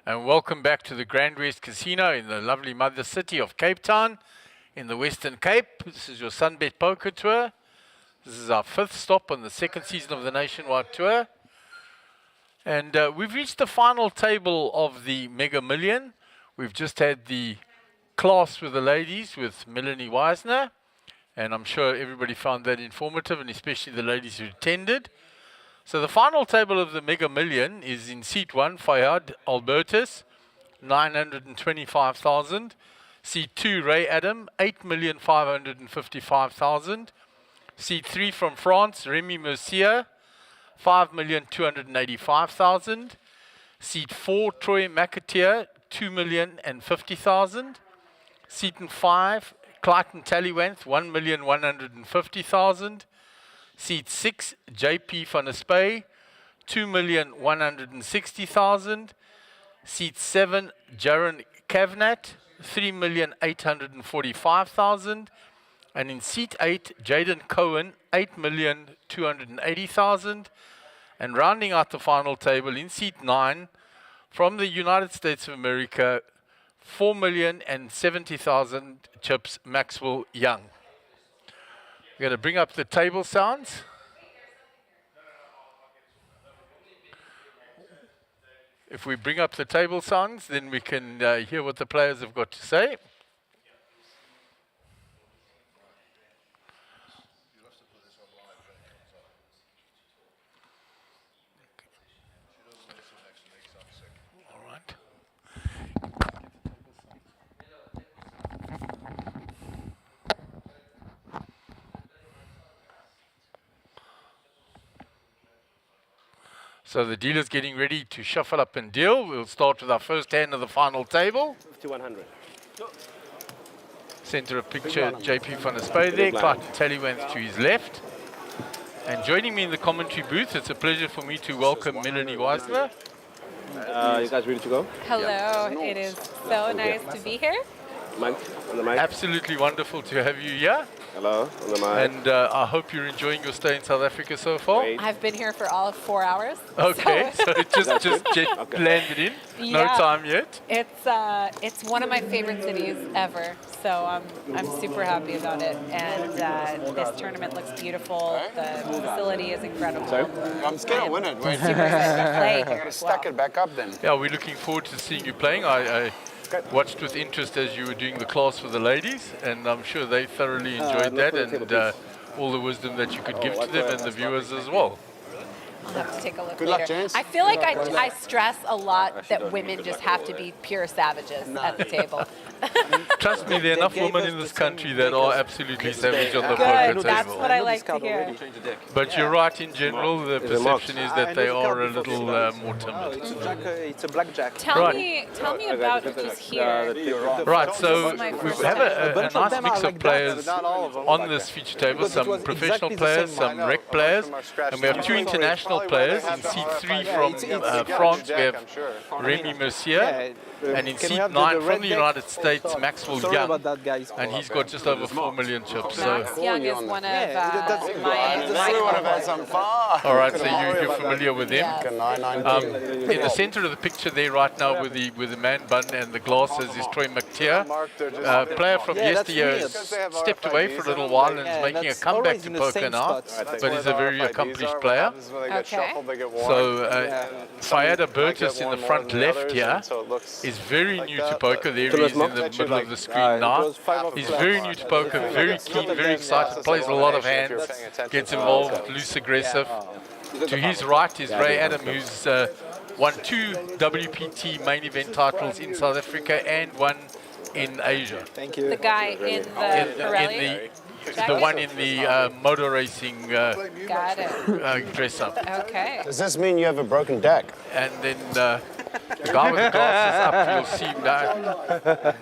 And welcome back to the GrandWest Casino in the lovely mother city of Cape Town in the Western Cape. This is your SunBet Poker Tour. This is our 5th stop on the 2nd season of the Nationwide Tour. And we've reached the final table of the Mega Million. We've just had the class with the ladies with Melanie Weisner. And I'm sure everybody found that informative, and especially the ladies who attended. So the final table of the Mega Million is in seat 1, Fayad Albertus, 925,000. Seat 2, Ray Adam, 8,555,000. Seat 3 from France, Remy Mercier, 5,285,000. Seat 4, Troy McAteer, 2,050,000. Seat 5, Clayton Tallywanth, 1,150,000. Seat 6, JP van der Spey, 2,160,000. Seat 7, Jaron Kavnat, 3,845,000. And in seat 8, Jaden Cohen, 8,280,000. And rounding out the final table in seat 9, from the United States of America, 4,070,000 chips, Maxwell Young. We're going to bring up the table sounds. If we bring up the table sounds, then we can hear what the players have got to say. All right. So the dealer's getting ready to shuffle up and deal. We'll start with our first hand of the final table. 5100. Center of picture, JP van der Spey there, Clayton Tallywanth to his left. And joining me in the commentary booth, it's a pleasure for me to welcome Melanie Weisner. You guys ready to go? Hello, it is so nice to be here. Mike, on the mic. Absolutely wonderful to have you here. Hello, on the mic. And I hope you're enjoying your stay in South Africa so far. Great. I've been here for all of 4 hours. Okay, so it just Okay. landed in. No Yeah. time yet. It's one of my favorite cities ever, so I'm super happy about it. And this tournament looks beautiful. The facility is incredible. Sorry? I'm scared to win it. Wait, Super excited to play here gotta as stack well. it back up then. Yeah, we're looking forward to seeing you playing. I watched with interest as you were doing the class with the ladies, and I'm sure they thoroughly enjoyed that and all the wisdom that you could give to them and the viewers as well. I'll have to take a look Good later. luck, James. I feel like I stress a lot that women just have to be pure savages at the table. Trust me, there are enough women in this country that are absolutely savage on the poker Good, that's what table. I like to hear. But you're right, in general, the perception is that they are a little more timid. It's a blackjack. Tell Right. me about who's here. Right, so This is my we first have time. a bunch of nice them mix are of like that, players not all of them on like this that. feature table, Because it some was professional exactly the players, same some one. rec players, and we have two international players. In seat 3 from France, we have Remy Mercier, and in seat 9 from the United States, Maxwell Sorry Young, about that, guys. and he's got just over 4 million chips. So, Max Young is one of Yeah, that's- my Everyone have had some fun. all right, so you're familiar with them. Yes. In the center of the picture there right now with the man bun and the glasses is Troy McTeer. Player from Yeah, that's yesteryear me. has stepped away for a little while and is Yeah, making a that's comeback always to in the poker same now, spots. but he's a very accomplished player. Okay. So Fayad Albertus in the front left here is very new to poker. There he is in the middle of the screen now. He's very new to poker, very keen, very excited, plays a lot of hands, gets involved, loose aggressive. To his right is Ray Adam, who's won 2 WPT main event titles in South Africa and one in Asia. Thank you. The guy in the Pirelli. The one in the motor racing Got it. dress up. Okay. Does this mean you have a broken deck? And then the guy with the glasses up, you'll see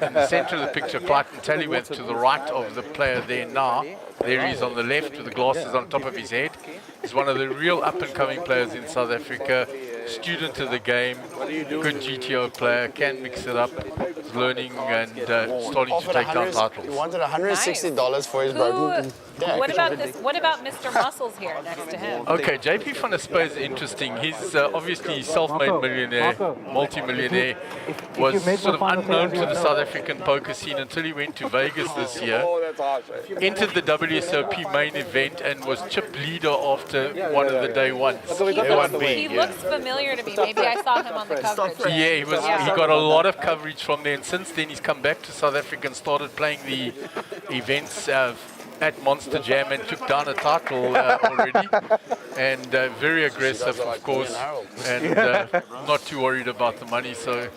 in the center of the picture, Clayton Tallywanth to the right of the player there now. There he is on the left with the glasses on top of his head. He's one of the real up-and-coming players in South Africa. Student of the game, good GTO player, can mix it up. learning and starting to Offered take down 100 He titles. wanted $160 for his broken deck. What about this? What about Mr. Muscles here next to him? Okay, JP van der Spy is interesting. He's obviously self-made millionaire, multi-millionaire, was sort of unknown to the South African poker scene until he went to Vegas this year, entered the WSOP main event and was chip leader after one of the day ones. He looks familiar to me. Maybe I saw him on the coverage. Yeah, he got a lot of coverage from there, and since then he's come back to South Africa and started playing the events at Monster Jam and took down a title already, and very aggressive, of course, and not too worried about the money, so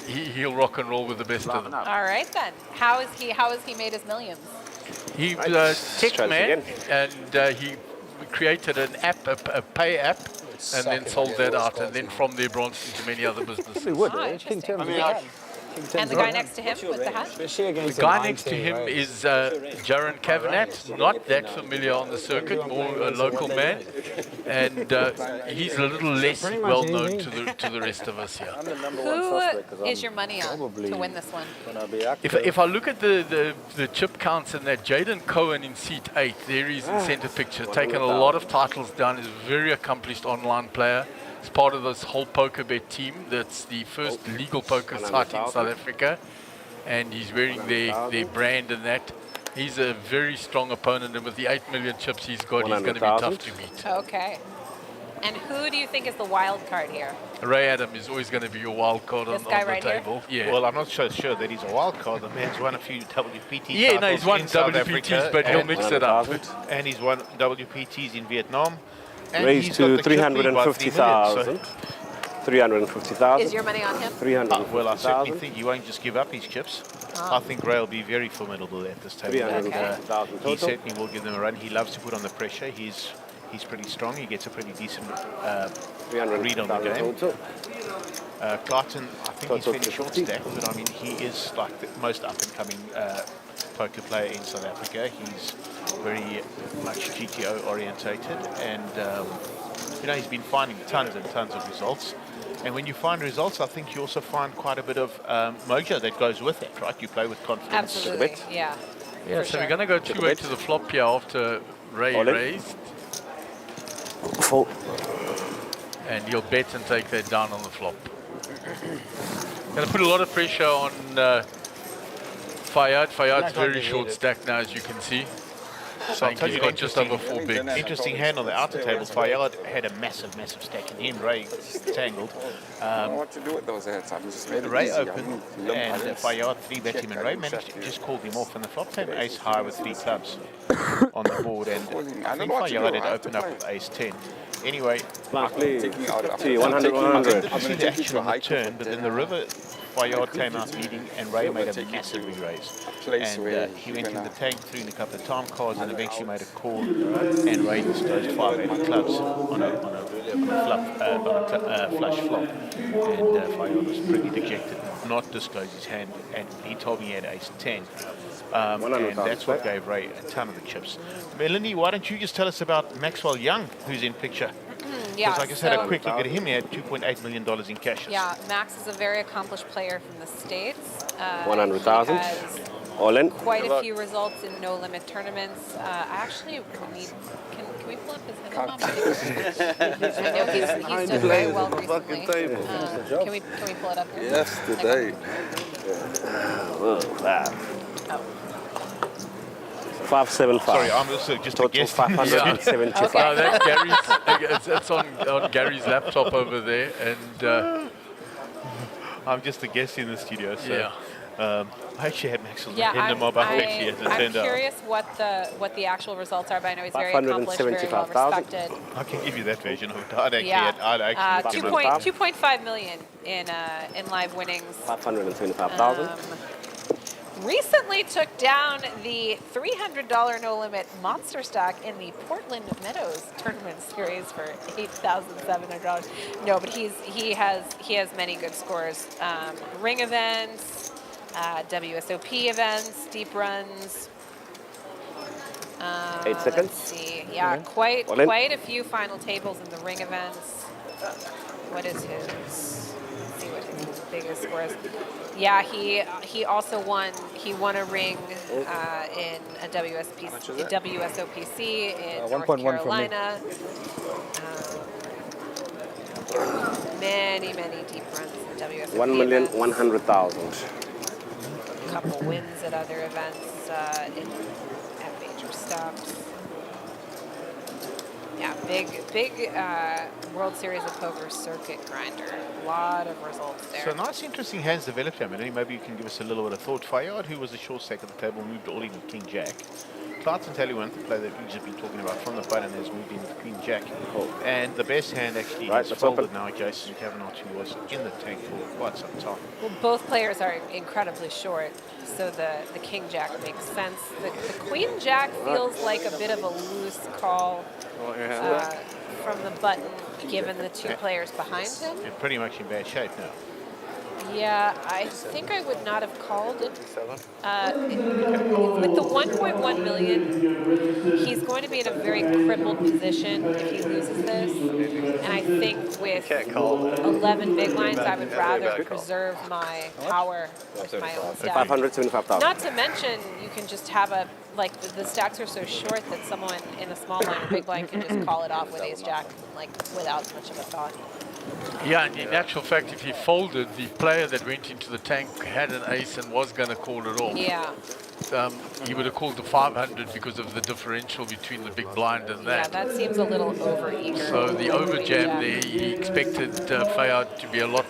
he'll rock and roll with the best of them. All right then. How has he made his millions? He tech man, and he created an app, a pay app, and then sold that out, and then from there branched into many other businesses. Interesting. And the guy next to him with the hat? The guy next to him is Jaron Kavanagh, not that familiar on the circuit, more a local man, and he's a little less well known to the rest of us here. Who is your money on to win this one? If I look at the chip counts and that, Jaden Cohen in seat 8, there he is in center picture, taken a lot of titles down, is a very accomplished online player. He's part of this whole PokerBet team. That's the first legal poker site in South Africa, and he's wearing their brand and that. He's a very strong opponent, and with the 8 million chips he's got, he's going to be tough to beat. Okay. And who do you think is the wild card here? Ray Adam is always going to be your wild card on the table. Yeah. Well, I'm not so sure that he's a wild card. The man's won a few WPT yeah, no, he's won in South WPTs, Africa, but he'll mix it up. And he's won WPTs in Vietnam. And Raised he's to got the chip lead by 3 million, 350,000. 350,000. Is your money on him? 350,000. well, I certainly think he won't just give up his chips. I think Ray will be very formidable at this table. 350,000 He total. certainly will give them a run. He loves to put on the pressure. He's pretty strong. He gets a pretty decent read on the game. Clarton, I think he's fairly short stacked, but I mean, he is like the most up-and-coming poker player in South Africa. He's very much GTO orientated, and he's been finding tons and tons of results. And when you find results, I think you also find quite a bit of mojo that goes with it, right? You play with confidence. Absolutely, yeah. Yeah, so we're going to go 2-8 to the flop here after Ray raised. Full. And he'll bet and take that down on the flop. Going to put a lot of pressure on Fayad. Fayad's very short stack now, as you can see. So I think he's got just over 4 bigs. Interesting hand on the outer table. Fayad had a massive stack in him. Ray tangled. What to do with those heads? I've just made it Ray easy. opened and Fayad 3-bet him, and Ray managed to just called him off. And the flop table ace high with 3 clubs on the board, and I think Fayad had opened up with ace 10. Anyway, Taking out after See, 100, 100. I see the action on the turn, but then the river Fayad came out leading, and Ray made a massive re-raise. And he went in the tank, threw in a couple of time cards, and eventually made a call. And Ray disclosed 5 clubs on a flush flop. And Fayad was pretty dejected, not disclose his hand, and he told me he had ace 10. And that's what gave Ray a ton of the chips. Melanie, why don't you just tell us about Maxwell Young, who's in picture? Yeah, Because I just had a quick look at him. He had $2.8 million in cash. Yeah, Max is a very accomplished player from the States. 100,000. He has All in. quite a few results in no-limit tournaments. Actually, can we pull up his head? I know he's done very well recently. Can we pull it up here? Yesterday. Oh. 575. Sorry, I'm also just a Total guest. 575. That's Gary's. It's on Gary's laptop over there, and I'm just a guest in the studio, so yeah. I actually had Maxwell Yeah, in the mob actually as it I'm turned out. curious what the actual results are, but I know he's very accomplished, very well 575,000. respected. I can give you that version of it. I'd actually, Yeah, I'd actually look him up. 2.5 million in live winnings. 525,000. Recently took down the $300 no limit monster stack in the Portland Meadows tournament series for $8,700. No, but he has many good scores. Ring events, WSOP events, deep runs. 8 seconds. Let's see. Yeah, quite a few final tables in the ring events. What is his? Let's see what his biggest score is. Yeah, he also won. He won a ring in a WSOPC in North 1.1 from me. Carolina. Many deep runs in the WSOP. 1,100,000. A couple wins at other events at major stops. Yeah, big World Series of Poker circuit grinder. A lot of results there. So nice, interesting hands developed here. Melanie, maybe you can give us a little bit of thought. Fayard, who was the short stack at the table, moved all in with King Jack. Clarkson Tallywan, the player that we've just been talking about from the button, has moved in with Queen Jack. And the best hand actually Right, has that's folded open. now. Jason Kavanagh, who was in the tank for quite some time. Well, both players are incredibly short, so the King Jack makes sense. The Queen Jack feels like a bit of a loose call from the button, given the two players behind him. And pretty much in bad shape now. Yeah, I think I would not have called it. With the 1.1 million, he's going to be in a very crippled position if he loses this. And I think with 11 big lines, I would rather preserve my power with my own stack. 575,000. Not to mention, you can just have the stacks are so short that someone in a small line or big blind can just call it off with ace jack, like without much of a thought. Yeah, and in actual fact, if he folded, the player that went into the tank had an ace and was going to call it off. Yeah. He would have called the 500 because of the differential between the big blind and Yeah, that. that seems a little over-eager. So the overjam there, he expected Fayard to be a lot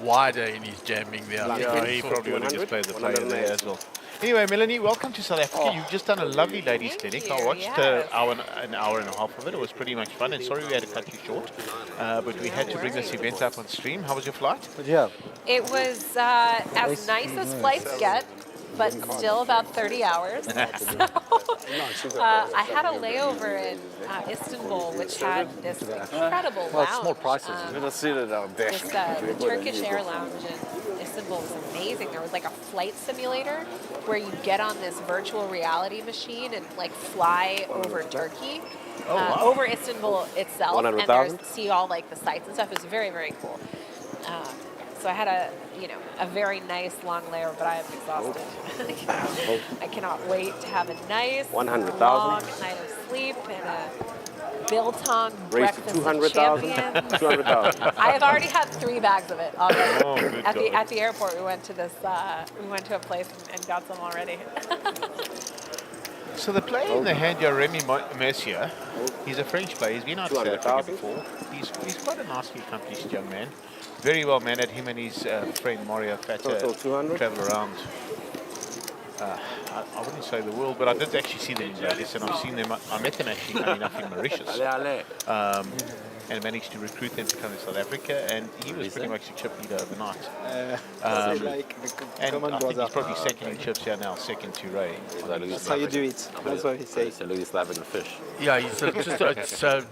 wider in his jamming there. Yeah, he probably would have just played the player there as well. Anyway, Melanie, welcome to South Africa. You've just done a lovely ladies' clinic. I watched an hour and a half of it. It was pretty much fun. And sorry we had to cut you short, but we had to bring this event up on stream. How was your flight? What'd you have? It was as nice as flights get, but still about 30 hours. So, I had a layover in Istanbul, which had this incredible lounge. Small prices. The Turkish Air Lounge in Istanbul was amazing. There was like a flight simulator where you get on this virtual reality machine and like fly over Turkey, over Istanbul itself, and see all like the sights and stuff. It was very cool. So I had a very nice long layover, but I am exhausted. I cannot wait to have a nice 100,000. long night of sleep and a biltong Raised to breakfast of 200,000. champions. 200,000. I have already had 3 bags of it already. Oh, good At the airport, we went to this. We went to a place and got some already. So the player in the hand here, Remy Mercier, he's a French player. He's been out of South Africa before. He's quite a nicely accomplished young man. Very well mannered. Him and his friend Mario Fata travel around. I wouldn't say the world, but I did actually see them in Vegas, and I've seen them. I met them actually funny enough in Mauritius, and managed to recruit them to come to South Africa. And he was pretty much a chip leader overnight. And I think he's probably second in chips here now, second to Ray. That's how you do it. That's what he says. Yeah, he's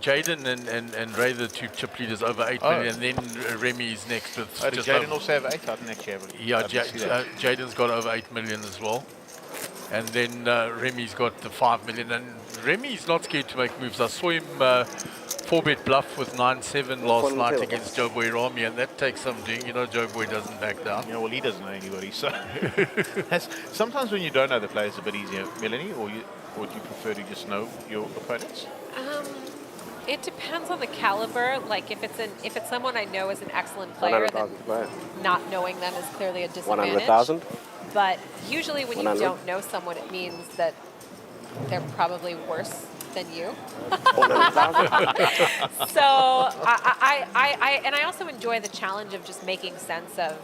Jaden and Ray, the two chip leaders, over 8 million. And then Remy is next with Did just Jaden over, also have 8? I didn't actually have it. yeah, Jaden's got over 8 million as well. And then Remy's got the 5 million. And Remy's not scared to make moves. I saw him 4-bet bluff with 9-7 last night against Joe Boy Rami, and that takes some doing. You know, Joe Boy doesn't back down. Well, he doesn't know anybody, so sometimes when you don't know the players, it's a bit easier, Melanie, or do you prefer to just know your opponents? It depends on the caliber. Like if it's someone I know is an excellent player, then not knowing them is clearly a disadvantage. 100,000. But usually when you don't know someone, it means that they're probably worse than you. 100,000. So I also enjoy the challenge of just making sense of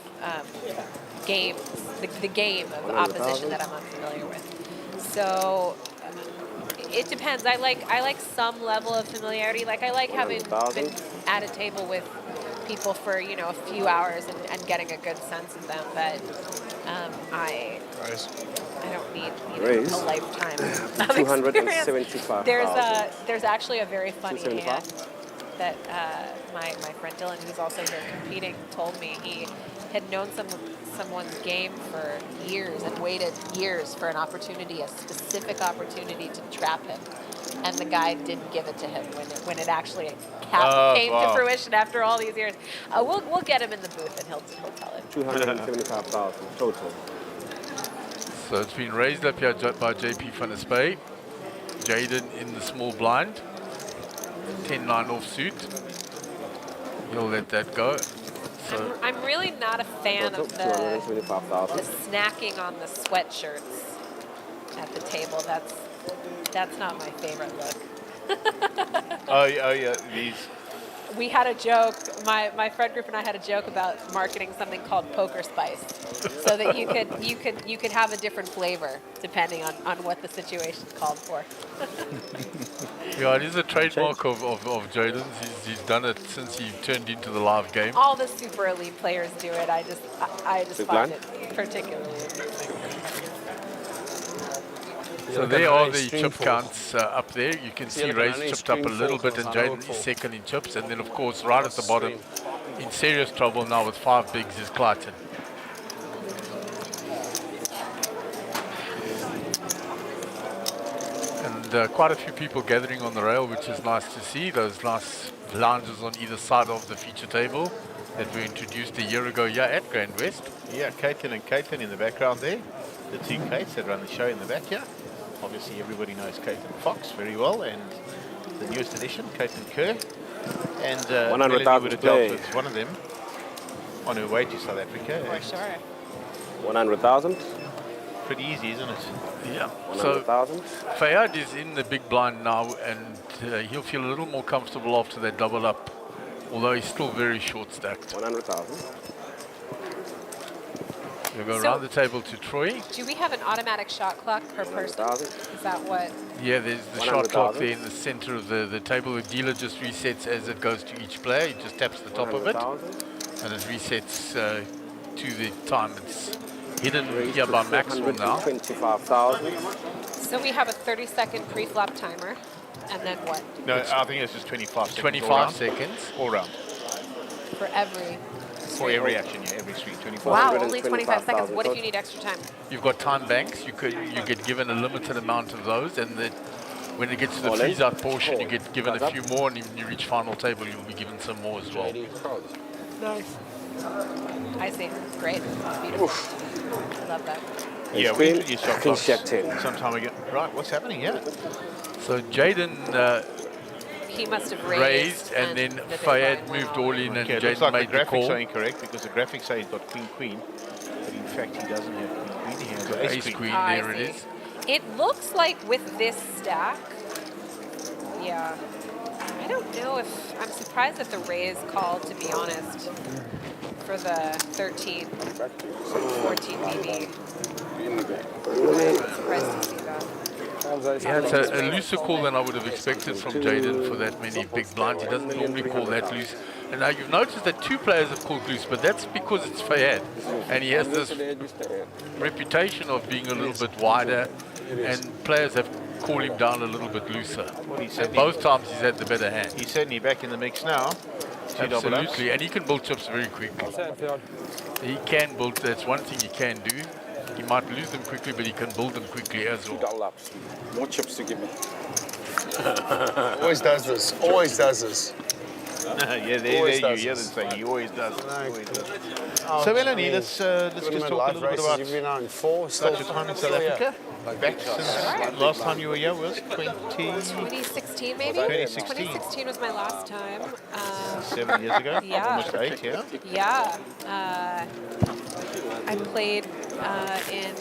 games, the game of opposition that I'm unfamiliar with. So it depends. I like some level of familiarity. Like I like having been at a table with people for a few hours and getting a good sense of them. But I don't need a lifetime of experience. There's actually a very funny hand that my friend Dylan, who's also here competing, told me. He had known someone's game for years and waited years for an opportunity, a specific opportunity to trap him. and the guy didn't give it to him when it actually came wow. to fruition after all these years. We'll get him in the booth and he'll tell it. 275,000 total. So it's been raised up here by JP van der Spey. Jaden in the small blind. 10-9 offsuit. He'll let that go. So I'm really not a fan of the 225,000. snacking on the sweatshirts at the table. That's not my favorite look. Oh yeah, these. We had a joke, my friend group and I had a joke about marketing something called Poker Spice, so that you could have a different flavor depending on what the situation called for. yeah, it is a trademark of Jaden's. He's done it since he turned into the live game. All the super elite players do it. I just Big find blind? it particularly amusing. So there are the chip counts up there. You can see Ray's chipped up a little bit and Jaden is second in chips. And then, of course, right at the bottom, in serious trouble now with 5 bigs is Clayton. And quite a few people gathering on the rail, which is nice to see. Those nice lounges on either side of the feature table that were introduced a year ago here at GrandWest. Yeah, Caitlin and Caitlin in the background there. The two Kates that run the show in the back here. Obviously, everybody knows Caitlin Fox very well, and the newest addition, Caitlin Kerr. And 100,000 would to have dealt play. with one of them on her way to South Africa. For and sure. 100,000. Pretty easy, isn't it? Yeah. So 100,000. Fayad is in the big blind now, and he'll feel a little more comfortable after that double up, although he's still very short stacked. 100,000. We'll go So- around the table to Troy. Do we have an automatic shot clock per person? 100,000. Is that what? Yeah, there's the shot clock 100,000. there in the center of the table. The dealer just resets as it goes to each player. He just taps the top of it, 100,000. and it resets to the time. It's hidden here by Maxwell now. 25,000. So we have a 30-second pre-flop timer, and then what? No, I think it's just 25 seconds. 25 seconds. All round. For every. For every action, yeah, every street, 25. Wow, only 25 seconds. 125,000 What if you need extra time? You've got time banks. You get given a limited amount of those, and then when it gets to the All in. freeze-out portion, you get given a Thumbs few more, and when you reach final table, you'll be given some more as well. Nice. I see. Great. It's beautiful. I love that. Yeah, Queen, we introduced shot King clocks Jack 10. some time ago. Right, what's happening here? So Jaden He must have raised, and then the big Fayed blind. moved all in, and Okay, it looks Jaden like the made the graphics call. are incorrect because the graphics say he's got queen, but in fact he doesn't have queen. He has Ace ace queen, I there it see. is. It looks like with this stack, yeah. I don't know if, I'm surprised at the raise call, to be honest, for the 13, 14 BB. Surprised to see that. Yeah, it's a looser call than I would have expected from Jaden for that many big blinds. He doesn't normally call that loose. And now you've noticed that 2 players have called loose, but that's because it's Fayed. And he has this reputation of being a little bit wider, and players have called him down a little bit looser. Well, he And certainly, both times he's had the better hand. he's certainly back in the mix now. Two double ups. Absolutely, and he can build chips very quickly. He can build, that's one thing he can do. He might lose them quickly, but he can build them quickly as well. Double ups. More chips to give me. Always does this. Always does this. Yeah, there Always you does hear this. them say he always does. Always does. Oh, So Melanie, let's just tournament talk a life little bit races, about you've been on 4 still. your time in South Oh, yeah. Africa. Back since last time you were here was 2016 maybe? 2016. 2016 was my last time. 7 years ago. Yeah. Almost 8, yeah. Yeah. I played in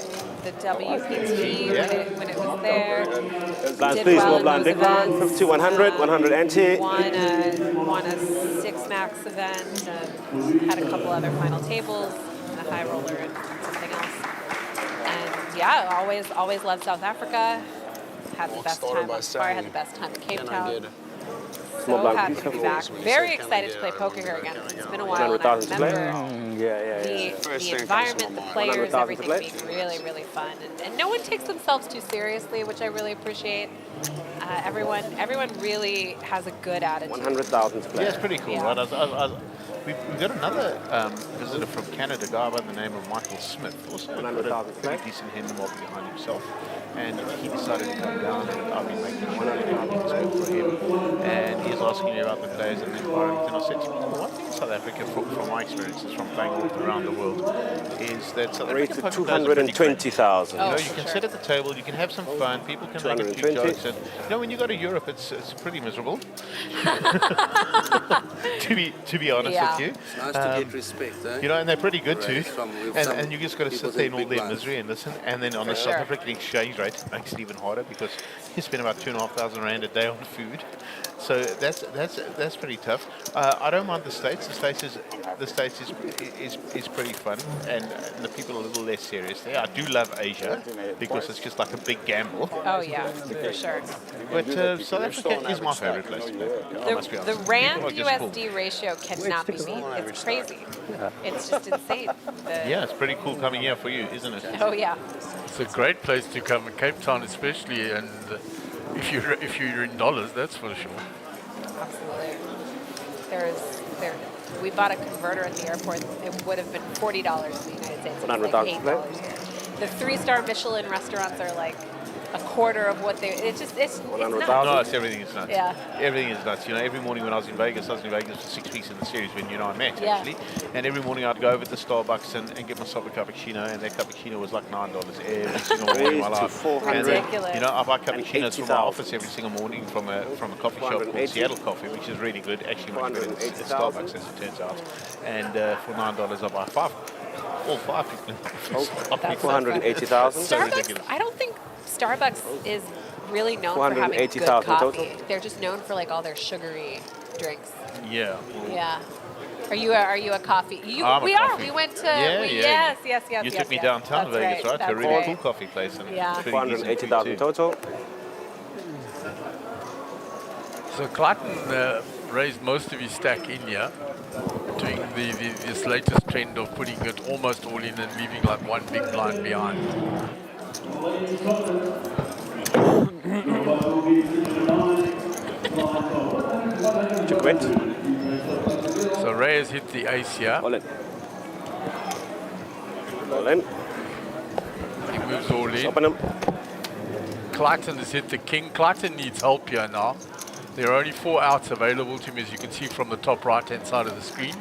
the WPT when it was there. Blinds, Did please. well More in blind. those Big blind. events. 50, 100, 100 ante. Won a 6 max event and had a couple other final tables and a high roller and something else. And yeah, always loved South Africa. Had the Walk best started time by on Safari, had saying, the best time in Cape And I Town. did. Small So blind. happy to be back. When you Very said excited to Canada, play I poker here remember again. that. It's been a while, and I 100,000 to play? remember Yeah. First the thing comes to environment, my the mind. players, 100,000 everything to being play? really, really fun. And no one takes themselves too seriously, which I really appreciate. Everyone really has a good attitude. 100,000 to play. Yeah, it's pretty cool, Yeah. right? We've got another visitor from Canada, a guy by the name of Michael Smith. Also got 100,000 a pretty decent hand mob behind himself. and he decided to come down, and I've been making sure that everything is good for him. And he was asking me about the players and the environment, and I said to him, one thing in South Africa, from my experiences from playing all around the world, is that South African Rated poker players are pretty great. 220,000. You know, Oh, you for can sure. sit at the table, you can have some fun, people can make a few 220. jokes, and you know, when you go to Europe, it's pretty miserable. to be honest Yeah. with you. It's nice to get respect, eh? You know, and they're pretty good too. With And, some and you just got to people sit there in doing all big their lines. misery and listen. And then on the sure. South African exchange rate, it makes it even harder because you spend about 2,500 rand a day on food. So that's pretty tough. I don't mind the States. The States is pretty fun, and the people are a little less serious there. I do love Asia because it's just like a big gamble. Oh yeah, for sure. But South Africa is my favorite place to live. I must be The honest. Rand People are just cool. USD ratio cannot be beat. It's crazy. It's just insane. Yeah, it's pretty cool coming here for you, isn't it? Oh yeah. It's a great place to come in Cape Town, especially, and if you're in dollars, that's for sure. Absolutely. We bought a converter at the airport. It would have been $40 in the United States. It's like $100 $8 here. The 3-star Michelin restaurants are like a quarter of what they. It's nuts. 100,000. No, it's everything is nuts. Yeah. Everything is nuts. You know, every morning when I was in Vegas for 6 weeks in the series when you and I met, Yeah. actually. And every morning I'd go over to Starbucks and get myself a cappuccino, and that cappuccino was like $9 every single morning in my Raised to life. 400. And then, Ridiculous. you know, I buy cappuccinos from my 80,000. office every single morning from a coffee shop called 480. Seattle Coffee, which is really good. Actually, much better than 480,000. Starbucks, as it turns out. And for $9 I buy 5. All 5 people. That's 480,000. So Starbucks. ridiculous. I don't think Starbucks is really known for having good 480,000 coffee. total? They're just known for like all their sugary drinks. Yeah. Yeah. Are you a coffee? I'm a We are. coffee. We went to. Yeah, yeah. Yes. You took me downtown That's Vegas, right? To a That's really right. cool coffee place. And Yeah. it's pretty decent food 480,000 too. total. So Clayton raised most of his stack in here, doing this latest trend of putting it almost all in and leaving like one big blind behind. Check wet. So Ray has hit the ace here. All in. All in. He moves all in. Open him. Clayton has hit the king. Clayton needs help here now. There are only 4 outs available to him, as you can see from the top right-hand side of the screen.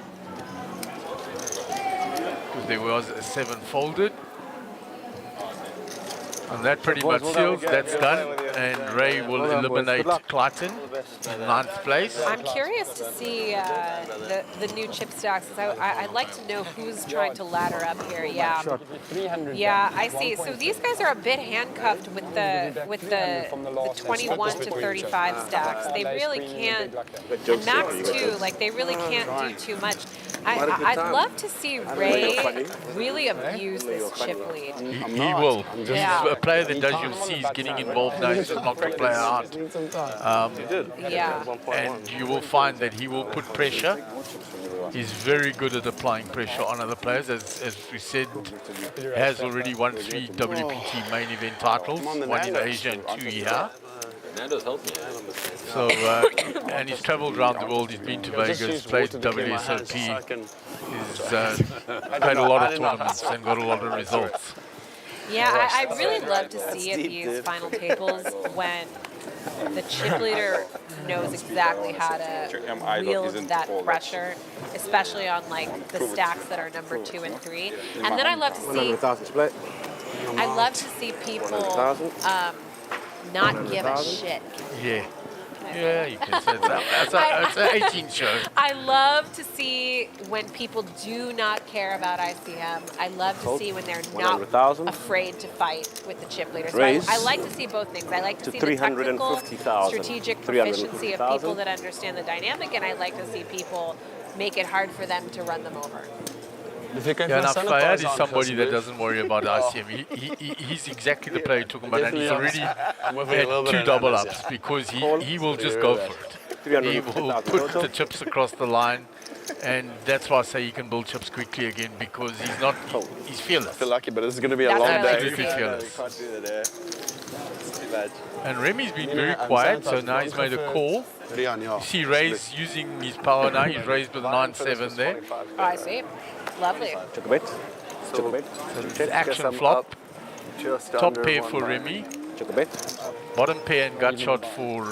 Because there was a 7 folded. And that pretty much seals. That's done. And Ray will eliminate Clayton in 9th place. I'm curious to see the new chip stacks. I'd like to know who's trying to ladder up here. Yeah. Yeah, I see. So these guys are a bit handcuffed with the 21 to 35 stacks. They really can't. And Max too. Like they really can't do too much. I'd love to see Ray really abuse this chip lead. He will. Yeah. He's a player that does, you'll see, he's getting involved now. He's just knocked the player out. Yeah. And you will find that he will put pressure. He's very good at applying pressure on other players. As we said, has already won 3 WPT main event titles, 1 in Asia and 2 here. So, and he's traveled around the world. He's been to Vegas, played WSOP. He's played a lot of tournaments and got a lot of results. Yeah, I really love to see at these final tables when the chip leader knows exactly how to wield that pressure, especially on like the stacks that are number 2 and 3. And then I love to see 100,000 split. people not give a shit. Yeah. Yeah, you can say that. It's an 18 show. I love to see when people do not care about ICM. I love to see when they're not 100,000. afraid to fight with the chip leader. So Raise I like to see both things. I like to to see the technical, 350,000. strategic proficiency of 350,000. people that understand the dynamic, and I like to see people make it hard for them to run them over. Yeah, now Fayad is somebody that doesn't worry about ICM. He's exactly the player you're talking about, and he's already had 2 double ups because he will just go for it. He will put the chips across the line, and that's why I say he can build chips quickly again because he's fearless. I feel lucky, but this is going to be a That's long what I like day. to see. Fearless. Can't do that, It's too bad. And Remy's been very quiet, so now he's made a call. Rian, yeah. You see Ray's using his power now. He's raised with 9-7 there. Oh, I see. Lovely. Check a bit. Check a bit. So it's action flop. Top pair for Remy. Check a bet. Bottom pair and gut shot for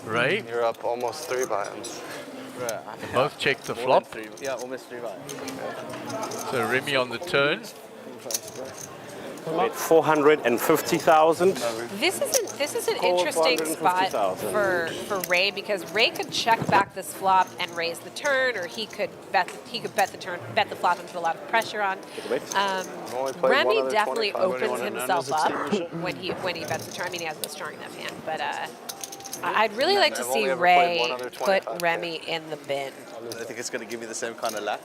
Ray. You're up almost 3 buy-ins. They both checked the flop. Yeah, almost 3 buy. So Remy on the turn. Bet 450,000. This is an Call interesting spot 450,000. for Ray, because Ray could check back this flop and raise the turn, or he could bet the turn, bet the flop and put a lot of pressure on. Check a bet. Only played one Remy other definitely 25. opens himself up when he bets the turn. I mean, he has no strong enough hand, but I'd really like to I've only see ever played Ray one other put 25K. Remy in the bin. I think it's going to give me the same kind of luck.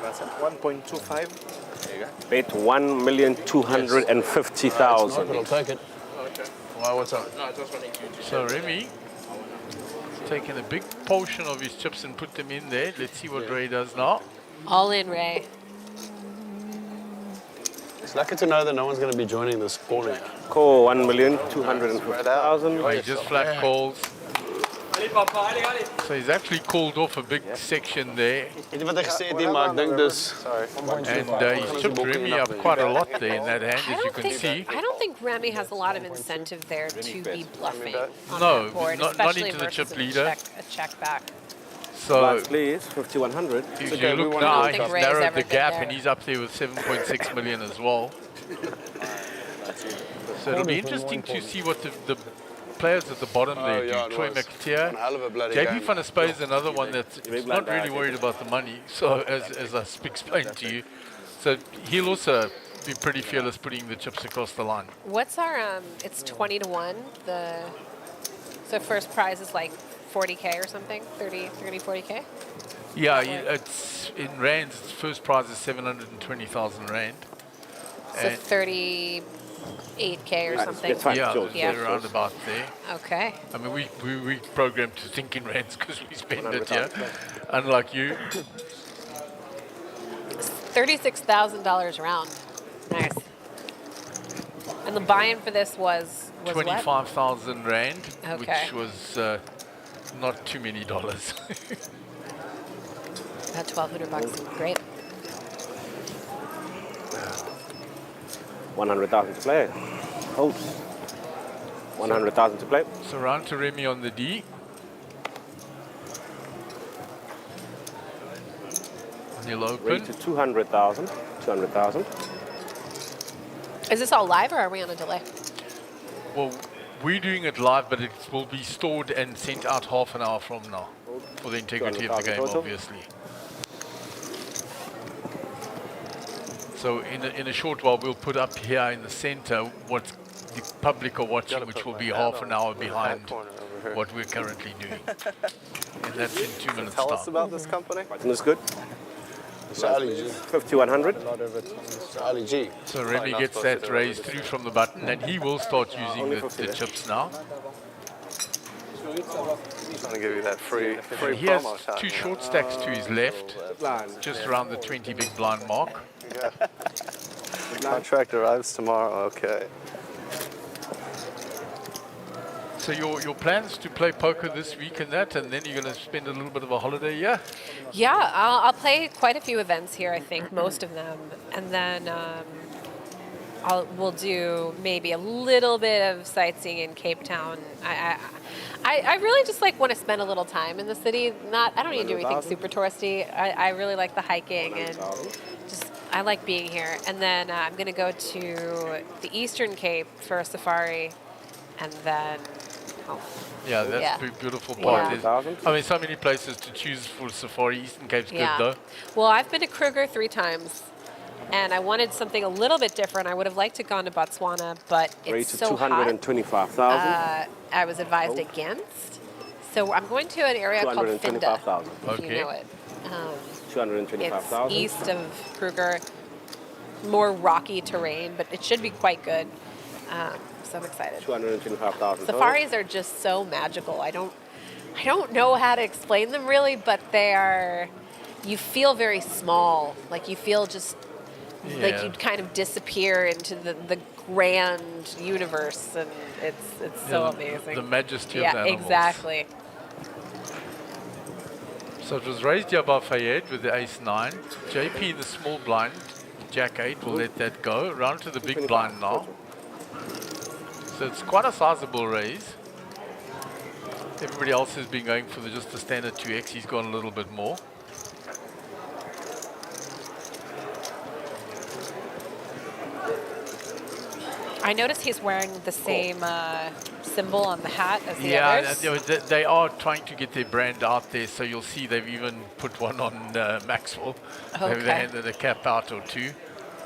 That's it. 1.25. There you go. Bet 1,250,000. I'll take it. Well, what's up? So Remy taking a big portion of his chips and put them in there. Let's see what Ray does now. All in, Ray. It's lucky to know that no one's going to be joining this corner. Call 1,250,000. Oh, he just flat calls. So he's actually called off a big section there. Weet jy wat ek gesê het nie, maar ek dink dis And he's chipped Remy up quite a lot there in that hand, as you can see. I don't think Remy has a lot of incentive there to be bluffing on No, that board, not especially into the versus chip leader. a check back. So Last please, 5,100. if okay, you we look wanna- now, I don't think he's Ray's narrowed ever the been gap there. and he's up there with 7.6 million as well. So it'll be interesting to see what the players at the bottom there yeah, do. it Troy was. McTeer. One hell of a bloody JP game. van der Spey is another one that's Big not blind really bag. worried about the money. So as I explained to you, so he'll also be pretty fearless putting the chips across the line. What's our it's 20 to 1. So first prize is like 40K or something, 40K. Yeah, it's in rands. Its first prize is 720,000 rand. So And 38K or something. That's fine. yeah, Sure. Yeah. they're around about there. Okay. I mean, we programmed to think in rands because we spend it here, unlike you. $36,000 round. Nice. And the buy-in for this was what? 25,000 rand, Okay. which was not too many dollars. About $1,200. Great. 100,000 to play. Holds. 100,000 to play. So round to Remy on the D. And he'll Rate open. to 200,000. 200,000. Is this all live or are we on a delay? Well, we're doing it live, but it will be stored and sent out half an hour from now for the integrity of the game, 200,000 total. obviously. So in a short while, we'll put up here in the center what the public are watching, which will be half an hour behind what we're currently doing. And that's in 2 minutes Tell us time. about this company. Isn't this good? It's Ali G. 5,100. It's Ali G. So Remy not gets supposed to that do raised through from the button, and he will start using Only the 50 there. chips now. Trying to give you that free He has promo time. two short stacks to his left, just around the 20 big blind mark. Contract arrives tomorrow. Okay. So your plans to play poker this week and that, and then you're going to spend a little bit of a holiday, yeah? Yeah, I'll play quite a few events here, I think, most of them. And then we'll do maybe a little bit of sightseeing in Cape Town. I really just want to spend a little time in the city. I don't need to do anything super touristy. I really like the hiking and I like being here. And then I'm going to go to the Eastern Cape for a safari, and then Yeah, that's Yeah. a beautiful Yeah. part. I mean, so many places to choose for safari. Eastern Cape's good though. Well, I've been to Kruger 3 times, and I wanted something a little bit different. I would have liked to gone to Botswana, but Rate it's to so hot. 225,000. I was advised against. So I'm going to an area called Finda, 225,000. if you Okay. know it. It's 225,000. east of Kruger, more rocky terrain, but it should be quite good. So I'm excited. 225,000. Safaris are just so magical. I don't know how to explain them really, but you feel very small. Like you feel just like Yeah. you'd kind of disappear into the grand universe, and it's so amazing. The majesty of yeah, the animals. exactly. So it was raised here by Fayed with the ace-9. JP, the small blind, jack-8, will let that go. Round to the big blind now. So it's quite a sizable raise. Everybody else has been going for just the standard 2x. He's gone a little bit more. I noticed he's wearing the same symbol on the hat as the others. Yeah, they are trying to get their brand out there. So you'll see they've even put one on Maxwell. Okay. They handed a cap out or two.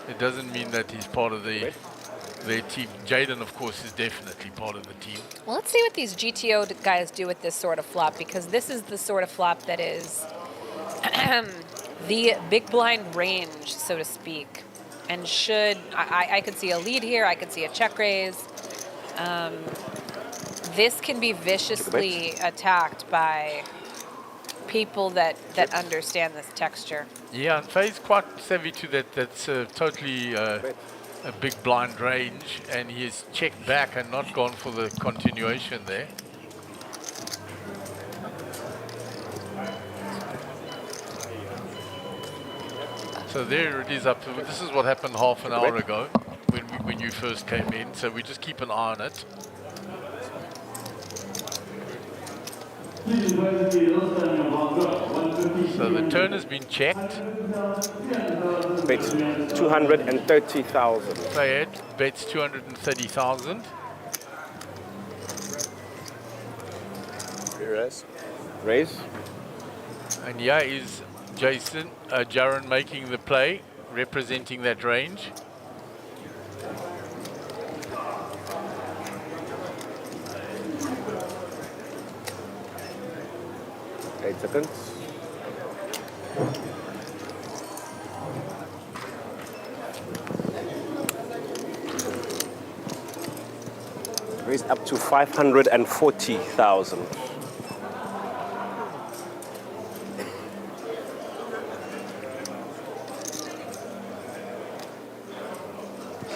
It doesn't mean that he's part of their team. Jaden, of course, is definitely part of the team. Well, let's see what these GTO guys do with this sort of flop, because this is the sort of flop that is the big blind range, so to speak. And I could see a lead here, I could see a check raise. This can be viciously attacked by people that understand this texture. Yeah, and Faye's quite savvy to that. That's totally a big blind range, and he has checked back and not gone for the continuation there. So there it is up. This is what happened half an hour ago when you first came in. So we just keep an eye on it. So the turn has been checked. Bets 230,000. Fayed bets 230,000. Raise. And here is Jaron making the play, representing that range. Eight seconds. Raise up to 540,000.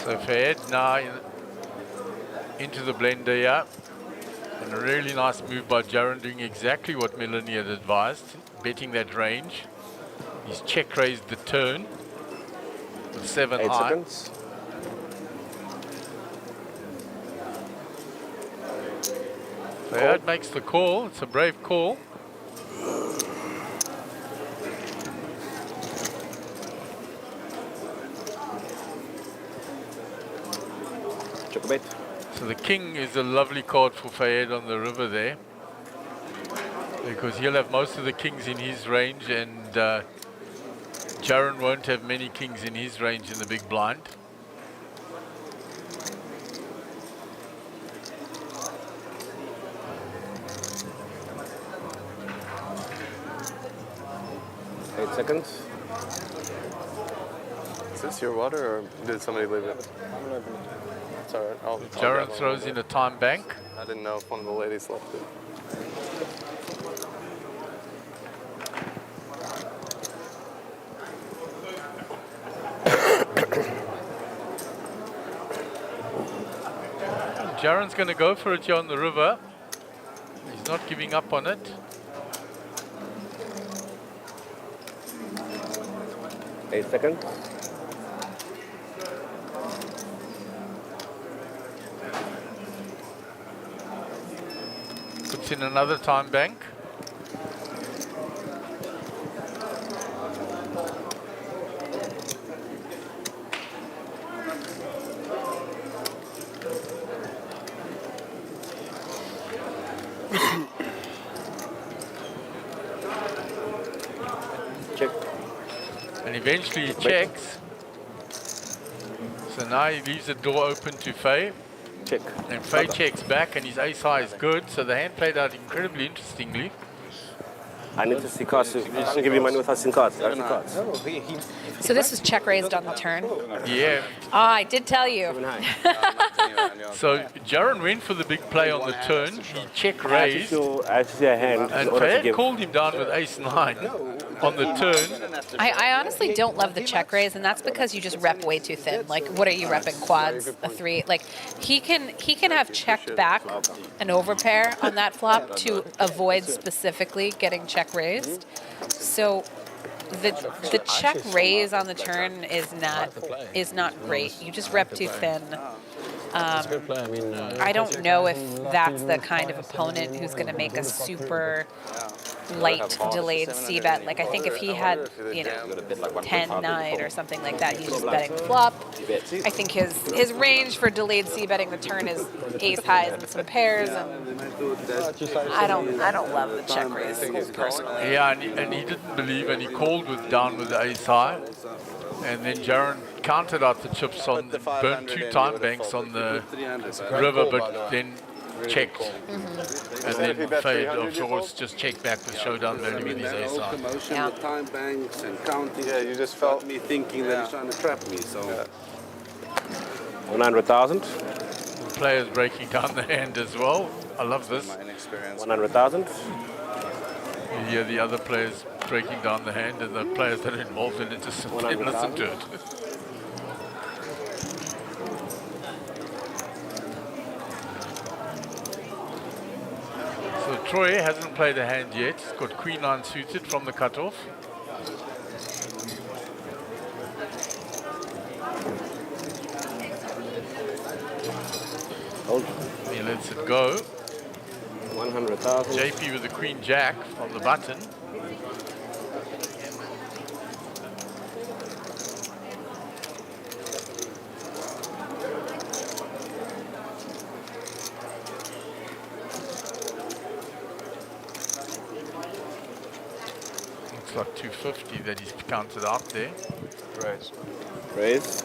So Fayed now into the blender here. And a really nice move by Jaron, doing exactly what Melanie had advised, betting that range. He's check raised the turn with 7 8 high. seconds. Fayed makes the call. It's a brave call. Check a bet. So the king is a lovely card for Fayed on the river there, because he'll have most of the kings in his range, and Jaron won't have many kings in his range in the big blind. Eight seconds. Is this your water, or did somebody leave it? It's all right. I'll Jaron grab throws one. in a time bank. I didn't know if one of the ladies left it. Jaron's going to go for it here on the river. He's not giving up on it. 8 seconds. Puts in another time bank. Check. And eventually he checks. So now he leaves the door open to Faye. Check. And Faye checks back, and his ace high is good. So the hand played out incredibly interestingly. I need to see cards. You should give you money without seeing cards. I see cards. So this was check raised on the turn. Yeah. Ah, I did tell you. So Jaron went for the big play on the turn. He check raised. I have to see a hand. And in order to Fayed give. called him down with ace-9 on the turn. I honestly don't love the check raise, and that's because you just rep way too thin. Like, what are you repping? Quads, a 3? Like, he can have checked back an overpair on that flop to avoid specifically getting check raised. So the check raise on the turn is not great. You just rep too thin. It's a good play. I mean, I don't know if that's the kind of opponent who's going to make a super light delayed c-bet. Like, I think if he had, you know, 10-9 or something like that, he's just betting flop. I think his range for delayed c-betting the turn is ace highs and some pairs, and I don't love the check raise personally. Yeah, and he didn't believe, and he called down with the ace high, and then Jaron counted out the chips on, burnt 2 time banks on the river, but then checked, and then fade, of course, just checked back with showdown value with his ace high. Yeah. Time banks and counting. Yeah, you just felt me thinking that he's trying to trap me. So 100,000. The players breaking down the hand as well. I love this. my inexperience. 100,000. You hear the other players breaking down the hand, and the players that are involved in it just sit there and listen to it. So Troy hasn't played a hand yet. He's got queen 9 suited from the cutoff. Hold. He lets it go. 100,000. JP with the queen jack from the button. Looks like 250 that he's counted out there. Raise. Raise.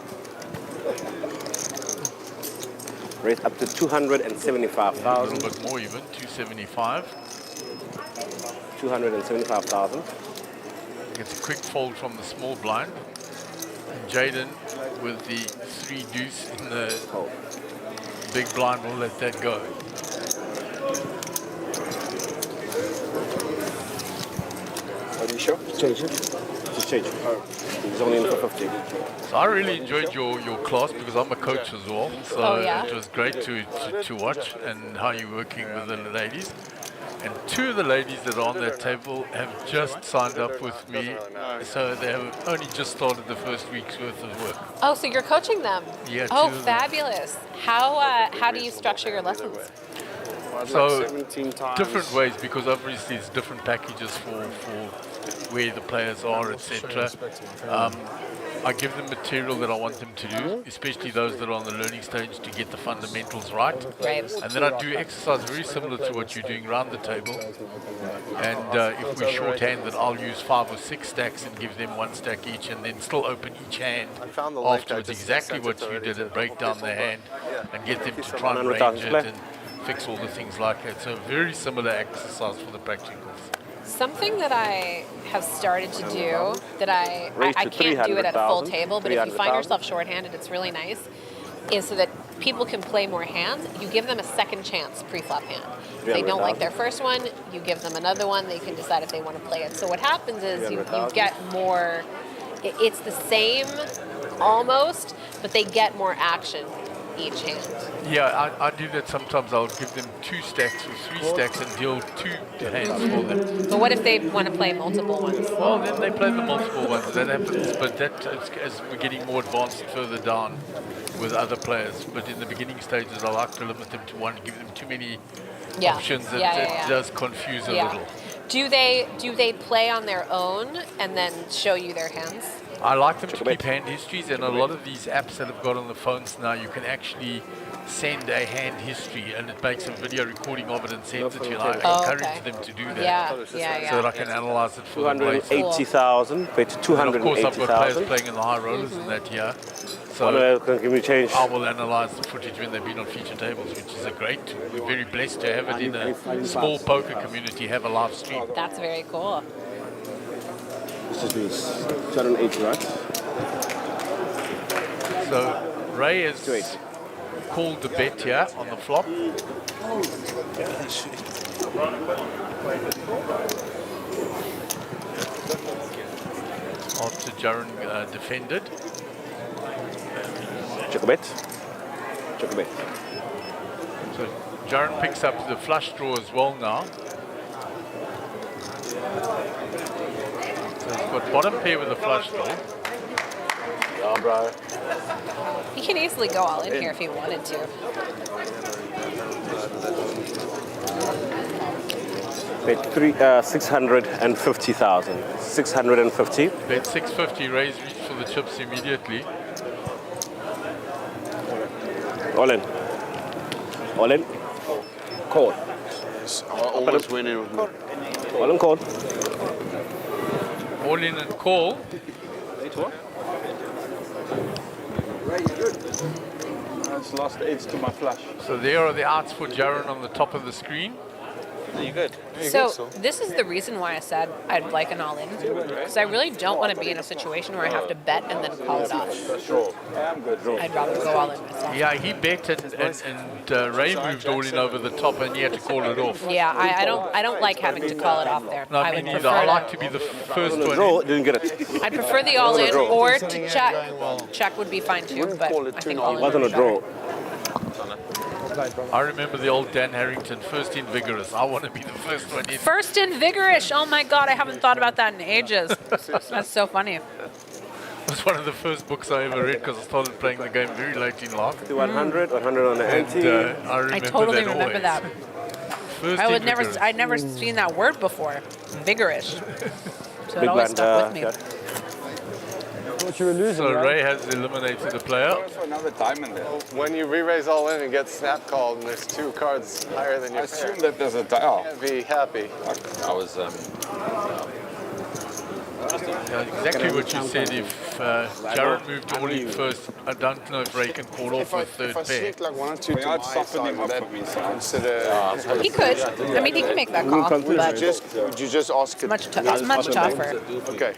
Raise up to A 275,000. little bit more even, 275. 275,000. Gets a quick fold from the small blind. And Jaden with the 3 deuce in the big blind will let that go. Are you sure? Change it. Just change it. He's only in for 50. So I really enjoyed your class because I'm a coach as well. So Oh, yeah? it was great to watch and how you're working with the ladies. And 2 of the ladies that are on that table have just signed up with me. So they have only just started the first week's worth of work. Oh, so you're coaching them? Yeah, Oh, 2 of them. fabulous. How do you structure your lessons? So 17 times. different ways, because obviously it's different packages for where the players are, etc. I give them material that I want them to do, especially those that are on the learning stage, to get the fundamentals right. Right. And then I do exercise very similar to what you're doing around the table. And if we're shorthanded, I'll use 5 or 6 stacks and give them 1 stack each, and then still open each hand found the link, I afterwards, just exactly sent what it you already did, to and break down their hand and get them to So try and 100,000 range it play. and fix all the things like that. So very similar exercise for the practicals. Something that I have started to do that I Raise to can't do it at a full 300,000, table, but if you find 300,000. yourself shorthanded, it's really nice, is so that people can play more hands. You give them a second chance pre-flop hand. If they don't like their first one, you give them another one. They can decide if they want to play it. So what happens is you get more, it's the same almost, but they get more action each hand. Yeah, I do that sometimes. I'll give them 2 stacks or 3 stacks and deal 2 hands for them. But what if they want to play multiple ones? Well, then they play the multiple ones. That happens, but that is as we're getting more advanced further down with other players. But in the beginning stages, I like to limit them to 1. Give them too many options. It does confuse a little. Do they play on their own and then show you their hands? I like them to keep hand histories, and a lot of these apps that I've got on the phones now, you can actually send a hand history, and it makes a video recording of it and sends it to you. And I encourage them to do that. So that I can analyze it for them later. 280,000. Pay to And of course, I've got players 280,000. playing in the high rollers and that here. So Can we change? I will analyze the footage when they've been on feature tables, which is a great tool. We're very blessed to have it in a small poker community, have a live stream. That's very cool. This is 280, right? So Ray has called the bet here on the flop. After Jaron defended. Check a bet. Check a bet. So Jaron picks up the flush draw as well now. So he's got bottom pair with a flush draw. Yeah, bro. He can easily go all in here if he wanted to. Bet 650,000. 650. Bet 650, raise reach for the chips immediately. All in. All in. Call. Always winning with me. All in call. All in and call. That's lost edge to my flush. So there are the outs for Jaron on the top of the screen. You good? So this is the reason why I said I'd like an all-in, because I really don't want to be in a situation where I have to bet and then call it off. I'm good. I'd rather go all in myself. Yeah, he bet and Ray moved all in over the top and he had to call it off. Yeah, I don't like having to call it off there. No, I me would neither. prefer I like to be the first On the one draw, in. didn't get it. I'd prefer the all-in or to check. Check would be fine too, but I think all-in Wasn't a would be better. draw. I remember the old Dan Harrington, first in vigorous. I want to be the first one in. First in vigorous. Oh my God, I haven't thought about that in ages. That's so funny. It was one of the first books I ever read because I started playing the game very late in life. 100, 100 on the ante. I remember I totally that remember always. that. First I in would never. vigorous. I'd never seen that word before. Vigorous. So it Big always blind, stuck with me. yeah. So Ray has eliminated the player. Going for another diamond there. When you re-raise all in and get snap called and there's 2 cards higher than I your assume pair, that there's a can't be happy. I was Exactly what you said. If Jared moved all in first, I don't know if Ray can call off a third If I pair. sneak like 1 or 2 to I'd my soften him side, up that for me, so consider. He could. I mean, he can make that call, Would but you just ask it? it's much tougher. Okay.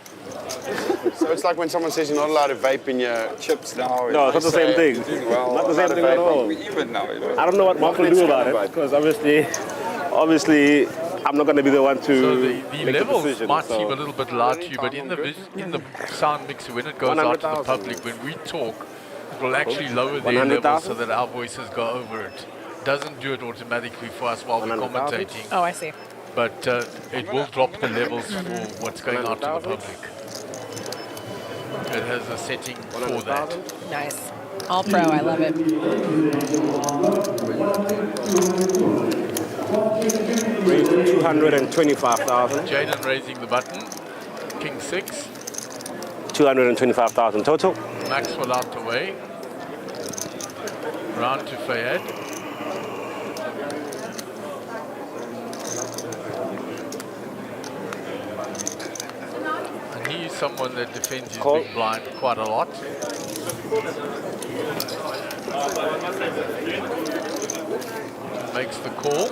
So it's like when someone says you're not allowed to vape in your chips now. No, it's not the same thing. Doing well. Not the same thing at all. We even now, you know. I don't know what Mark will do about it because obviously, I'm not going to be the one to So the make levels the decision. might so. seem a little bit loud to you, but in the sound mixer, when it goes out to the 100,000. public, when we talk, it will actually lower their 100,000? levels so that our voices go over it. Doesn't do it automatically for us while we're 100,000? commentating, Oh, I see. but it will drop the levels for what's going out to the 100,000? public. It has a setting for that. 100,000? Nice. All pro. I love it. Raised to 225,000. Jaden raising the button. King 6. 225,000 total. Maxwell out the way. Round to Fayed. And he is someone that defends his Call. big blind quite a lot. Makes the call.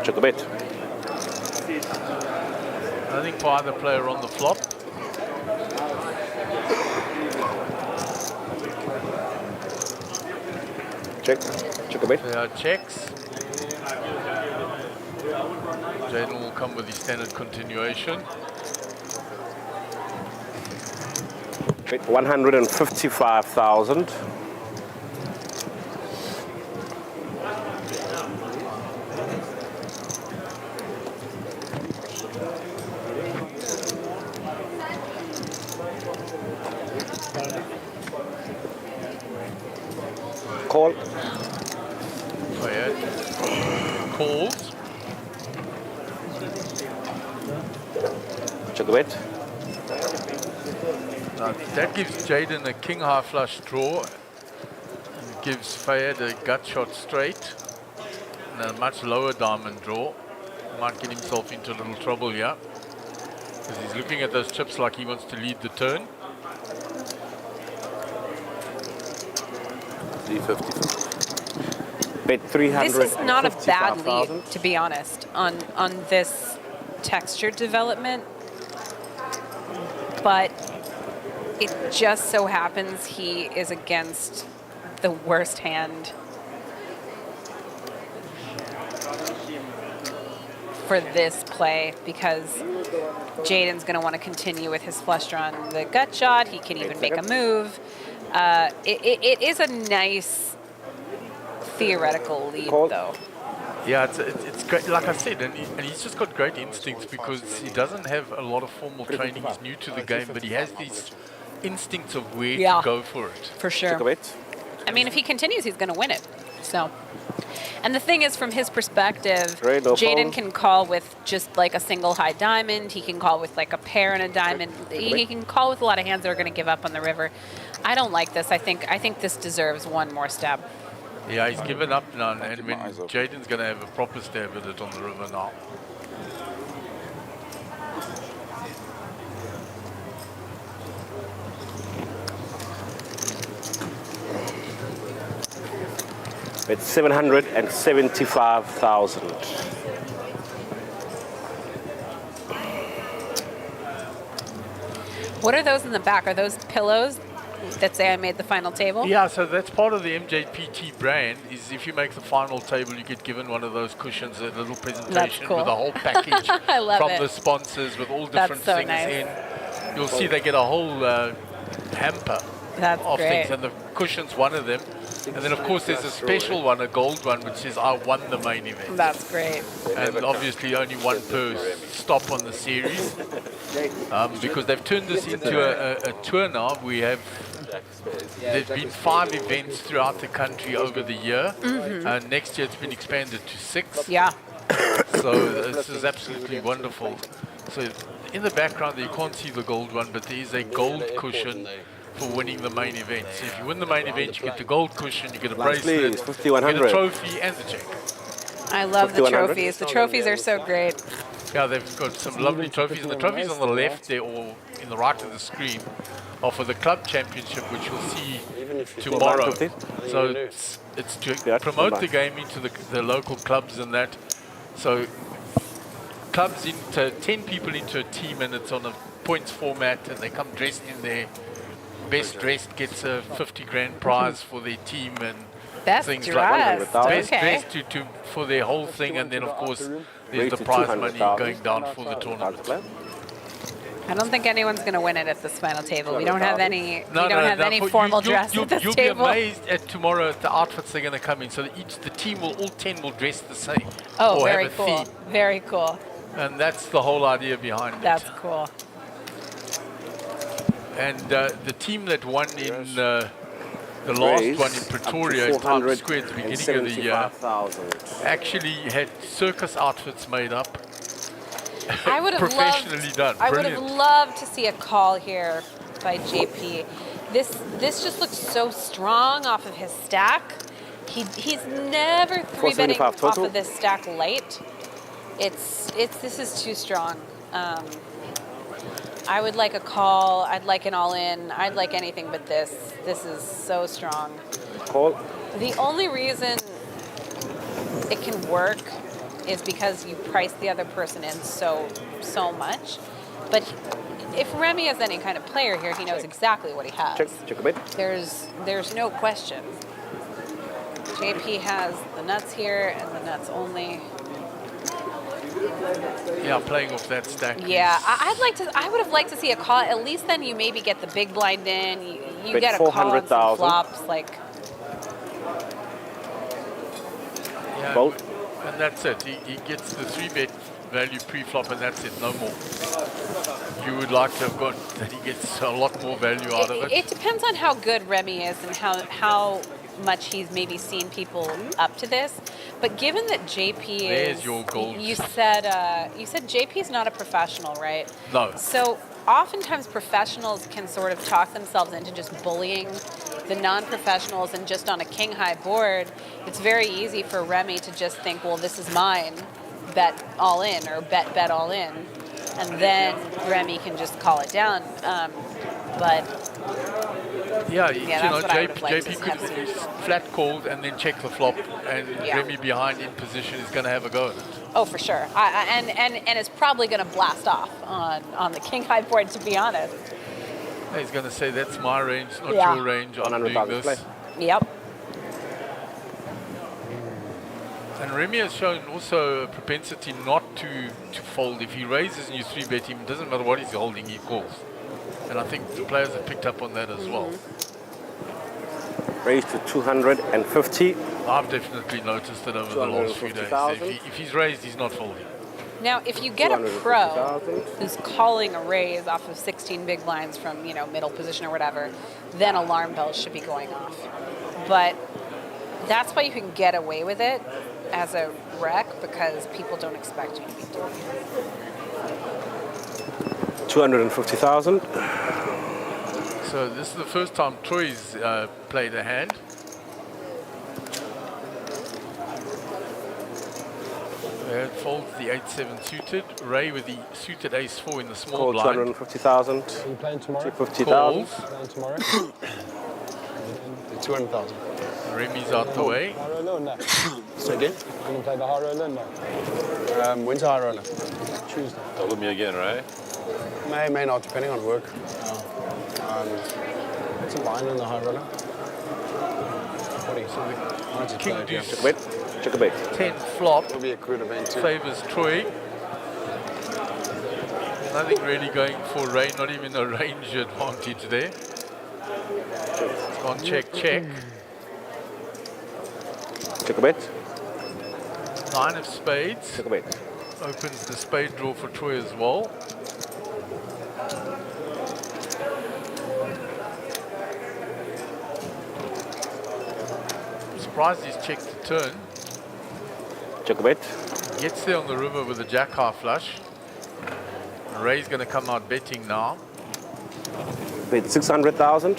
Check a bet. I think for either player on the flop. Check. Check a bet. There are checks. Jaden will come with his standard continuation. Bet 155,000. Call. Fayed calls. Check a bet. Now, that gives Jaden a king high flush draw. And gives Fayed a gut shot straight. And a much lower diamond draw. Might get himself into a little trouble here. Because he's looking at those chips like he wants to lead the turn. 350. Bet 300. This is not a bad lead, to be honest, on this texture development. But it just so happens he is against the worst hand for this play, because Jaden's going to want to continue with his flush draw on the gut shot. He can even make a move. It is a nice theoretical lead, though. Yeah, it's great. Like I said, and he's just got great instincts because he doesn't have a lot of formal training. He's new to the game, but he has these instincts of where Yeah. to go for it. For sure. Check a bet. I mean, if he continues, he's going to win it. So, and the thing is, from his perspective, Great, no Jaden fold. can call with just like a single high diamond. He can call with like a pair and a diamond. He can call with a lot of hands that are going to give up on the river. I don't like this. I think this deserves one more stab. Yeah, he's given up now, and keep when my eyes open. Jaden's going to have a proper stab at it on the river now. It's 775,000. What are those in the back? Are those pillows that say I made the final table? Yeah, so that's part of the MJPT brand, is if you make the final table, you get given one of those cushions, a little presentation cool. with a whole package I love from it. the sponsors with all That's different so things nice. in. You'll see they get a whole hamper That's of great. things, and the cushion's one of them. And then, of course, there's a special one, a gold one, which says, I won the main event. That's great. And obviously only one per stop on the series, because they've turned this into a tour now. There's been 5 events throughout the country over the year, and next year it's been expanded to 6. Yeah. So this is absolutely wonderful. So in the background there, you can't see the gold one, but there is a gold cushion for winning the main event. So if you win the main event, you get the gold cushion, you get a bracelet, Please, you get a 5,100. trophy, and the check. I love the 5,100. trophies. The trophies are so great. Yeah, they've got some lovely trophies, and the trophies on the left there, or in the right of the screen, are for the club championship, which you'll see tomorrow. So it's to promote the game into the local clubs and that. So clubs into 10 people into a team, and it's on a points format, and they come dressed in their best dressed gets a 50 grand prize for their team, and Best things dressed. like best Okay. dressed for their whole thing, and then of course there's the prize money going down for the tournament. I don't think anyone's going to win it at this final table. We don't have any. No, we don't have any formal dress at this you'll table. be amazed at tomorrow at the outfits they're going to come in. So the team will, all 10 will dress the same. Oh, or very have a cool. theme. Very cool. And that's the whole idea behind That's it. cool. And the team that won in the last one in Pretoria in Times Square at the beginning of the year actually had circus outfits made up. I would have Professionally loved, done. I would have Brilliant. loved to see a call here by JP. This just looks so strong off of his stack. He's never 3-betting 475 off total. of this stack light. This is too strong. I would like a call. I'd like an all-in. I'd like anything but this. This is so strong. Call. The only reason it can work is because you price the other person in so much. But if Remy is any kind of player here, he knows exactly what he has. Check a bit. There's no question. JP has the nuts here and the nuts only. Yeah, playing off that stack. Yeah, I would have liked to see a call. At least then you maybe get the big blind in. You Bet get a call on some 400,000. flops. Like, Yeah, Both. and that's it. He gets the 3-bet value pre-flop, and that's it. No more. You would like to have got that he gets a lot more value out of it. it depends on how good Remy is and how much he's maybe seen people up to this. But given that JP There's is, your gold. you said JP's not a professional, right? No. So oftentimes professionals can sort of talk themselves into just bullying the non-professionals, and just on a king high board, it's very easy for Remy to just think, well, this is mine, bet all in, or bet all in, and then Remy can just call it down. But Yeah, that's you know, what I would've liked JP to could have seen. have flat called and then check the flop, and Yeah. Remy behind in position is going to have a go at it. oh, for sure, and it's probably going to blast off on the king high board, to be honest. He's going to say, that's my range, not Yeah. your range. I'm doing 100,000 this. play. Yep. And Remy has shown also a propensity not to fold. If he raises and you 3-bet him, it doesn't matter what he's holding, he calls. And I think the players have picked up on that as well. Raised to 250. I've definitely noticed it over the last few days. 250,000. If he's raised, he's not folding. Now, if you get a pro 250,000. who's calling a raise off of 16 big blinds from, middle position or whatever, then alarm bells should be going off. But that's why you can get away with it as a rec, because people don't expect you to be doing it. 250,000. So this is the first time Troy's played a hand. Folds the 8-7 suited. Ray with the suited ace-4 in the small Call blind. 250,000. Are you playing tomorrow? 250,000. Calls. Playing tomorrow? 200,000. Remy's out the way. High roller or no? So again? You going to play the high roller? No. When's high roller? Tuesday. Told me again, right? May not, depending on work. What's a line on the high roller? 40. So King deuce Check a bet. Check a bet. 10 flop It'll be a crude event too. favors Troy. Nothing really going for Ray, not even a range advantage there. It's gone check, check. Check a bet. 9 of spades. Check a bet. Opens the spade draw for Troy as well. Surprised he's checked the turn. Check a bet. Gets there on the river with a jack high flush. Ray's going to come out betting now. Bet 600,000.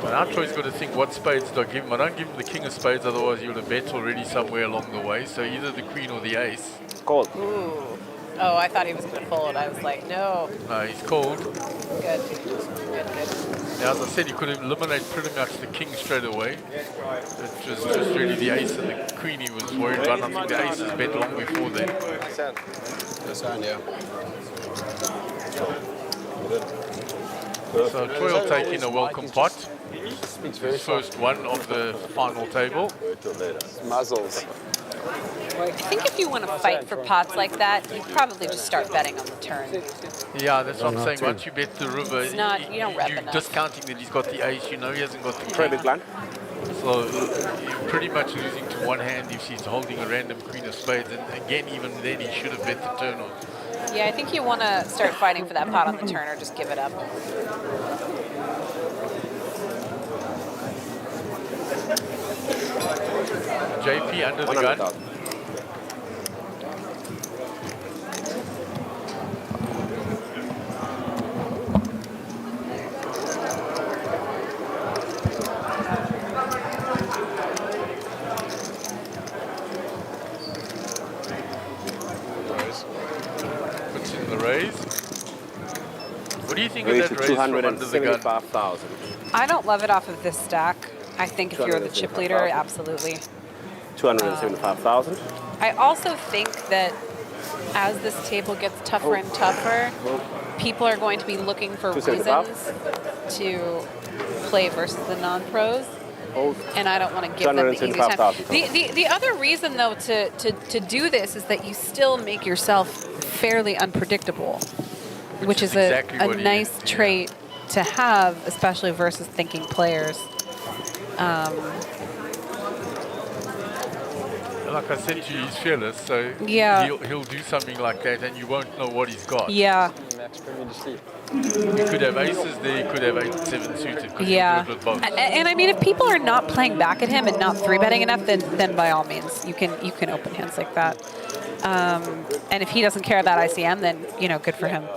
Now Troy's got to think what spades do I give him. I don't give him the king of spades, otherwise he would have bet already somewhere along the way. So either the queen or the ace. Call. Ooh. Oh, I thought he was going to fold. I was like, no. No, he's called. Good. Good. Now, as I said, he could eliminate pretty much the king straight away. It was just really the ace and the queen he was worried about. I think the ace is bet long before then. That's fine, yeah. So Troy will take in a welcome pot. His first one of the final table. Muzzles. I think if you want to fight for pots like that, you probably just start betting on the turn. Yeah, that's what I'm saying. Once you bet the river, It's not- you don't rep you're enough. discounting that he's got the ace. You know he hasn't got the Try a king. big blind. So you're pretty much losing to one hand if he's holding a random queen of spades. And again, even then, he should have bet the turn on. Yeah, I think you want to start fighting for that pot on the turn or just give it up. JP under the gun. 100,000. Puts in the raise. What do you think Raise of to that raise from under the gun? 275,000. I don't love it off of this stack. I think if you're the chip leader, 275,000. absolutely. 275,000. I also think that as this table gets tougher and tougher, people are going to be looking for 275. reasons to play versus the non-pros. Hold. And I don't want to give them the easy time. 275,000. The other reason, though, to do this is that you still make yourself fairly unpredictable, which is exactly a what he nice is, yeah. trait to have, especially versus thinking players. Like I said to you, he's fearless, so Yeah. he'll do something like that and you won't know what he's got. Yeah, Max Premier to sleep. He could have aces there, he could have 8-7 suited. 'Cause yeah. he'll do it with both. And I mean, if people are not playing back at him and not three betting enough, then by all means, you can open hands like that. And if he doesn't care about ICM, then good for him.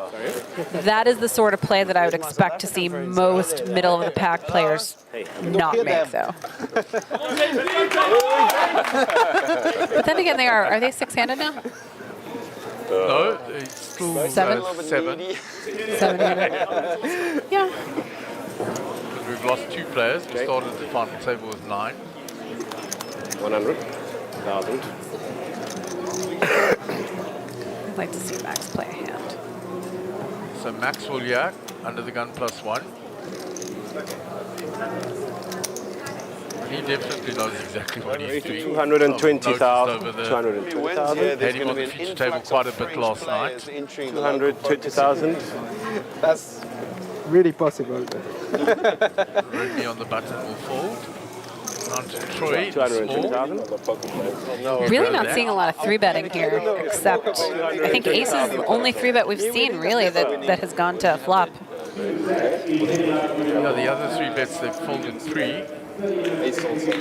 That is the sort of play that I would expect to see most middle of the pack players not make, though. But then again, are they six-handed now? No, it's still Seven? 7. Seven-handed. Yeah. Because we've lost 2 players. We started the final table with 9. 100,000. I'd like to see Max play a hand. So Max will yak, under the gun +1. He definitely knows exactly what he's doing. 220,000. Noticed over the- 220,000. Had him on the feature table quite a bit last night. 220,000. That's really possible. Remy on the button will fold. On to Troy, small. 220,000. Really not seeing a lot of 3-betting here, except I think ace is the only 3-bet we've seen, really, that has gone to a flop. Yeah, the other 3 bets they've folded pre. Ace also.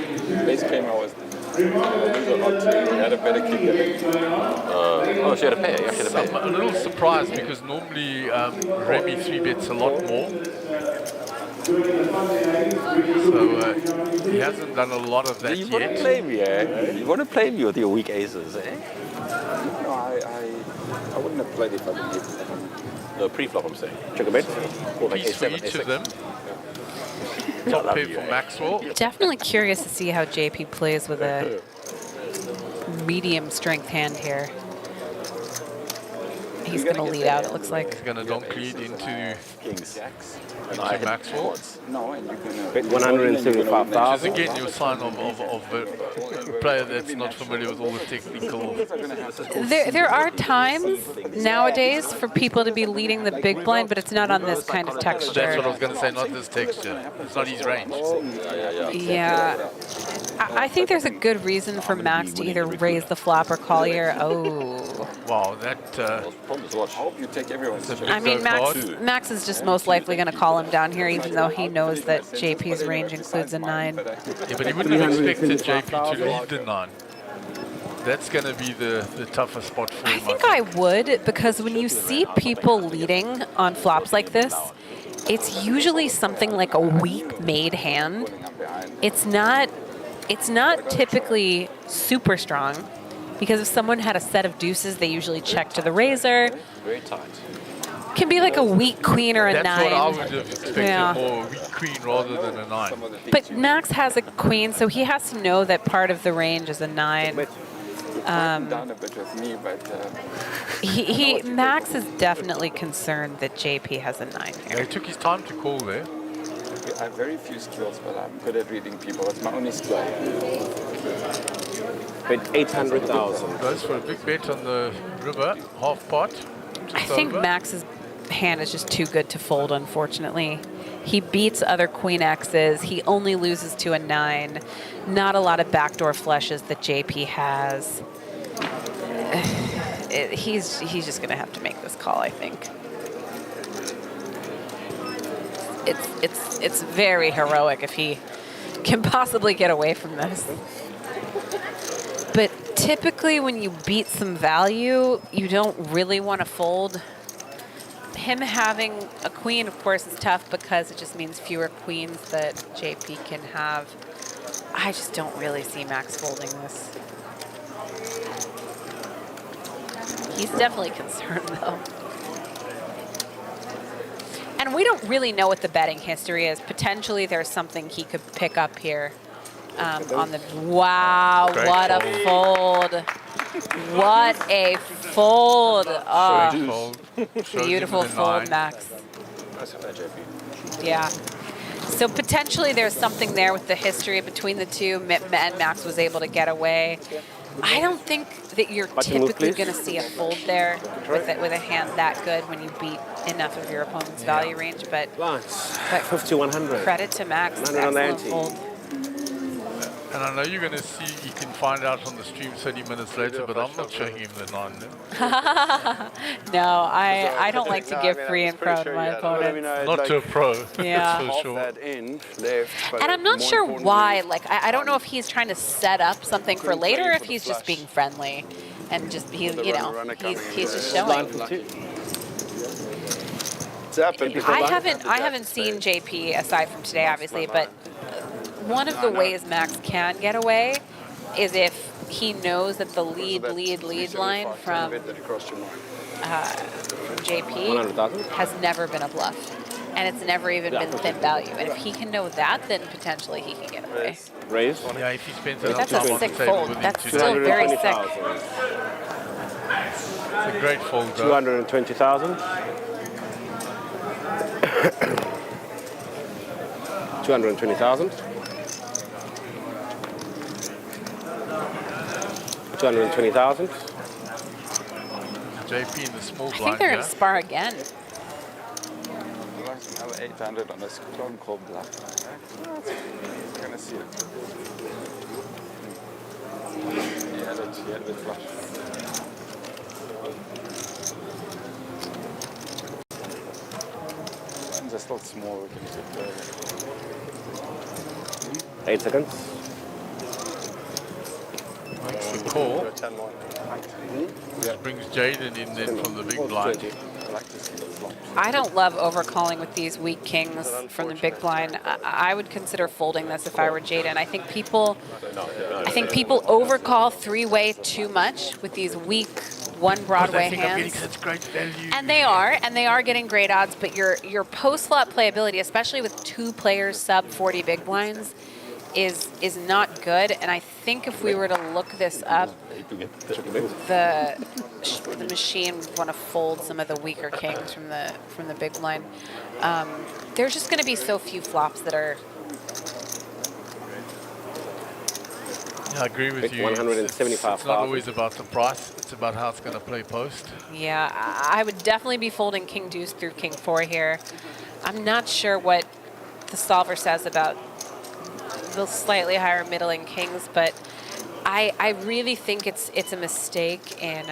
Ace came out with lose or not to. He had a better kick than me. Oh, she had a pair. Yeah, she had a I'm pair. a little surprised because normally Remy 3 bets a lot more. So he hasn't done a lot of that You want to yet. play me, eh? You want to play me with your weak aces, eh? No, I wouldn't have played if I didn't give them. No, pre-flop, I'm saying. Check a bet. Or like Piece for A7, each of A6. them. Top pair for Maxwell. Definitely curious to see how JP plays with a medium strength hand here. He's going to lead out, it looks like. He's going to donk lead into Kings. Maxwell. No, and you can Bet Which 175,000. is again your sign of a player that's not familiar with all the technical. There are times nowadays for people to be leading the big blind, but it's not on this kind of That's what I texture. was going to say, not this texture. It's not his range. Yeah. I think there's a good reason for Max to either raise the flop or call here. Oh. Wow, that I hope you take everyone's That's a choice. I mean, Go Max is just most likely going to call him down here, even though he knows that JP's range includes a 9. yeah, but he wouldn't have expected JP to lead the 9. That's going to be the tougher spot for him. I think I would, because when you see people leading on flops like this, it's usually something like a weak made hand. It's not typically super strong, because if someone had a set of deuces, they usually check to the razor. Very tight. Can be like a weak queen or a That's 9. what I would have expected, Yeah. more a weak queen rather than a 9. But Max has a queen, so he has to know that part of the range is a 9. Down a bit with me, but Max is definitely concerned that JP has a 9 Yeah, here. he took his time to call there. I have very few skills, but I'm good at reading people. That's my only skill. Bet 800,000. Goes for a big bet on the river, half pot. I Just think over. Max's hand is just too good to fold, unfortunately. He beats other queen X's. He only loses to a 9. Not a lot of backdoor flushes that JP has. He's just going to have to make this call, I think. It's very heroic if he can possibly get away from this. But typically when you beat some value, you don't really want to fold. Him having a queen, of course, is tough because it just means fewer queens that JP can have. I just don't really see Max folding this. He's definitely concerned, though. And we don't really know what the betting history is. Potentially, there's something he could pick up here on the. Wow! Great What a fold! What a fold! Oh, Great fold. Shows beautiful him the fold, 9. Max. Nice of that, JP. Yeah. So potentially, there's something there with the history between the two, and Max was able to get away. I don't think that you're Button move, typically please. going to see a fold there with a hand that good when you beat enough of your opponent's value range, but Lance, But 50-100. credit to Max. Excellent 190. fold. And I know you're going to see, you can find out on the stream 30 minutes later, but I'm not showing him the 9. No, I don't like to give free info to my opponents. Not to a pro, Yeah. that's for sure. That in left, but And I'm not more sure importantly, why. Like, I don't know if he's trying to set up something for later, or if he's just being friendly and just he's just showing. It's happened. I haven't seen JP aside from today, obviously, but one of the ways Max can get away is if he knows that the lead line from JP 100,000. has never been a bluff, and it's never even been thin value. And if he can know that, then potentially he can get away. Raise. Yeah, if he spends enough That's time a on sick the table fold. with him That's today. still very sick. 220,000. It's a great fold, though. 220,000. 220,000. 220,000. JP in the small I think blind they're here. going to spar again. 800 on a strong cold bluff. We're gonna see it. He had it with flush. Ones are still small. We can sit 8 seconds. Makes the call. 10 more. This brings Jaden in then from the big blind. I like to see the flops. I don't love overcalling with these weak kings from the big blind. I would consider folding this if I were Jaden. I think people overcall three-way too much with these weak one Broadway I think I'm getting hands. such great value. And they are getting great odds, but your post-flop playability, especially with two players sub 40 big blinds, is not good. And I think if we were to look this up, the machine would want to fold some of the weaker kings from the big blind. There's just going to be so few flops that are. Yeah, I agree with you. 175,000. It's not always about the price. It's about how it's going to play post. Yeah, I would definitely be folding King Deuce through King 4 here. I'm not sure what the solver says about the slightly higher middling kings, but I really think it's a mistake in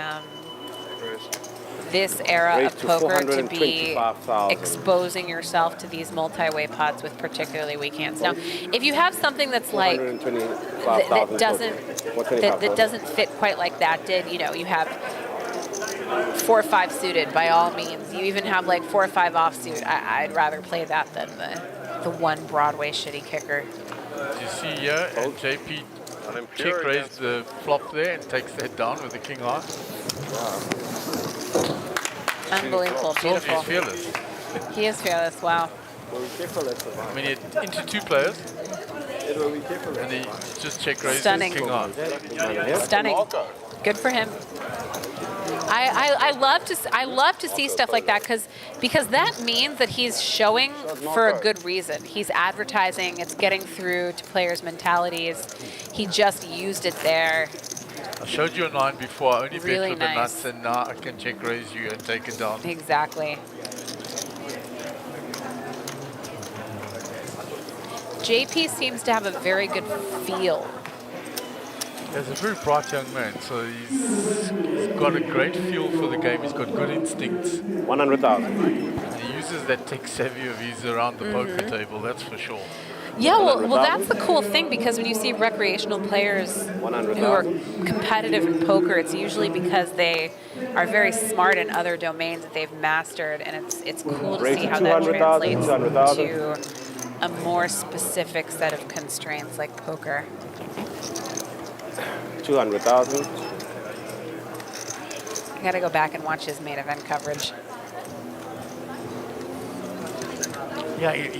this era Raise of to poker to be 425,000. exposing yourself to these multi-way pots with particularly weak hands. Now, if you have something that's like that doesn't fit quite like that did, you know, you have 4 or 5 suited by all means. You even have like 4 or 5 offsuit. I'd rather play that than the one Broadway shitty kicker. You see here, and JP check raised the flop there and takes that down with the king high. Unbelievable, George is beautiful. fearless. He is fearless, wow. I mean, into 2 players, and he just check raised Stunning. his king high. Stunning. Good for him. I love to see stuff like that because that means that he's showing for a good reason. He's advertising. It's getting through to players' mentalities. He just used it there. I showed you a 9 before. I only Really bet with the nice. nuts, and now I can check raise you and take it down. Exactly. JP seems to have a very good feel. He's a very bright young man, so he's got a great feel for the game. He's got good instincts. 100,000. And he uses that tech savvy of his around the poker table, that's for sure. Yeah, well, that's the cool thing, because when you see recreational players who are competitive in poker, it's usually because they are very smart in other domains that they've mastered, and it's cool to see how that translates to a more specific set of constraints like poker. 200,000. I gotta go back and watch his main event coverage. Yeah, he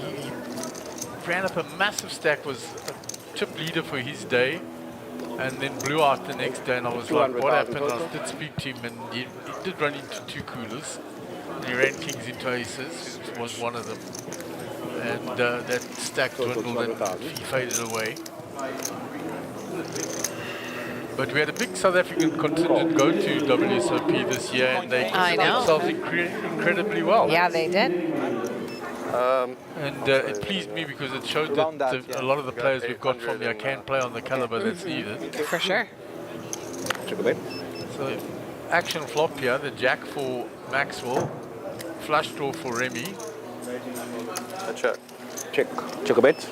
ran up a massive stack, was a chip leader for his day, and then blew out the next day, and I was like, what happened? I did speak to him, and he did run into 2 coolers, and he ran kings into aces, which was one of them, and that stack dwindled and he faded away. But we had a big South African contingent go to WSOP this year, and they conducted themselves incredibly well. Yeah, they did. And it pleased me because it showed that a lot of the players we've got from here can play on the caliber that's needed. For sure. So, action flop here, the jack for Maxwell, flush draw for Remy. A check. Check a bet.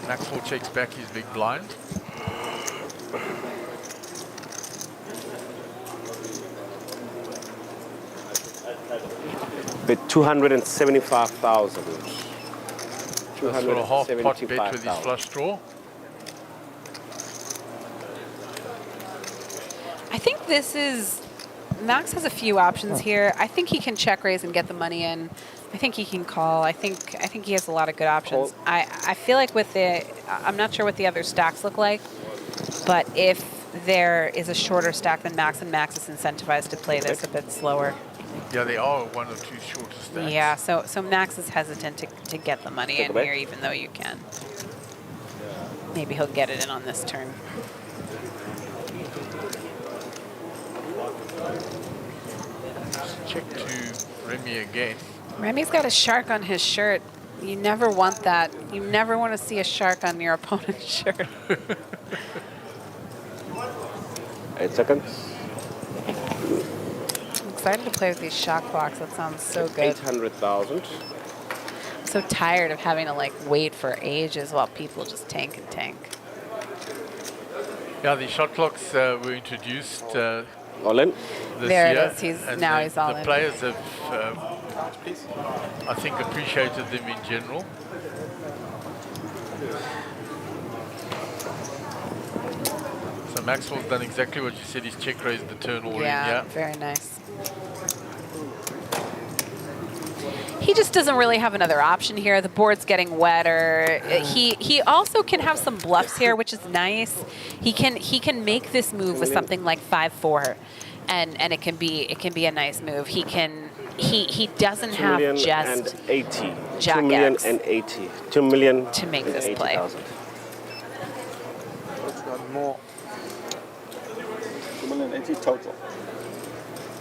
Maxwell checks back his big blind. Bet 275,000. That's for a half pot bet with his flush draw. I think this is, Max has a few options here. I think he can check raise and get the money in. I think he can call. I think he has a lot of good options. I feel like with the, I'm not sure what the other stacks look like, but if there is a shorter stack than Max, and Max is incentivized to play this a bit slower. Yeah, they are 1 or 2 shorter stacks. Yeah, so Max is hesitant to get the money in here, even though you can. Maybe he'll get it in on this turn. check to Remy again. Remy's got a shark on his shirt. You never want that. You never want to see a shark on your opponent's shirt. 8 seconds. I'm excited to play with these shock blocks. That sounds so good. 800,000. I'm so tired of having to like wait for ages while people just tank and tank. Yeah, the shot clocks were introduced All in. this There it year. is. He's- and now he's all the in. players have, I think, appreciated them in general. So Maxwell's done exactly what you said. He's check raised the turn all in. Yeah. Very nice. He just doesn't really have another option here. The board's getting wetter. He also can have some bluffs here, which is nice. He can make this move with something like 5-4, and it can be a nice move. He doesn't have just 2,080,000. Jack 2,080,000. 2 million to make this play. More. 2,080,000 total.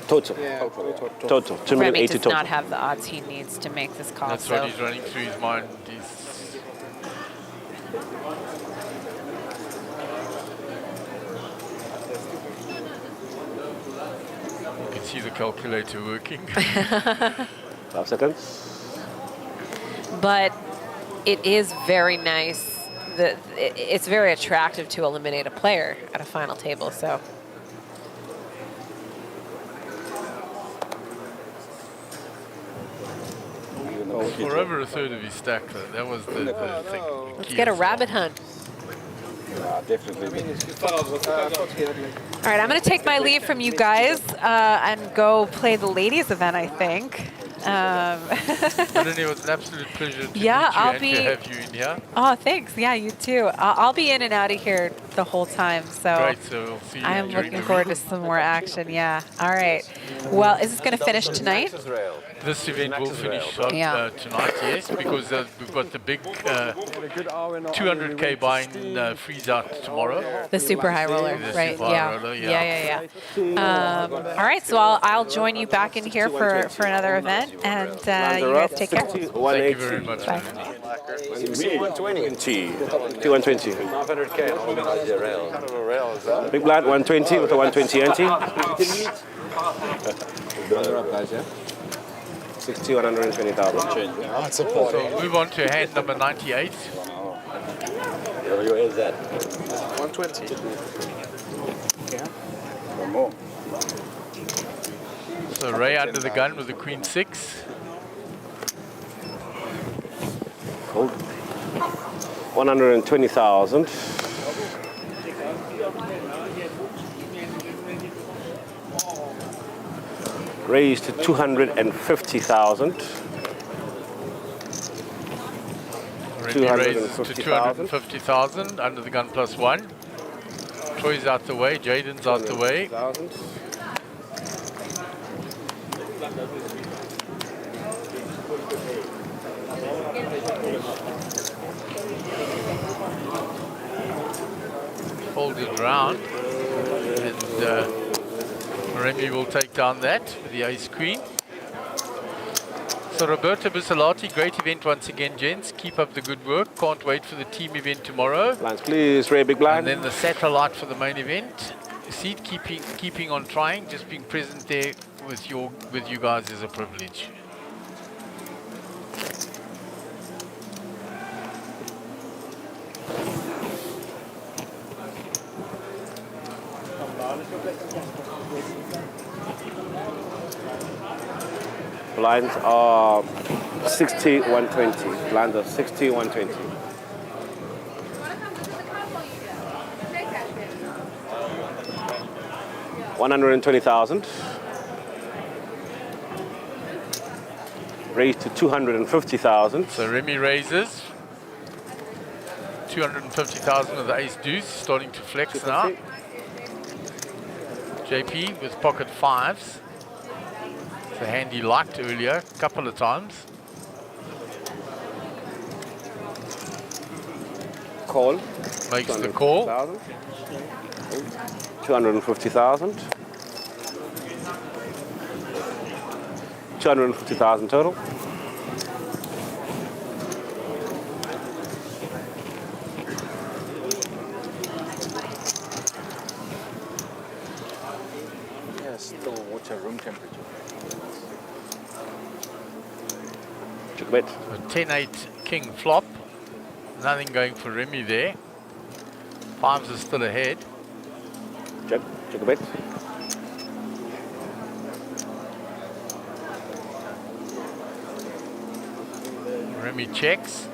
Total. Yeah, Total. Remy 2,080,000 does total. not have the odds he needs to make this call. That's so what he's running through his mind. He's you can see the calculator working. 5 seconds. but it is very nice. It's very attractive to eliminate a player at a final table. So For over a third of his stack, though. That was the thing. the let's key get a of- rabbit hunt. Definitely. All right, I'm going to take my leave from you guys and go play the ladies event, I think. Melanie, it was an absolute pleasure to Yeah, meet you I'll and be- to have you in here. Oh, thanks. Yeah, you too. I'll be in and out of here the whole time. So Great, so we'll see you I'm during looking the forward to week. some more action. Yeah. All right. Well, is this going to finish tonight? This event will finish Yeah. tonight, yes, because we've got the big 200K buy-in freeze out tomorrow. The super high roller, The right? super high Yeah. roller, Yeah. All right. So I'll join you back in here for another event, and you guys take care. Thank you very much, Bye. Melanie. 120. 120. 500K on the rail. Kind of a rail, is that? Big blind 120 with a 120 ante. Guys, yeah? 60, 120,000. Yeah. That's a party. So we'll move on to hand number 98. Where is that? 120. One more. So Ray under the gun with the Queen 6. Cold. 120,000. Raised to 250,000. Remy raises to 250,000. 250,000 under the gun plus 1. Troy's out the way, Jaden's out the way. 1,000. Folded round. And Remy will take down that with the ace queen. So Roberto Bussolati, great event once again, gents. Keep up the good work. Can't wait for the team event tomorrow. Blinds, please. Ray, big And blind. then the satellite for the main event. See, keeping on trying, just being present there with you guys is a privilege. Blinds are 60, 120. Blinds are 60, 120. $120,000. Raised to 250,000. So Remy raises 250,000 with the ace deuce, starting to flex now. JP with pocket fives. It's a hand he liked earlier, a couple of times. Call. Makes the call. 250,000. 250,000 total. Yeah, still watch at room temperature. Check bet. A 10-8 king flop. Nothing going for Remy there. Fives are still ahead. Check bet. Remy checks.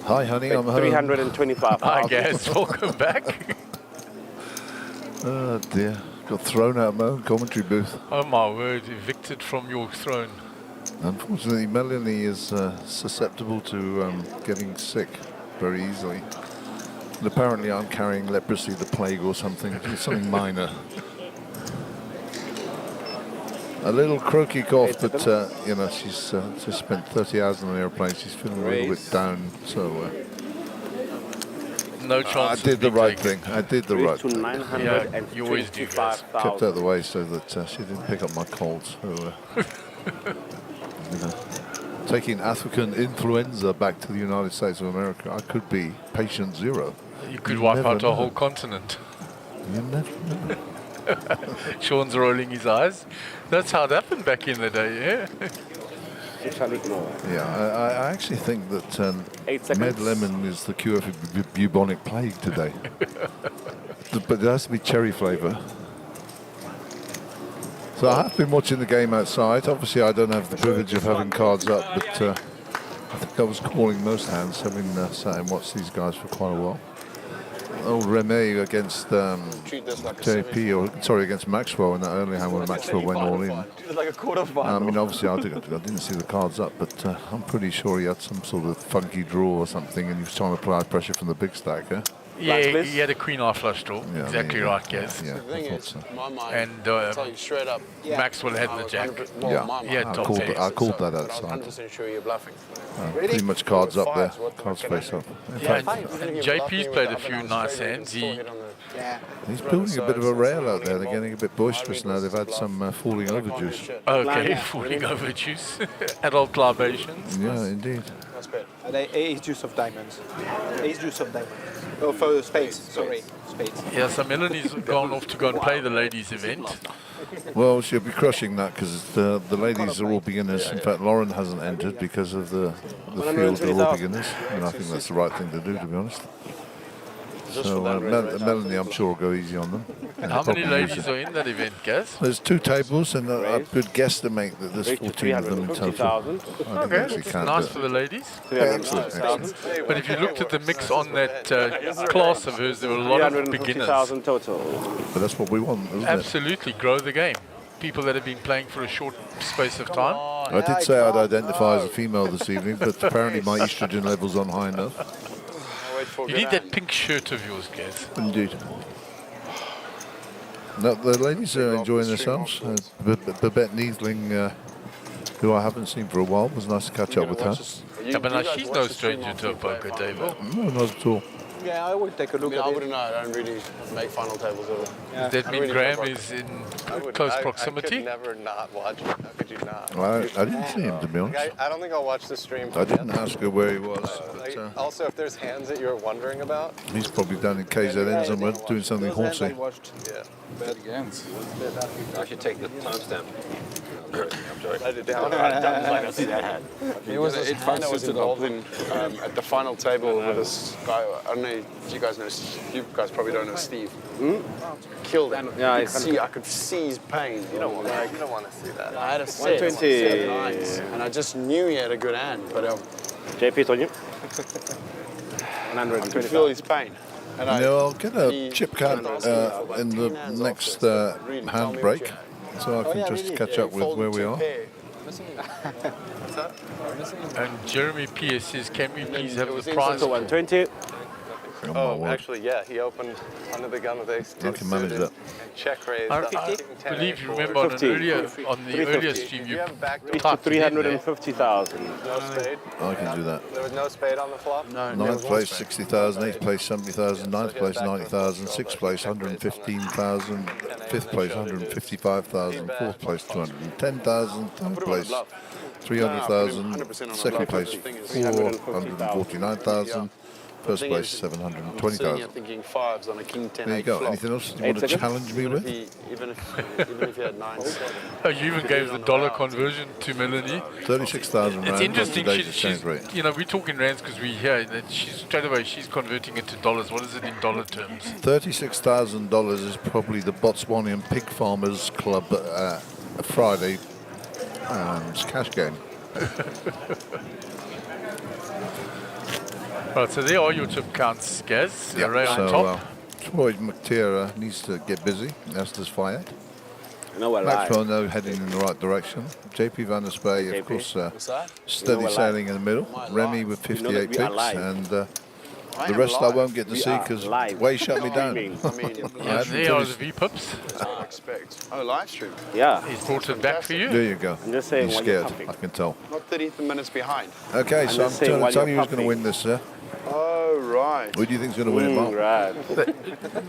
Hi, honey, I'm home. 325,000. Hi, guys. Welcome back. Oh, dear. Got thrown out of my own commentary booth. Oh, my word. Evicted from your throne. Unfortunately, Melanie is susceptible to getting sick very easily. And apparently I'm carrying leprosy, the plague or something. It's something minor. A little croaky cough, but you know, she's just spent 30 hours on an airplane. She's feeling a little bit down, so No chance. I did the right thing. I did the right to thing. 925,000. Yeah, you always do, guys. Kept out of the way so that she didn't pick up my colds. So, you know, taking African influenza back to the United States of America, I could be patient zero. You could wipe out a whole continent. You never know. Sean's rolling his eyes. That's how it happened back in the day, yeah. Yeah, I actually think that Med Lemon is the cure for bubonic plague today. But it has to be cherry flavour. So I have been watching the game outside. Obviously, I don't have the privilege of having cards up, but I think I was calling most hands, having sat and watched these guys for quite a while. Old Remy against JP, or sorry, against Maxwell in that early hand when Maxwell went all in. Like a quarterfinal. I mean, obviously, I didn't see the cards up, but I'm pretty sure he had some sort of funky draw or something, and he was trying to apply pressure from the big stack, eh? Yeah, he had a queen eye flush draw. Yeah, exactly right, guys. Yeah, The thing I thought is, so. my mind, And I'll tell you straight up, Maxwell had the jack. Yeah, He had I top called, pairs. I called that but I was outside. 100% sure you're bluffing. Pretty much cards up there, cards face up. In Yeah, fact, and JP's played a few nice hands. he's building a bit of a rail out there. They're getting a bit boisterous now. They've had some falling over juice. Okay, falling over juice. Adult libations. Yeah, indeed. That's bad. And ace juice of diamonds. Ace juice of diamonds. Oh, for spades. Sorry, spades. Yeah, so Melanie's gone off to go and play the ladies' event. Well, she'll be crushing that because the ladies are all beginners. In fact, Lauren hasn't entered because of the field are all beginners, and I think that's the right thing to do, to be honest. So Melanie, I'm sure, will go easy on them. How many ladies are in that event, Gaz? There's 2 tables, and I could guesstimate that there's 14 of them in total. Okay, it's nice for the ladies. Excellent, excellent. But if you looked at the mix on that class of hers, there were a lot of beginners. 350,000 total. But that's what we want, isn't it? Absolutely, grow the game. People that have been playing for a short space of time. I did say I'd identify as a female this evening, but apparently my estrogen level's on high enough. You need that pink shirt of yours, Gaz. Indeed. No, the ladies are enjoying themselves. Babette Neethling, who I haven't seen for a while, was nice to catch up with her. Yeah, but now she's no stranger to a poker table. No, not at all. Yeah, I would take a look I at it. wouldn't know. I don't really make final tables at all. Does that mean Graham is in close proximity? I could never not watch it. How could you not? I didn't see him, to be honest. I don't think I'll watch the stream. I didn't ask her where he was. Like, But, also, if there's hands that you're wondering about, he's probably down in KZN somewhere doing something Those hands I horsey. watched. yeah. I should take the timestamp. Write it down. I see that hat. There was this hand I was involved in at the final table with this guy. I don't know if you guys know. You guys probably don't know Steve. Killed him. Yeah, I could see his pain. You don't want to see that. I had a set, 120. 7 nines, and I just knew he had a good hand, but JP told you. I could feel his pain. And I'll get a chip card in the next hand break, so I can just catch up with where we are. And Jeremy P.S. says, can we please have the prize? So 120. Oh, my word. actually, yeah, he opened under the gun with ace two I can manage suited that. and check raised. I the believe you 10-8 remember on, 50. the earlier stream Do you you have back Raised to typed it in there. 350,000. no spade? I can do that. There was no spade on the flop? No, Ninth place, 60,000. Eighth place, 70,000. Ninth place, 90,000. Sixth place, 115,000. Fifth place, 155,000. Fourth place, 210,000. Third place, 300,000. Second place, 449,000. First place, I'm sitting here 720,000. thinking fives on a king 10 There you 8 go. flop. Anything else you 8 want to seconds. challenge me with? Even if you had 9-7. Oh, you even gave the dollar conversion to Melanie. 36,000 It's rand. interesting. Today's She's, exchange rate. you know, we talk in rands because we hear that she's straight away she's converting it to dollars. What is it in dollar terms? $36,000 is probably the Botswanian Pig Farmers Club a Friday cash game. Right, so there are your chip counts, Gaz. Array on So top. Troy McTeer needs to get busy, as does Fayad. No, we're Maxwell live. now heading in the right direction. JP Van der Spey, of JP. course, What's that? steady we're sailing in the middle. Remy with You know 58 that we are picks, live. and I the am rest I live. won't get to We see are because live. Way shut me down. I mean, I Yeah, haven't there are the finished. V-pips. I expect. Oh, live stream. Yeah. He's brought it back for you. There you go. I'm just saying He's what you're scared, pumping. I can tell. Not 30 minutes behind. Okay, I'm so I'm just saying telling while you you're who's going to pumping. win this, sir. Oh, right. Who do you think's going to win it, Mark? Right.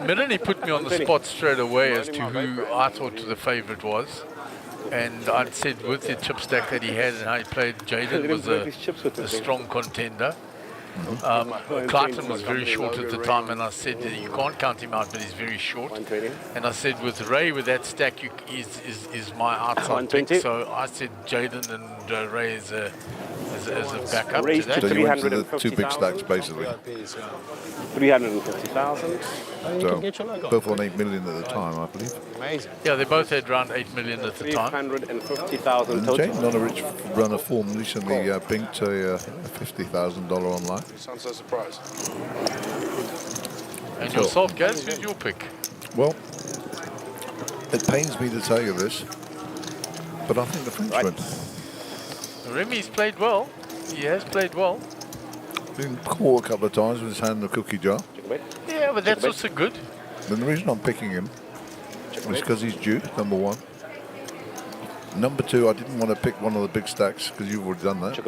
Melanie put me on the spot straight away as to who I thought the favourite was. And I'd said with the chip stack that he had and how he played, Jaden was a strong contender. Clayton was very short at the time, and I said that you can't count him out, but he's very short. 120. And I said with Ray, with that stack, is my outside pick. 120. So I said Jaden and Ray as a backup to Raised that. to So you went to the two big 350,000. stacks, basically. 350,000. So both on 8 million at the time, I believe. Amazing. Yeah, they both had around 8 million at the time. 350,000 And total. Jaden on a rich run of form recently binked a $50,000 online. You sound so surprised. And yourself, Gaz, who's your pick? Well, it pains me to tell you this, but I think the Frenchman. Remy's played well. He has played well. Been caught a couple of times with his hand in the cookie jar. Yeah, but that's also good. And the reason I'm picking him is because he's due, number one. Number two, I didn't want to pick one of the big stacks because you've already done that.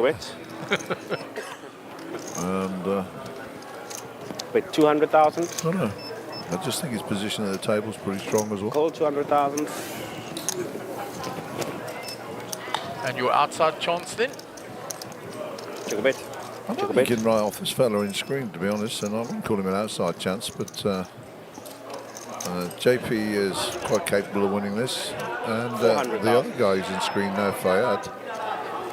And Wait, 200,000. I don't know. I just think his position at the table is pretty strong as well. Call 200,000. And your outside chance then? Check a bit. I'm not thinking right off this fella in screen, to be honest, and I wouldn't call him an outside chance, but JP is quite capable of winning this. And the other guy who's in screen now, Fayad,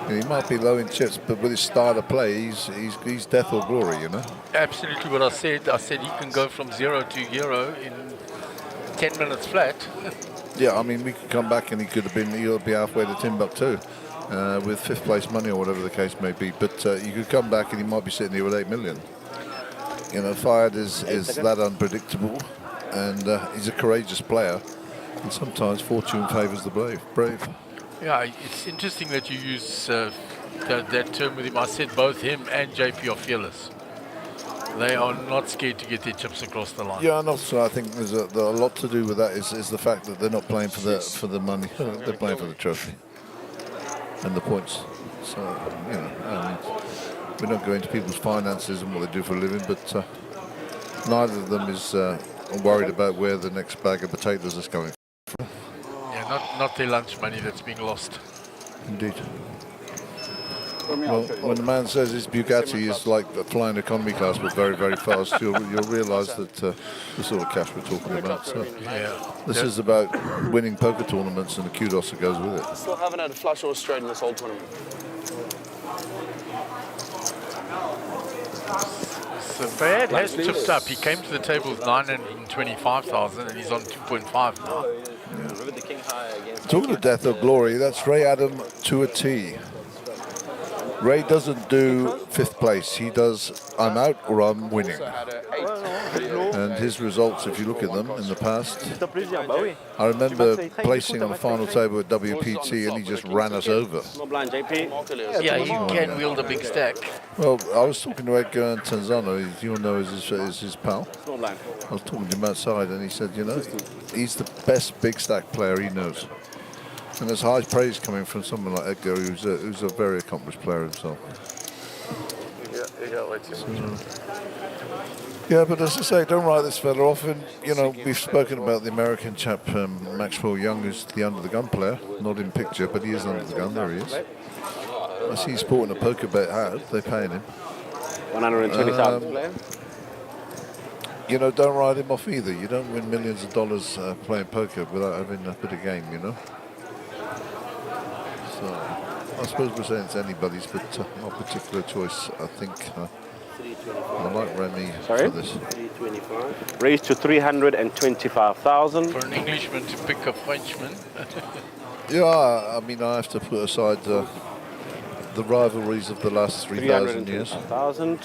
he might be low in chips, but with his style of play, he's death or glory, you know. Absolutely what I said. I said he can go from 0 to hero in 10 minutes flat. Yeah, I mean, we could come back and he'll be halfway to Timbuktu with fifth place money or whatever the case may be. But you could come back and he might be sitting here with 8 million. You know, Fayad is that unpredictable, and he's a courageous player. And sometimes fortune favours the brave. Yeah, it's interesting that you use that term with him. I said both him and JP are fearless. They are not scared to get their chips across the line. Yeah, and also I think there's a lot to do with that is the fact that they're not playing for the money. They're playing for the trophy and the points. So, you know, we don't go into people's finances and what they do for a living, but neither of them is worried about where the next bag of potatoes is going from. Yeah, not their lunch money that's being lost. Indeed. Well, when the man says his Bugatti is like flying economy class but very, very fast, you'll realise that the sort of cash we're talking about. So this is about winning poker tournaments and the kudos that goes with it. Still haven't had a flush or straight in this whole tournament. So Fayad has chipped up. He came to the table with 925,000 and he's on 2.5 now. Talking of death or glory, that's Ray Adam to a T. Ray doesn't do fifth place. He does I'm out or I'm winning. And his results, if you look at them in the past, C'est un plaisir, bah oui. I remember placing on the final table at WPT and he just ran us over. Small blind, JP. Yeah, he can wield a big stack. Well, I was talking to Edgar Tanzano, you'll know is his pal. Small blind. I was talking to him outside and he said, you know, he's the best big stack player he knows. And there's high praise coming from someone like Edgar, who's a very accomplished player himself. Yeah, but as I say, don't write this fella off. And, you know, we've spoken about the American chap, Maxwell Young, who's the under-the-gun player. Not in picture, but he is under the gun. There he is. I see he's sporting a poker bet hat. They're paying him. 120,000. You know, don't write him off either. You don't win millions of dollars playing poker without having a bit of game, you know. So, I suppose we're saying it's anybody's, but our particular choice, I think. I like Remy for this. 325. Raised to 325,000. For an Englishman to pick a Frenchman. Yeah, I mean, I have to put aside the rivalries of the last 3,000 years. 325,000.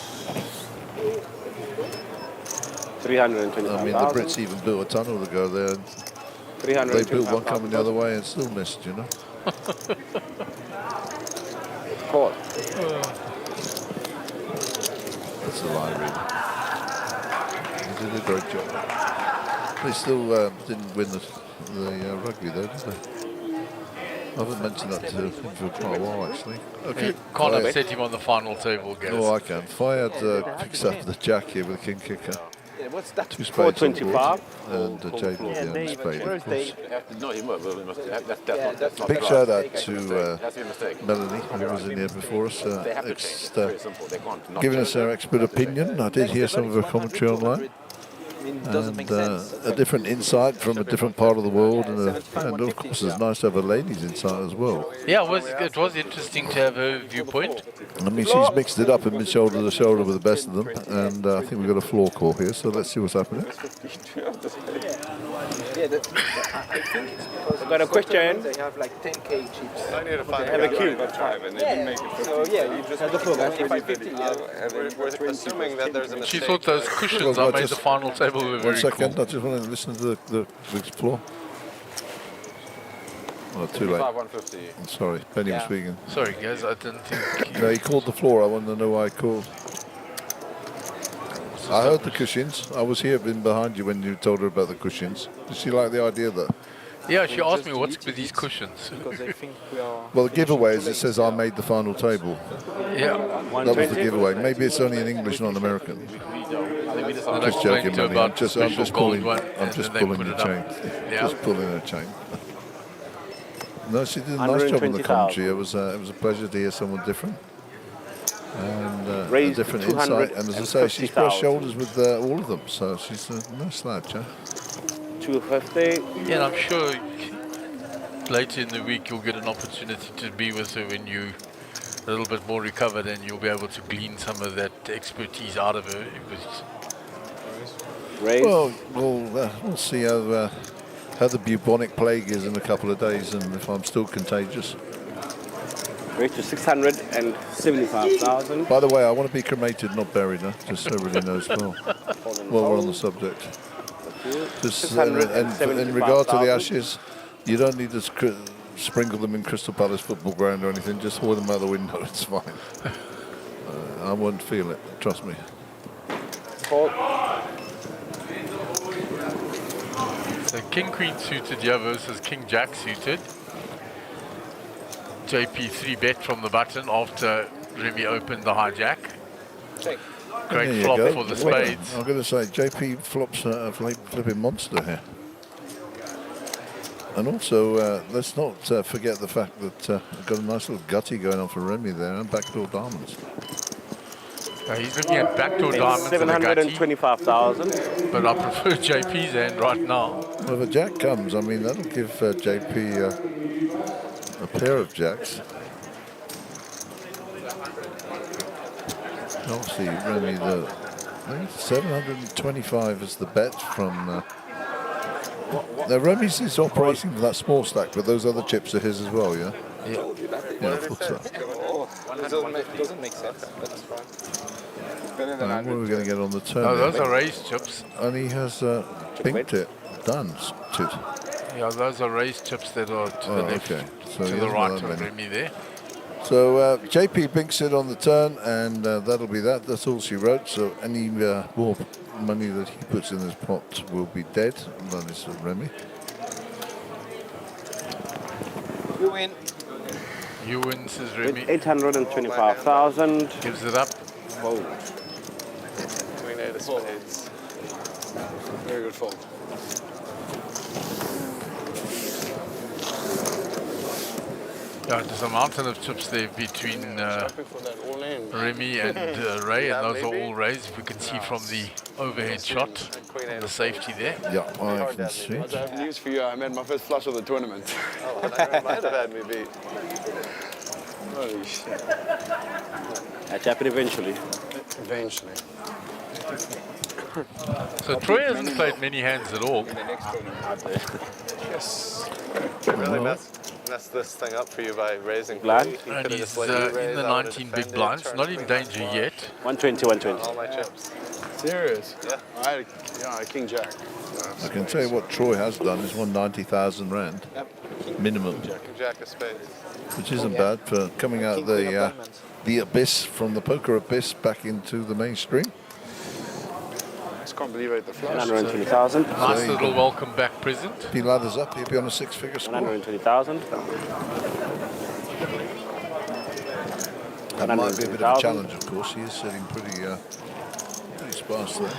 I mean, the Brits even built a tunnel to go there. They built one coming the other way and still missed, you know. Call. That's a lie, really. They did a great job. They still didn't win the rugby, though, did they? I haven't mentioned that to him for quite a while, actually. Okay. Can't set him on the final table, guys. Oh, I can. Fayad picks up the jack here with a king kicker. What's that? 2 spades on the board, 425. and JP on the spade, of course. No, he must. That's not Big right. shout out to That's a mistake. Melanie, who was in here before us, They have to change. It's very simple. They can't not giving change. us her expert opinion. I did hear some of her commentary online. And a different insight from a different part of the world, and of course it's nice to have a lady's insight as well. Yeah, it was interesting to have her viewpoint. I mean, she's mixed it up and been shoulder to shoulder with the best of them, and I think we've got a floor call here, so let's see what's happening. I think it's because I've got a question. They have like 10k chips. I need a 5. Have a cue. And they didn't make it. So yeah, you just Have the floor, guys. 50. We're assuming that there's a She mistake. thought those cushions Well, I made just- the final table were 1 very second, cool. I just want to listen to the floor. Oh, too late. 150. I'm sorry, Benny was speaking. Sorry, guys, I didn't think. No, he called the floor. I want to know why he called. I heard the cushions. I was here behind you when you told her about the cushions. Did she like the idea that? Yeah, she asked me what's with these cushions. Because they think we are. Well, the giveaway is it says I made the final table. Yeah, That was the giveaway. Maybe it's only in English, not in American. I'm just joking, to Manny. about I'm just special pulling. gold one, I'm and just then they pulling put the it up. chain. Yeah. Just pulling her chain. No, she did a nice job on the 120,000. commentary. It was a pleasure to hear someone different and a Raised different to insight. And as I say, she's brushed 250,000. shoulders with all of them, so she's a nice slouch, huh? 250. yeah, and I'm sure later in the week you'll get an opportunity to be with her when you're a little bit more recovered, and you'll be able to glean some of that expertise out of her. Because Raised. Well, we'll see how the bubonic plague is in a couple of days, and if I'm still contagious. Raised to 675,000. By the way, I want to be cremated, not buried, huh? Just so everybody knows well. While we're on the subject. Just, and in regard to the ashes, you don't need to sprinkle them in Crystal Palace football ground or anything. Just throw them out the window. It's fine. I won't feel it. Trust me. Call. so King Queen suited here versus King Jack suited. JP 3-bet from the button after Remy opened the hijack. There Great you flop go. for the Well, spades. I'm going to say JP flops a flipping monster here. And also, let's not forget the fact that I've got a nice little gutty going on for Remy there, and backdoor diamonds. He's looking at backdoor diamonds and a gutty, 725,000. but I prefer JP's hand right now. Well, if a jack comes, I mean, that'll give JP a pair of jacks. Obviously, Remy, I think 725 is the bet from. Now, Remy's is operating for that small stack, but those other chips are his as well, yeah? Yeah. Yeah, I thought so. It doesn't make sense, but it's fine. Better than What are we going to get on the turn? Oh, there? those are raised chips. And he has pinked it. Done. Tit. Yeah, those are raised chips that are to the left, okay. So to he the hasn't right got that of many. Remy there. So JP binks it on the turn, and that'll be that. That's all she wrote. So any more money that he puts in his pot will be dead. And that is Remy. You win. You win, says Remy. 825,000. Gives it up. Fold. Queen 8 of spades. Very good fold. Yeah, there's a mountain of chips there between Remy and Ray, and those are all raised. If we can see from the overhead shot, the safety there. Yeah, I can see I it. have news for you. I made my first flush of the tournament. Oh, I might have had me beat. Holy shit. That happened eventually. Eventually. So Troy hasn't played many hands at all. In the next tournament. Yes. Really messed this thing up for you by raising. Blind. He could And have he's just let you raise. in the I would've 19 big defended, blinds, turned not it in around. danger yet. 120, 120. All my chips. Serious? Yeah. I had a King Jack. I can tell you what Troy has done is won 90,000 rand minimum, Jack of spades. which isn't bad for coming out the abyss, from the poker abyss back into the mainstream. I just can't believe I hit the flush. 120,000. Nice little welcome back present. If he ladders up, he'll be on a six-figure score. 120,000. That might be a bit of a challenge, of course. He is sitting pretty sparse there.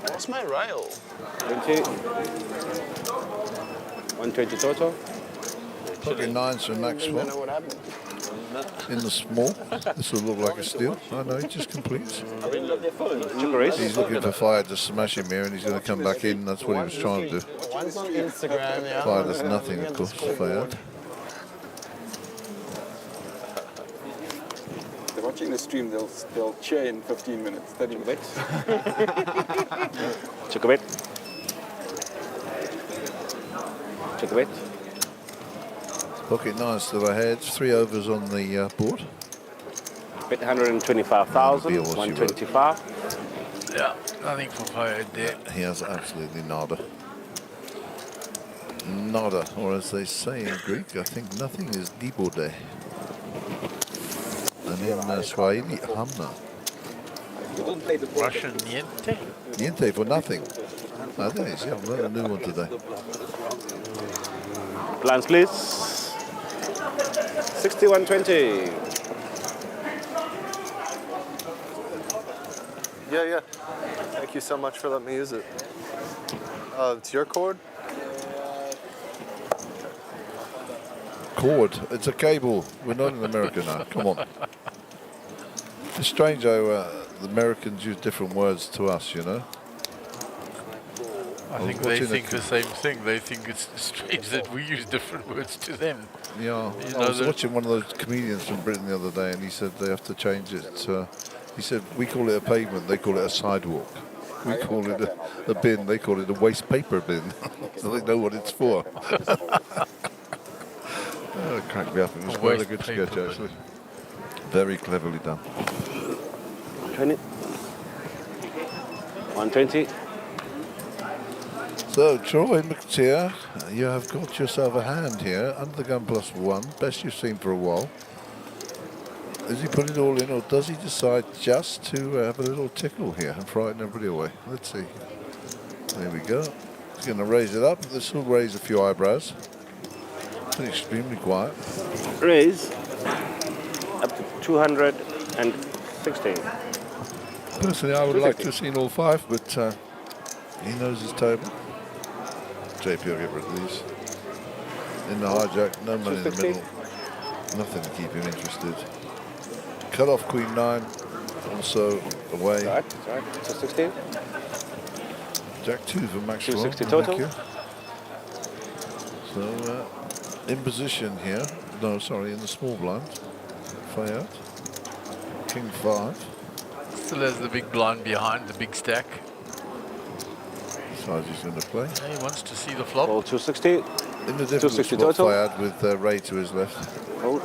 What's my rail? 20. 120 total. Pocket nines for Max I don't know Swap what happened. in the small. This will look like a steal. I know, he just completes. Raise. He's looking for Fire to smash him here, and he's going to come back in. That's what he was trying to do. One's on Instagram, yeah. Fire does nothing, of course, Fire. If they're watching the stream, they'll cheer in 15 minutes, 30 minutes. Check a bit. Check a bit. Pocket nines still ahead. 3 overs on the board. Bet 125,000. Be all she 125. Yeah, nothing for Fire there. He has absolutely nada. Nada, or as they say in Greek, I think nothing is dibode. And in Swahili, hamna. Russian niente. Niente for nothing. I think it's, yeah, I've learned a new one today. Blinds, please. 6120. Yeah. Thank you so much for letting me use it. It's your cord? Cord. It's a cable. We're not in America now. Come on. It's strange how the Americans use different words to us, you know. I think they think the same thing. They think it's strange that we use different words to them. Yeah. You I know was that- watching one of those comedians from Britain the other day, and he said they have to change it. He said, we call it a pavement, they call it a sidewalk. We call it a bin, they call it a waste paper bin. So they know what it's for. Oh, it cracked me up. It was quite a waste good paper sketch, bin. actually. Very cleverly done. 20. 120. So, Troy McTeer, you have got yourself a hand here, under the gun +1, best you've seen for a while. Does he put it all in, or does he decide just to have a little tickle here and frighten everybody away? Let's see. There we go. He's going to raise it up. This will raise a few eyebrows. It's extremely quiet. Raise. Up to 216. Personally, I would like to have seen all 5, but he knows his table. JP will get rid of these. In the hijack, no money in the middle. Nothing to keep him interested. Cut off Queen 9, also away. Right. 216. Jack 2 for Max 260 Thank total. you. So, in position here. No, sorry, in the small blind. Fire out. King 5. Still has the big blind behind, the big stack. Decides he's going to play. Yeah, he wants to see the flop. All 260. In the different 260 spot, total. Fayad with Ray to his left. Hold.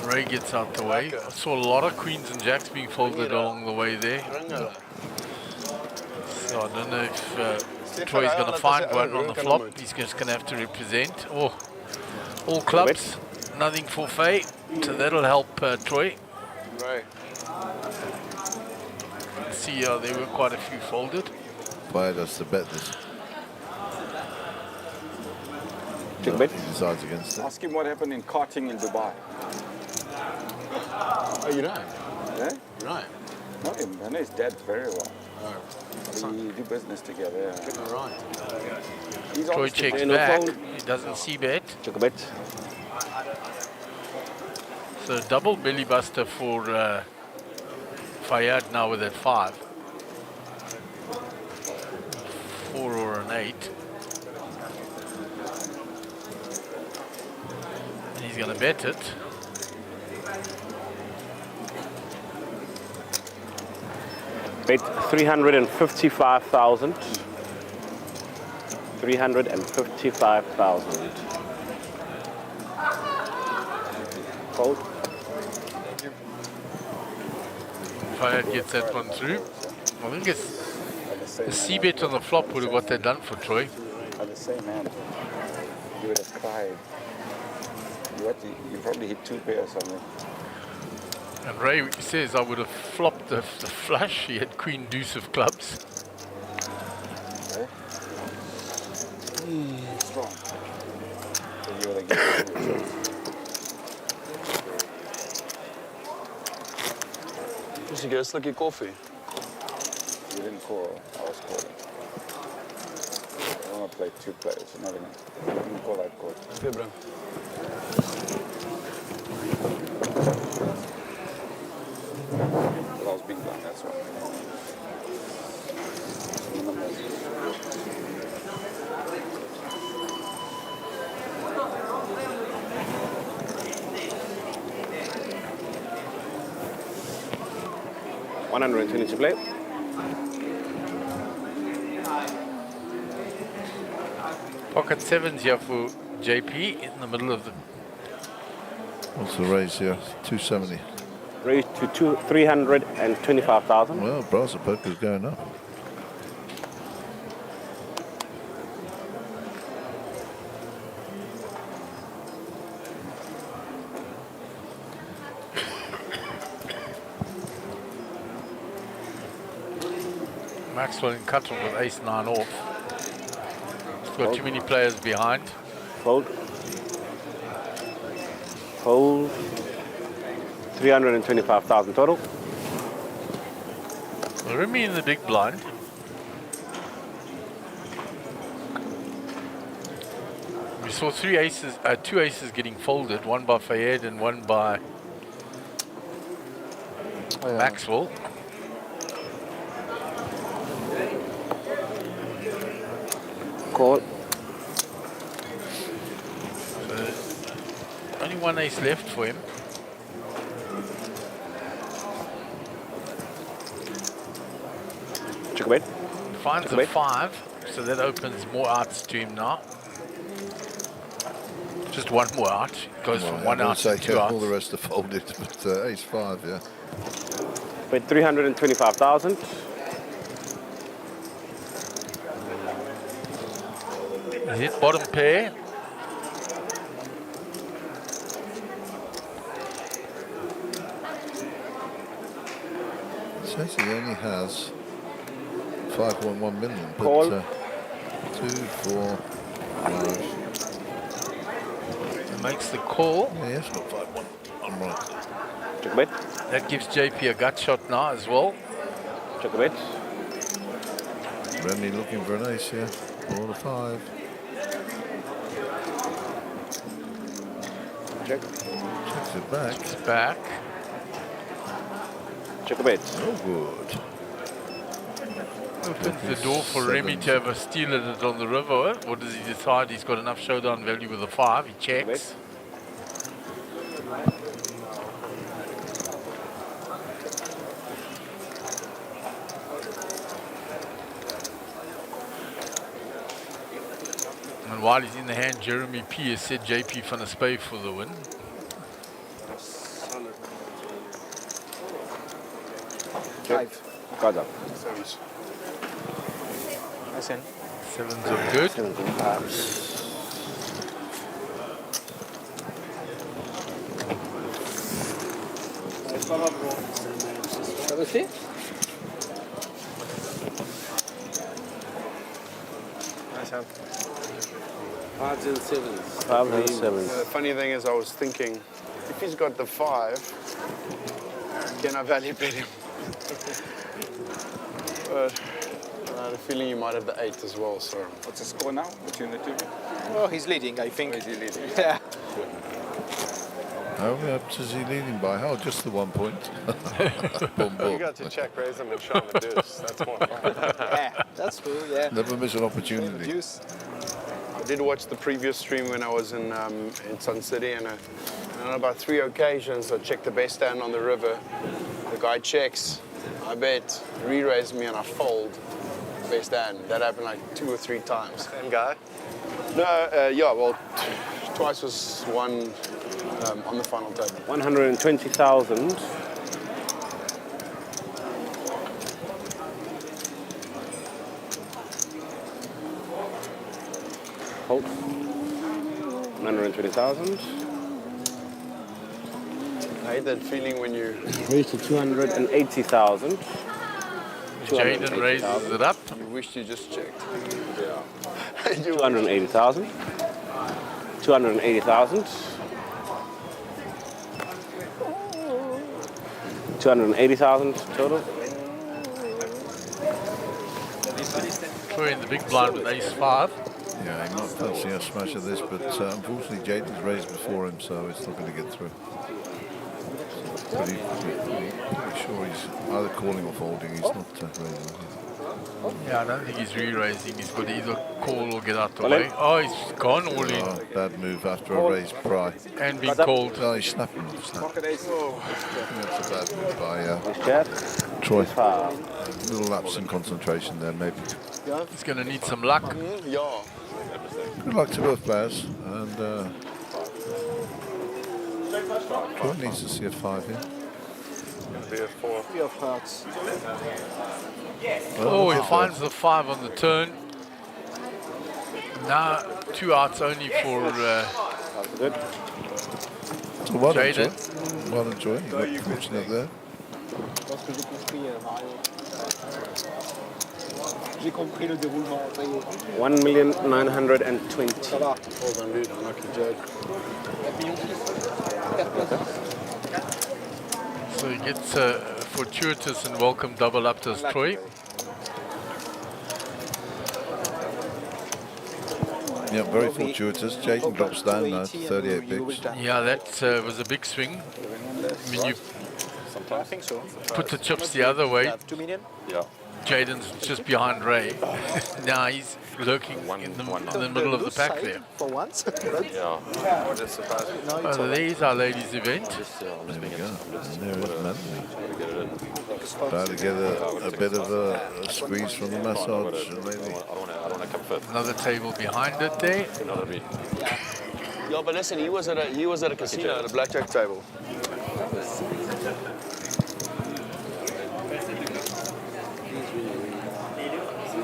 Ray gets out the way. I saw a lot of queens and jacks being folded along the way there. So I don't know if Troy's going to find one on the flop. He's just going to have to represent. Oh, all clubs, nothing for Faye. So that'll help Troy. Right. See, there were quite a few folded. Player does the bet this. Check bet. He decides against it. Ask him what happened in karting in Dubai. Oh, you know? Yeah? Right. Know him. I know his dad very well. Oh. We do business together. Yeah. All right. He's Troy obviously checks no back. fold. He doesn't see bet. Check a bet. So double belly buster for Fayyad now with that 5. 4 or an 8. And he's going to bet it. Bet 355,000. 355,000. Fold. Fayyad gets that one through. I think it's the C-bet on the flop would have got that done for Troy. At the same hand. You would have cried. You probably hit 2 pairs on it. And Ray says I would have flopped the flush. He had queen deuce of clubs. Strong. So you would have given it. Just to get a slicky coffee. You didn't call, I was calling. I want to play 2 players. You're not gonna, I didn't call that call. Fibra. But I was being done, that's why. $120 to play. Pocket 7's here for JP in the middle of the... What's the raise here? 270. Raised to 325,000. Well, Brass Poker's going up. Maxwell in cut off with ace 9 off. He's got too many players behind. Fold. Fold. 325,000 total. Remy in the big blind. We saw 2 aces getting folded, one by Fayyad and one by Maxwell. Call. So only 1 ace left for him. Check a bet. Finds Check a bet. 5, so that opens more outs to him now. Just one more out. Goes from 1 out to 2 All outs. the rest are folded, but ace 5, yeah. Bet 325,000. He's hit bottom pair. It says he only has 5.1 million, but Call. 2, 4, 5. He makes the call. Yeah, he has got 5.1. I'm right. Check a bet. That gives JP a gut shot now as well. Check a bet. Remy looking for an ace here. 4 to 5. Check. Checks it back. It's back. Check a bet. Oh, good. Opens the door for Remy to have a steal at it on the river. Or does he decide he's got enough showdown value with a 5? He checks. And while he's in the hand, Jeremy P has said JP van der Spey for the win. Check. Cards up. Sevens. Nice in. Sevens are good. Nice hand. Fives and sevens. Fives and sevens. The funny thing is, I was thinking, if he's got the 5, can I value bet him? But I had a feeling you might have the 8 as well, so. What's the score now between the two? Oh, he's leading, I think. Or is he leading? Yeah. How much is he leading by? Oh, just the 1 point. Boom, boom. You got to check raise him and show him a deuce. That's more fun. Yeah, that's true, yeah. Never miss an opportunity. Juice. I did watch the previous stream when I was in Sun City, and on about 3 occasions I checked the best stand on the river. The guy checks, I bet, re-raised me and I fold best stand. That happened like 2 or 3 times. Same guy? No, yeah, well, twice was one on the final table. 120,000. Hold. 120,000. I hate that feeling when you... Raised to 280,000. Jaden raises it up. You wished you just checked. Yeah. 280,000. 280,000. 280,000 total. Troy in the big blind with ace 5. Yeah, I'm not fancying a smash of this, but unfortunately Jaden's raised before him, so it's not going to get through. Pretty sure he's either calling or folding. He's not raising. Yeah, I don't think he's re-raising. He's got to either call or get out the way. Oh, he's gone all in. Oh, bad move after a raised pry. And being called. Oh, he's snapping. That's a bad move by Troy. Little lapse in concentration there, maybe. He's going to need some luck. Yeah. Good luck to both players. And Troy needs to see a 5 here. Be a 4. 3 of hearts. Oh, he finds the 5 on the turn. Now, 2 outs only for Good. So well done, Jaden. Troy. Well done, Troy. You got fortunate there. Parce que j'ai compris, Mario. J'ai compris le déroulement. 1,920,000. Ça va. Hold on, dude. Unlucky Jade. So he gets a fortuitous and welcome double up to Troy. Yeah, very fortuitous. Jaden drops down now to 38 bigs. Yeah, that was a big swing. I mean, you I think so. put the chips the other way. 2 million? Yeah. Jaden's just behind Ray. Now he's lurking in the middle of the pack there. For once. Yeah. Just surprising. Oh, there's our ladies' event. There we go. And there is Manly. Try to get a bit of a squeeze from the massage lady. I don't want to come fifth. Another table behind it there. You know what I mean? Yeah, but listen, he was at a casino at a blackjack table.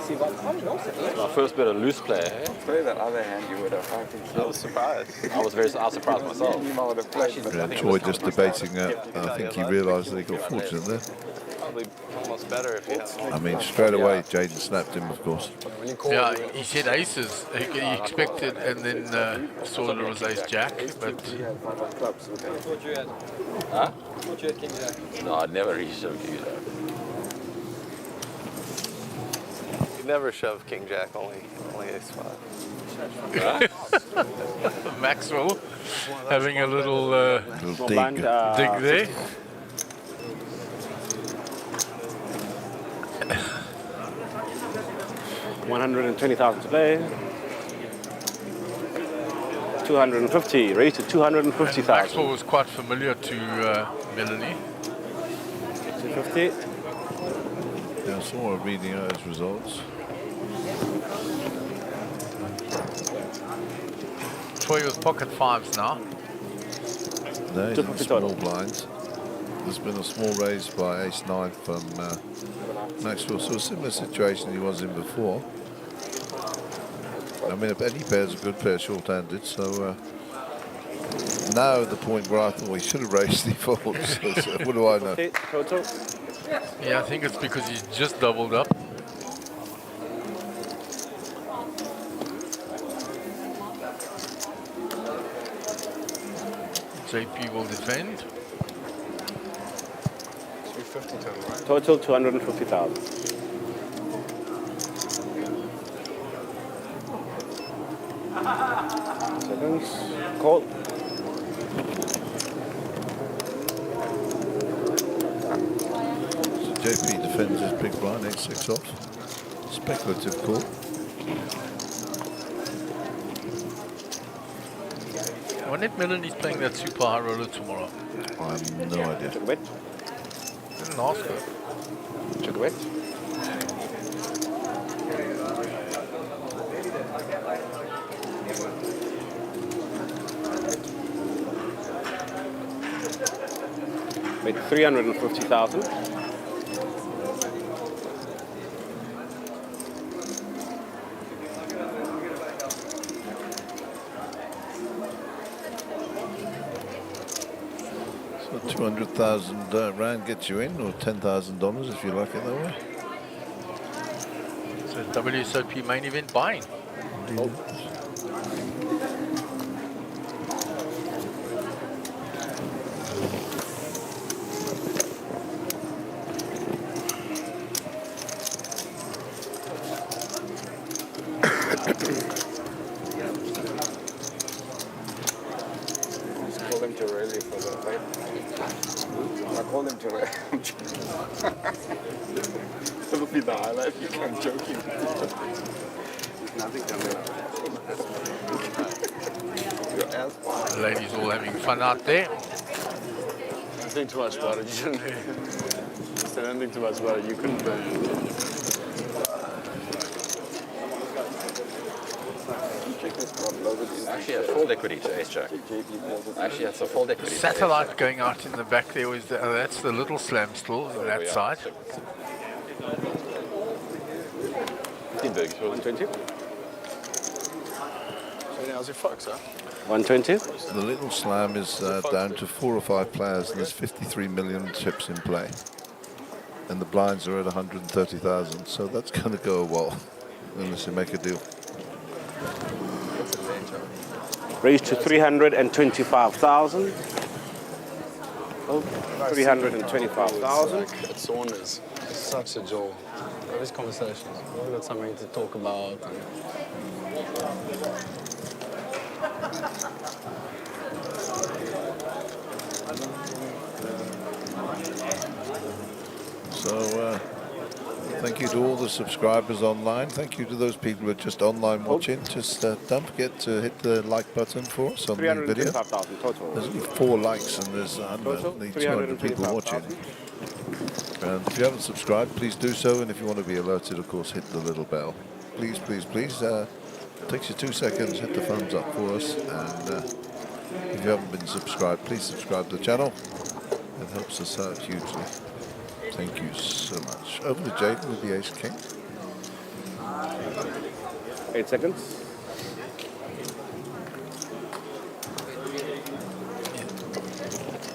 My first bit of loose play. Eh? Play that other hand you would have. I think I was surprised. I was surprised myself. you would have played. Yeah, Troy just debating that. I think he realised that he got fortunate there. Probably almost better if you had. I mean, straight away, Jaden snapped him, of course. Yeah, he said aces. He expected, and then saw there was ace jack. But Huh? No, I'd never reached a king jack. You never shove king jack, only ace 5. Maxwell having a little Little dig. dig there. $120,000 to play. 250, raised to 250,000. Maxwell was quite familiar to Melanie. 250. Yeah, I saw her reading out his results. Troy with pocket 5s now. No, 250 small total. blinds. There's been a small raise by ace-9 from Maxwell. So a similar situation he was in before. I mean, if any pair's a good pair short-handed, so now the point where I thought we should have raised the folds. So what do I know? Total. Yeah, I think it's because he's just doubled up. JP will defend. 250 total, right? Total 250,000. Seconds. Call. So JP defends his big blind, 8-6 off. Speculative call. I wonder if Melanie's playing that super high roller tomorrow. I have no idea. Check bet. Didn't ask her. Check bet. Bet 350,000. So 200,000 rand gets you in, or $10,000 if you like it that way. So WSOP main event buying. Just call him to rally for the fight. I called him to rally. That'll be the highlight. I'm joking. Nothing coming up. Your ass. The ladies all having fun out there. Don't think too much about it. You shouldn't. Don't think too much about it. You couldn't play. Actually, a fold equity to ace jack. Actually, that's a fold equity. Satellite going out in the back there was that's the little slam still on that side. 15 big. 120. So how's your fuck, sir? 120. The little slam is down to 4 or 5 players, and there's 53 million chips in play. And the blinds are at 130,000, so that's going to go a while, unless you make a deal. Raised to 325,000. Oh, 325,000. It's Saunders. Such a joy. All these conversations. We've got something to talk about. So, thank you to all the subscribers online. Thank you to those people who are just online watching. Just don't forget to hit the like button for us on the video. 325,000 total. There's only 4 likes and there's only 200 people watching. And if you haven't subscribed, please do so. And if you want to be alerted, of course, hit the little bell. Please, please, please. Takes you 2 seconds. Hit the thumbs up for us. And if you haven't been subscribed, please subscribe to the channel. It helps us out hugely. Thank you so much. Over to Jaden with the ace king. 8 seconds.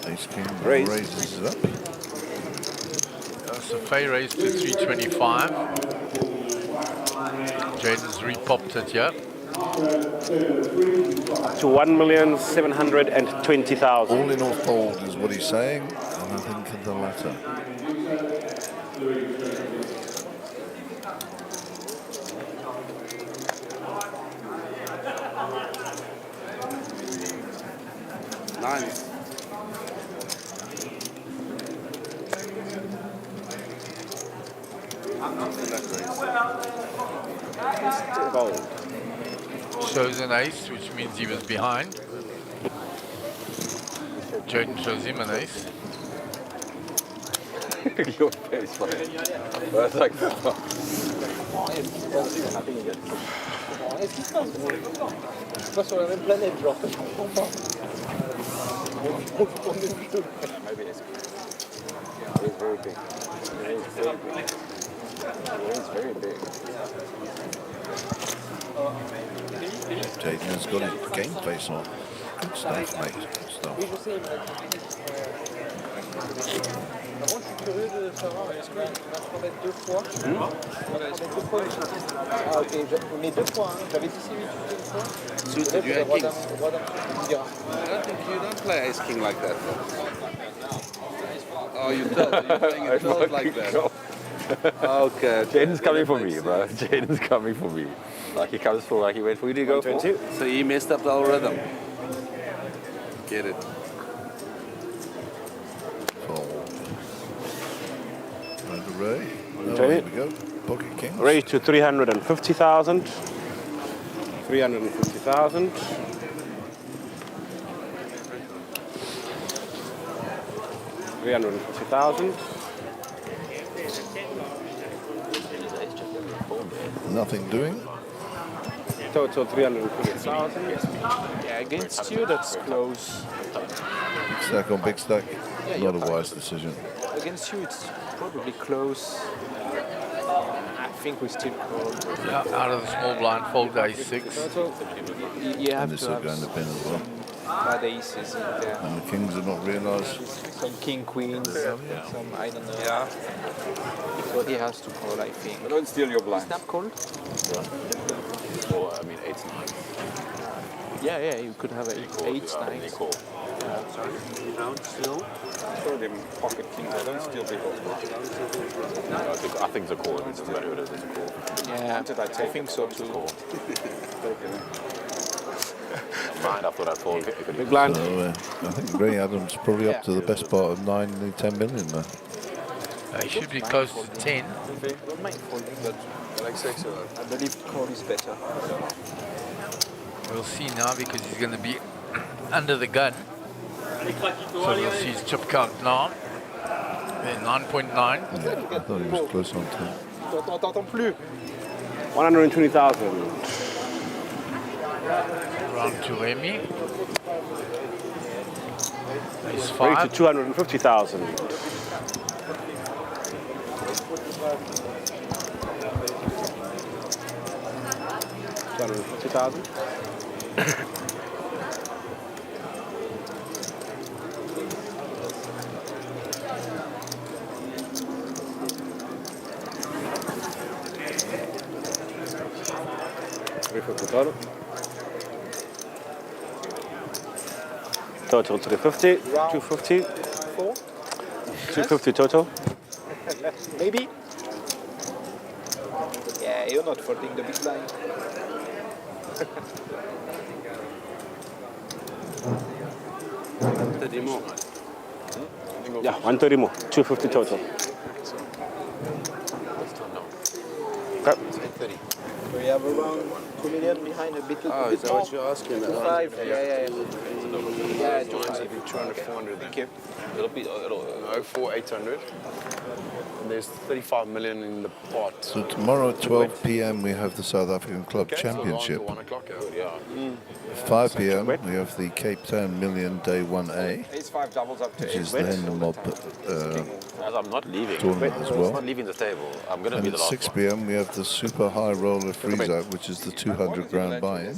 Ace king Raise. raises it up. So Faye raised to 325. Jaden's repopped it here. To 1,720,000. All in all fold is what he's saying, and I think in the latter. Nice. Fold. Shows an ace, which means he was behind. Jaden shows him an ace. Your face, man. That's like Vad så är det en planet drop? maybe it's very big. It's very big. Jaden has got his game face on. Good stuff, mate. Good stuff. Par contre, je suis curieux de savoir, est-ce qu'il va en mettre 2 fois Ah, ok, mais 2 fois, hein. J'avais dit si vite une fois. Suited, you had kings. I don't think you don't play ace king like that. Oh, you don't. You're playing it not like that. Okay, Jaden's coming for me, bro. Jaden's coming for me. Like he comes for, like he wait for you to go for. So he messed up the algorithm. Get it. And Ray. Oh, Join here it. we go. Pocket Kings. Raised to 350,000. 350,000. 350,000. Nothing doing. Total 350,000. Yeah, against you, that's close. Big stack on big stack. Not a wise decision. Against you, it's probably close. I think we still call. Out of the small blind, fold ace 6. You have And this to will have go in the bin as well. bad aces in there. And the kings have not realised. Some king queens, some I don't know. Yeah. So he has to call, I think. But don't steal your blinds. Snap call? Or I mean 8, 9. Yeah, you could have 8, 9. They call. Show them pocket kings. I don't steal people's blinds. I think it's a call. It doesn't matter who it is. It's a call. Yeah, Did I take think so too. Mine, I thought I'd fold. Big blind. So, I think Ray Adams probably up to the best part of 9, nearly 10 million now. He should be close to 10. I don't mind folding, but Like 6 or I believe call is better. We'll see now because he's going to be under the gun. So we'll see his chip count now. 9.9. Yeah, I thought he was close on 10. T'entends plus. 120,000. Round to Remy. Ace Raised to 5. 250,000. 250,000. Total 350, 250, 250 total. Maybe. Yeah, you're not folding the big blind. Yeah, 130 more, 250 total. Okay. We have around 2 million behind a bit. Oh, is that what you're asking? 5. Yeah. Yeah, 200, 400. Thank you. It'll be, no, 800. And there's 35 million in the pot. So tomorrow at 12 p.m. we have the South African Club Okay, so Championship. we're on to 1 o'clock, yeah. 5 p.m. we have the Cape Town Million Day 1A, Ace 5 doubles up to which 8. is the Hendon Mob As I'm not leaving. tournament as I'm well. not leaving the table. I'm going to And be at the last 6 one. p.m. we have the Super High Roller Freeze Out, which is the 200 grand buy-in.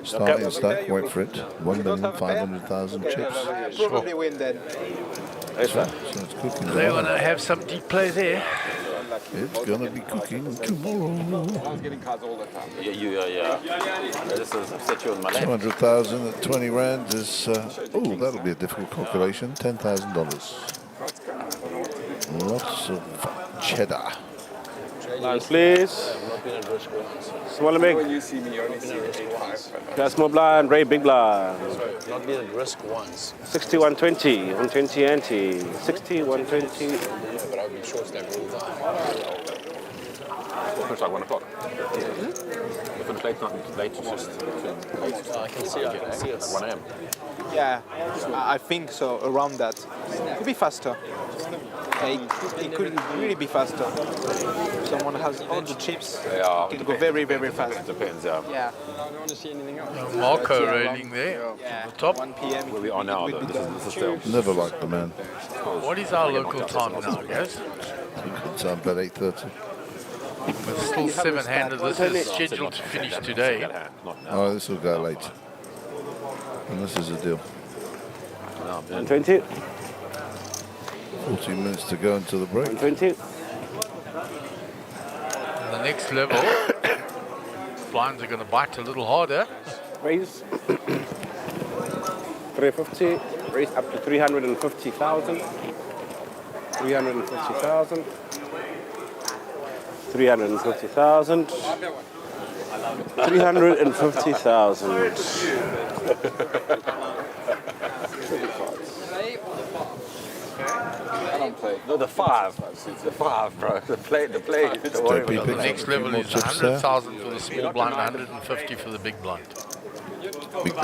Starting stack, wait for it, 1,500,000 chips. Probably win then. So it's cooking. They want to have some deep play there. It's gonna be cooking tomorrow. I was getting cards all the time. Yeah. This is set you on my left. 200,000 at 20 rand is, oh, that'll be a difficult calculation, $10,000. Lots of cheddar. Lines, please. Small and big. When you see me, you only see me 5. Yeah, small blind, Ray, big blind. Not been at risk once. 60, 120, 120 ante. 60, 120. Yeah, but I've been short stack all the time. We'll finish like 1 o'clock. We'll finish late, not late, just I can see it. like 1 a.m. Yeah, I think so, around that. Could be faster. It could really be faster. Someone has all the chips. Yeah, It can go very, very fast. It depends, yeah. Yeah. Marco Yeah, railing there on the top. 1 p.m. Where we are now, though. This is still. Never liked the man. What is our local time now, guys? SunBet 8:30. We're still seven-handed. This is scheduled to finish today. Oh, this will go late. And this is a deal. 120. 14 minutes to go into the break. 120. The next level, blinds are going to bite a little harder. Raise. 350. Raise up to 350,000. 350,000. 350,000. 350,000. No, the 5. The 5, bro. The play. Don't worry about The that. next level is 100,000 for the small blind, 150 for the big blind. Big.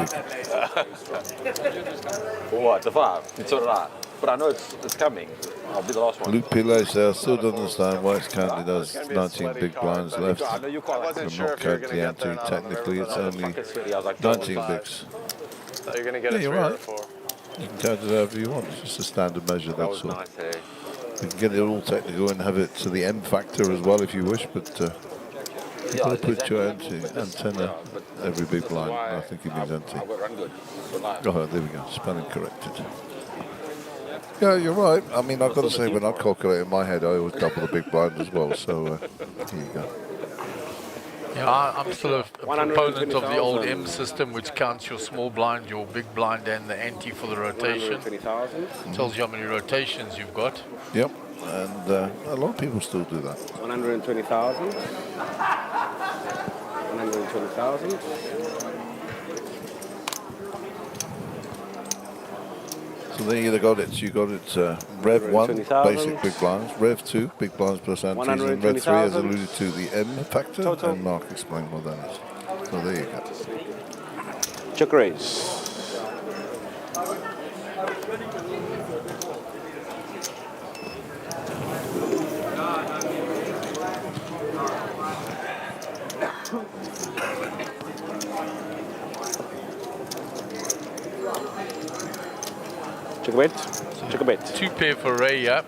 For what? The 5? It's all right. But I know it's coming. I'll be the last one. Luke Pillay says, I still don't understand why it's counted as 19 big blinds left. I know you quite like I'm not counting the ante. Technically, it's only 19 bigs. So you're going to get Yeah, a you're 3 or a right. 4. You can count it however you want. It's just a standard measure, That that's was all. nice, eh? You can get it all technical and have it to the M factor as well if you wish, but you've got to put your antenna every big blind. I think it means ante. I've got run good. So nice. Oh, there we go. Spelling corrected. Yeah, you're right. I mean, I've got to say, when I calculate in my head, I always double the big blind as well. So here you go. Yeah, I'm still a proponent of the old M system, which counts your small blind, your big blind, and the ante for the rotation. 120,000. Tells you how many rotations you've got. Yep, and a lot of people still do that. 120,000. 120,000. So there you got it. You got it. Rev 1, 120,000. basic big blinds. Rev 2, big blinds plus antes. And Rev 3, as 120,000. alluded to, the M factor. Total. And Mark explained what that is. So there you go. Check raise. Check a bet. Check a bet. 2 pair for Ray, yeah.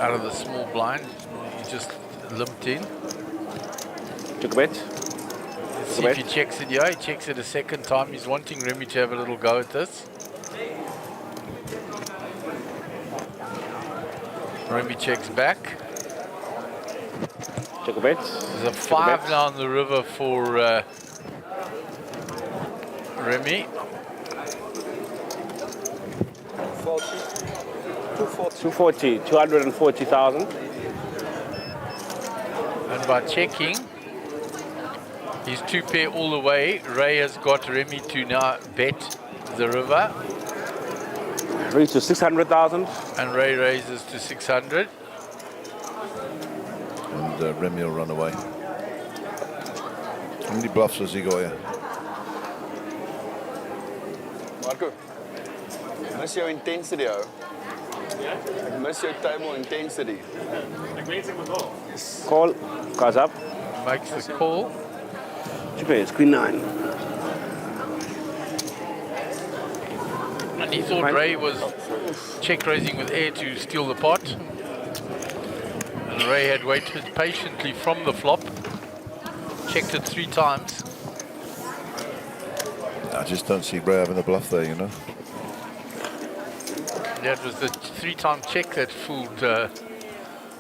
Out of the small blind, he just limped in. Check a bet. See if he checks it, yeah, he checks it a second time. He's wanting Remy to have a little go at this. Remy checks back. Check a bet. There's a 5 now on the river for Remy. 240. 240,000. And by checking, he's 2 pair all the way. Ray has got Remy to now bet the river. Raise to 600,000. And Ray raises to 600. And Remy will run away. How many bluffs has he got here? Marco, miss your intensity, oh. Miss your table intensity. Call. Cards up. Makes the call. Two pairs. Queen 9. And he thought Ray was check raising with air to steal the pot. And Ray had waited patiently from the flop. Checked it 3 times. I just don't see Ray having a bluff there, you know. Yeah, it was the 3-time check that fooled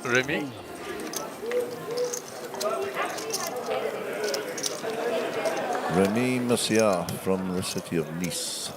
Remy. Remy Messiah from the city of Nice.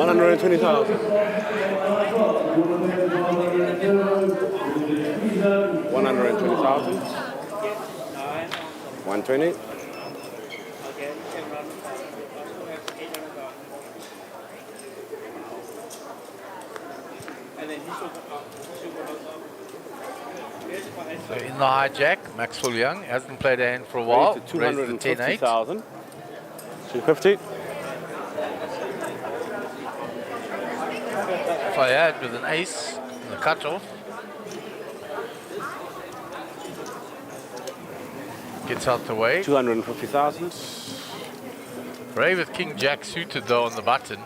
120,000. 120,000. 120. So in the hijack, Maxwell Young hasn't played a hand for a while. Raised to Raised the 10-8. 250,000. 250. Fayad with an ace in the cutoff. Gets out the way. 250,000. Ray with King Jack suited though on the button.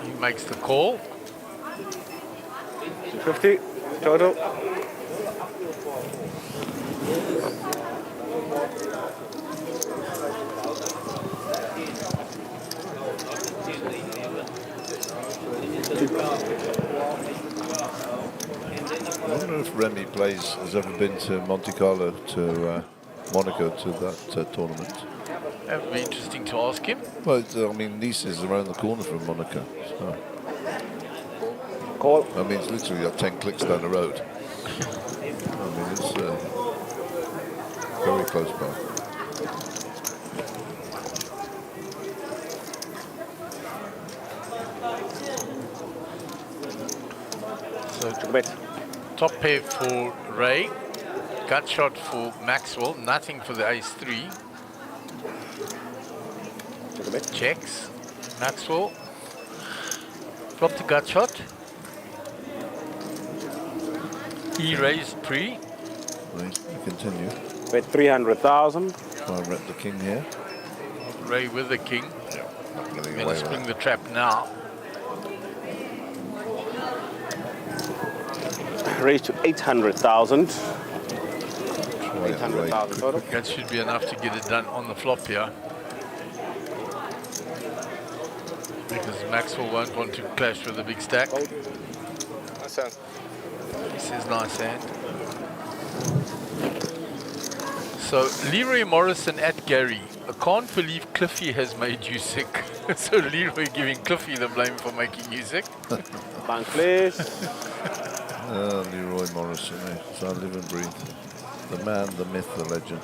He makes the call. 250 total. I wonder if Remy has ever been to Monte Carlo, to Monaco, to that tournament. That would be interesting to ask him. Well, I mean, Nice is around the corner from Monaco. So. Call. I mean, it's literally got 10 clicks down the road. I mean, it's very close by. So top pair for Ray, gut shot for Maxwell, nothing for the ace-3. Checks, Maxwell, flop the gut shot. He raised pre. Right, you continue. Bet 300,000. Try and rep the king here. Ray with the king. Yeah, not getting I'm going away to with spring that. the trap now. Raised to 800,000. Try it, 800,000 total. That should be enough to get it done on the flop here. Because Maxwell won't want to clash with a big stack. Nice hand. He says nice hand. So Leroy Morrison at Gary. I can't believe Cliffy has made you sick. So Leroy giving Cliffy the blame for making you sick. Bank please. Leroy Morrison, so I live and breathe. The man, the myth, the legend.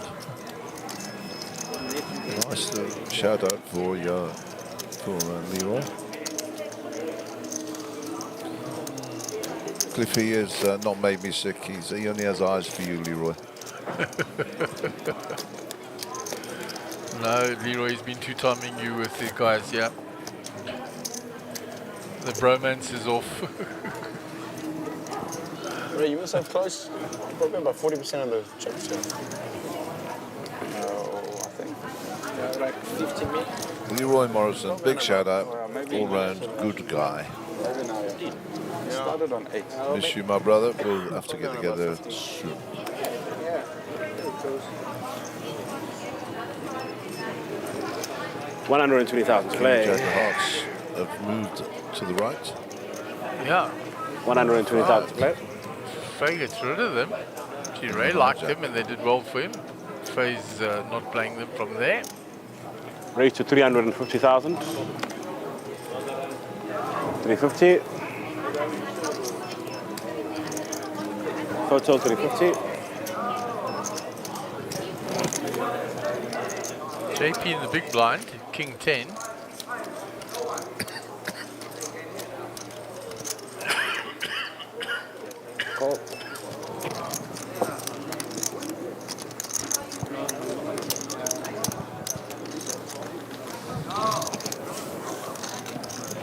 Nice shout out for Leroy. Cliffy has not made me sick. He only has eyes for you, Leroy. No, Leroy's been two-timing you with the guys, yeah. The bromance is off. Ray, you must have close, probably about 40% of the chips here. I think. Yeah, like 50 minutes. Leroy Morrison, big shout out. All round good guy. Maybe now, yeah. We started on 8. Miss you, my brother. We'll have to get together soon. Yeah, very close. 120,000 to Jack play. of Hearts have moved to the right. Yeah. 120,000 to play. Faye gets rid of them. Gee, Ray liked them and they did well for him. Faye's not playing them from there. Raised to 350,000. 350. Total 350. JP in the big blind, King 10. Call.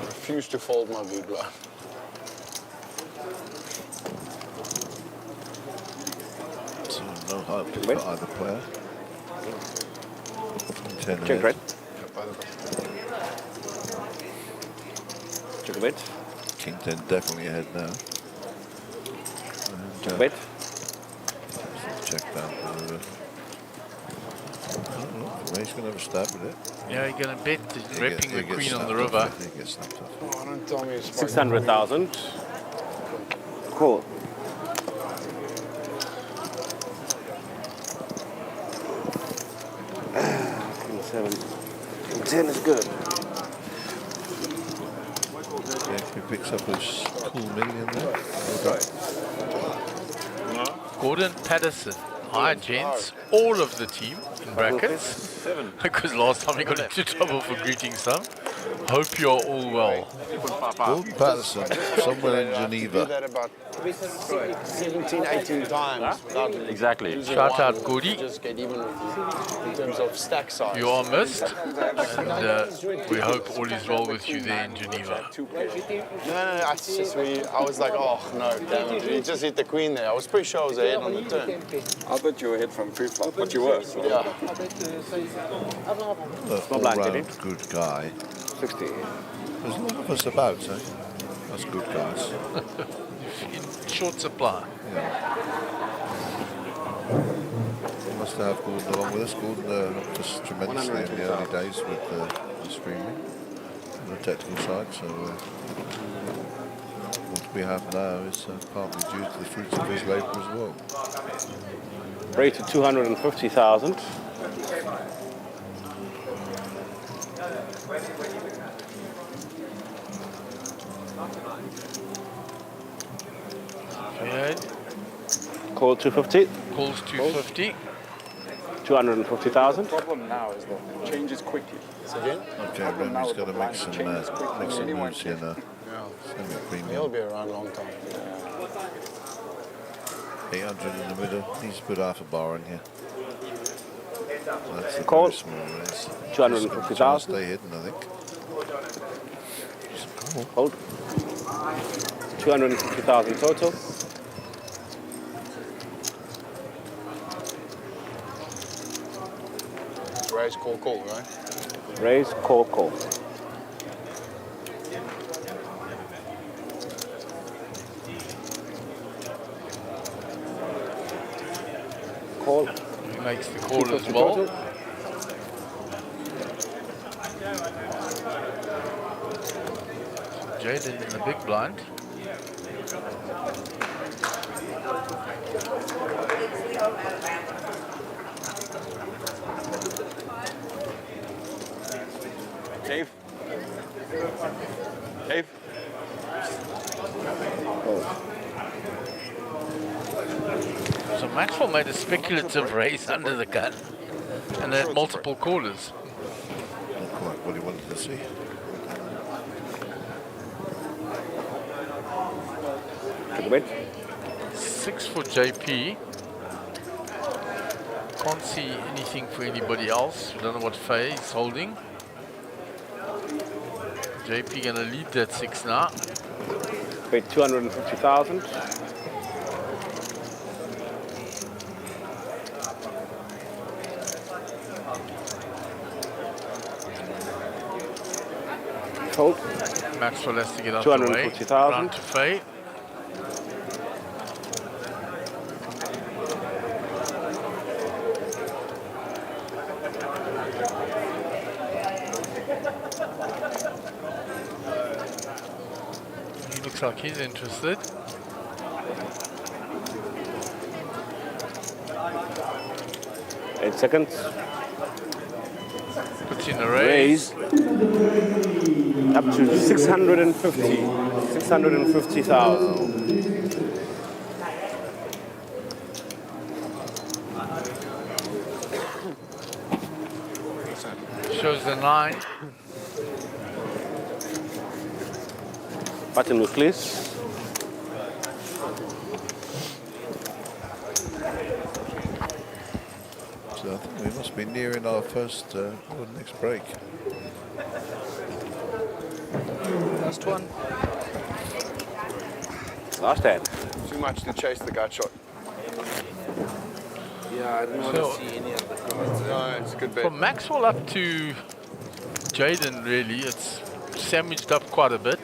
Refuse to fold my big blind. So no hope for either player. 10 Check ahead. red. Check a bit. King 10 definitely ahead now. And, Check a bit. check down. Ray's going to have a stab at it. Yeah, you're going to bet repping the He gets queen on snapped the off. river. He gets snapped off. Oh, don't tell me it's 600,000. Cool. King 7. 10 is good. If he picks up his cool million there. Well done. Gordon Patterson. Hi, gents. All of the team in brackets. Because last time he got into trouble for greeting some. Hope you're all well. Gordon Patterson, somewhere in Do Geneva. that about 17, 18 times without Exactly. losing Shout one, out, Goody. to just get even with you in terms of stack size. You are missed. And we hope all is well with you there in Geneva. No, it's just I was like, oh no, damn it. He just hit the queen there. I was pretty sure I was ahead on the turn. I thought you were hit from pre-flop, but you were. So. Yeah. All-round good guy. 60. There's a lot of us about, eh? That's good guys. In short supply. Must have Gordon along with us. Gordon helped us tremendously in the early days with the streaming on the technical side. So what we have now is partly due to the fruits of his labour as well. Rated 250,000. Good. Call 250. Calls 250. 250,000. The problem now is that it changes quickly. Again? Okay, Remy's got to make some moves here now. He'll be around a long time. 800 in the middle. Needs to put half a bar in here. That's a Call. very small raise. 250,000. Stay hidden, I think. Hold. 250,000 total. Raise, call, right? Raise, call. Call. He makes the call as well. Jaden in the big blind. Dave. Dave. So Maxwell made a speculative raise under the gun and had multiple callers. Not quite what he wanted to see. Good win. 6 for JP. Can't see anything for anybody else. We don't know what Faye is holding. JP gonna lead that 6 now. Paid 250,000. Hold. Maxwell has to get out the way. 250,000. Round to Faye. He looks like he's interested. Eight seconds. Puts in a raise. Up to 650,000. Shows the 9. Button with please. So I think we must be nearing our first next break. Last one. Last hand. Too much to chase the gut shot. Yeah, I didn't want So- to see any of the cards. No, it's a good bet. From Maxwell up to Jaden, really, it's sandwiched up quite a bit.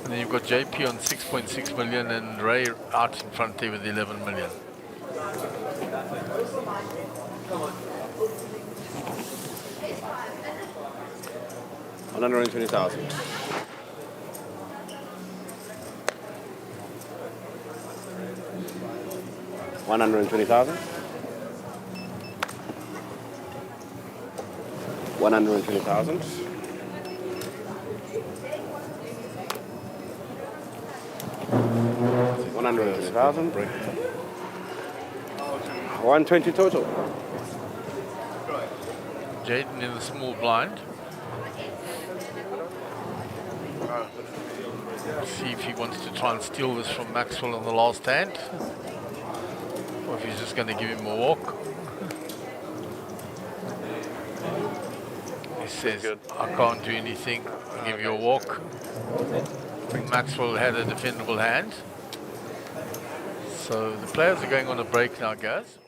And then you've got JP on 6.6 million and Ray out in front there with 11 million. $120,000. $120,000. 120,000. 120,000. 120 total. Jaden in the small blind. See if he wants to try and steal this from Maxwell in the last hand, or if he's just going to give him a walk. He says, I can't do anything, I'll give you a walk. Maxwell had a defendable hand. So the players are going on a break now, guys.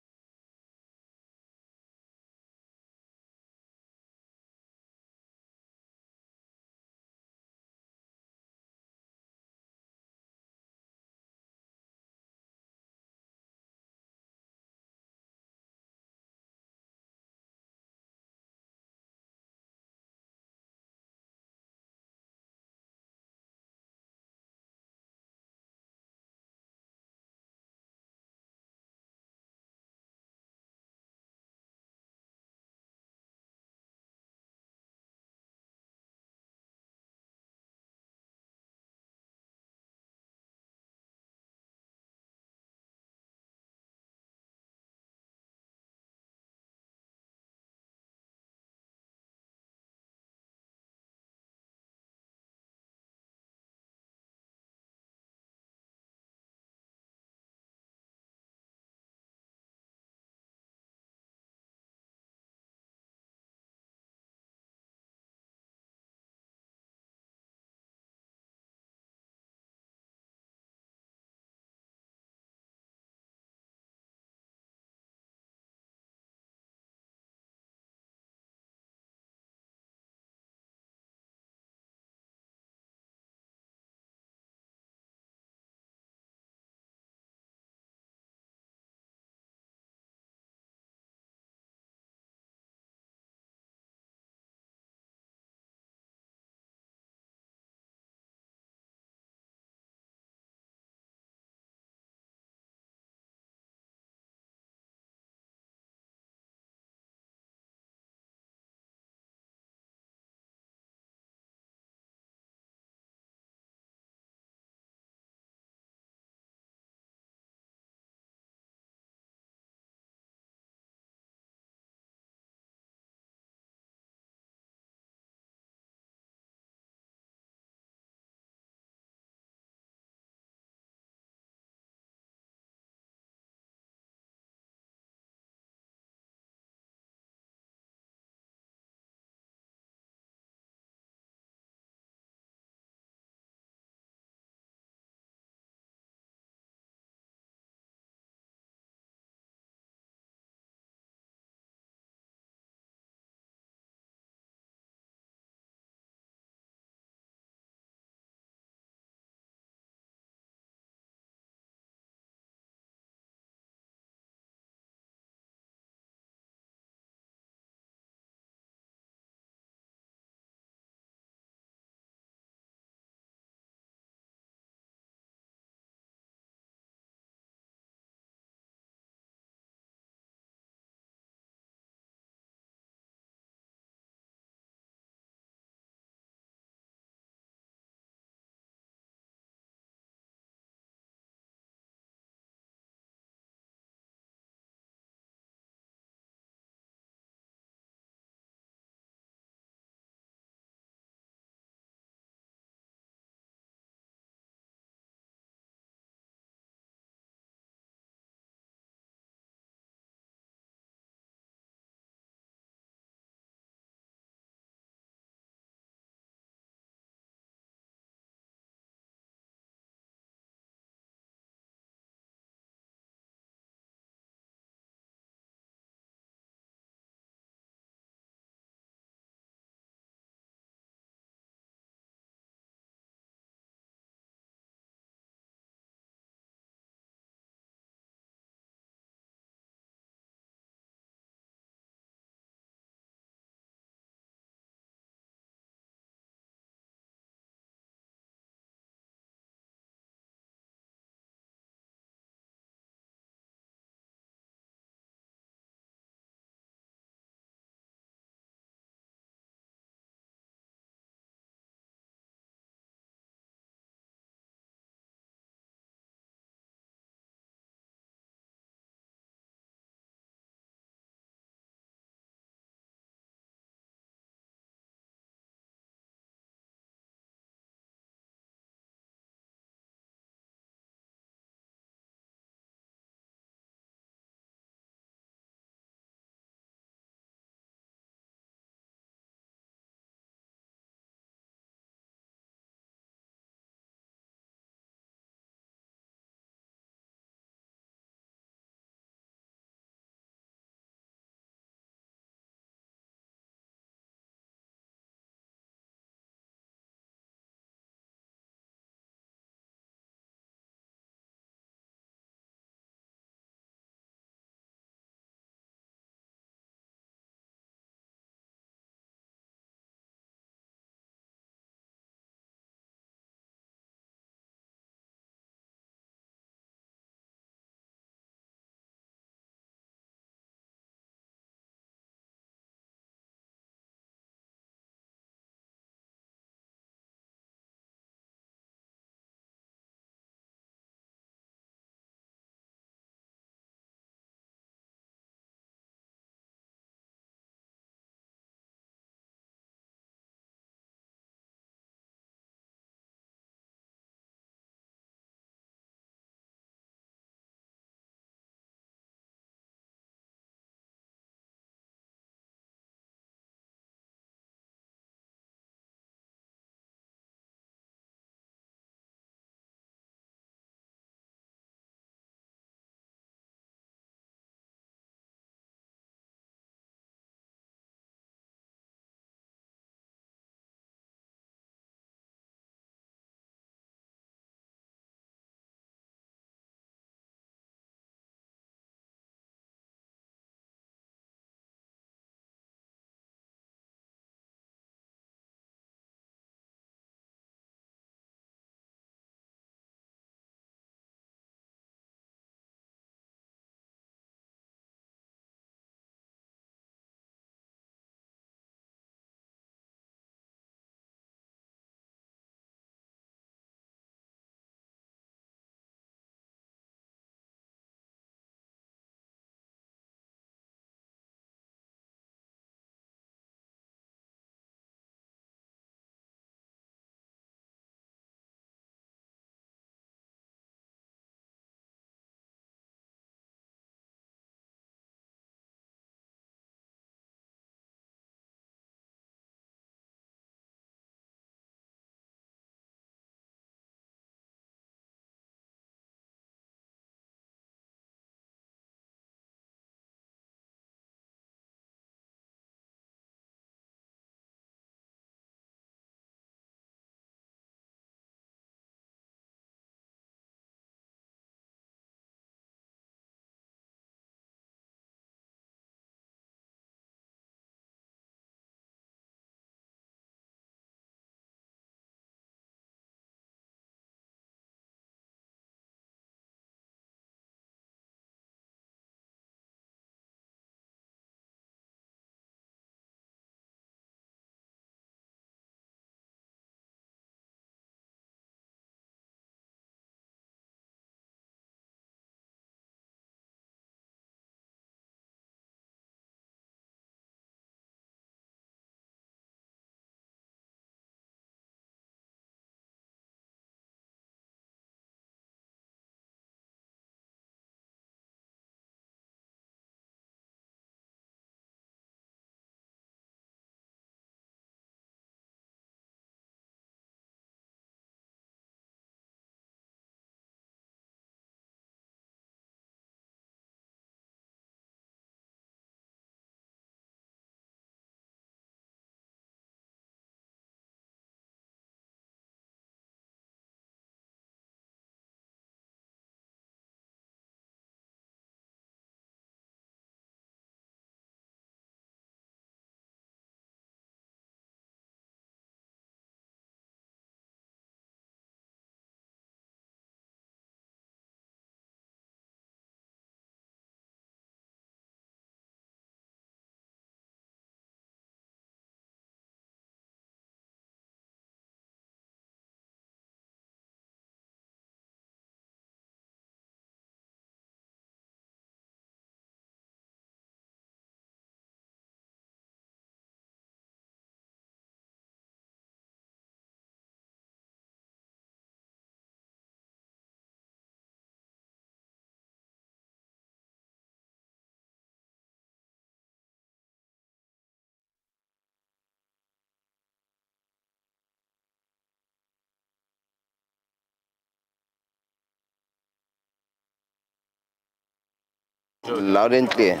Loud and clear.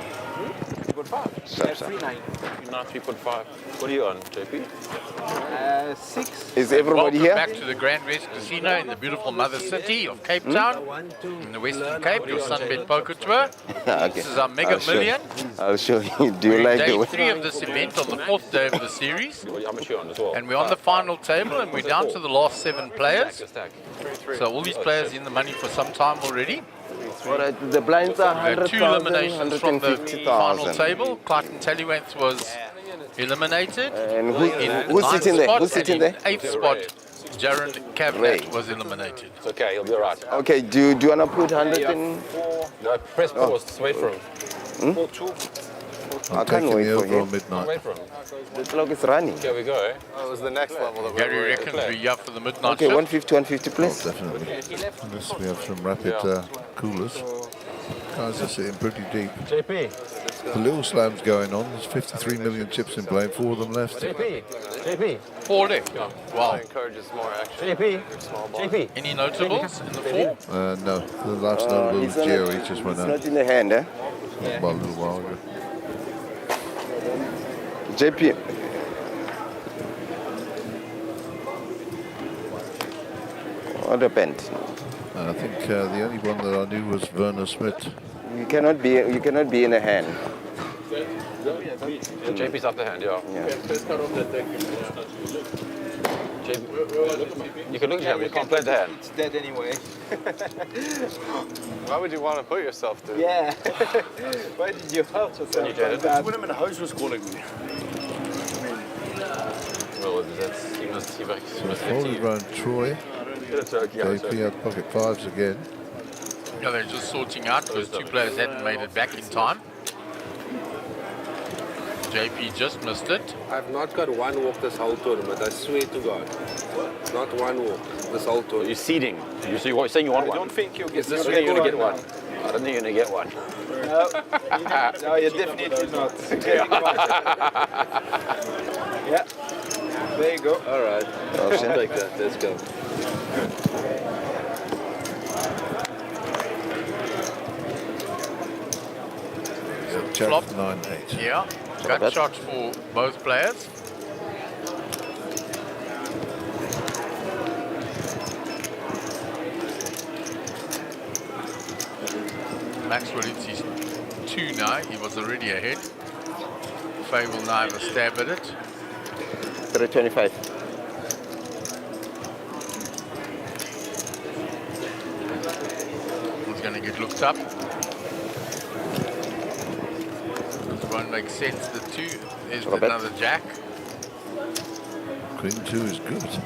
3.5. Sharp, sharp. 3.9. You're not 3.5. What are you on, JP? 6. Is everybody Welcome here? back to the GrandWest Casino in the beautiful mother city of Cape Town, in the Western Cape, your SunBet Poker Tour. Okay. This is our Mega Million. I'll show you. Do you We're like day the way? 3 of this event on the 4th day of the series. How much are you on as well? And we're on the final table and we're down to the last 7 players. So all these players in the money for some time already. Alright, the blinds are We had 2 100,000, eliminations from the final 150,000. table. Clayton Tallywanth was eliminated. And In who's ninth sitting there? spot, Who's sitting and there? in 8th spot, Jaron Ray. Kavnat was eliminated. It's okay, he'll be alright. Okay, do you want to put 100 in? No, press pause, wait for him. I I'm can't taking wait the for over on him. midnight. Wait for him. The clock is running. Here we go. That was the next level that we Gary were reckons we're here for the midnight Okay, shift. 150, Oh, please. definitely. Unless we have some rapid coolers. Guys are sitting pretty deep. JP, The little slam's going on. There's 53 million chips in play, 4 of them left. JP, 4 left. Wow. encourages more action. JP, Small ball. JP. Any notables in the 4? No, the last notable was Geo, he just went It's out not in the hand, eh? about a little while ago. JP. What happened? I think the only one that I knew was Werner Smith. You cannot be in a hand. JP's up the hand, yeah. JP, you can look at him, you can't play the hand. It's dead anyway. Why would you want to put yourself through? Yeah. Why did you hurt yourself? You did it. That? When I'm in the house was calling me. Well, he must Folded round Troy. JP had pocket 5s again. Yeah, they're just sorting out because 2 players hadn't made it back in time. JP just missed it. I've not got one walk this whole tournament, I swear to God. Not one walk this whole tournament. You're seeding. You're saying you want one. I don't think you'll get Is this where you're going to get one? I don't think you're going to get one. No, you're definitely not. Yeah. There you go. All right, I'll take that. Let's go. Jack Flop. 9-8. Yeah. Gut shots for both players. Maxwell hits his 2 now. He was already ahead. Faye will now have a stab at it. 325. He's going to get looked up. This won't make sense. The 2 is Robert. another jack. Queen 2 is good.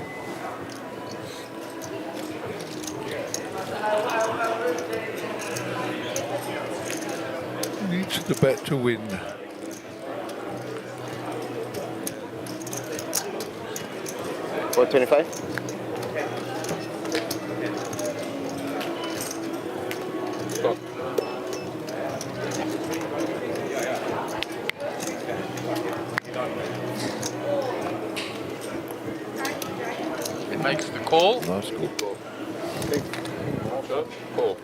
Needs the bet to win. For 25. It makes the call. Nice call. Cool.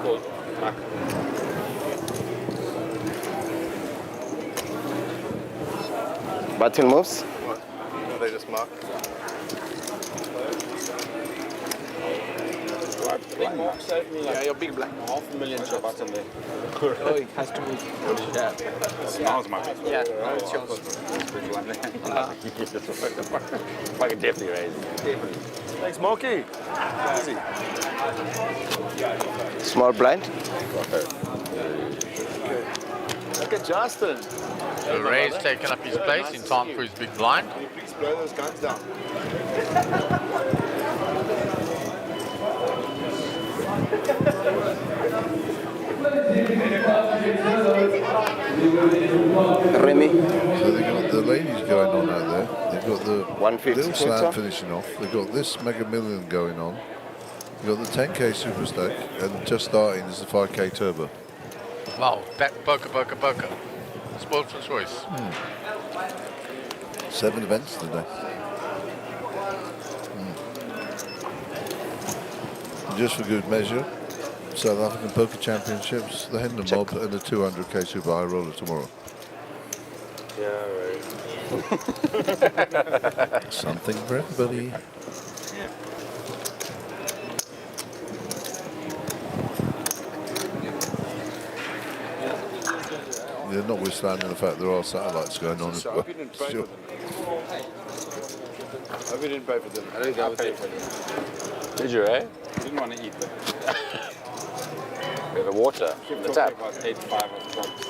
Cool. Back. Button moves. They just mark. Big mark saved me like Yeah, your big black. $500,000 shot button there. Oh, it has to move. Yeah. Smiles my face. Yeah, no, it's yours. Fucking definitely raise. Thanks, Marky. Easy. Small blind. Look at Justin. So Ray's taken up his place in time for his big blind. Can you please blow those guns down? Remy. So they've got the ladies going on out there. They've got the 150 little slam footer. finishing off. They've got this Mega Million going on. They've got the 10k Super Stack, and just starting is the 5k Turbo. Wow, back poker, poker, poker. Spoiled for choice. 7 events today. Just for good measure, South African Poker Championships, the Hendon Mob, and the 200k Super High Roller tomorrow. Yeah, right. Something for everybody. Yeah, notwithstanding the fact there are satellites going on as So I well. hope you didn't pay Sure. for them. I hope you didn't pay for them. I think I would paid take for them. Did you, eh? I didn't want to eat them. The water, Keep the talking tap. about 8-5 of points.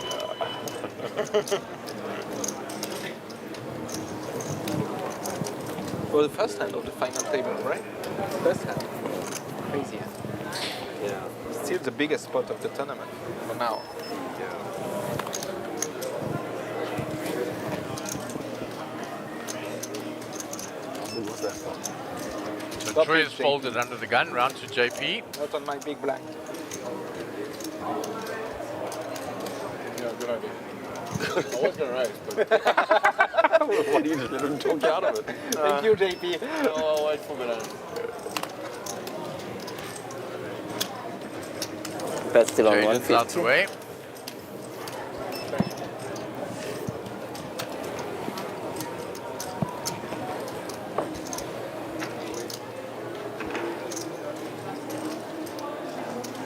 Well, the first hand of the final table, right? First hand. Crazy hand. Yeah. Still the biggest spot of the tournament for now. So Troy is folded under the gun, round to JP. Not on my big blind. Yeah, good idea. I was going to raise, but Why do you just let him talk you out of it? Thank you, JP. I'll wait for it. Bet still on Jaden's out the 150. way.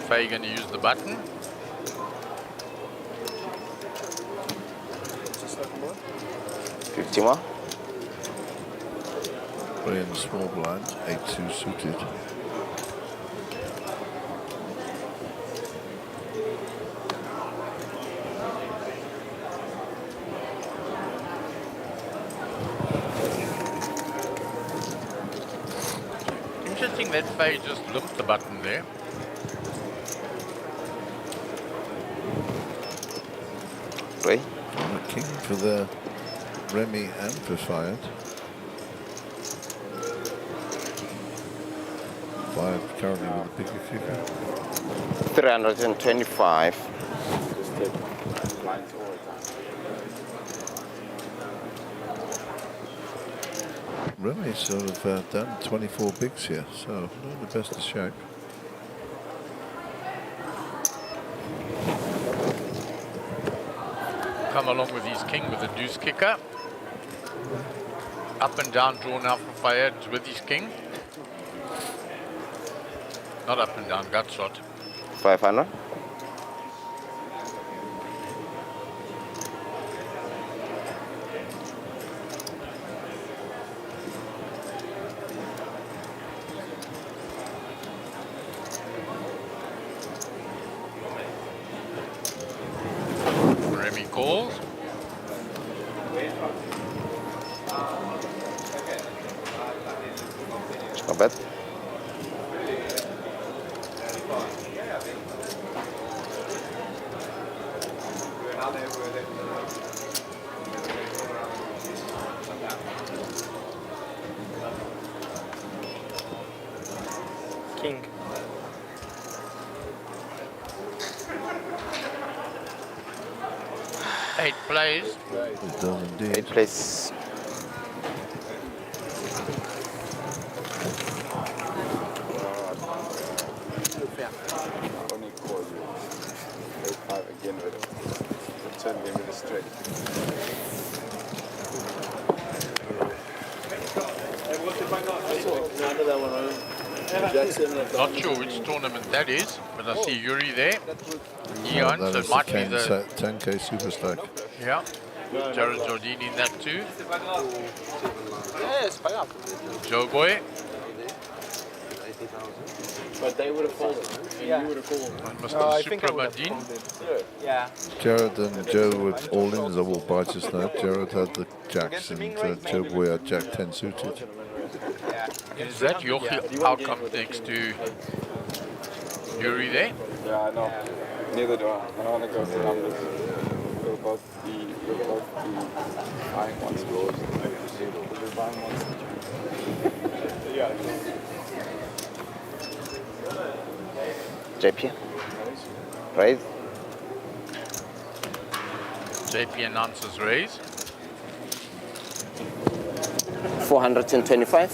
Faye going to use the button. $50 more. Playing small blind, 8-2 suited. Interesting that Faye just looked the button there. Right. And a king for the Remy amplified. 5 currently with a bigger kicker. 325. just take blinds all the time. Remy's sort of done 24 bigs here, so not in the best of shape. Come along with his king with a deuce kicker. Up and down draw now for Fayed with his king. Not up and down, gut shot. 500. Remy calls. Not bad. King. Eight plays. It does indeed. 8 plays. Only call you 8-5 again with it. Turn him with a straight. Not sure which tournament that is, but I see Yuri there. Neon, That so is it might the be 10, the 10k super stack. yeah. Jared Jordini in that too. Joe Boy. But they would have folded, and you would have called. And Mr. I think I Supra would have Madin. folded. Yeah. Jared and Joe were all in as a all by just now. Jared had the jacks and Joe Boy had jack 10 suited. Is that Yochi outcome next to Yuri there? Yeah, I know. Neither do I. I don't want to go for numbers. We're both the buying ones. We're buying ones. Yeah. JP. Right. JP announces raise. 425.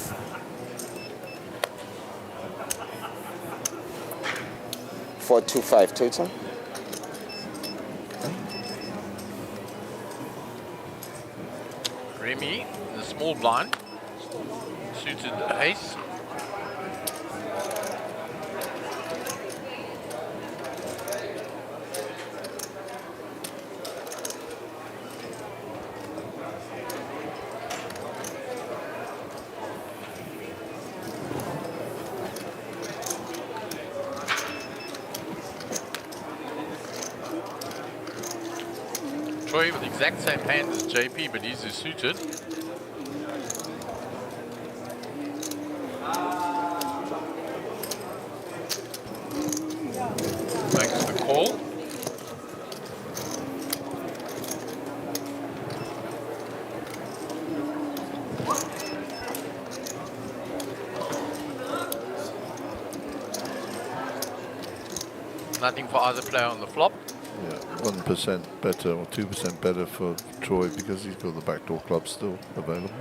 425 total. Remy, the small blind, suited ace. Troy with the exact same hand as JP, but he's suited. Makes the call. Nothing for either player on the flop. Yeah, 1% better or 2% better for Troy because he's got the backdoor club still available.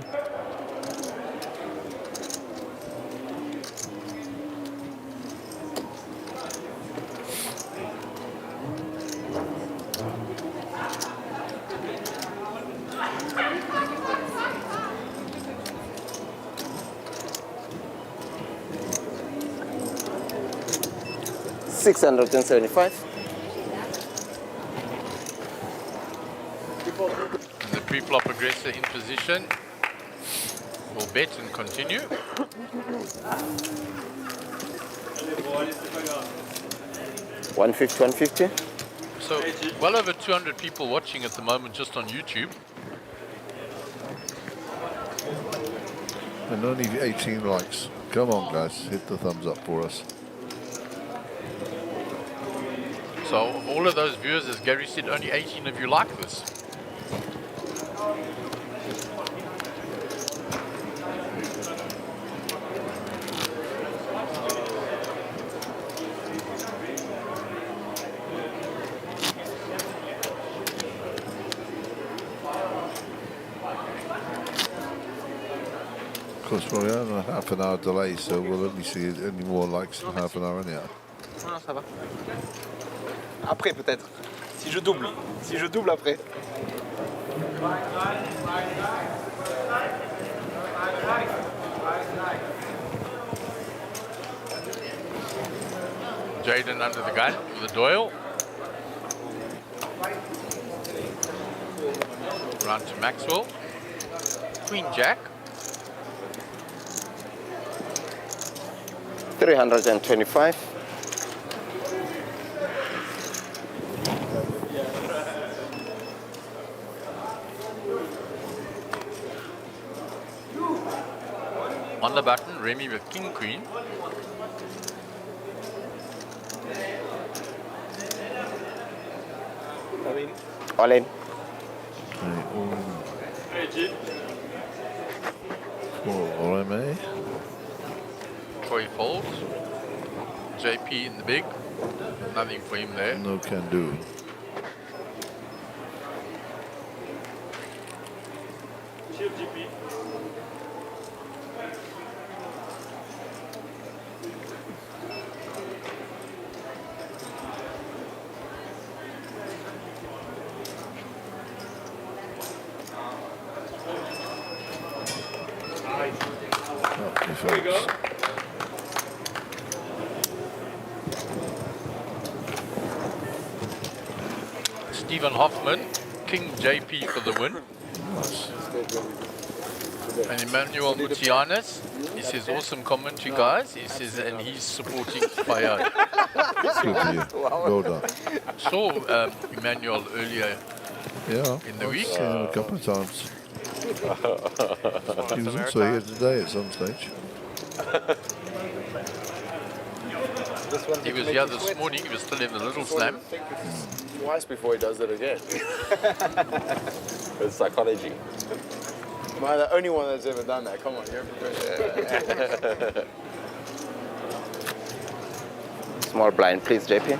$675. And the pre-flop aggressor in position will bet and continue. 150, 150. So well over 200 people watching at the moment just on YouTube. And only 18 likes. Come on, guys, hit the thumbs up for us. So all of those viewers, as Gary said, only 18 of you like this. Of course, we're on a half an hour delay, so we'll only see any more likes in half an hour anyhow. Non, ça va. Après peut-être. Si je double. Si je double après. Jaden under the gun with a Doyle. Round to Maxwell. Queen Jack. 325. On the button, Remy with King Queen. All in. For RMA. Troy folds. JP in the big. Nothing for him there. No can do. There we go. Stephen Hoffman, King JP for the win. And Emmanuel Mutianes, he says, awesome commentary, guys. He says, and he's supporting Payouts. Good for you. Well done. Saw Emmanuel earlier in the week. I've seen him a couple of times. He was also here today at some stage. He was here this morning. He was still in the Little Slam. Twice before he does it again. It's psychology. Am I the only one that's ever done that? Come on, you're a professional. Small blind, please, JP.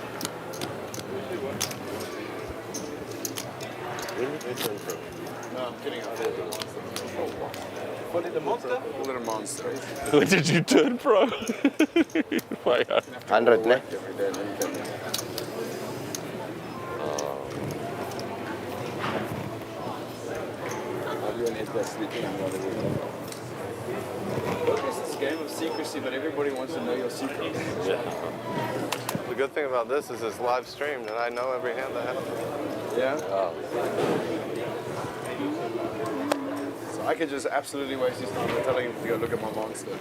No, I'm kidding. What is the monster? Call it a monster. When did you turn pro? My God. 100, ne? It's this game of secrecy, but everybody wants to know your secret. The good thing about this is it's live streamed, and I know every hand I have. Yeah? So I could just absolutely waste his time by telling him to go look at my monster.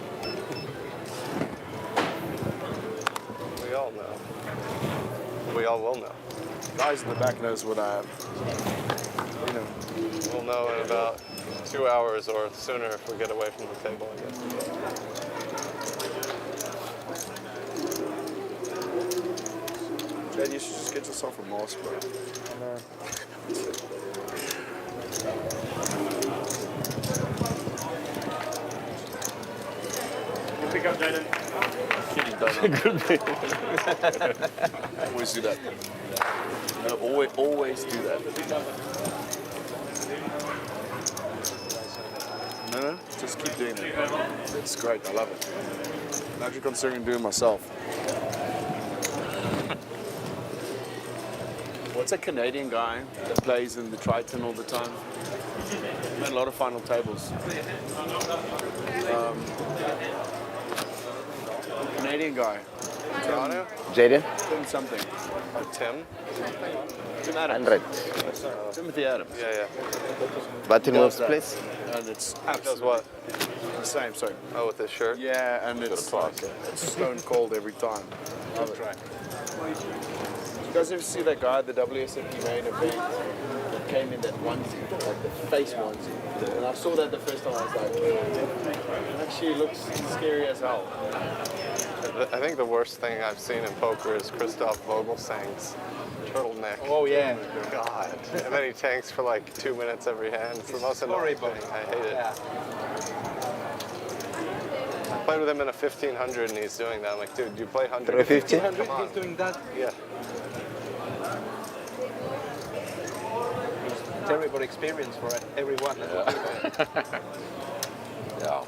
We all know. We all will know. Guys in the back knows what I have. You know. We'll know in about 2 hours or sooner if we get away from the table, I guess. Jade, you should just get yourself a mask, bro. Pick up Jaden. Kidding, don't always do that. No, always do that. No, just keep doing it. It's great, I love it. I'm actually considering doing it myself. What's a Canadian guy that plays in the Triton all the time? Made a lot of final tables. Canadian guy. Toronto? Jaden? Tim something. Tim? Tim Adams. 100. Timothy Adams. Yeah. Button Does moves, that. please. And it's Does absolutely what? the same, sorry. Oh, with his shirt? Yeah, and it's like, it's stone cold every time. Love it. Did you guys ever see that guy at the WSFP main event that came in that onesie, like the face onesie? And I saw that the first time, I was like, it actually looks scary as hell. I think the worst thing I've seen in poker is Christoph Vogelsang's turtleneck. Oh, yeah. God. And then he tanks for like 2 minutes every hand. It's the most annoying thing. I hate it. Yeah. I played with him in a 1500 and he's doing that. I'm like, dude, do you play 100? 350? Come on. He's doing that. Yeah. Terrible experience for everyone. Yeah.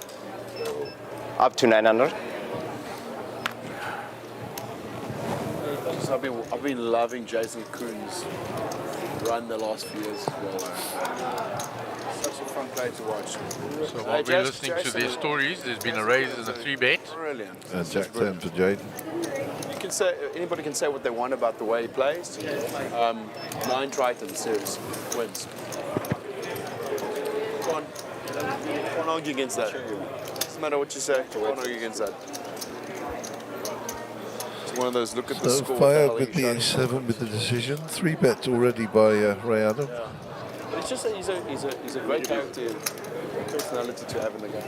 Up to 900. So I've been loving Jason Kuhn's run the last few years as well. Such a fun play to watch. So while we're listening to their stories, there's been a raise in the 3-bet. Brilliant. Jack 10 for Jade. You can say, anybody can say what they want about the way he plays. 9 Triton series wins. Can't argue against that. Doesn't matter what you say, can't argue against that. It's one of those look at the So score. Payout with the A7 with the decision. 3-bet already by Ray Adam. Yeah. But it's just that he's a great character, personality to have in the game.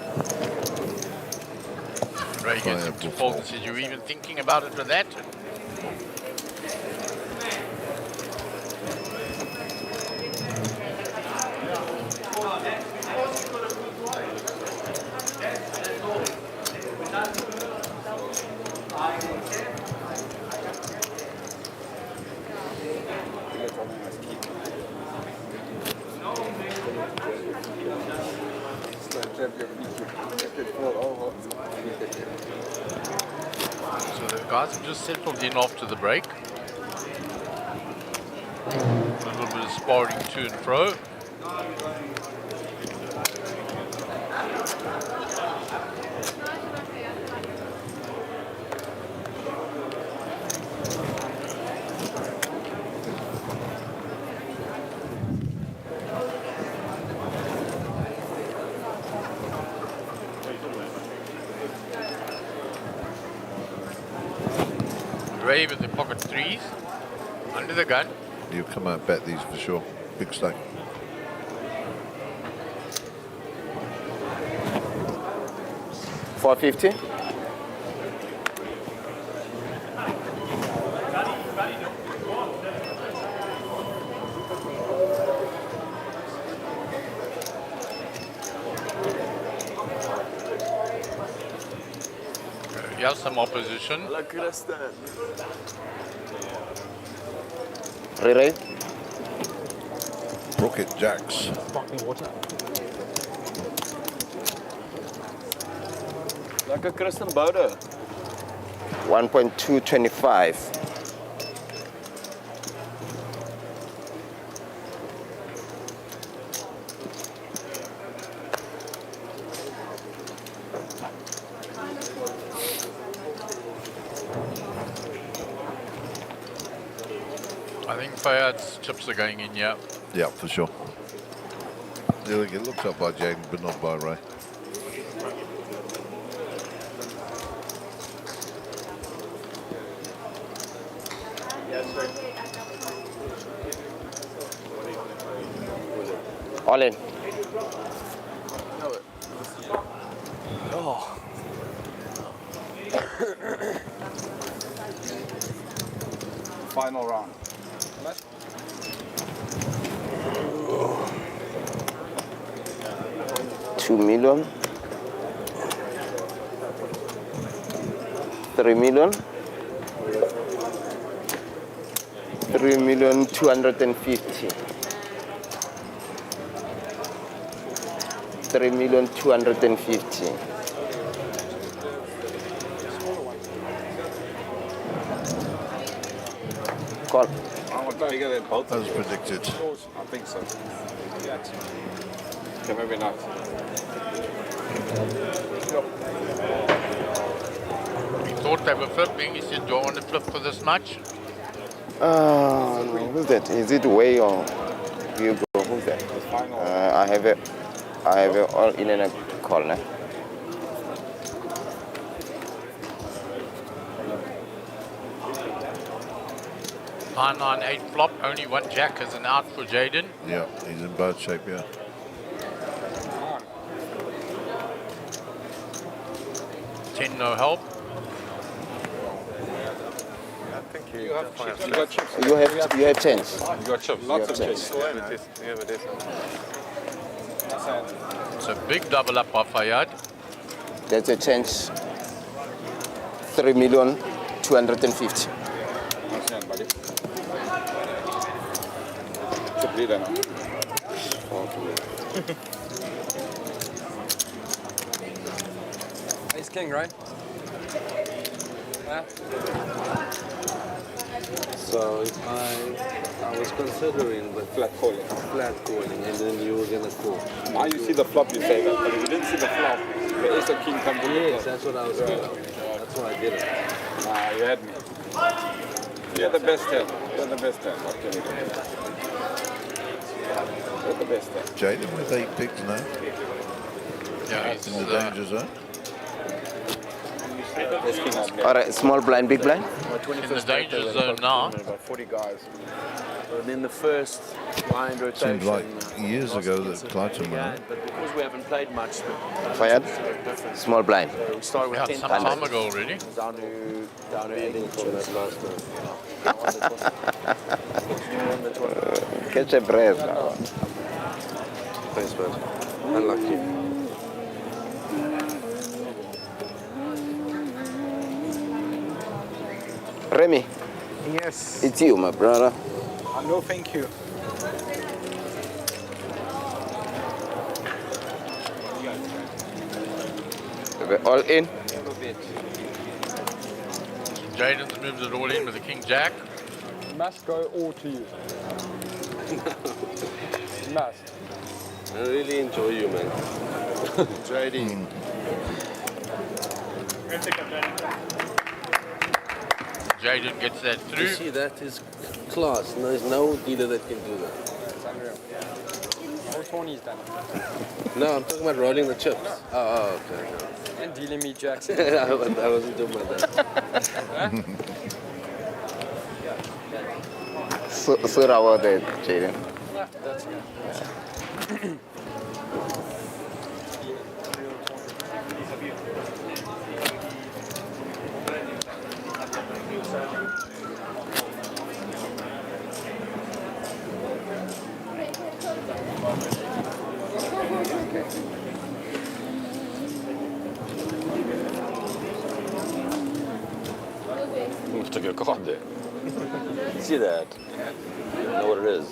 Ray gets him to fold and says, "You even thinking about it for that?" So the guys have just settled in after the break. A little bit of sparring to and fro. Ray with the pocket threes, under the gun. You come out and bet these for sure. Big stack. $450. Here's some opposition. Re-ray. Brookett Jacks. Sparkling water. Lekker Christen Boude. 1.225. I think Payouts chips are going in, yeah. Yeah, for sure. They'll get looked up by Jaden, but not by Ray. All in. Oh. Final round. 2 million. 3 million. 3,250,000. 3,250,000. Call. I want bigger than both As predicted. I think so. Okay, maybe not. We thought they were flipping. He said, do I want to flip for this much? Who's that? Is it Way or Hugo? Who's that? I have it all in a call now. Nine, 8 flop, only one jack as an out for Jaden. Yeah, he's in bad shape, yeah. Ten, no help. I think you You have definitely chips. You got chips. You have chance. You got chips. Lots of chips. You have a decent. It's a big double up by Fayad. That's a chance. 3,250,000. Understand, buddy. It's a bleeder now. Ace king, right? Yeah. So if I was considering the Flat calling. flat calling, and then you were gonna call. Now you see the flop, you say that. But if you didn't see the flop, the ace of king comes in. Yes, that's what I was doing. That's why I did it. Nah, you had me. You're the best hand. You're the best hand. What can you do? You're the best hand. Jaden with 8 pigs now. Yeah, he's In the danger zone. All right, small blind, big blind. in the danger zone now. About 40 guys. And in the first blind rotation. Seemed like years ago that Clyton went on. But because we haven't played much, Fayad, small blind. we started with Yeah, 10 some time ago already. down to 8 inches. Catch a breath now. Thanks, bud. Unlucky. Remy, Yes. it's you, my brother. No, thank you. We're all in. Jaden's moves it all in with the king jack. Must go all to you. Must. I really enjoy you, man. Jaden. Jaden gets that You through. see, that is class. There's no dealer that can do that. It's unreal. All 20's done. No, I'm talking about rolling the chips. Oh, okay. And dealing me jacks. I wasn't doing my that. So raw there, Jaden. Yeah, that's good. You took a card there. See that? You know what it is.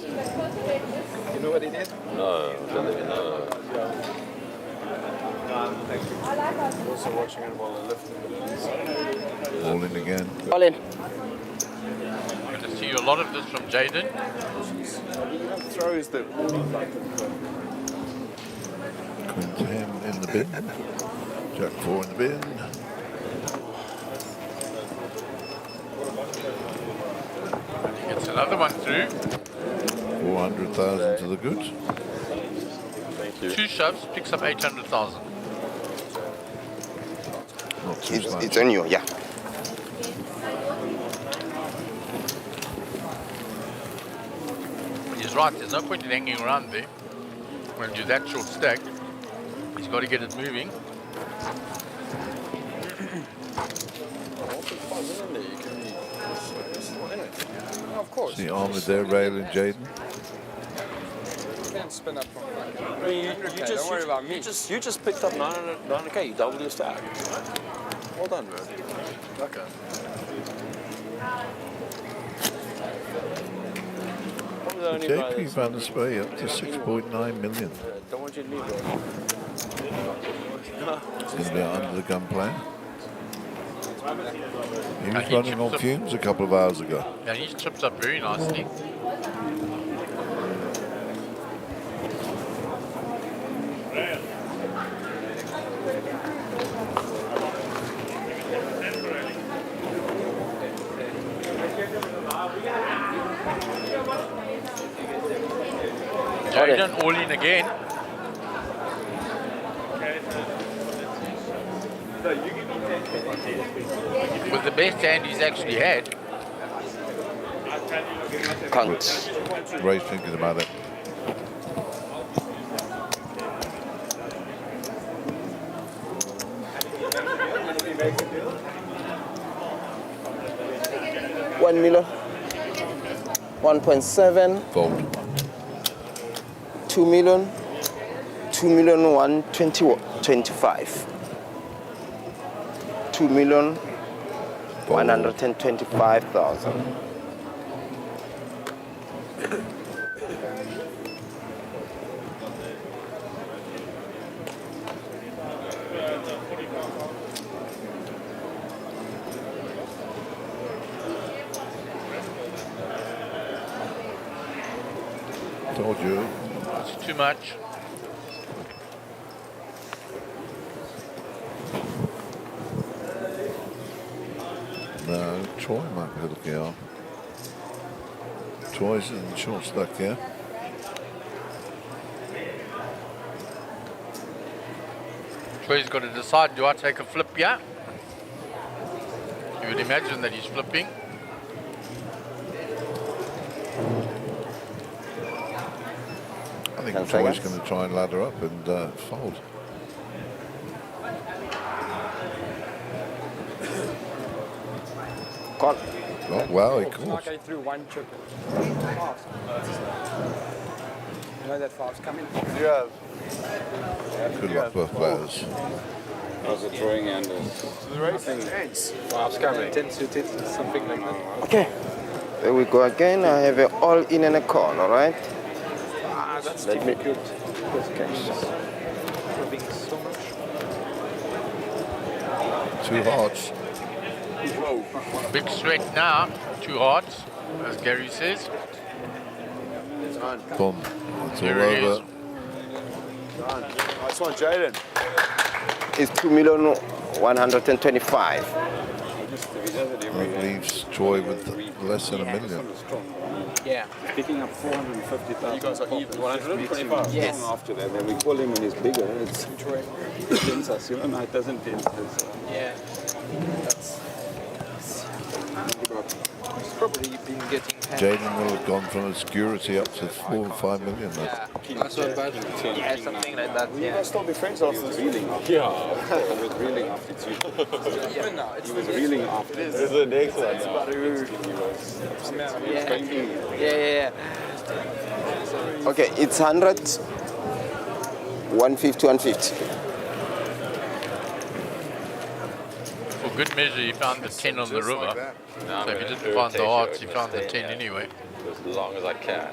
You know what he did? No, don't let me know. Also watching it while I lift. All in again. All in. I'm going to see a lot of this from Jaden. Throws the Queen 10 in the bin. Jack 4 in the bin. He gets another one through. 400,000 to the good. Thank you. 2 shoves, picks up 800,000. Not too much. It's on you, yeah. He's right, there's no point in hanging around there. When you do that short stack, he's got to get it moving. Of course. See Ahmed there railing Jaden. Can't spin up from back. I mean, Don't worry about me. You just picked up 900k. You doubled your stack. Well done, bro. okay. JP Van der Spey up to 6.9 million. Don't want you to leave it. He's going to be under the gun plan. He was he running on chips up. fumes a couple of hours ago. Yeah, he trips up very nicely. Jaden all in again. With the best hand he's actually had. Can't. Ray's thinking about it. $1 million. 1.7. Fold. 2 million. 2,125. 2,125,000. Told you. It's too much. No, Troy might be looking out. Troy's in the short stack here. So he's got to decide, do I take a flip here? You would imagine that he's flipping. I think 10 Troy's seconds. going to try and ladder up and fold. Call. Oh, wow, he calls. Like I threw one chip. Fast. You know that fast coming? You have. Good luck, both players. How's the throwing and The race ends. fast coming? 10 suited, something like that. Okay. There we go again. I have an all in and a call, all right? Ah, that's Let me- difficult. Okay. Rubbing so much. Two hearts. Big sweat now, 2 hearts, as Gary says. Boom. It's all Here it is. over. Nice one, Jaden. It's 2,125. That leaves Troy with less than $1 million. Yeah. Picking up 450,000. You guys are even 125. Yes. After that, then we call him when he's bigger. It tempts us, you know. No, it doesn't tempt us. Yeah. That's. He's probably been getting. Jaden will have gone from obscurity up to 4 or 5 million. Yeah. That's not bad. Yeah, something like that. You Yeah. guys still be friends after this Reeling after. Yeah. He was reeling after too. Yeah, no, it's He was reeling after. This is the next one. yeah. Okay, it's 100, 150, 150. For good measure, he found the 10 on the Just like river. that. Now I'm So if he gonna didn't find the irritate hearts, you he with found the this 10 thing, anyway. As long as I can.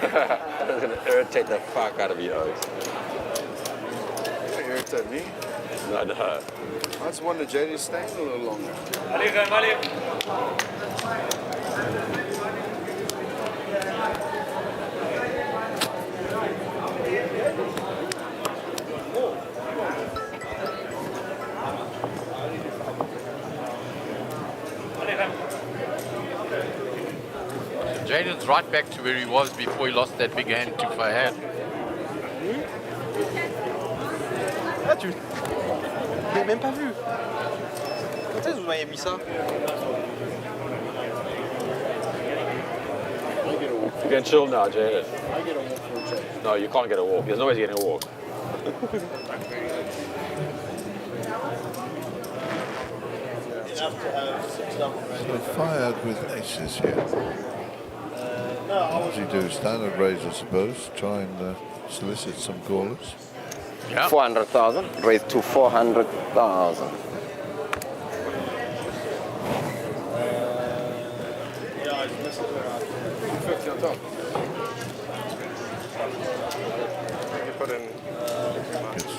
That's going to irritate the fuck out of you, Oaks. Irritate me? No, no. I just wanted JD to stay a little longer. Jaden's right back to where he was before he lost that big hand to Fahad. Ah, tu l'as même pas vu. Quand est-ce que vous m'avez mis ça? You can chill now, Jaden. No, you can't get a walk. There's no way you're getting a walk. So fired with aces here. What does he do? Standard raise, I suppose. Try and solicit some callers. Yeah. 400,000. Raise to 400,000.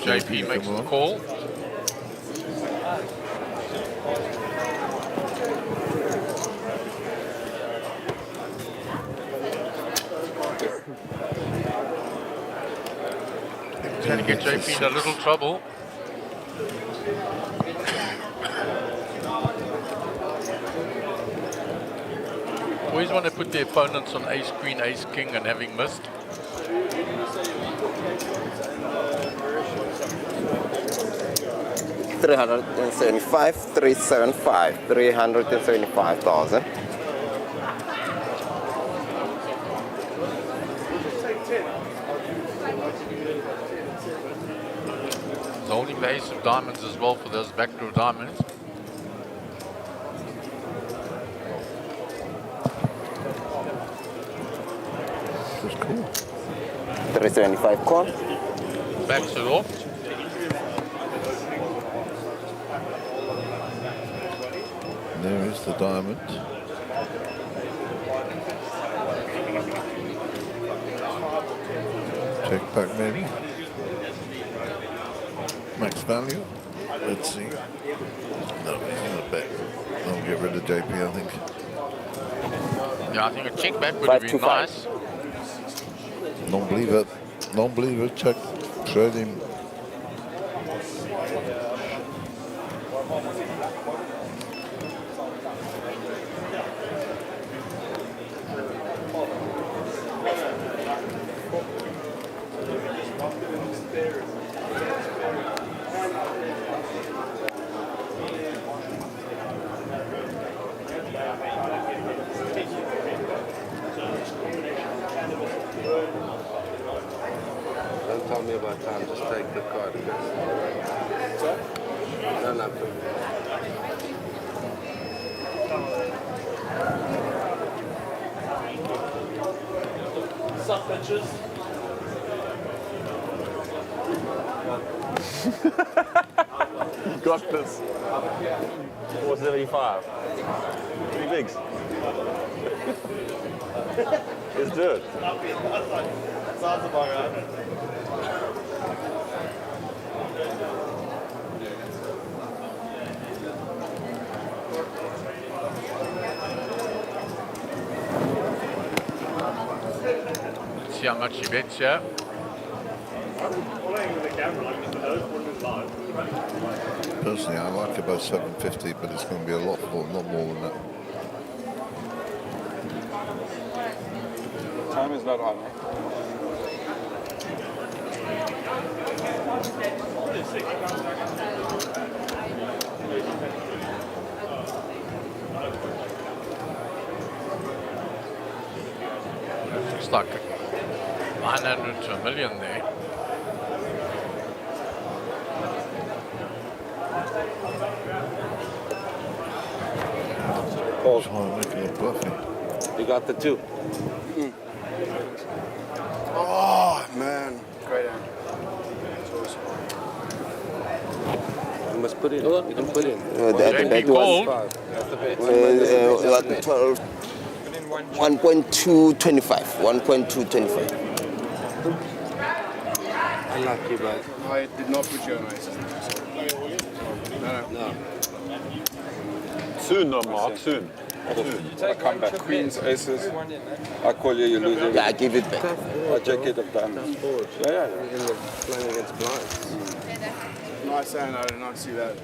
JP makes the call. Trying to get JP in a little trouble. Always want to put the opponents on ace queen, ace king, and having missed. $375,000. He's holding the ace of diamonds as well for those backdoor diamonds. That's cool. 375 call. Backs it off. There is the diamond. Check back maybe. Max value. Let's see. No, he's going to bet. I'll get rid of JP, I think. Yeah, I think a check back would have been nice. Non-believer. Non-believer. Check. Trade him. Don't tell me about time, just take the card. No, no. Sup, bitches? Got this. 475. 3 bigs. Let's do it. Let's see how much he bets here. Personally, I like about 750, but it's going to be a lot more than that. Time is not on. Looks like 900 to a million there. Try and make it look bluffy. You got the 2. Oh, man. Great hand. You must put in. You can put in. The bet was That's the bet. 12. 1.225. 1.225. Unlucky, but I did not put you on ice. No. Soon, no, Mark, soon. I come back. Queens, aces. I call you, you lose it. Yeah, I give it back. I jacket of diamonds. Yeah. In the playing against blinds. Nice hand, I did not see that.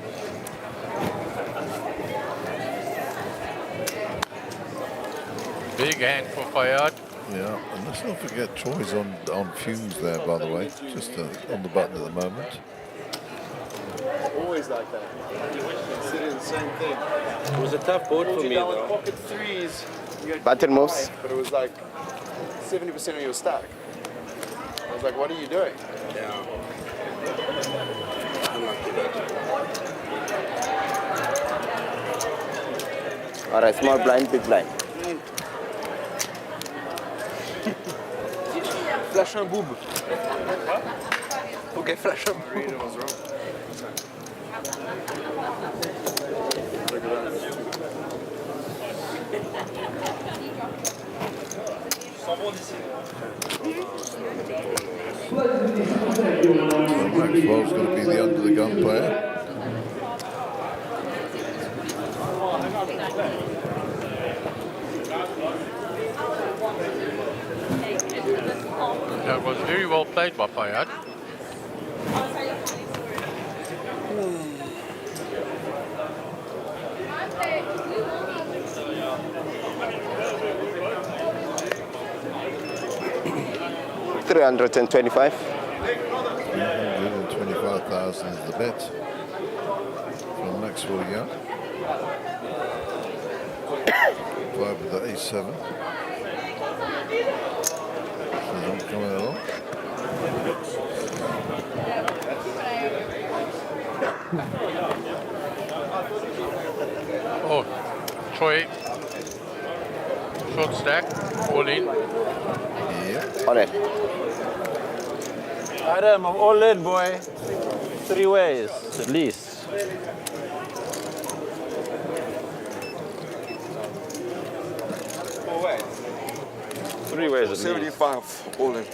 Big hand for Payouts. Yeah, and let's not forget Troy's on fumes there, by the way, just on the button at the moment. Always like that. Considering the same thing. It was a tough board for me, though. Pocket threes. Button moves. But it was like 70% of your stack. I was like, what are you doing? Yeah. All right, small blind, big blind. Flash un boob. Ok, flash un boob. Reader was wrong. Look at that. Maxwell's going to be the under the gun player. That was very well played by Payouts. $325. 125,000 is the bet from Maxwell Young. 5 with the ace-7. Coming along. Oh, Troy. Short stack. All in. Yeah. All right. Adam, I'm all in, boy. 3 ways, at least. Four ways. 3 ways, at least. 75, all in.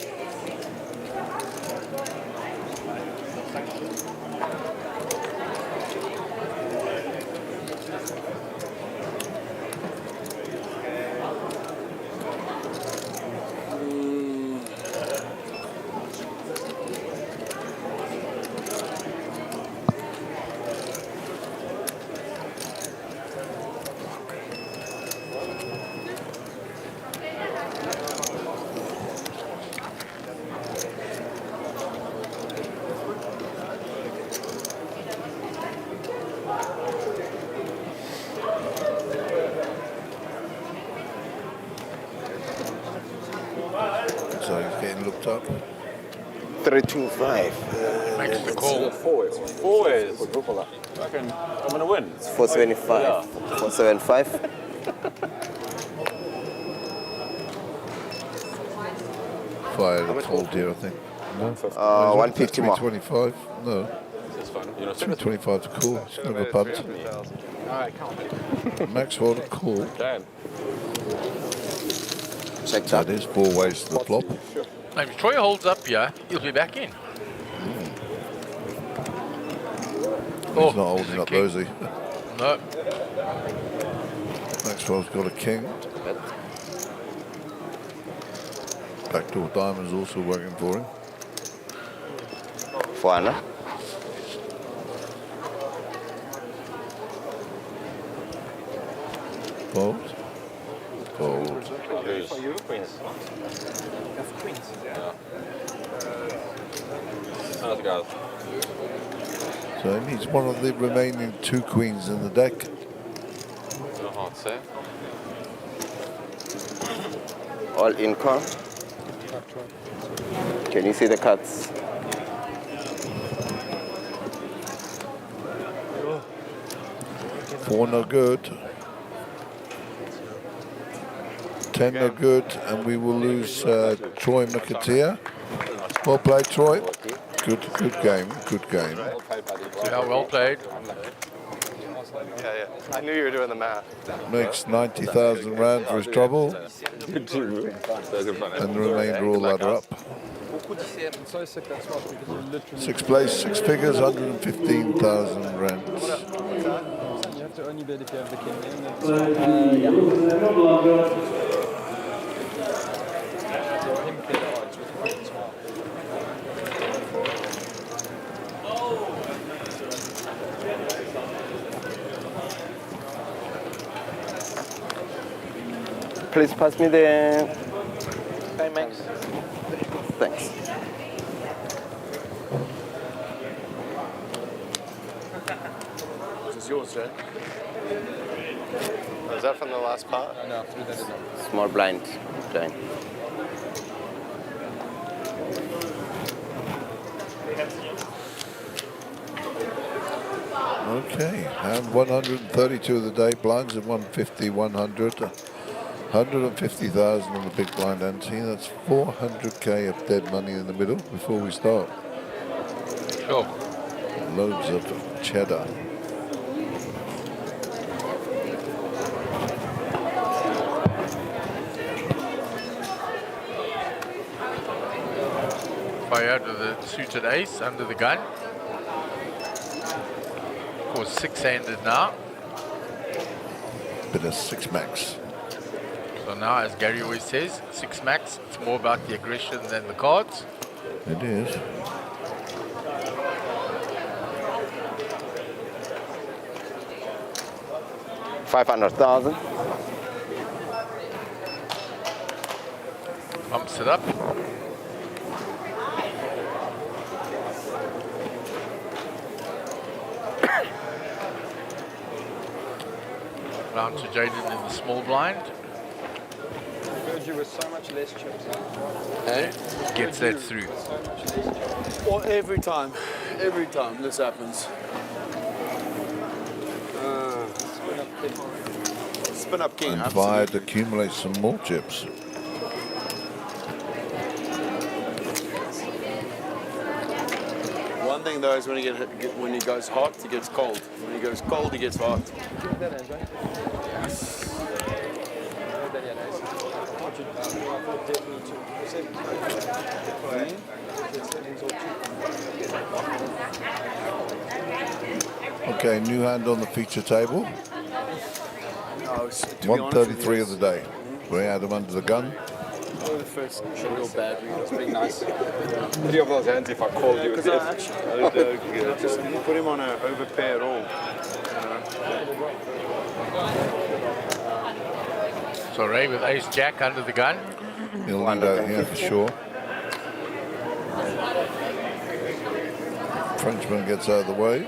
So he's getting looked up. 325. Makes the call. 4 ways. 4 ways. I reckon I'm going to win. 475. Yeah. 475. Fired a fold here, I think. No? 150 more. 325. No. That's fine. You know, 325 to call. It's kind of a punt. Alright, count. Maxwell to call. Dan. Check That is 4 ways to the flop. Now, if Troy holds up here, he'll be back in. He's not holding up, though, is he? No. Maxwell's got a king. Backdoor diamond's also working for him. 400. Fold. Fold. For you, Queens. Have queens. How's it go? So he needs one of the remaining 2 queens in the deck. No hard set. All in call. Can you see the cards? Four no good. 10 no good, and we will lose Troy McAteer. Well played, Troy. Good game, good game. Yeah, well played. Yeah. I knew you were doing the math. Makes 90,000 rand for his trouble. And the remainder all ladder up. It's so sick, that's right, because you literally... Sixth place, 6 figures, 115,000 rands. You have to only bet if you have the king in. Please pass me the... Okay, Max. Thanks. This is yours, Jay. Was that from the last pot? No, threw that in. Small blind. Blind. Okay, and 132 of the day blinds at 150, 100, 150,000 on the big blind ante. That's 400k of dead money in the middle before we start. Sure. Loads of cheddar. Fired with a suited ace under the gun. Of course, six-handed now. Bit of 6 max. So now, as Gary always says, 6 max, it's more about the aggression than the cards. It is. $500,000. Pumps it up. Round to Jaden in the small blind. Heard you with so much less chips. Gets that through. So much less chips. Well, every time this happens. Spin up king. And absolutely. Viad accumulates some more chips. One thing though is when he goes hot, he gets cold. When he goes cold, he gets hot. Give that, Andre. Okay, new hand on the feature table. No, to be honest with 133 you, of the day. We had him under the gun. the first real bad read. It's pretty nice. 3 of those hands if I called you. Because I just didn't put him on an overpair at all. So Ray with ace jack under the gun. He'll lead out here for sure. Frenchman gets out of the way.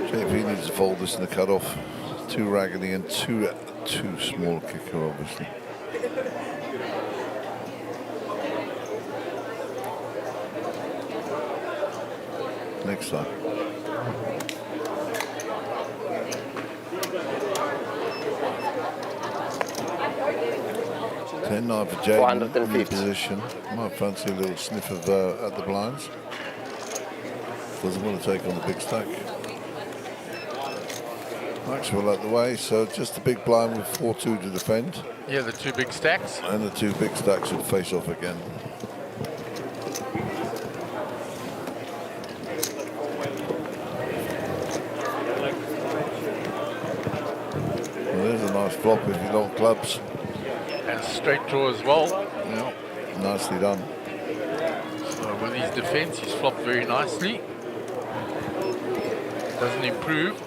JP needs to fold this in the cutoff. Too raggedy and too small kicker, obviously. Next time. $10-9 for Jaden in the position. Might fancy a little sniff of at the blinds. Doesn't want to take on the big stack. Maxwell out the way, so just a big blind with 4-2 to defend. Yeah, the 2 big stacks. And the 2 big stacks will face off again. Well, there's a nice flop if you don't clubs. And straight draw as well. Yeah, nicely done. So with his defense, he's flopped very nicely. Doesn't improve.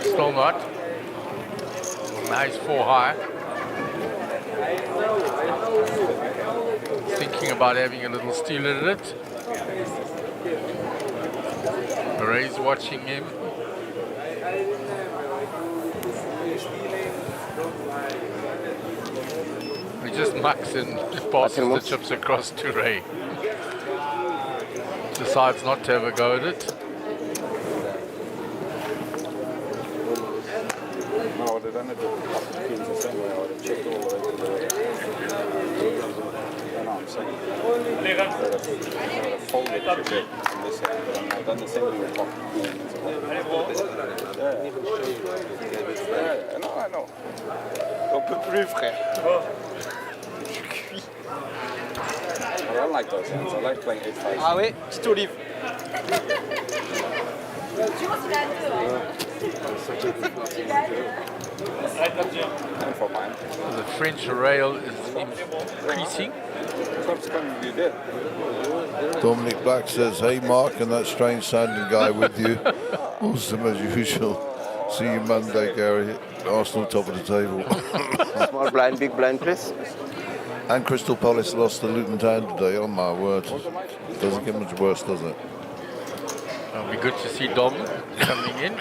Still not. Nice 4 high. Thinking about having a little steal at it. Ray's watching him. He just mucks and passes the chips across to Ray. Decides not to have a go at it. No, I would have done it with the kings the same way. I would have checked all the way to the No, I'm second. I would have folded a bit on this hand, but I've done the same thing with pocket queen as well. Yeah, I know. On peut plus, frère. I don't like those hands. I like playing 8-5. Ah oui, petit olive. And for mine. The French rail is increasing. Club's coming to be dead. Dominic Black says, hey Mark and that strange sounding guy with you. Awesome as usual. See you Monday, Gary. Arsenal top of the table. Small blind, big blind, please. And Crystal Palace lost to Luton Town today, on my word. Doesn't get much worse, does it? It'll be good to see Dom coming in.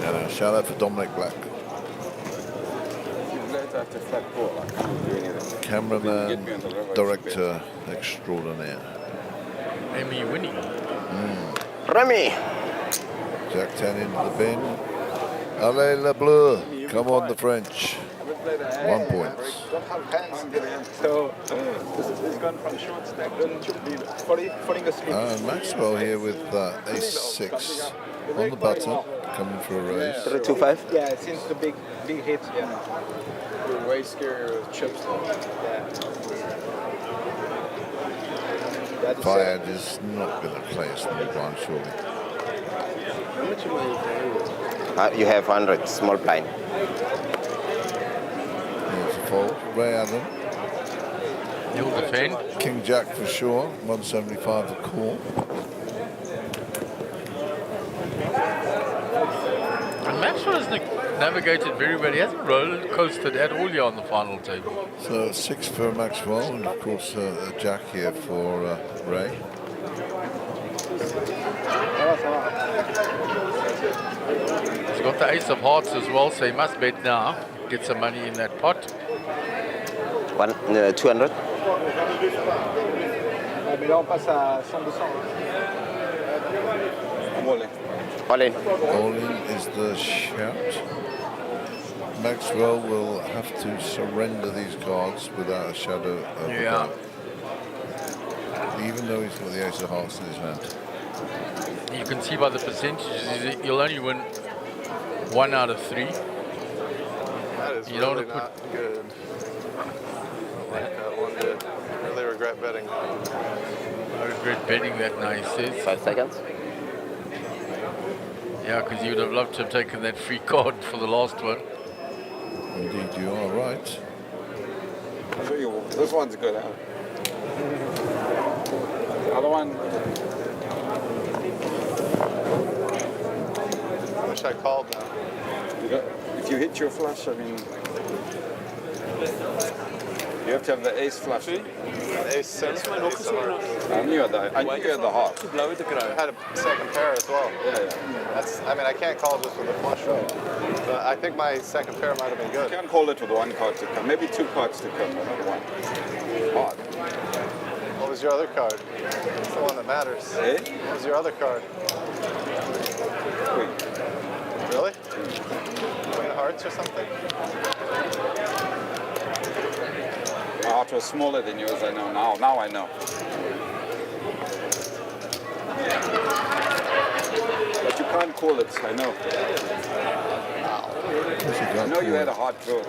Yeah, shout out for Dominic Black. Cameraman, director extraordinaire. Emmy winning. Remy! Jack 10 into the bin. Allez le bleu. Come on the French. 1 point. So it's gone from short stack to falling asleep. Maxwell here with ace-6 on the button, coming for a raise. 3-2-5? Yeah, since the big hit, yeah. You're way scarier with chips though. Fayad is not going to play a small blind, surely. You have 100, small blind. There's a fold. Ray Allen. He'll defend. King Jack for sure. 175 a call. And Maxwell has navigated very well. He hasn't roller coasted at all here on the final table. So 6 for Maxwell, and of course a Jack here for Ray. He's got the ace of hearts as well, so he must bet now. Get some money in that pot. 200. Mais là on passe à 100-200. All in. All in is the shout. Maxwell will have to surrender these cards without a shadow of a doubt. Even though he's got the ace of hearts in his hand. You can see by the percentages, he'll only win 1 out of 3. That is You don't really wanna not good. I don't like that one bit. I really regret betting. I regret betting that now, he says. 5 seconds. Yeah, because you would have loved to have taken that free card for the last one. Indeed, you are right. I'll show you. This one's good, huh? The other one. I wish I called now. If you hit your flush, I mean, you have to have the ace flush. Ace 6 and ace of hearts. I knew you had the heart. I had a second pair as well. Yeah. I mean, I can't call just with a flush draw. But I think my second pair might have been You good. can't call it with 1 card to come. Maybe 2 cards to come, but not 1. Hard. What was your other card? It's the one that matters. Eh? What was your other card? Queen. Really? Queen of Hearts or something? My heart was smaller than yours, I know now. Now I know. But you can't call it, I know. I know you had a hard draw.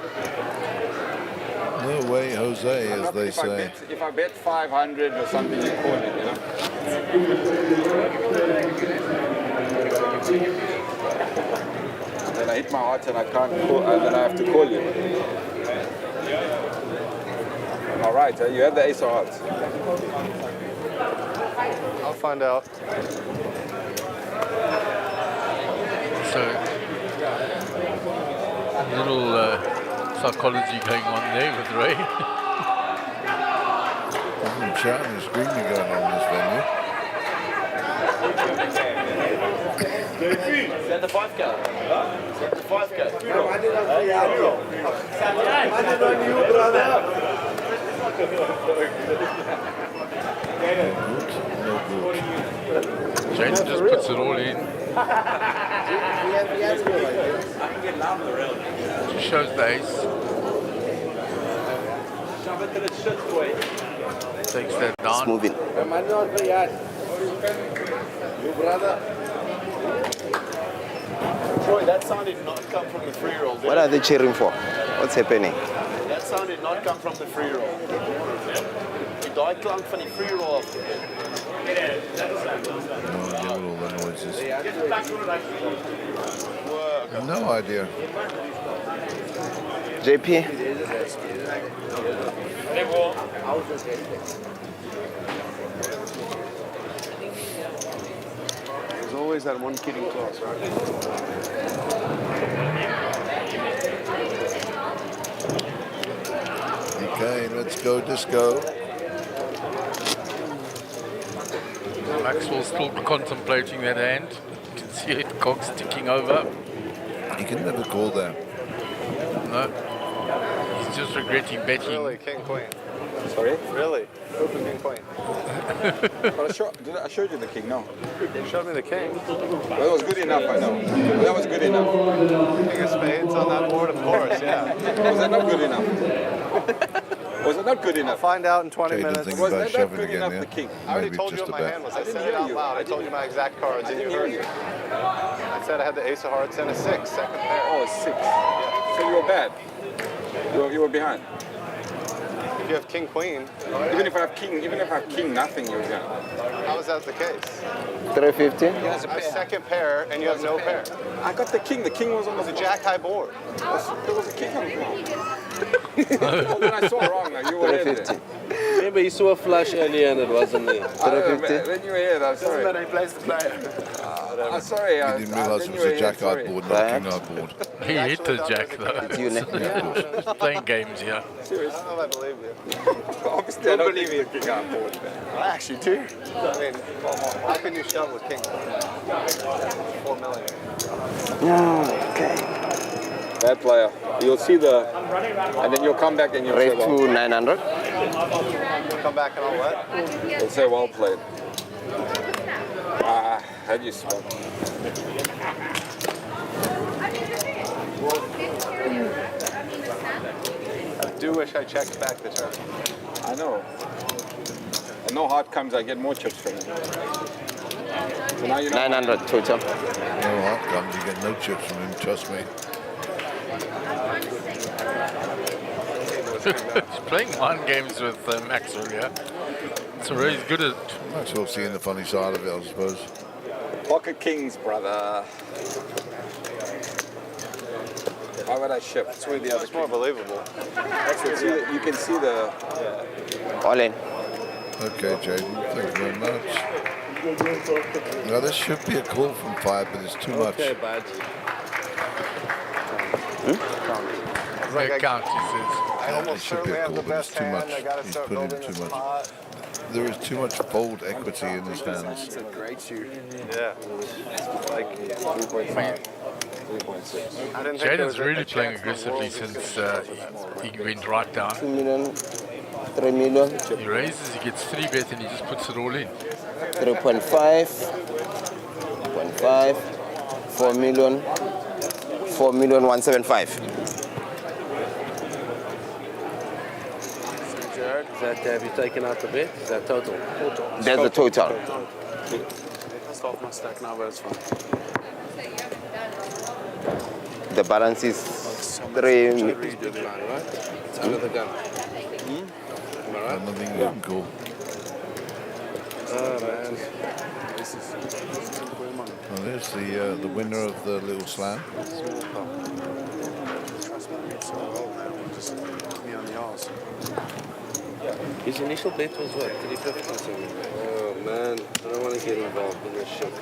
No way, Jose, as they say. If I bet 500 or something, you call it, you know? Then I hit my heart and I can't call, and then I have to call you. All right, you had the ace of hearts. I'll find out. So, a little psychology going on there with Ray. Some chatting and screaming going on in this venue. Zet de 5K. Zet de 5K. Jason just puts it all in. Just shows the ace. Takes that down. It's moving. You brother. Troy, that sound did not come from the free roll. What are they cheering for? What's happening? That sound did not come from the free roll. Die klank van die free roll. No idea what all the noise is. No idea. JP? There's always that one kid in class, right? Okay, let's go disco. Maxwell's still contemplating that hand. You can see it, cogs ticking over. You can never call that. No. He's just regretting betting. Really, king, queen. Sorry? Really? Open king, queen. But I showed you the king, no? You showed me the king. Well, it was good enough, I know. That was good enough. King of spades on that board, of course, yeah. Was that not good enough? Was it not good enough? Find out in 20 minutes. Was that not good enough, the king? I already told you what my hand was. I said it out loud. I told you my exact cards, and you heard it. I said I had the ace of hearts and a 6, second pair. Oh, a 6. So you were bad. You were behind. If you have king, queen. Even if I have king, nothing, you're behind. How is that the case? 350? I have second pair, and you have no pair. I got the king. The king was on the jack high board. There was a king on the board. Oh, then I saw wrong. Now you were in there. Remember, you saw a flush earlier and it wasn't there. 350. Then you were here. I'm sorry. Doesn't matter, he plays the player. I'm sorry. He didn't realise it was a jack-eyed board, not a king-eyed board. He hit the jack though. You know. He's playing games here. Serious? I don't know if I believe you. Obviously, I don't believe you. King on board. I actually do. I mean, how can you shove with king? 4 million. Okay. Bad player. You'll see the, and then you'll come back and you'll say, Raise to 900. Come back and all what? You'll say, well played. How do you spell? I do wish I checked back the turn. I know. And no heart comes, I get more chips from it. So now you know. 900 total. No heart comes, you get no chips from him, trust me. He's playing mind games with Maxwell, yeah. So he's good at. Maxwell seeing the funny side of it, I suppose. Pocket kings, brother. Why would I shift? It's where the other. It's more believable. You can see the. All in. Okay, Jaden, thank you very much. Now, this should be a call from 5, but it's too much. Okay, bud. It's like a count, he says. I almost It should be certainly a have call, the but it's best too hand. much. I gotta He's start put in building too this much. pot. There is too much fold equity in his hands. It's a great shoot. Yeah. Like 3.5. 3.6. I didn't think there was Jaden's a really playing chance in the aggressively world. since he went right down. 2 million. 3 million. He raises, he gets 3 bet, and he just puts it all in. 3.5. 0.5. 4 million. 4 million 175. Jared, is that, have you taken out the bet? Is that total? That's the total. That's off my stack now, but it's fine. The balance is 3 million. It's under the gun. Am I right? Nothing you can call. Oh, man. Well, there's the winner of the little slam. His initial bet was what? 350 or something? Oh, man. I don't want to get involved in this shit.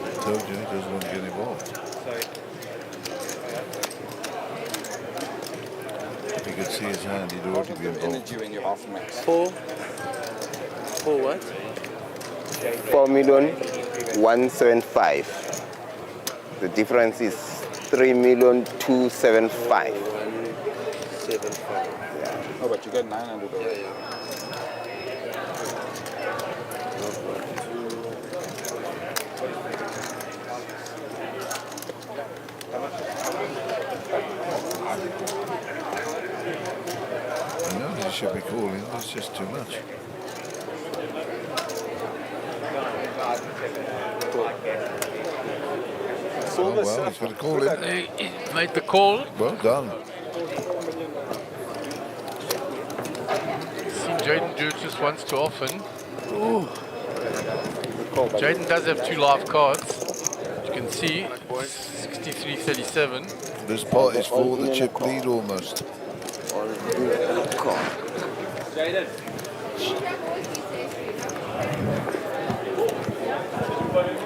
I told you, he doesn't want to get involved. Sorry. If you could see his hand, he'd already be involved. Energy when you half max. 4 what? 4 million 175. The difference is 3 million 275. 175. Oh, but you got 900 already. should be calling. It's just too much. Oh, well, he's going to call it. He made the call. Well done. Seen Jaden do it just once too often. Ooh. Jaden does have 2 live cards. You can see 63-37. This pot is for the chip lead almost.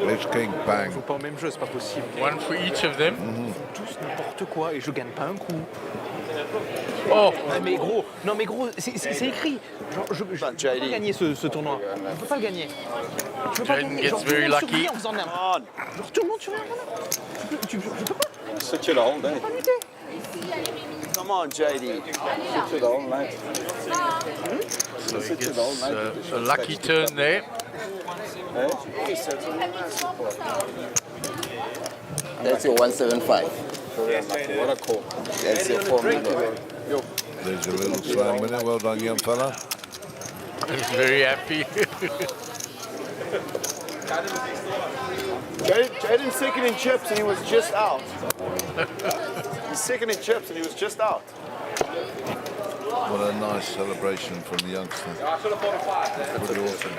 Let's king bang. Faut pas au même jeu, c'est pas possible. One for each of them. Tous n'importe quoi et je gagne pas un coup. Oh. Mais gros, non mais gros, c'est écrit. Genre, je peux pas gagner ce tournoi. Je peux pas le gagner. Je peux pas Jaden gagner. gets Genre, very tout le monde sur lucky. lui en faisant n'importe quoi. Genre tout le monde sur lui en faisant n'importe quoi. Je peux pas. Sit you the whole day. Pas lutter. Come on, JD. Sit you the whole night. So he gets a lucky turn there. That's your 175. What a call. That's your 400. There's your little slam winner. Well done, young fella. He's very happy. Jaden's second in chips and he was just out. He's second in chips and he was just out. What a nice celebration from the youngster. Pretty awesome.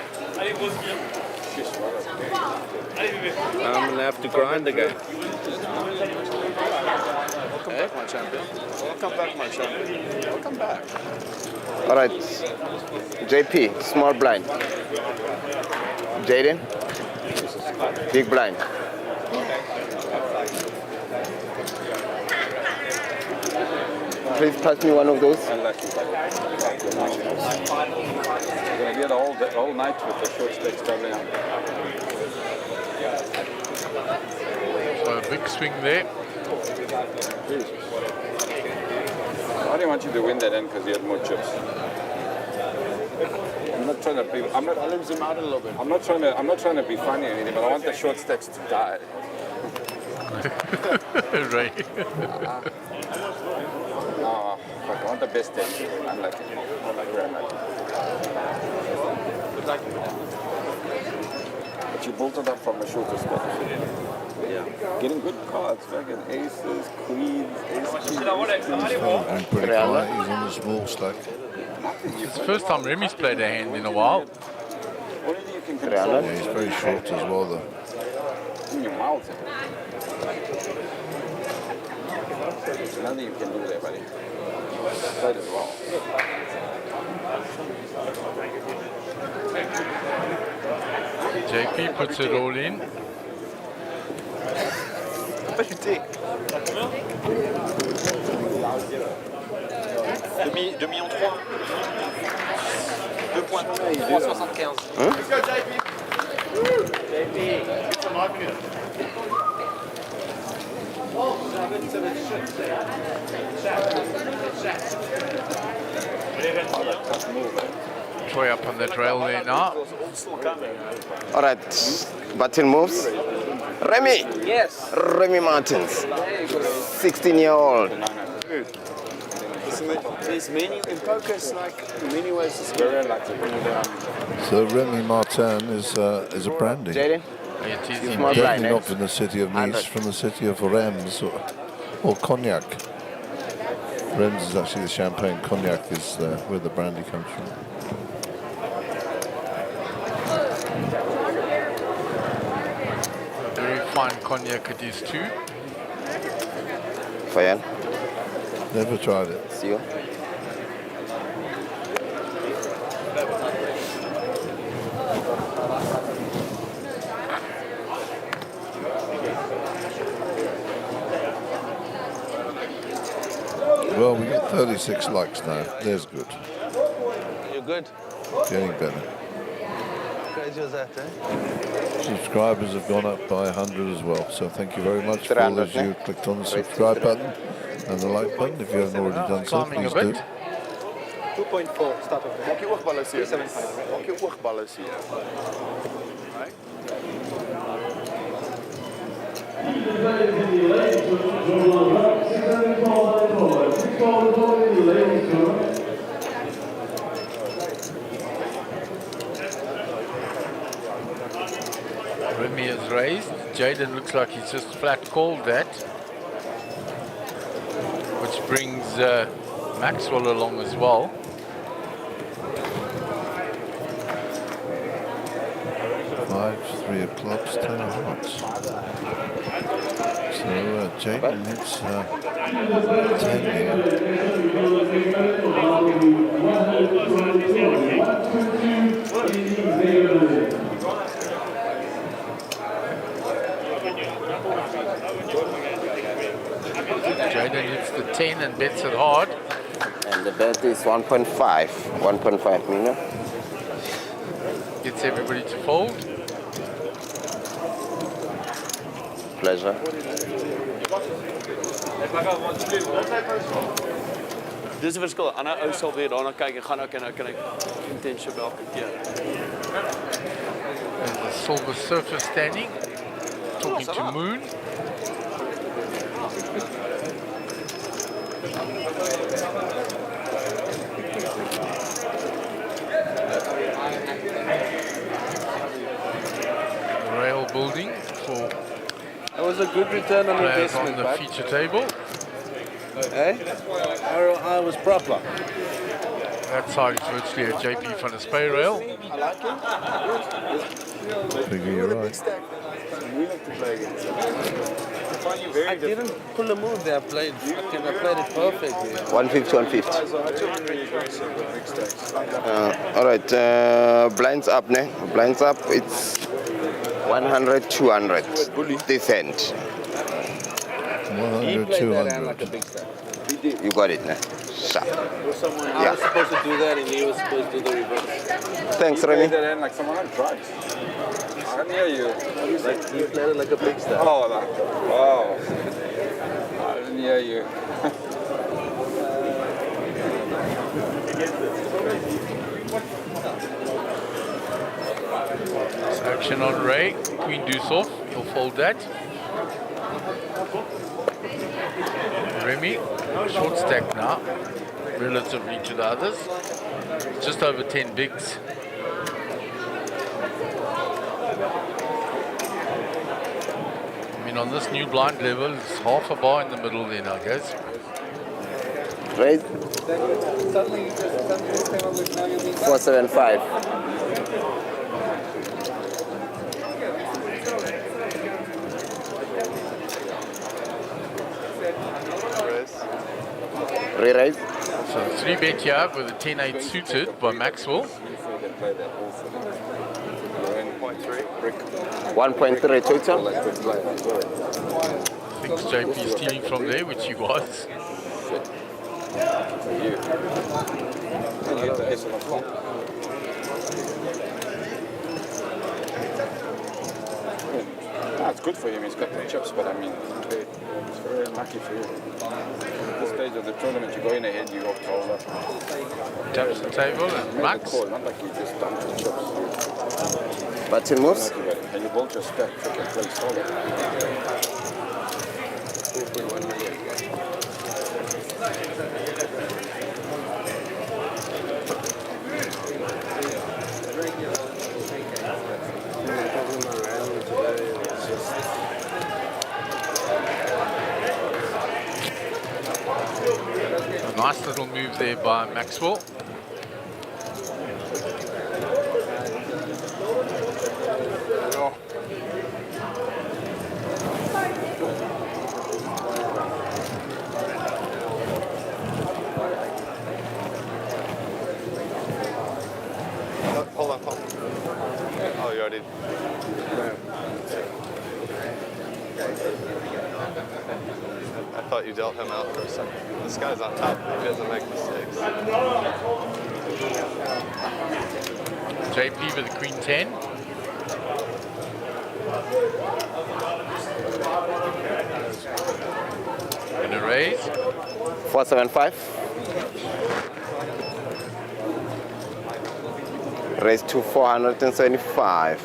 I'm going to have to grind again. Welcome back, my champion. Welcome back, my champion. Welcome back. All right. JP, small blind. Jaden, big blind. Please pass me one of those. Unlucky. You're going to get the whole night with the short stakes doubling up. So a big swing there. I didn't want you to win that end because you had more chips. I'm not trying to be. I'm not. I'll zoom out a little bit. I'm not trying to be funny or anything, but I want the short stacks to die. Right. No, fuck, I want the best end. I'm lucky. Very lucky. But you built it up from a shorter stack. Yeah. Getting good cards, fucking aces, queens, ace queens. And pretty quiet. He's on the small stack. It's the first time Remy's played a hand in a while. Yeah, he's very short as well, though. In your mouth. There's nothing you can do there, buddy. Played it well. JP puts it all in. Pas chuter. Demi en 3. 2 points. 3,75. Hein? Troy up on that rail there now. All right. Button moves. Remy. Yes. Remy Martins. 16-year-old. There's many in poker. It's like in many ways it's very unlucky. So Remy Martin is a brandy. Jaden. It is Definitely not from the city of Nice, from the city of Reims or Cognac. Reims is actually the champagne. Cognac is where the brandy comes from. A very fine cognac it is too. Fayan. Never tried it. See you. Well, we got 36 likes now. There's good. You're good. Getting better. Crazy as that, eh? Subscribers have gone up by 100 as well. So thank you very much for all those who clicked on the subscribe button and the like button. If you haven't already done so, please do. 2.4 start of the Maak je oogballen hier. Maak je oogballen hier. Remy is raised. Jaden looks like he's just flat called that. Which brings Maxwell along as well. Fives, 3 of clubs, 10 of hearts. So Jaden hits 10 here. Jaden hits the 10 and bets it hard. And the bet is 1.5 million. Gets everybody to fold. Pleasure. Dis 'n verskil. Ander ou sal weer daarna kyk en gaan ook en nou kan ek intention elke keer. There's a Silver Surfer standing, talking to Moon. Rail building for That was a good return on players investment, on the feature table. Eh? ROI was proper. That side is virtually a JP van der Spey rail. I like it. Figure you're right. I didn't pull a move there. I played it perfectly. 150, 150. All right, blinds up, ne? Blinds up, it's 100, 200. Decent. 100, 200. You got it, ne? Sharp. I was supposed to do that and he was supposed to do the reverse. Thanks, Remy. Like someone on drugs. I can hear you. Like, he played it like a big star. Oh, wow. I didn't hear you. Action on Ray. Queen deuce off. He'll fold that. Remy, short stack now, relatively to the others. Just over 10 bigs. I mean, on this new blind level, it's half a bar in the middle there now, guys. Right? 475. Re-raise. So 3-bet here with a 10-8 suited by Maxwell. 1.3 total. I think JP is stealing from there, which he was. It's good for him. He's got the chips, but I mean, it's very unlucky for you. At this stage of the tournament, you go in ahead, you hope to hold up. Taps the table and Max. Call, not like you just dumped the chips. Button moves. And you built your stack, pick and place, hold it. A nice little move there by Maxwell. Hold on. Oh, you already. I thought you dealt him out for a second. This guy's on top. He doesn't make mistakes. JP with the Queen 10. And a raise. 475. Raise to 475.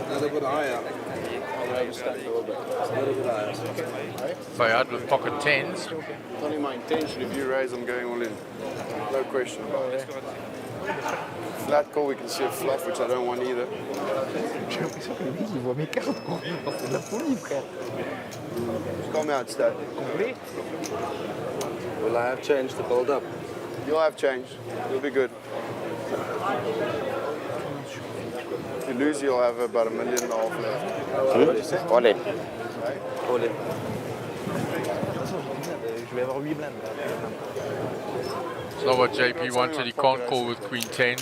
Another good eye out. stack a little bit. Payouts with pocket tens. It's only my intention. If you raise, I'm going all in. No question about it. Flat call, we can see a fluff, which I don't want either. J'ai l'impression que le mec il voit mes cartes, gros. C'est de la folie, frère. Come out, stat. Complet. Will I have change to build up? You'll have change. You'll be good. If you lose, you'll have about $1.5 million left. All in. All in. Je vais avoir 8 blindes. It's not what JP wanted. He can't call with queen 10.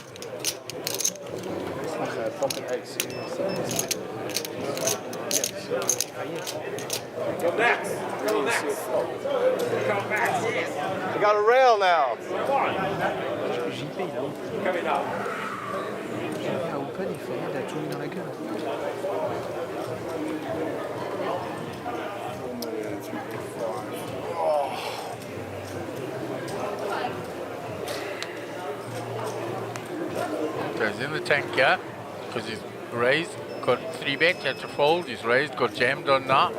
Pocket eights. Go Max. Go Max. Go Max. We got a rail now. JP, il a Coming up. un open, il fait rien, il a tout mis dans la gueule. So he's in the tank here because he's raised, got 3-bet, he had to fold, he's raised, got jammed on now.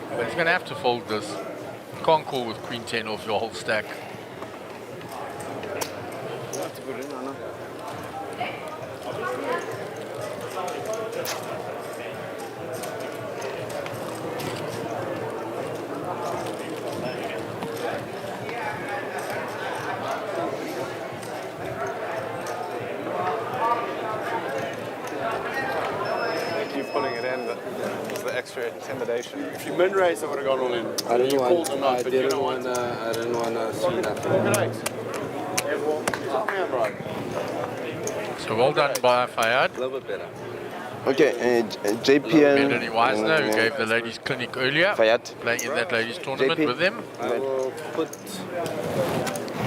But he's going to have to fold this. Can't call with queen 10 off your whole stack. Pulling it in, but it's the extra intimidation. If you min raise, I would have gone all in. I didn't You want. called or not, I but you didn't don't want. I didn't want to see that. Pocket eights. Tell me I'm right. So well done by Fayad. A little bit better. Okay, JPN. Melanie Weisner, who gave the ladies clinic earlier, Fayad. playing in that ladies tournament JP. with them. I will put.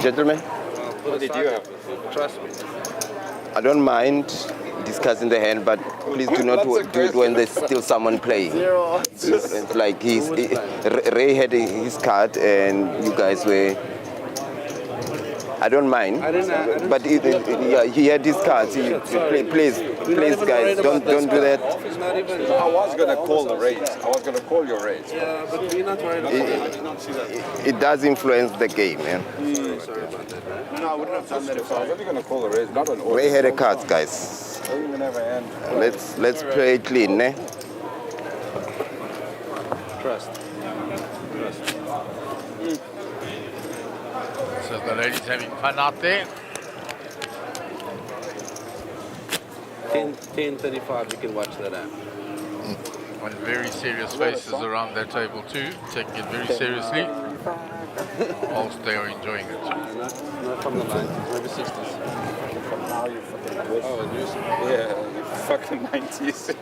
Gentlemen, What did you have? Trust me. I don't mind discussing the hand, but please do not do it when there's still someone playing. It's like Ray had his card and you guys were. I don't mind, but yeah, he had his cards. Please, guys, don't do that. I was going to call the raise. I was going to call your raise. Yeah, but we're not worried about that. It does influence the game, man. Sorry about that, right? No, I wouldn't have done that if I was only going to call the raise, not an order. Ray had a cards, guys. Doesn't even have a hand. Let's play it clean, eh? Trust. So the ladies having fun out there. 10:35. You can watch that app. One very serious faces around that table too, taking it very seriously, whilst they are enjoying it. Not from the 90s, maybe 60s. From now you fucking wish. Oh, it used to Yeah, you fucking 90s.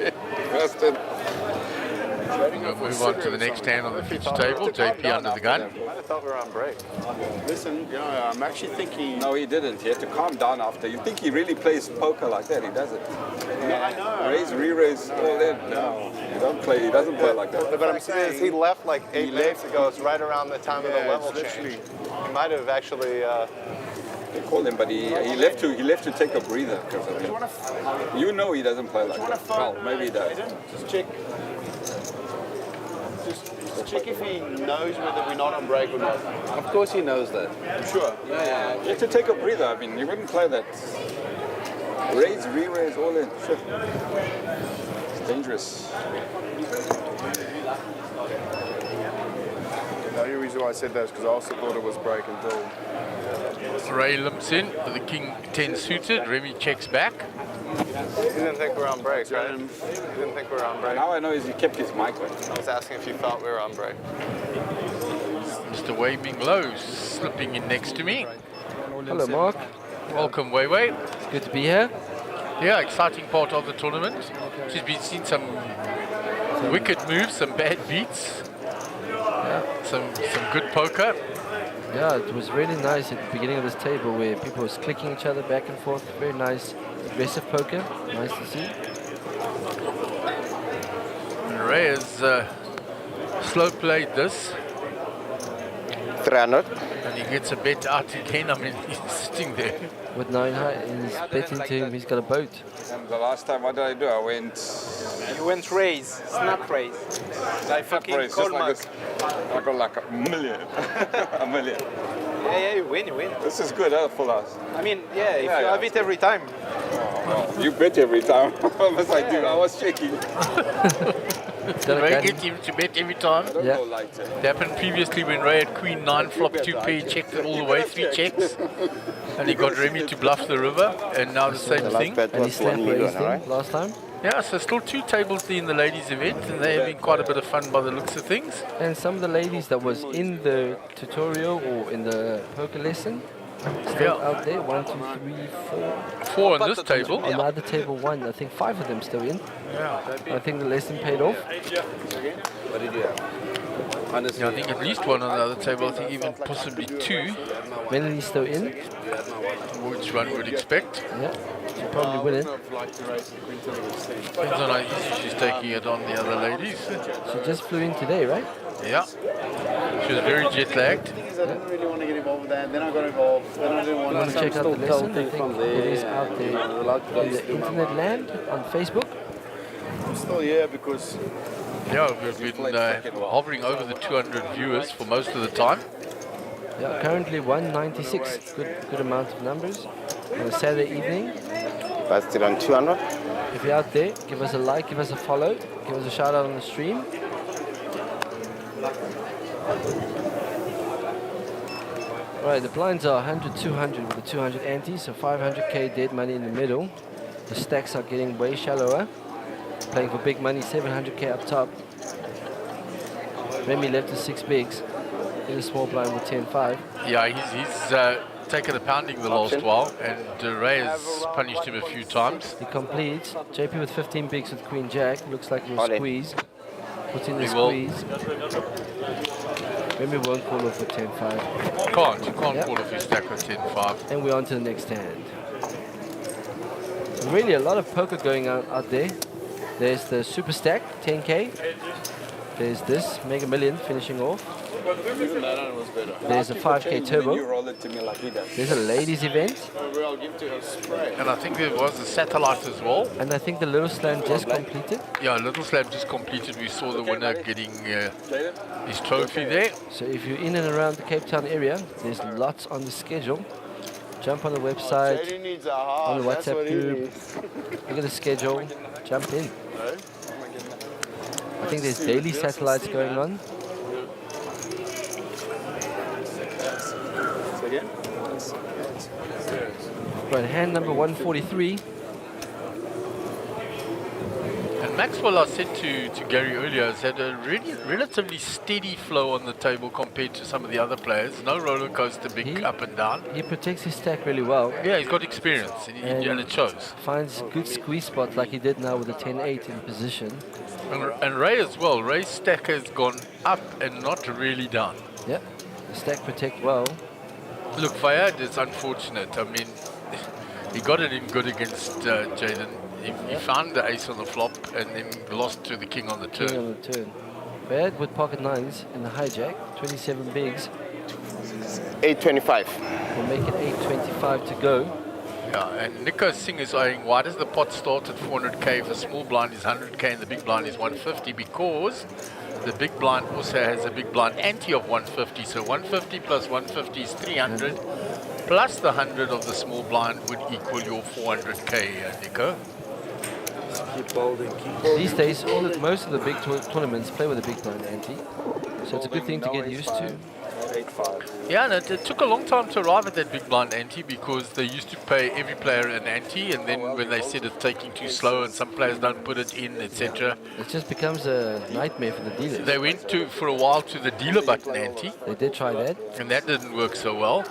Bastard. We'll move on to the next hand on the feature table. JP under the gun. I might have thought we were on break. Listen, you know, I'm actually thinking. No, he didn't. He had to calm down after. You think he really plays poker like that? He doesn't. Yeah, I know. Raise, re-raise, all in. No, he don't play. He doesn't play like that. But I'm saying he left like 8 minutes ago. It's right around the time of the level change. He might have actually. They called him, but he left to take a breather because of it. You know he doesn't play like that. Well, maybe he does. Just check. Just check if he knows whether we're not on break or not. Of course he knows that. Sure. Yeah. You have to take a breather. I mean, you wouldn't play that. Raise, re-raise, all in. Shit. It's dangerous. The only reason why I said that is because I also thought it was break until. Ray limps in with the king 10 suited. Remy checks back. He didn't think we were on break, right? He didn't think we were on break. Now I know he kept his mic on. I was asking if you thought we were on break. Mr. Wei Ming Lo slipping in next to me. Hello, Mark. Welcome, Wei Wei. It's good to be here. Yeah, exciting part of the tournament. She's been seen some wicked moves, some bad beats, some good poker. Yeah, it was really nice at the beginning of this table where people was clicking each other back and forth. Very nice, aggressive poker. Nice to see. And Ray has slow played this. 300. And he gets a bet out again. I mean, he's sitting there. With 9 high, and he's betting to him, he's got a boat. And the last time, what did I do? I went You went raise, snap raise. Like fucking Race, cold just like mug. this. I got like a million. A million. Yeah, you win, you win. This is good, for us. I mean, yeah, if you have it every time. Well, you bet every time. Yes, I do. I was checking. Ray gets him to bet every time. I don't know, like that. It happened previously when Ray had Queen 9 flop 2 pair, checked it all the way, 3 checks. And he got Remy to bluff the river, and now the same thing. And he slapped raised last time. Yeah, so still 2 tables in the ladies' event, and they're having quite a bit of fun by the looks of things. And some of the ladies that was in the tutorial or in the poker lesson, still out there. 1, 2, 3, 4. 4 on this table. On the other table, 1. I think 5 of them still in. Yeah. I think the lesson paid off. What did you have? Yeah, I think at least 1 on the other table. I think even possibly 2. Melanie's still in. Which one would expect. Yeah, she'll probably win it. Depends on how easy she's taking it on the other ladies. She just flew in today, right? Yeah. She was very jet lagged. I didn't really want to get involved with that. Then I got involved. Then I didn't You want want to check out the lesson? I think it is out there in the internet land on Facebook. I'm still here because Yeah, we've been hovering over the 200 viewers for most of the time. Yeah, currently 196. Good amount of numbers on a Saturday evening. But still on 200. If you're out there, give us a like, give us a follow, give us a shout out on the stream. Right, the blinds are 100, 200 with the 200 ante, so 500k dead money in the middle. The stacks are getting way shallower. Playing for big money, 700k up top. Remy left with 6 bigs. In a small blind with 10-5. Yeah, he's taken a pounding the last while, and Ray has punished him a few times. He completes. JP with 15 bigs with Queen Jack. Looks like he'll squeeze. Puts in the He will. squeeze. Remy won't call off with 10-5. You can't call off your stack with 10-5. And we're on to the next hand. Really a lot of poker going on out there. There's the super stack, 10k. There's this, Mega Million finishing off. There's a 5k turbo. There's a ladies event. And I think there was a satellite as well. And I think the Little Slam just completed. Yeah, Little Slab just completed. We saw the winner getting his trophy there. So if you're in and around the Cape Town area, there's lots on the schedule. Jump on the website, on the WhatsApp group, look at the schedule, jump in. I think there's daily satellites going on. Right, hand number 143. And Maxwell, I said to Gary earlier, has had a really relatively steady flow on the table compared to some of the other players. No roller coaster, big up and down. He protects his stack really well. Yeah, he's got experience, and it shows. Finds good squeeze spots like he did now with the 10-8 in position. And Ray as well. Ray's stack has gone up and not really down. Yep, the stack protect well. Look, Fayad is unfortunate. I mean, he got it in good against Jaden. He found the ace on the flop and then lost to the king on the turn. King on the turn. Bad with pocket nines in the hijack. 27 bigs. 825. We'll make it 825 to go. Yeah, and Nico Singh is saying, why does the pot start at 400k if the small blind is 100k and the big blind is 150? Because the big blind also has a big blind ante of 150. So 150 plus 150 is 300. Plus the 100 of the small blind would equal your 400k, Nico. Keep holding, These days, most of the big tournaments play with a big blind ante. So it's a good thing to get used to. Yeah, and it took a long time to arrive at that big blind ante because they used to pay every player an ante, and then when they said it's taking too slow and some players don't put it in, etc. It just becomes a nightmare for the dealers. They went for a while to the dealer button ante. They did try that. And that didn't work so well.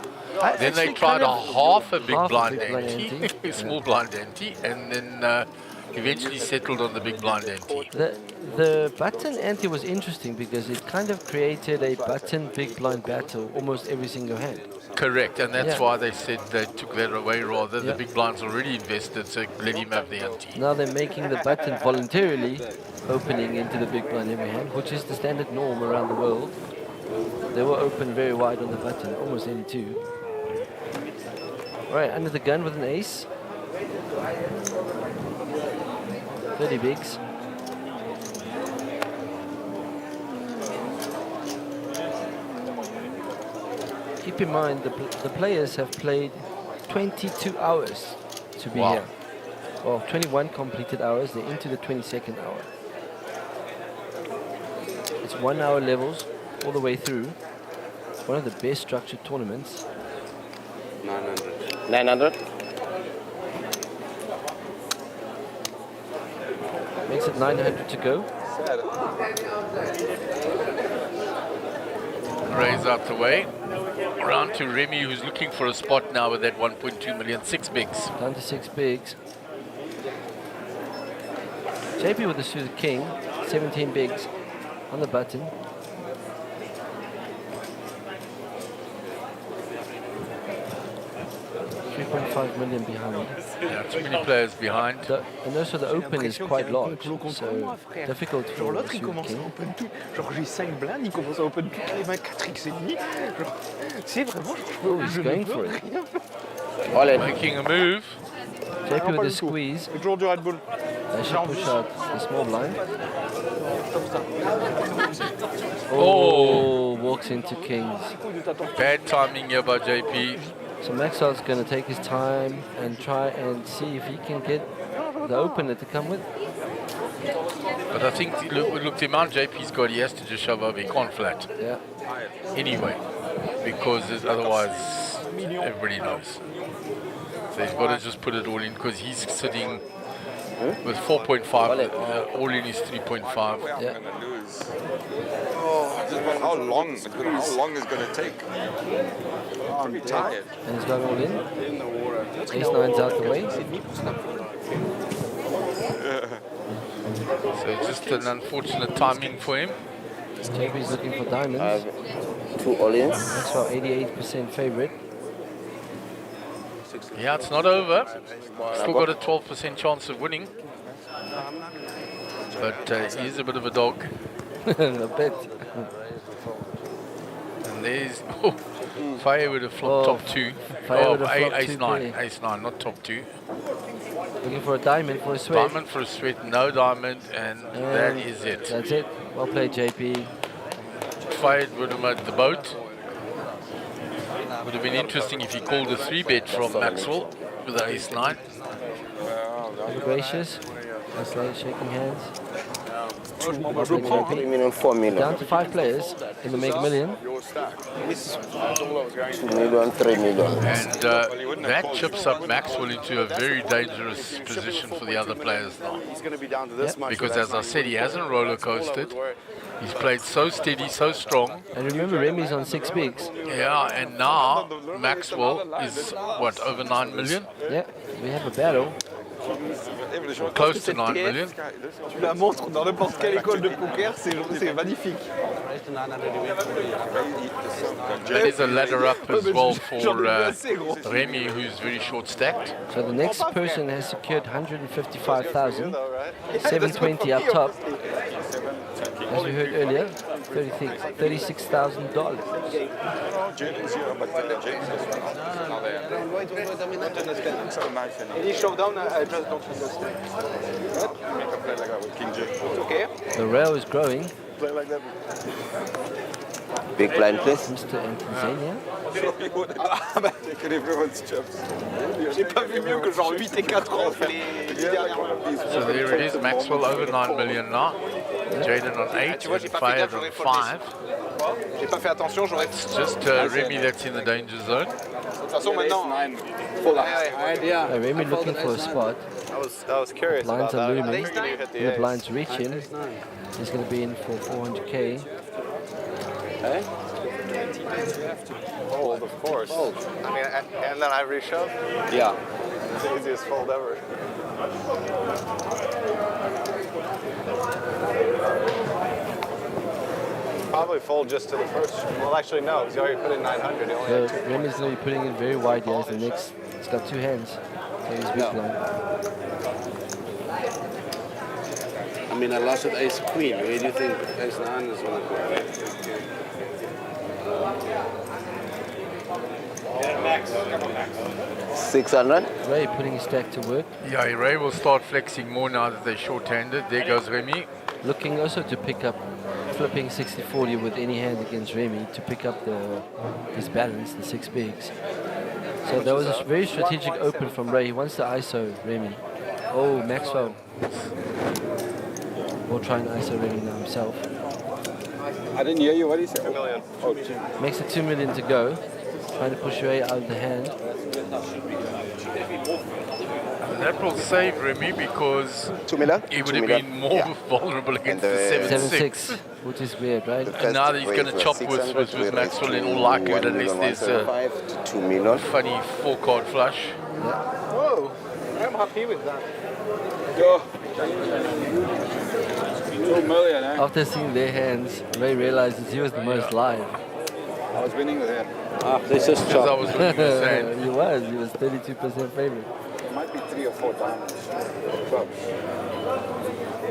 Then they tried half a big blind ante, small blind ante, and then eventually settled on the big blind ante. The button ante was interesting because it kind of created a button big blind battle almost every single hand. Correct, and that's why they said they took that away rather. The big blind's already invested, so let him have the ante. Now they're making the button voluntarily opening into the big blind every hand, which is the standard norm around the world. They will open very wide on the button, almost any two. Right, under the gun with an ace. 30 bigs. keep in mind the players have played 22 hours to be here. Well, 21 completed hours. They're into the 22nd hour. It's 1 hour levels all the way through. One of the best structured tournaments. 900. 900? Makes it 900 to go. Ray's out the way. Around to Remy, who's looking for a spot now with that 1.2 million, 6 bigs. Down to 6 bigs. JP with the suited king, 17 bigs on the button. $3.5 million behind. Yeah, too many players behind. And also the open is quite large, so difficult for the l'autre il suited commence à king. open tout. Genre j'ai 5 blindes, il commence à open toutes les mains 4x et demi. Genre, c'est vraiment, je going ne for veux it. rien. Making a move. JP with the squeeze. Toujours du Red Bull. They should push out the small blind. Oh. Walks into kings. Bad timing here by JP. So Maxwell's going to take his time and try and see if he can get the opener to come with. But I think, look, the amount JP's got, he has to just shove over. He can't flat. Yeah. Anyway, because otherwise everybody knows. So he's got to just put it all in because he's sitting with 4.5. All in is 3.5. Yeah. Just how long is it going to take? I'm pretty tired. And he's going all in. Ace-9's out the way. So just an unfortunate timing for him. JP's looking for diamonds. 2 all-ins. Maxwell 88% favorite. Yeah, it's not over. Still got a 12% chance of winning. But he's a bit of a dog. A bit. And there's Fire would have flopped top 2. Fire would have flopped ace-9, 2K. ace-9, not top 2. Looking for a diamond for a sweat. Diamond for a sweat, no diamond, and that is it. That's it. Well played, JP. Fired would have made the boat. Would have been interesting if he called a 3-bet from Maxwell with the ace-9. Very gracious. That's like shaking hands. 3 million, 4 million. Down to 5 players in the Mega Million. 2 million, 3 million. And that chips up Maxwell into a very dangerous position for the other players now. He's going to be down to this much. Because as I said, he hasn't roller coasted. He's played so steady, so strong. And remember, Remy's on 6 bigs. Yeah, and now Maxwell is, what, over 9 million? Yeah, we have a battle. Close to 9 million. Tu la montres dans n'importe quelle école de poker, c'est magnifique. There is a ladder up as well for Remy, who's very short stacked. So the next person has secured 155,000, 720 up top. As we heard earlier, $36,000. Any showdown, just don't Okay. The rail is growing. Play like that. Big blind place. Mr. Antizania. J'ai pas vu mieux que genre 8 et 4 ans les dernières. So there it is, Maxwell over 9 million now. Jaden on 8 and Fayed on 5. J'ai pas fait attention, j'aurais. It's just Remy that's in the danger zone. De toute façon, maintenant. Remy looking for a spot. I was curious Blinds about are that. looming. I think you hit the The ace. blinds reach him. He's going to be in for 400k. Eh? Fold, of course. I mean, and then I reshove? Yeah. It's the easiest fold ever. Probably fold just to the first. Well, actually, no, because he already put in 900. He only So had 2. Remy's going to be putting it very wide here as the next. He's got 2 hands. So he's big blind. I mean, I lost at ace queen. Where do you think ace 9 is going to go? 600. Ray putting his stack to work. Yeah, Ray will start flexing more now that they're short-handed. There goes Remy. Looking also to pick up flipping 60-40 with any hand against Remy to pick up his balance, the 6 bigs. So that was a very strategic open from Ray. He wants to ISO Remy. Oh, Maxwell. Will try and ISO Remy now himself. I didn't hear you. What did you say? 2 million. Oh, 2. Makes it 2 million to go. Trying to push Ray out of the hand. That will save Remy because 2 million? he would have been more vulnerable against the 7-6. Which is weird, right? And now that he's going to chop with Maxwell in all likelihood, unless there's a 2 million. funny 4-card flush. Whoa, I'm happy with that. Go. 2 million, eh? After seeing their hands, Ray realizes he was the most live. I was winning with him. This is Because I was looking the same. He was 32% favorite. It might be 3 or 4 diamonds.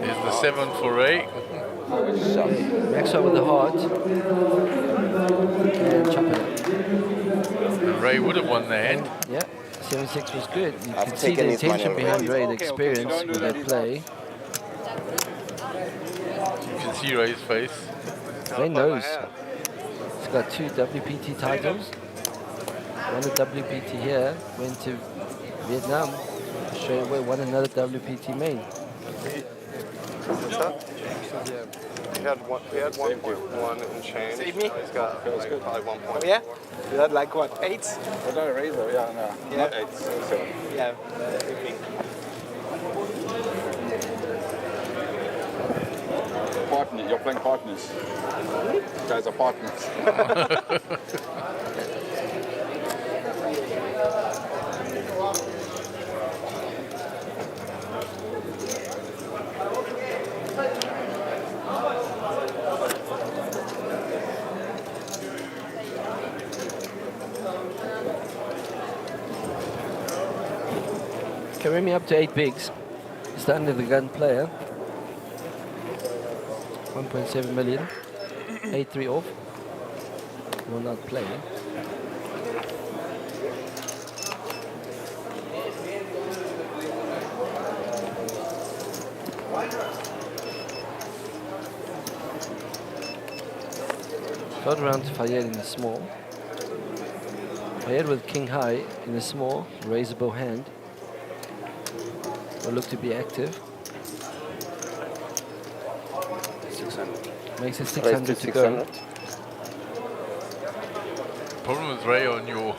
There's the 7 for Ray. Maxwell with the heart. And chop it up. And Ray would have won the hand. Yeah, 7-6 was good. You I've can see the taken his money intention behind already. Ray, the experience with that play. You can see Ray's face. Ray knows. He's got 2 WPT titles. Won a WPT here, went to Vietnam, straight away won another WPT main. What's that? We had 1.1 and change. Save me? He's got like, probably 1 point. Oh, yeah? You had like what, 8? What did I raise? Yeah, no. Yeah. Not 8, 7. Yeah. Partner, you're playing partners. You guys are partners. Carry me up to 8 bigs. He's the under the gun player. 1.7 million. 8-3 off. Will not play. Third round to Fayed in the small. Fayed with king high in the small, raisable hand. Will look to be active. 600. Makes it 600 to go. Problem with Ray on your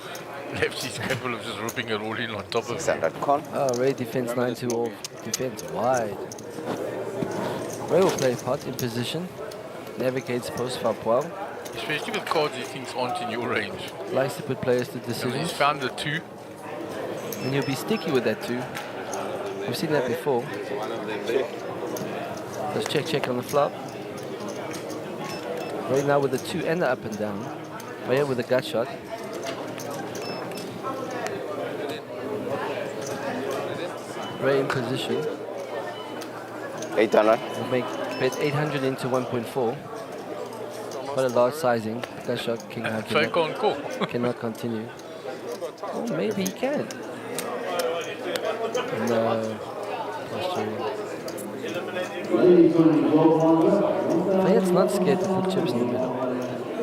left, he's capable of just ripping it all in on top of you. 600 con. Oh, Ray defends 9-2 off. Defends wide. Ray will play pot in position. Navigates post far poil. Especially with cards he thinks aren't in your range. Likes to put players to And he's decisions. found the 2. And he'll be sticky with that too. We've seen that before. Let's check on the flop. Right now with the 2 and the up and down. Right here with the gut shot. Ray in position. 800. We'll make bet 800 into 1.4. Quite a large sizing. Gut shot, king high. Fake on call. Cannot continue. Oh, maybe he can. No. Fayette's not scared to put chips in the middle.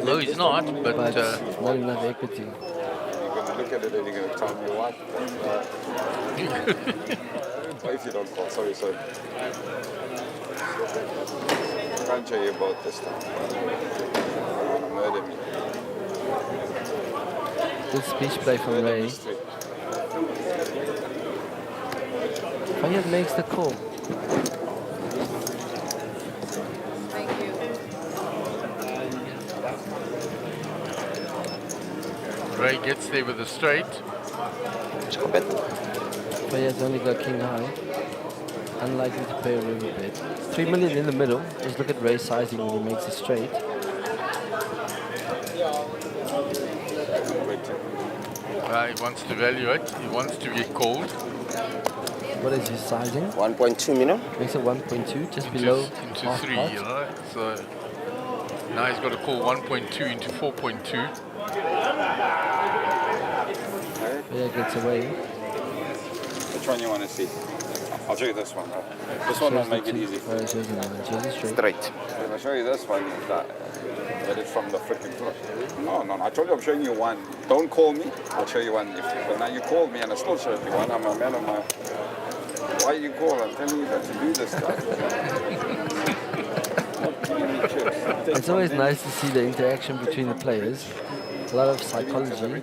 No, he's not, but not enough equity. You're going to look at it and you're going to tell me what? If you don't call, sorry. Can't tell you about this stuff. You're going to murder me. Good speech play from Ray. Fayette makes the call. Ray gets there with a straight. Fayette's only got king high. Unlikely to pay a river bet. 3 million in the middle. Just look at Ray's sizing when he makes a straight. He wants to value it. He wants to get called. What is his sizing? 1.2 million. Makes it 1.2, just below Into half 3, pot. you know. So now he's got to call 1.2 into 4.2. Fayette gets away. Which one you want to see? I'll show you this one. This one will make it easy for you. Straight. If I show you this one, that it's from the freaking foot. No, I told you I'm showing you one. Don't call me. I'll show you one. But now you called me and I still showed you one. I'm a man of my... Why you call? I'm telling you that to do this stuff. It's always nice to see the interaction between the players. A lot of psychology.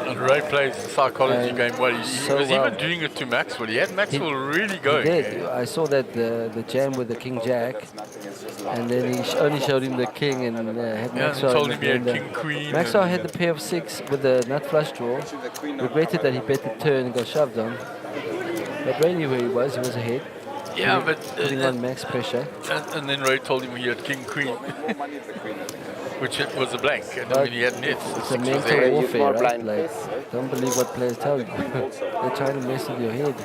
And Ray plays the psychology game well. He was well. even doing it to Maxwell. He had Maxwell really going. He did. I saw that the jam with the King Jack, and then he only showed him the King and had Maxwell. told him he had King Queen. Maxwell had the pair of 6 with the nut flush draw. Regretted that he bet the turn and got shoved on. But Ray knew where he was ahead. Yeah, but putting on max pressure. And then Ray told him he had King Queen, which was a blank. And I mean, he had nets. It's a mental warfare, right? Like, don't believe what players tell you. They're trying to mess with your head.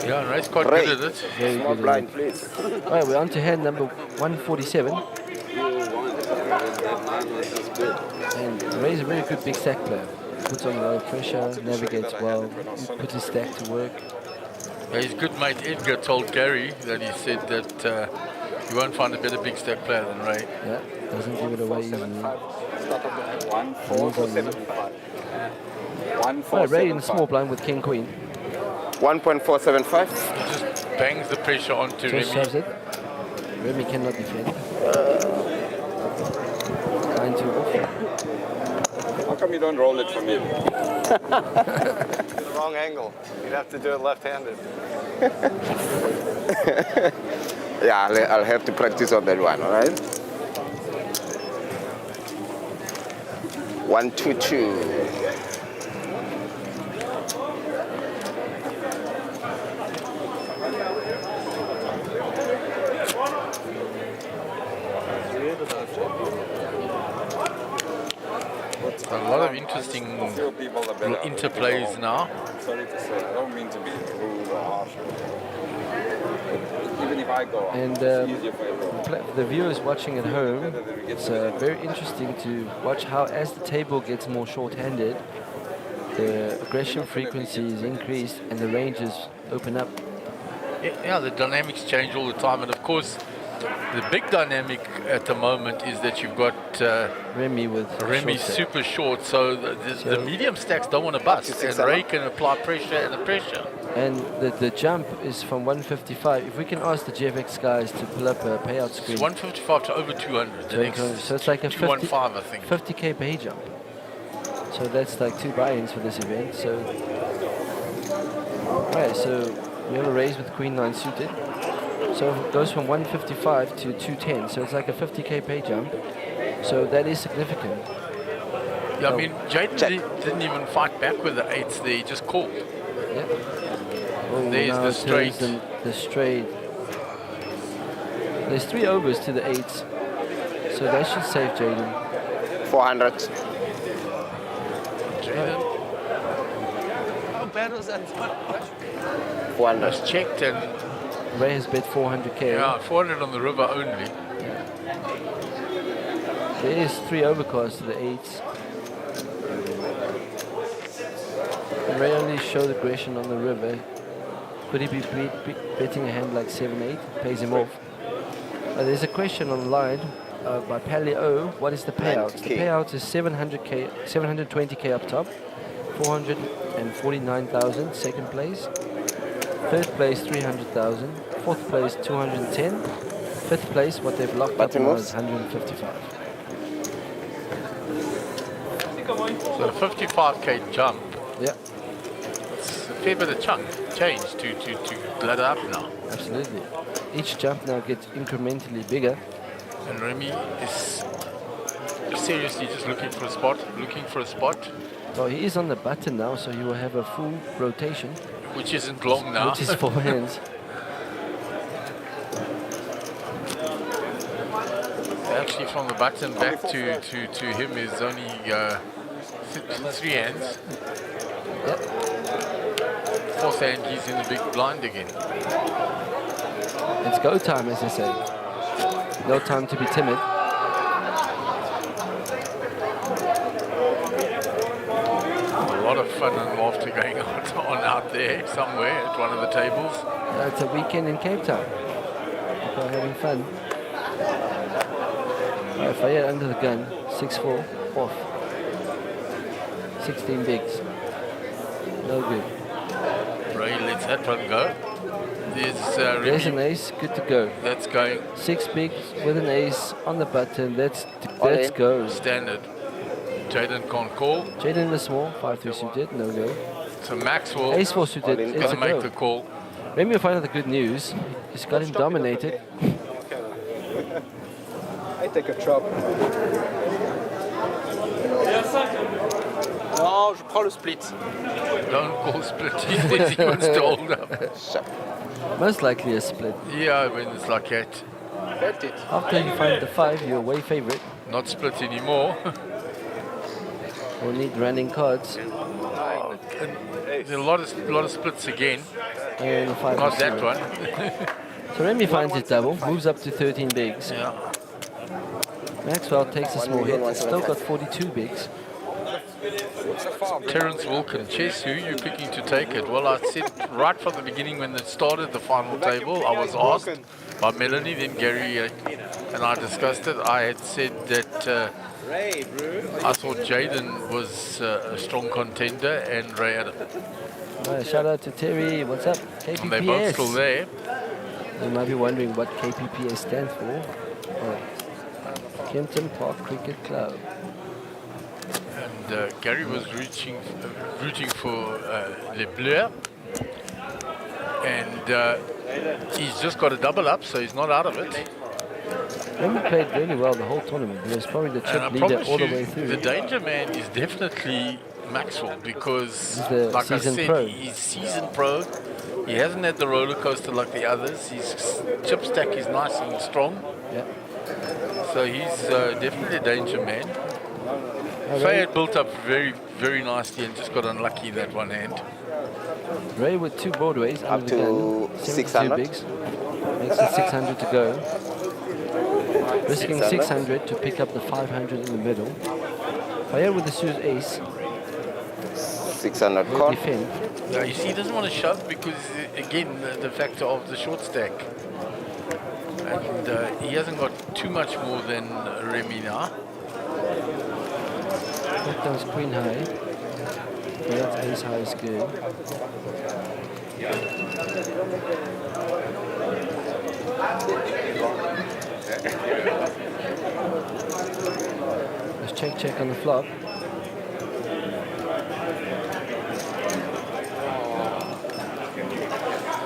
Yeah, Ray's quite good at it. Very good blind, please. All right, we're on to hand number 147. And Ray's a very good big stack player. Puts on a lot of pressure, navigates well, puts his stack to work. Yeah, his good mate Edgar told Gary that he said that you won't find a better big stack player than Ray. Yeah, doesn't give it away easily. 1-4-7-5. Ray in the small blind with King Queen. 1.475. Just bangs the pressure onto Just Remy. shoves it. Remy cannot defend. Kind to off. How come you don't roll it for me? The wrong angle. You'd have to do it left-handed. Yeah, I'll have to practice on that one, all right? 1-2-2. A lot of interesting interplays now. Sorry to say, I don't mean to be rude or harsh. Even if I go, And it's easier if I go. the viewers watching at home, it's very interesting to watch how as the table gets more short-handed, the aggression frequency is increased and the ranges open up. Yeah, the dynamics change all the time. And of course, the big dynamic at the moment is that you've got Remy with Remy short super short, so the medium stacks don't want to bust, and Ray can apply pressure and the pressure. And the jump is from 155. If we can ask the GFX guys to pull up a payout screen. It's 155 to over 200. The next So it's like a 215, I think. 50k pay jump. So that's like 2 buy-ins for this event. So, right, so we have a raise with Queen 9 suited. So it goes from 155 to 210. So it's like a 50k pay jump. So that is significant. Yeah, I mean, Jaden didn't even fight back with the 8s there, he just called. Yeah. Oh, There's now the it straight. turns the straight. There's 3 overs to the 8s. So that should save Jaden. 400. Jaden. How bad was that? 400. That's checked, and Ray has bet 400k. yeah, 400 on the river only. There is 3 overcards to the 8s. And Ray only showed aggression on the river. Could he be betting a hand like 7-8? Pays him off. There's a question online by Paleo. What is the payouts? The payouts is 700k, 720k up top, 449,000 second place, third place 300,000, fourth place 210, fifth place what they've locked up now is 155. So a 55k jump. Yeah. It's a fair bit of change to ladder up now. Absolutely. Each jump now gets incrementally bigger. And Remy is seriously just looking for a spot. Well, he is on the button now, so he will have a full rotation. Which isn't long now. Which is 4 hands. Actually, from the button back to him is only 3 hands. Yep. Fourth hand, he's in the big blind again. It's go time, as they say. No time to be timid. lot of fun and laughter going on out there somewhere at one of the tables. It's a weekend in Cape Town. People are having fun. Fayette under the gun, 6-4, off. 16 bigs. No good. Ray lets that one go. There's an ace, good to go. That's going. 6 bigs with an ace on the button. Let's go. Standard. Jaden can't call. Jaden the small, 5-3 suited, no go. So Maxwell Ace 4 suited, it's gonna a make go. the call. Remy will find out the good news. He's got him dominated. I take a chop. Non, je prends le split. Don't call split. He wants to hold up. Most likely a split. Yeah, when it's like that. After you find the 5, you're way favorite. Not split anymore. We'll need running cards. There's a lot of splits again. And 5 Not that one. So Remy finds his double, moves up to 13 bigs. Yeah. Maxwell takes a small hit, still got 42 bigs. Terence Wilkin, chess, who are you picking to take it? Well, I said right from the beginning when it started the final table, I was asked by Melanie, then Gary and I discussed it. I had said that I thought Jaden was a strong contender and Ray Adam. Shout out to Terry, what's up? KPPS. And they're both still there. You might be wondering what KPPS stands for. Kempton Park Cricket Club. And Gary was rooting for Les Bleus. And he's just got a double up, so he's not out of it. Remy played really well the whole tournament. He was probably the chip leader all the way through. The danger man is definitely Maxwell because, He's like I said, pro. he's seasoned pro. He hasn't had the roller coaster like the others. His chip stack is nice and strong. Yeah. So he's definitely a danger man. Fayette built up very, very nicely and just got unlucky in that one hand. Ray with 2 Broadways Up under the gun, to 72 600. bigs. Makes it 600 to go. Risking 600 to pick up the 500 in the middle. Fayette with the suited ace. 600 Will call. defend. Yeah, you see, he doesn't want to shove because, again, the factor of the short stack. And he hasn't got too much more than Remy now. That does queen high. Fayette's ace high is good. Let's check on the flop.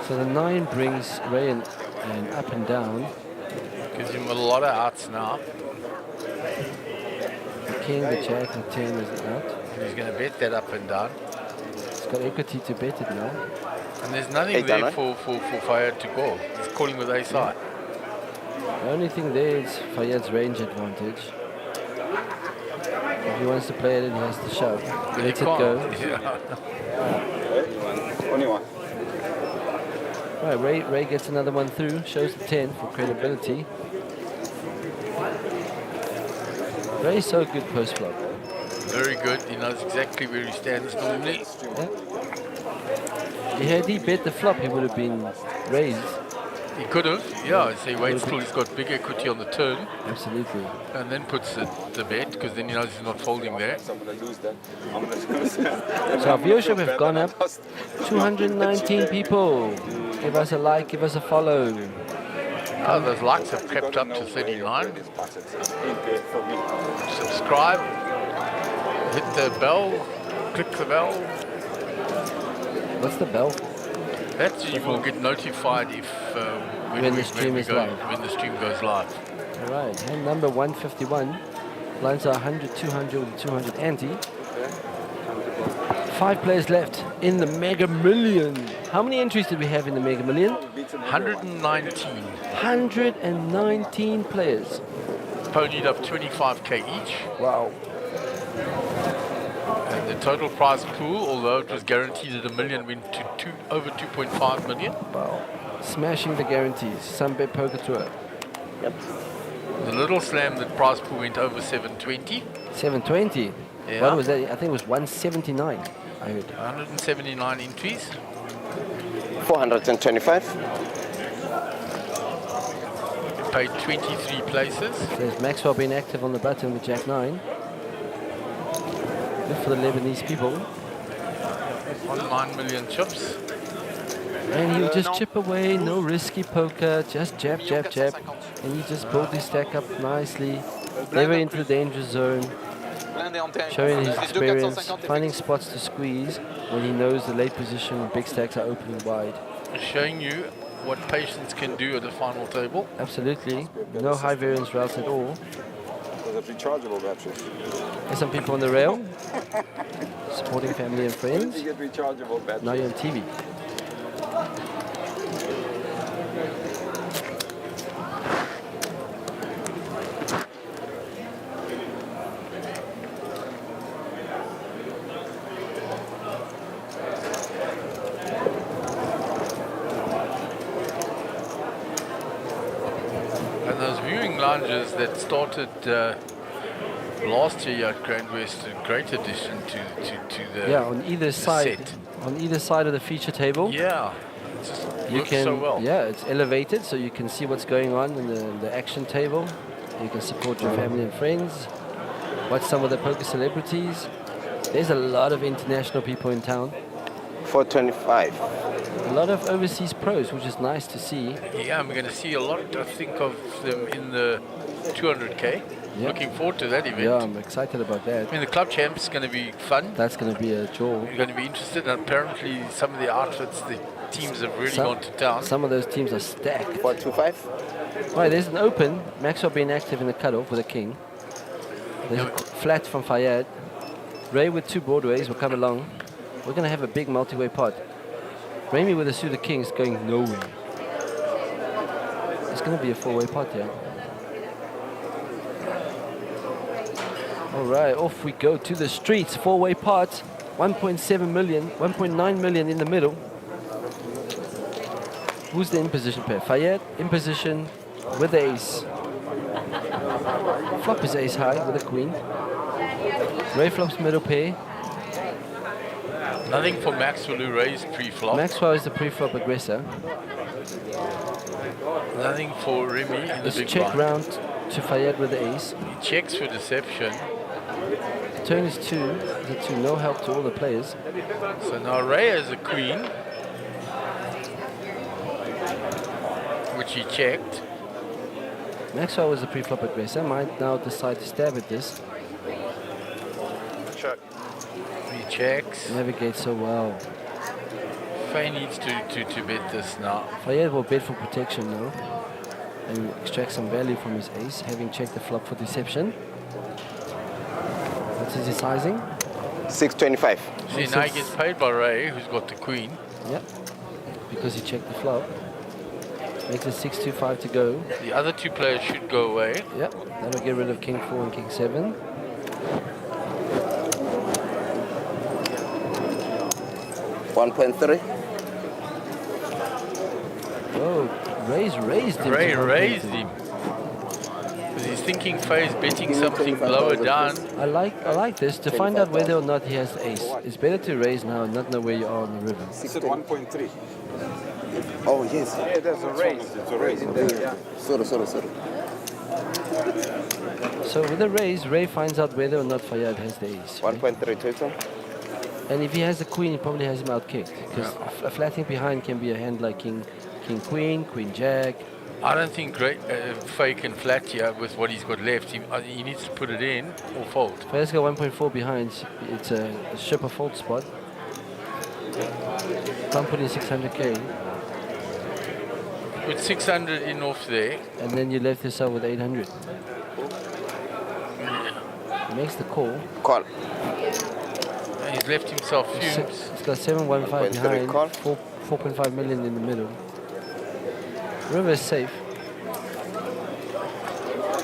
So the 9 brings Ray and up and down. Gives him a lot of outs now. The king, the jack, the 10 is out. He's going to bet that up and down. He's got equity to bet it now. And there's nothing there for Fayette to call. He's calling with ace high. The only thing there is Fayette's range advantage. If he wants to play it, he has to shove. But Lets he it can't. go. Yeah. Only one. Right, Ray gets another one through. Shows the 10 for credibility. Ray's so good post flop. Very good. He knows exactly where he stands normally. Had he bet the flop, he would have been raised. He could have, yeah. So he waits till he's got big equity on the turn. Absolutely. And then puts the bet because then he knows he's not folding there. So our viewership have gone up. 219 people. Give us a like, give us a follow. Oh, those likes have crept up to 39. Subscribe. Hit the bell. Click the bell. What's the bell? That you will get notified if when the stream is live. When the stream goes live. All right, hand number 151. Blinds are 100, 200, and 200 ante. 5 players left in the Mega Million. How many entries did we have in the Mega Million? 119. 119 players. Ponied up 25k each. Wow. And the total prize pool, although it was guaranteed at $1 million, went to over 2.5 million. Wow. Smashing the guarantees. SunBet Poker Tour. Yep. The little slam, the prize pool went over 720. 720? Yeah. What was that? I think it was 179. I heard. 179 entries. 425. Paid 23 places. There's Maxwell being active on the button with Jack 9. Good for the Lebanese people. On 9 million chips. And he'll just chip away, no risky poker, just jab, jab, jab. And he just built his stack up nicely. Never into the danger zone. Showing his experience, finding spots to squeeze when he knows the late position, big stacks are opening wide. Showing you what patience can do at the final table. Absolutely. No high variance routes at all. There's a rechargeable battery. There's some people on the rail, supporting family and friends. You get rechargeable battery. Now you're on TV. Lounges that started last year at GrandWest, a great addition to the on either side set. On either side of the feature table. Yeah, it just works so well. Yeah, it's elevated so you can see what's going on in the action table. You can support your family and friends. Watch some of the poker celebrities. There's a lot of international people in town. 425. A lot of overseas pros, which is nice to see. Yeah, I'm going to see a lot, I think, of them in the 200K. Yeah. Looking forward to that event. Yeah, I'm excited about that. I mean, the club champs is going to be fun. That's going to be a jaw. You're going to be interested, and apparently some of the outfits, the teams have really gone to town. Some of those teams are stacked. 425. Right, there's an open. Maxwell being active in the cutoff with a king. There's a flat from Fayed. Ray with 2 broadways will come along. We're going to have a big multi-way pot. Remy with a suit of kings going nowhere. It's going to be a 4-way pot here. All right, off we go to the streets. 4-way pot. 1.7 million, 1.9 million in the middle. Who's the in position pair? Fayed in position with the ace. Flop is ace high with a queen. Ray flops middle pair. Nothing for Maxwell who raised pre-flop. Maxwell is the pre-flop aggressor. Nothing for Remy in the Let's big check blind. round to Fayed with the ace. He checks for deception. Turn is 2. The 2, no help to all the players. So now Ray has a queen, which he checked. Maxwell was the pre-flop aggressor. Might now decide to stab at this. Check. He checks. Navigates so well. Faye needs to bet this now. Fayed will bet for protection now and extract some value from his ace, having checked the flop for deception. What's his sizing? 625. See, now he gets paid by Ray, who's got the queen. Yep, because he checked the flop. Makes it 625 to go. The other 2 players should go away. Yep, that'll get rid of king 4 and king 7. $1.3. Oh, raised him. Ray raised him. Because he's thinking Faye's betting something lower down. I like this to find out whether or not he has the ace. It's better to raise now and not know where you are on the river. It's at 1.3. Oh, yes. Yeah, there's a raise. It's a raise. Yeah. Sorry. So with the raise, Ray finds out whether or not Fayed has the ace. 1.3 total. And if he has the queen, he probably has him outkicked. Because a flatting behind can be a hand like king queen, queen jack. I don't think Faye can flat here with what he's got left. He needs to put it in or fold. Fayed's got 1.4 behind. It's a ship or fold spot. Can't put in 600k. Put 600 in off there. And then you left yourself with 800. He makes the call. Call. And he's left himself fumes. It's got 715 behind, 4.5 million in the middle. River is safe.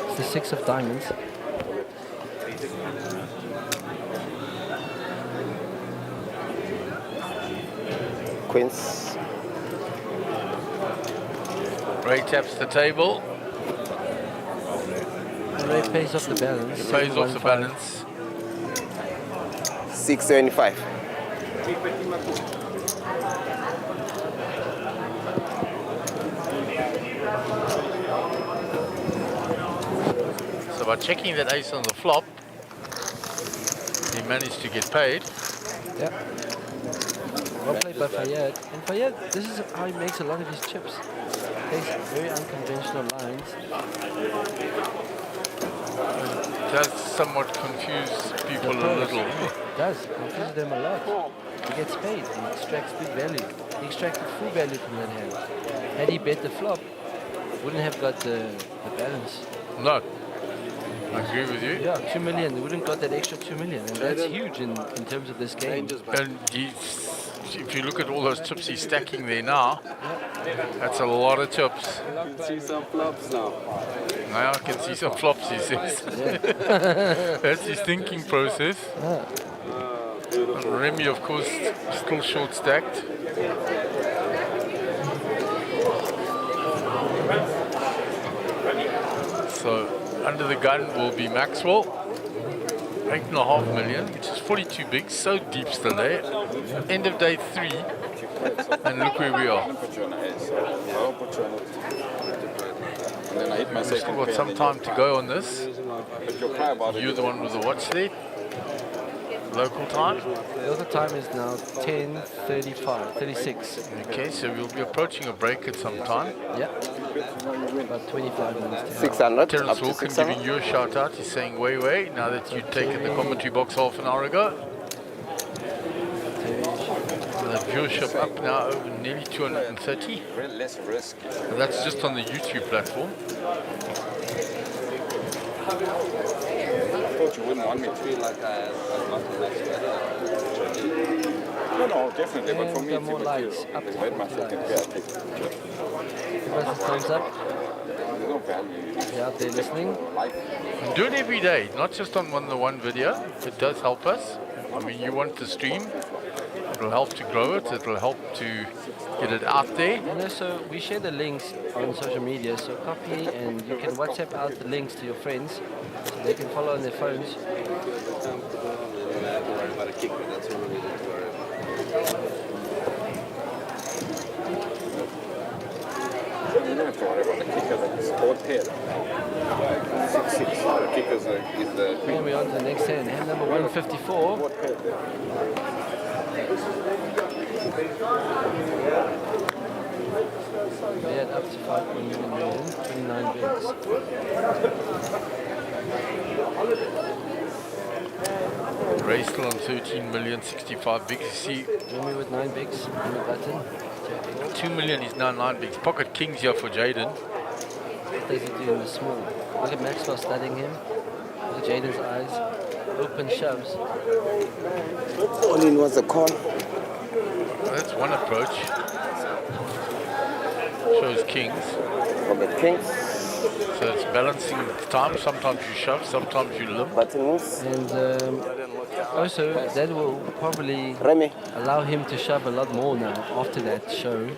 It's the 6 of diamonds. Queens. Ray taps the table. Ray pays off the balance. He pays off the balance. 675. So by checking that ace on the flop, he managed to get paid. Yeah. Well played by Fayed. And Fayed, this is how he makes a lot of his chips. Takes very unconventional lines. It does somewhat confuse people a little. It does. Confuses them a lot. He gets paid. He extracts big value. He extracted full value from that hand. Had he bet the flop, wouldn't have got the balance. No. I agree with you. Yeah, 2 million. They wouldn't got that extra 2 million. And that's huge in terms of this game. And if you look at all those chips he's stacking there now, that's a lot of chips. I can see some flops now. Now I can see some flops, he says. That's his thinking process. And Remy, of course, still short stacked. So under the gun will be Maxwell. 8.5 million, which is 42 big, so deep still there. End of day 3, and look where we are. And then I hit my We've still got some time to go on this. You're the one with the watch there. Local time? Local time is now 10:36. Okay, so we'll be approaching a break at some time. Yeah. About 25 minutes. 600. Terence Wilkin giving you a shout out. He's saying, way, now that you've taken the commentary box half an hour ago. The viewership up now over nearly 230. Less risk. And that's just on the YouTube platform. I thought you wouldn't want me to. Feel like I got the next No, definitely. But for me, it's more likes. Up the to bet myself can get. Give us a thumbs up. There's no value. If you're out there listening. And do it every day, not just on the one video. It does help us. I mean, you want the stream. It'll help to grow it. It'll help to get it out there. And also, we share the links on social media, so copy and you can WhatsApp out the links to your friends so they can follow on their phones. don't have to worry about a kick, but that's what we needed to worry about. You don't have to worry about the kicker that is both here. 6-6. The kicker is the Then we're on to the next hand. Hand number 154. We had up to 5.1 million, 29 bids. Ray still on 13 million, 65 bigs. You see, Jimmy with 9 bigs on the button. 2 million is now 9 bigs. Pocket kings here for Jaden. What does he do in the small? Look at Maxwell studying him. Look at Jaden's eyes. Open shoves. All in was a call. That's one approach. Shows kings. Pocket kings. So it's balancing time. Sometimes you shove, sometimes you limp. Buttons. And also, that will probably Remy. allow him to shove a lot more now after that show.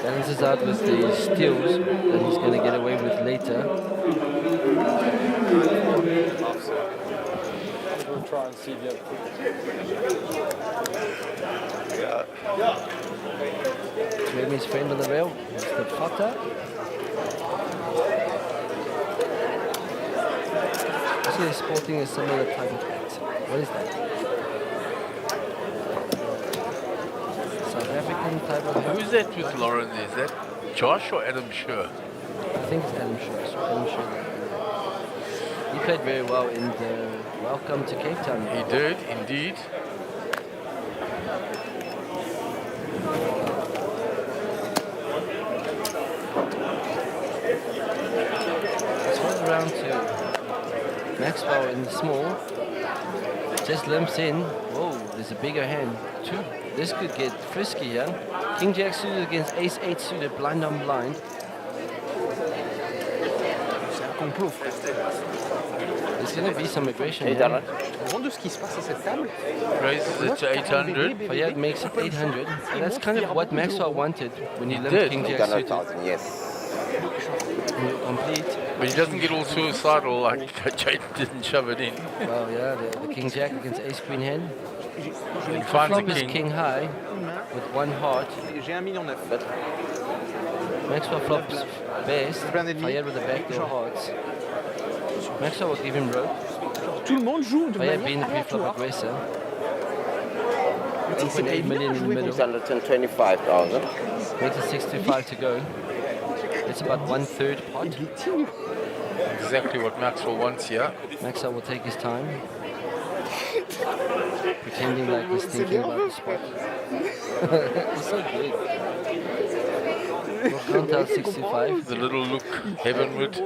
Balances out with the steals that he's going to get away with later. We'll try and see the Remy's friend on the rail, Mr. Potter. Actually, they're sporting a similar type of hat. What is that? South African type of hat. Who's that with Lauren there? Is that Josh or Adam Scher? I think it's Adam Scher. So Adam Scher. He played very well in the Welcome to Cape Town. He did, indeed. Round two. Maxwell in the small. Just limps in. Whoa, there's a bigger hand. Two. This could get frisky, yeah? King Jack suited against Ace 8 suited, blind on blind. C'est un complot, frère. There's going to be some aggression. Au rang de ce qui se passe à cette table. Raises it to 800. Fayed makes it 800. And that's kind of what Maxwell wanted when he limped did. King Jack suited. Yes. And you'll complete. But he doesn't get all suicidal like Jade didn't shove it in. Well, yeah, the king jack against ace queen hand. He The finds flop the is king. king high with one heart. J'ai 1,9 million. Maxwell flops best. Fayed with the backdoor hearts. Maxwell will give him rope. Tout le monde joue de Fayed manière being the pre-flop aléatoire. aggressor. 1.8 million in the middle. 625,000. Makes it 625 to go. It's about 1/3 pot. Exactly what Maxwell wants here. Maxwell will take his time. Pretending like he's thinking about the spot. It's so good. We'll count out 65. The little look heavenward.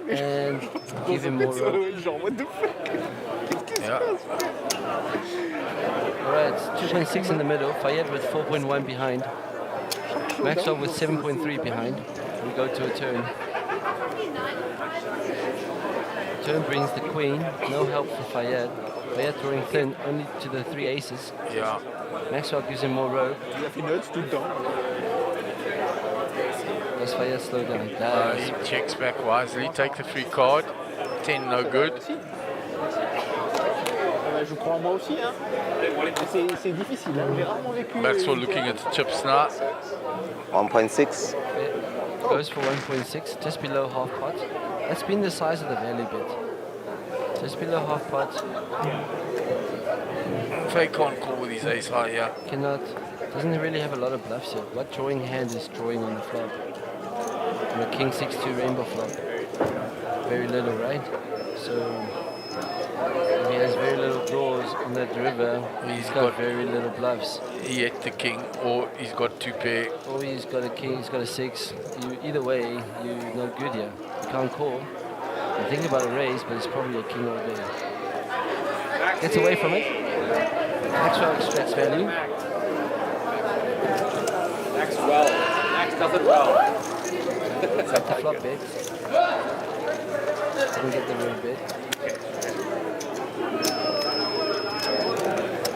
Yeah. And give him more rope. Yeah. Alright, 2.6 in the middle. Fayed with 4.1 behind. Maxwell with 7.3 behind. We go to a turn. Turn brings the queen. No help for Fayed. Fayed throwing thin only to the 3 aces. Yeah. Maxwell gives him more rope. Il a fait notes tout le temps. Does Fayed slow down? He checks back wisely. Take the 3 card. 10 no good. Je crois en moi aussi. Hein. C'est difficile. Hein. J'ai rarement vécu. Maxwell looking at the chips now. 1.6. Goes for 1.6, just below half pot. That's been the size of the value bit. Just below half pot. Faye can't call with his ace high here. Cannot. Doesn't really have a lot of bluffs yet. What drawing hand is drawing on the flop? On a king 6-2 rainbow flop. Very little, right? So if he has very little draws on that river, he's got very little bluffs. He hit the king, or he's got 2 pair. Or he's got a king, he's got a 6. Either way, you're not good here. You can't call. You think about a raise, but it's probably a king all day. Gets away from it. Maxwell extracts value. Max well. Max does it well. At the flop bet. Didn't get the real bet.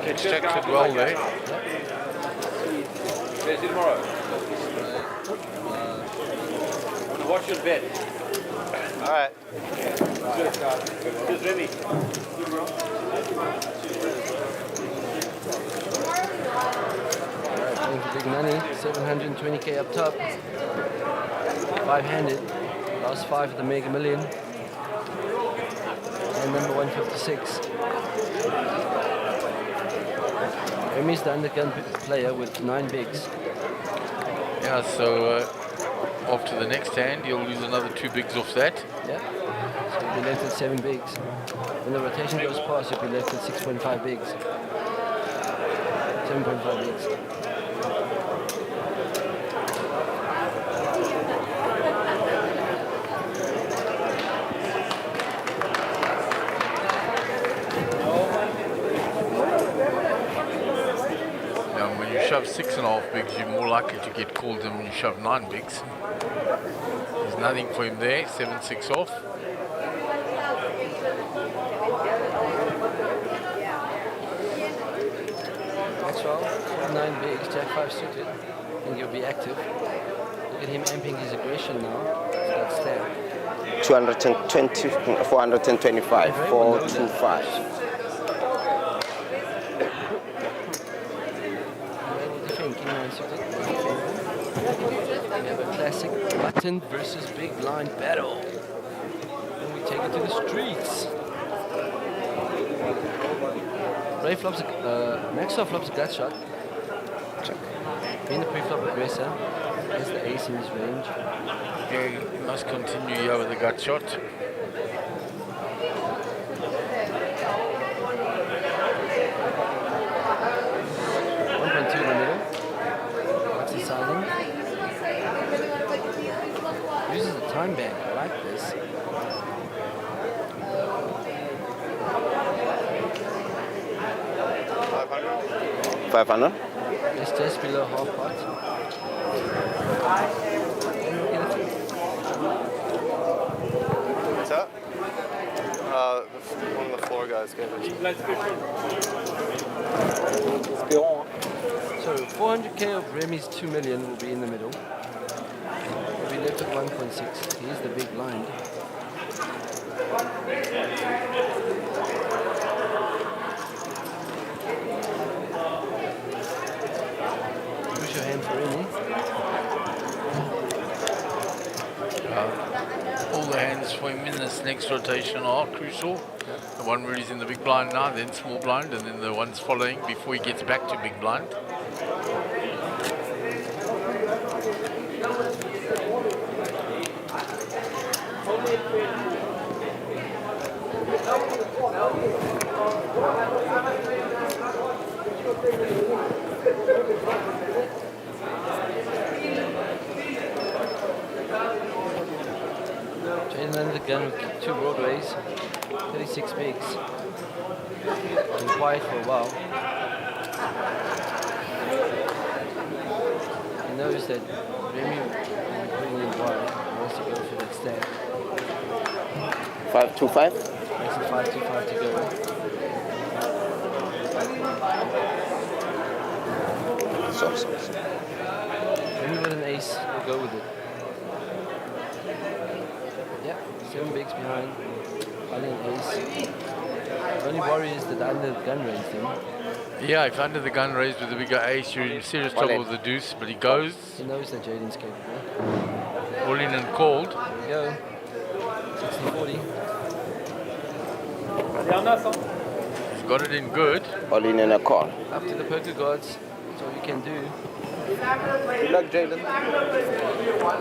Extracted well there. See you tomorrow. Watch your bet. All right. Here's Remy. Alright, playing for big money. 720k up top. 5-handed. Last 5 of the Mega Million. And number 156. Remy's the undergun player with 9 bigs. Yeah, so after the next hand, you'll lose another 2 bigs off that. Yeah. So you'll be left with 7 bigs. When the rotation goes past, you'll be left with 6.5 bigs. 7.5 bigs. When you shove 6.5 bigs, you're more likely to get called than when you shove 9 bigs. There's nothing for him there. 7-6 off. Maxwell, 9 bigs, Jack 5 suited. I think you'll be active. Look at him amping his aggression now. He's got stab. 220, 425, 425. We have a classic button versus big blind battle. And we take it to the streets. Ray flops, Maxwell flops a gut shot. Check. Being the pre-flop aggressor, has the ace in his range. Yeah, you must continue here with the gut shot. 1.2 in the middle. What's the sizing? Uses the time bank. I like this. 500? It's just below half pot. What's up? One of the floor guys gave it. So 400k of Remy's 2 million will be in the middle. We'll be left took 1.6. He's the big blind. Push your hand for any. All the hands for him in this next rotation are crucial. The one where he's in the big blind now, then small blind, and then the ones following before he gets back to big blind. Jaden under the gun with 2 broadways, 36 bigs. Been quiet for a while. He knows that Remy will be putting in wide. He wants to go for that stack. 5-2-5. Makes it 5-2-5 to go. So. Remy with an ace will go with it. Yeah, 7 bigs behind. Ali an ace. The only worry is that under the gun raised him. Yeah, if under the gun raised with a bigger ace, you're in serious trouble with the deuce, but he goes. He knows that Jaden's capable. All in and called. There we go. 60-40. He's got it in good. All in and a call. Up to the poker gods. That's all you can do. Good luck, Jaden.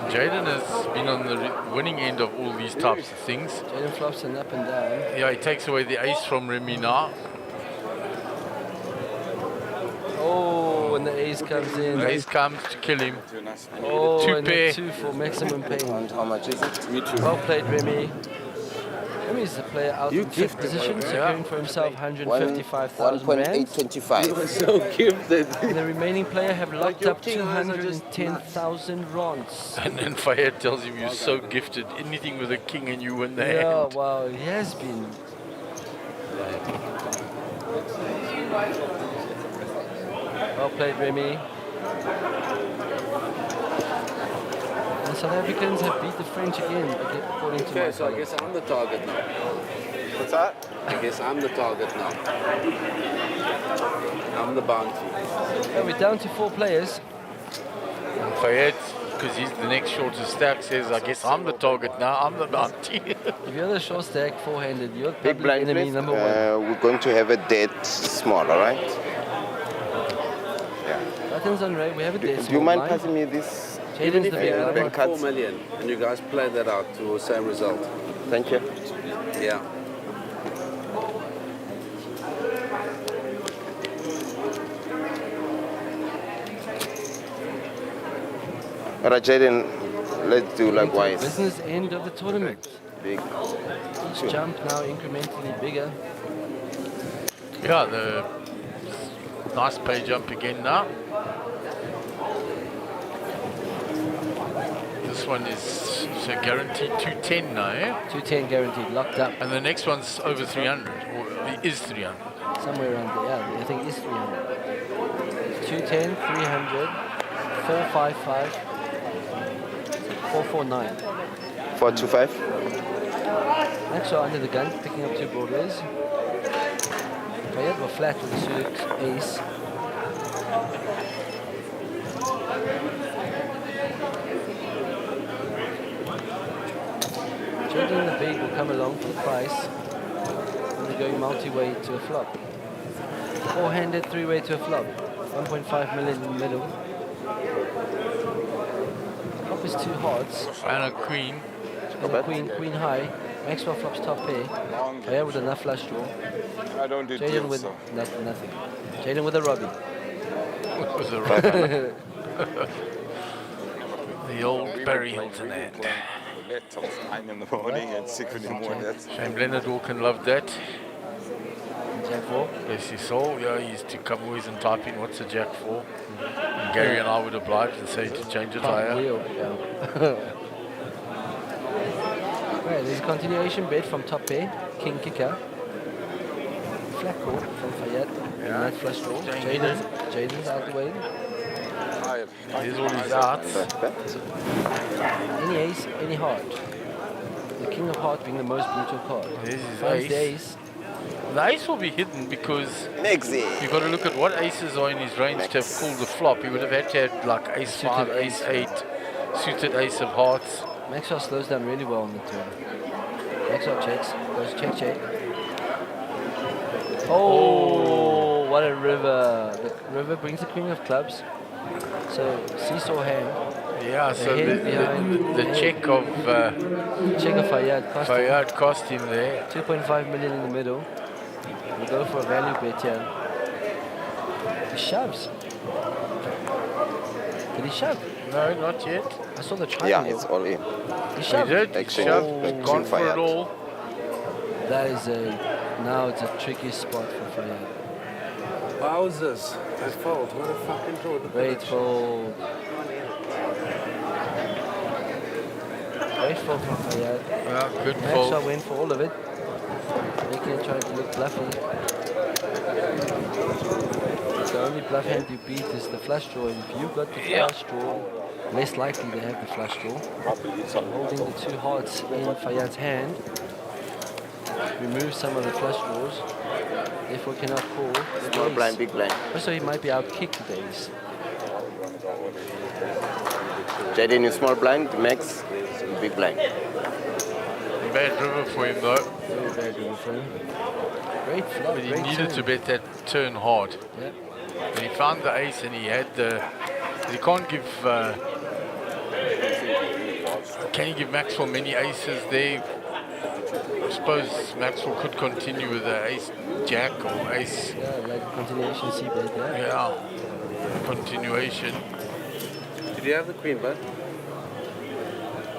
Jaden has been on the winning end of all these types of things. Jaden flops an up and down. Yeah, he takes away the ace from Remy now. Oh, when the ace comes in. The ace comes to kill him. Oh, Two and pair. a 2 for maximum pain. How much is it? Me too. Well played, Remy. Remy's the player out in 5th position, securing for himself 155,000 rand. 1.825. You were so gifted. And the remaining player have locked up 210,000 rands. And then Fayed tells him, you're so gifted. Anything with a king and you win the Yeah, hand. wow, he has been. Well played, Remy. The South Africans have beat the French again, according to my so I colleague. guess I'm the target now. What's that? I guess I'm the target now. I'm the bounty. Yeah, we're down to 4 players. And Fayed, because he's the next shortest stack, says, I guess I'm the target now. I'm the bounty. If you're the short stack, 4-handed, you're Big public blind, enemy please. number 1. We're going to have a dead small, all right? Yeah. Buttons on Ray, we have a dead Do small you mind blind. passing me this? Jaden's the big blind. About 4 million, and you guys played that out to the same result. Thank you. Yeah. All right, Jaden, let's do likewise. Business end of the tournament. Big. Each jump now incrementally bigger. Yeah, the nice pay jump again now. This one is guaranteed 210 now, eh? 210 guaranteed, locked up. And the next one's over 300, or is 300. Somewhere around there, yeah, I think it's 300. 210, 300, 455, 449. 425. Next shot under the gun, picking up 2 broadways. Fayed were flat with the suit ace. Jaden the big will come along for the price. And they're going multi-way to a flop. 4-handed, 3-way to a flop. 1.5 million in the middle. Flop is 2 hearts. And a queen. And a queen high. Maxwell flops top pair. Fayed with enough flush draw. I don't do Jaden deals, with so. nothing. Jaden with a Robbie. With a rubber. The old Barry Hilton hand. Till 9 in the morning and 6 in the morning. Shane Leonard Walken loved that. Jack 4. Bless his soul. Yeah, he used to come always and type in what's a jack for. And Gary and I would oblige and say to change it higher. Wheel, yeah. Right, there's a continuation bet from top pair. King kicker. Flat call from Fayed. Yeah. Net flush draw. Jaden's out the way. said. There's all his outs. Any ace, any heart. The king of heart being the most brutal card. There's his Finds the ace. ace. The ace will be hidden because Mexi. you've got to look at what aces are in his range to have called the flop. He would have had to have like ace 5, ace 8, suited ace of hearts. Maxwell slows down really well on the turn. Maxwell checks, goes check, check. Oh, what a river. The river brings the queen of clubs. So, seesaw hand. Yeah, so the check of Fayyad cost him there. 2.5 million in the middle. We go for a value bet here. He shoves. Did he shove? No, not yet. I saw the triangle. Yeah, it's all in. He shoved. He did. He shoved. Gone for it all. That is now it's a tricky spot for Fayyad. Wowzers. I fold. What a fucking draw. Great fold. Great fold from Fayyad. Yeah, good Maxwell fold. went for all of it. Making it try to look bluffy. The only bluff hand you beat is the flush draw. And if you've got the flush draw, less likely they have the flush draw. Holding the two hearts in Fayyad's hand. Remove some of the flush draws. Therefore cannot call. Small blind, big blind. Also he might be out kicked with the ace. Jaden is small blind, Max big blind. Bad river for him though. Very bad river for him. Great flop, But he great needed turn. to bet that turn hard. Yeah. And he found the ace and he had the... He can't give... can he give Maxwell many aces there? I suppose Maxwell could continue with the ace jack or ace... Yeah, like continuation C-bet, yeah. Yeah, continuation. Did you have the queen, bud?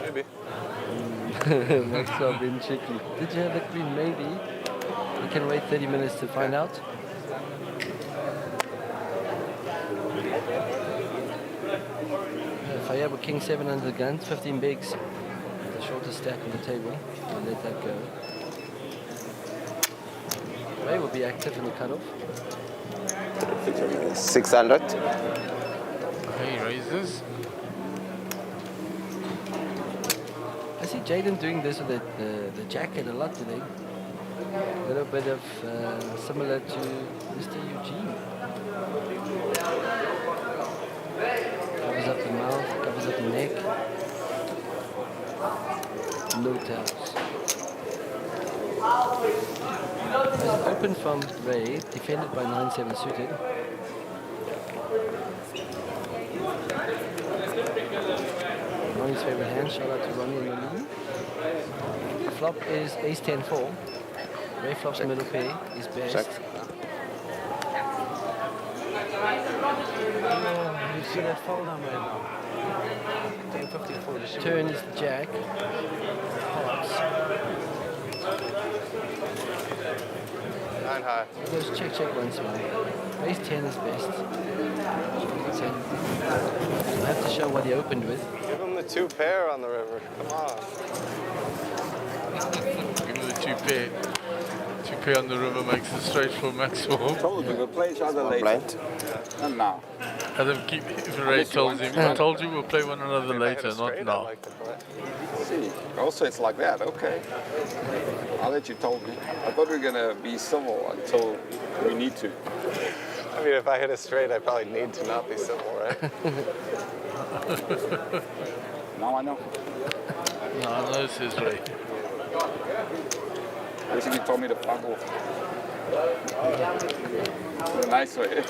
Maybe. Maxwell being tricky. Did you have the queen? Maybe. We can wait 30 minutes to find out. Fayyad with king 7 under the gun, 15 bigs. The shortest stack on the table. We'll let that go. Ray will be active in the cutoff. 600. He raises. I see Jaden doing this with the jacket a lot today. A little bit of similar to Mr. Eugene. Covers up the mouth, covers up the neck. No tells. Open from Ray, defended by 9-7 suited. Ronnie's favorite hand, shout out to Ronnie in the lead. Flop is ace-10-4. Ray flop's middle pair is best. Check. Oh, you see that fold down right now. Turn is jack. Hearts. Nine high. He goes check, check once more. Ace 10 is best. So I have to show what he opened with. Give him the 2 pair on the river. Come on. Give him the 2 pair. 2 pair on the river makes it straight for Maxwell. Told him we'll play each other later. Blind. And now. Adam keep Ray tells him, I told you we'll play one another later, not now. See, also it's like that, okay. I'll let you told me. I thought we were going to be civil until we need to. I mean, if I hit a straight, I probably need to not be civil, right? Now I know. No, this is Ray. Basically told me to fuck off. In a nice way.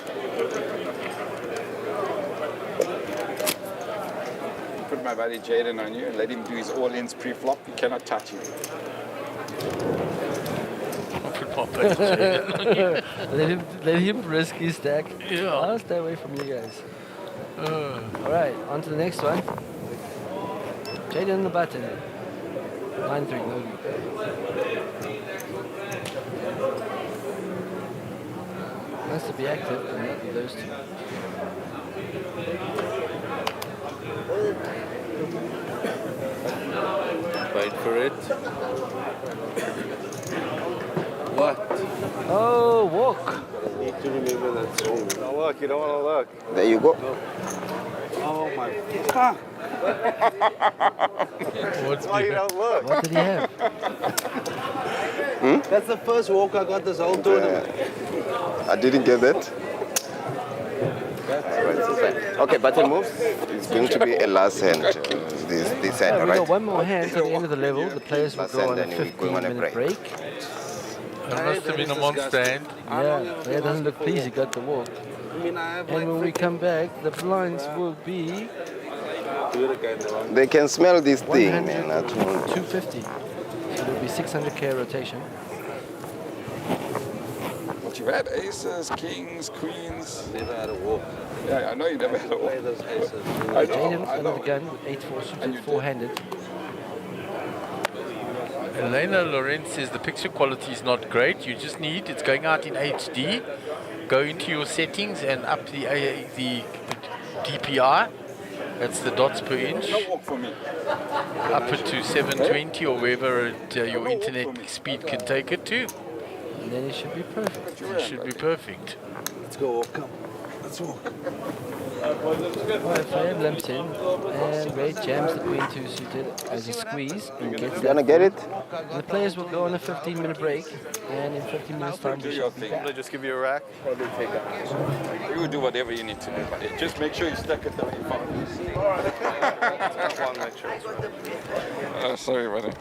Put my buddy Jaden on you and let him do his all-ins pre-flop. You cannot touch him. let him risk his stack. Yeah. I'll stay away from you guys. All right, on to the next one. Jaden on the button. 9-3, no lead. Wants to be active, but not with those two. Wait for it. What? Oh, walk. You need to remember that song. Don't look, you don't want to look. There you go. Oh my. Ah. That's why you don't look. What did he have? That's the first walk I got this whole tournament. I didn't get that. Okay, button moves. It's going to be a last hand. This hand, We all right? got one more hand at the end of the level. The players will Last go hand, on a then we're going on a 15-minute break. break. That must have been a monster hand. Yeah, it doesn't look pleased he got the walk. And when we come back, the blinds will be They can smell this thing, man. I told you. 250. So it'll be 600k rotation. But you've had aces, kings, queens. Never had a walk. Yeah, I know you never had a walk. I know, Jaden I under know. the gun with 8-4 suited, four-handed. Elena Lorenz says the picture quality is not great. You just need, it's going out in HD. Go into your settings and up the DPI. That's the dots per inch. Up it to 720 or wherever your internet speed can take it to. And then it should be perfect. It should be perfect. Let's go, come. Let's walk. Alright, Fab limps in, and Ray jams the queen 2 suited as a squeeze and gets Gonna get it? And the players will go on a 15-minute break, and in 15 minutes time we should be back. They just give you a rack. Or they take out. You will do whatever you need to do, buddy. Just make sure you stack it down your phone. Sorry, buddy.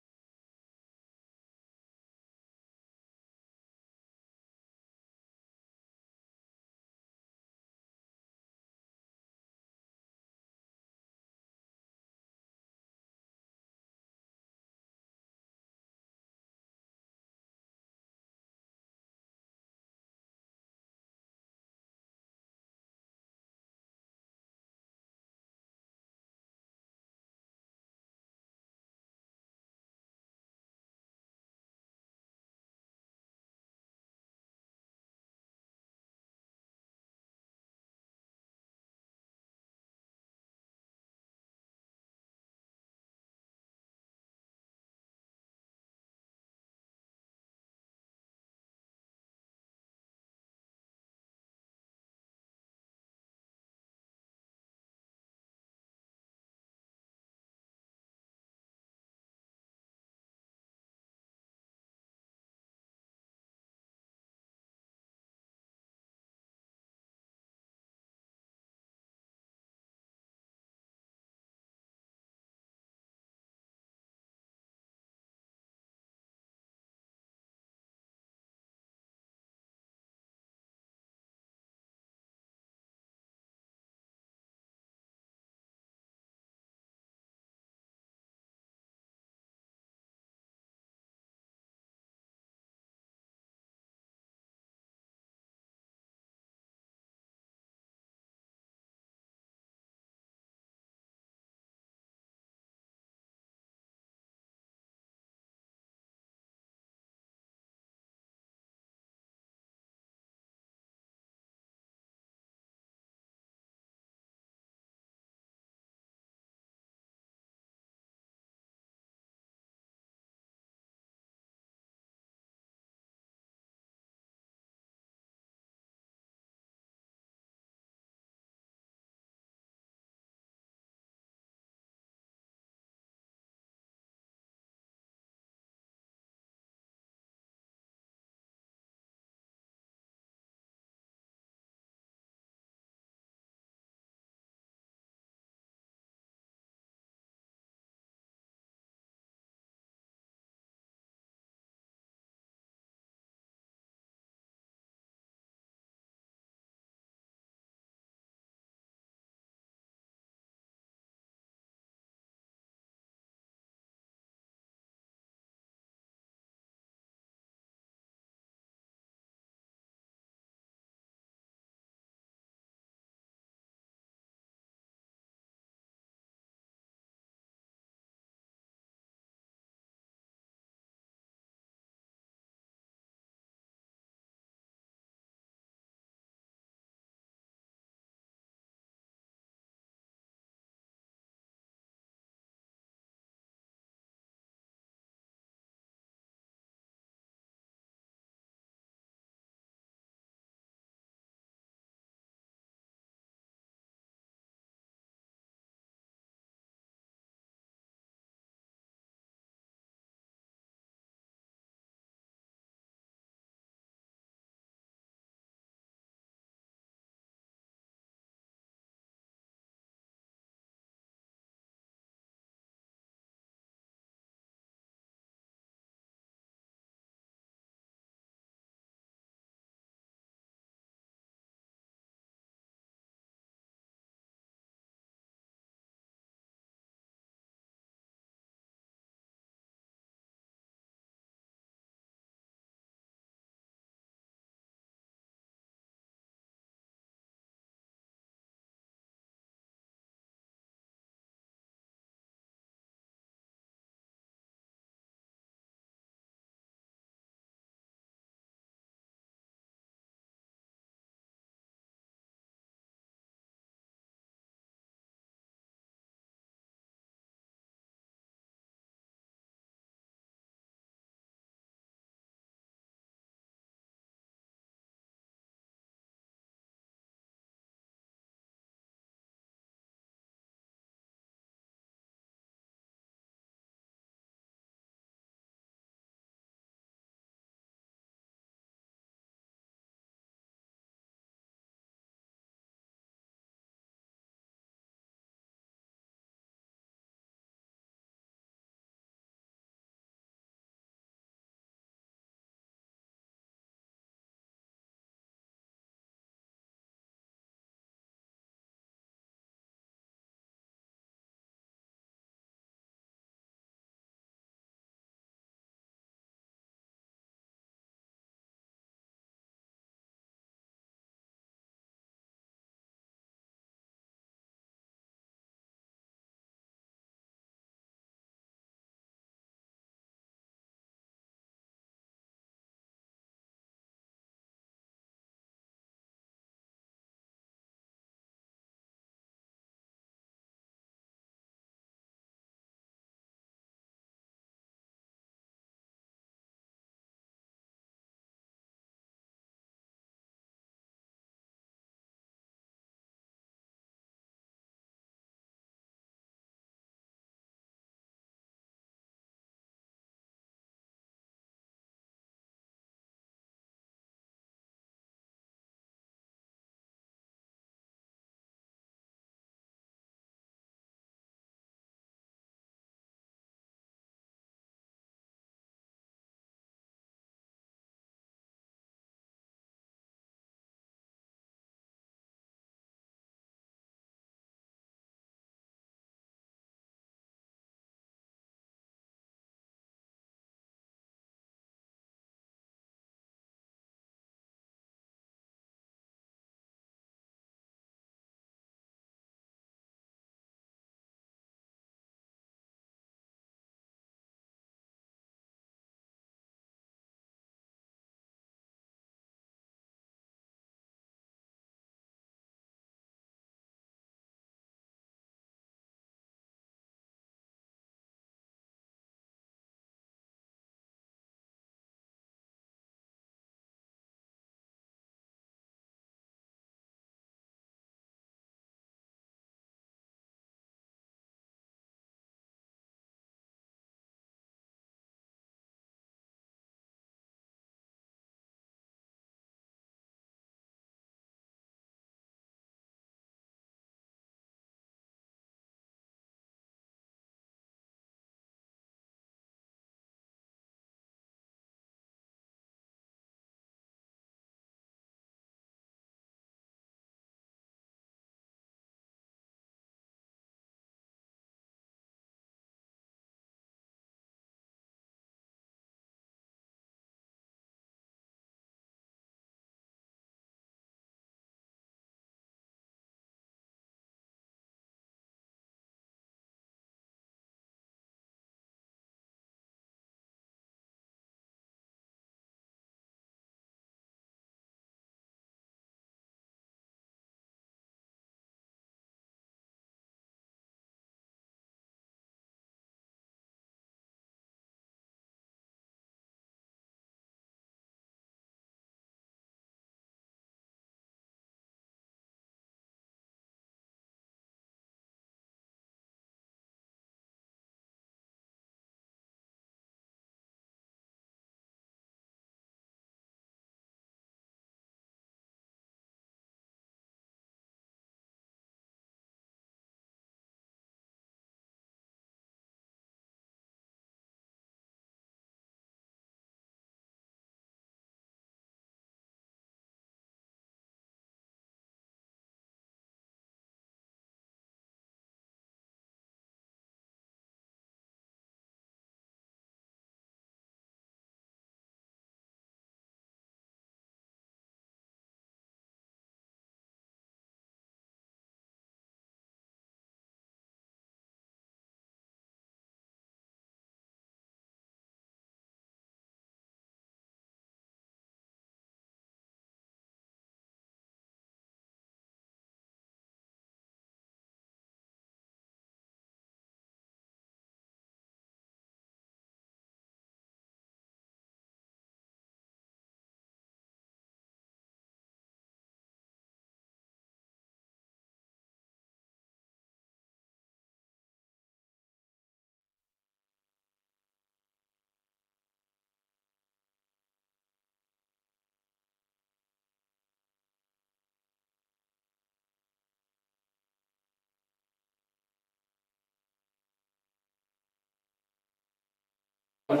This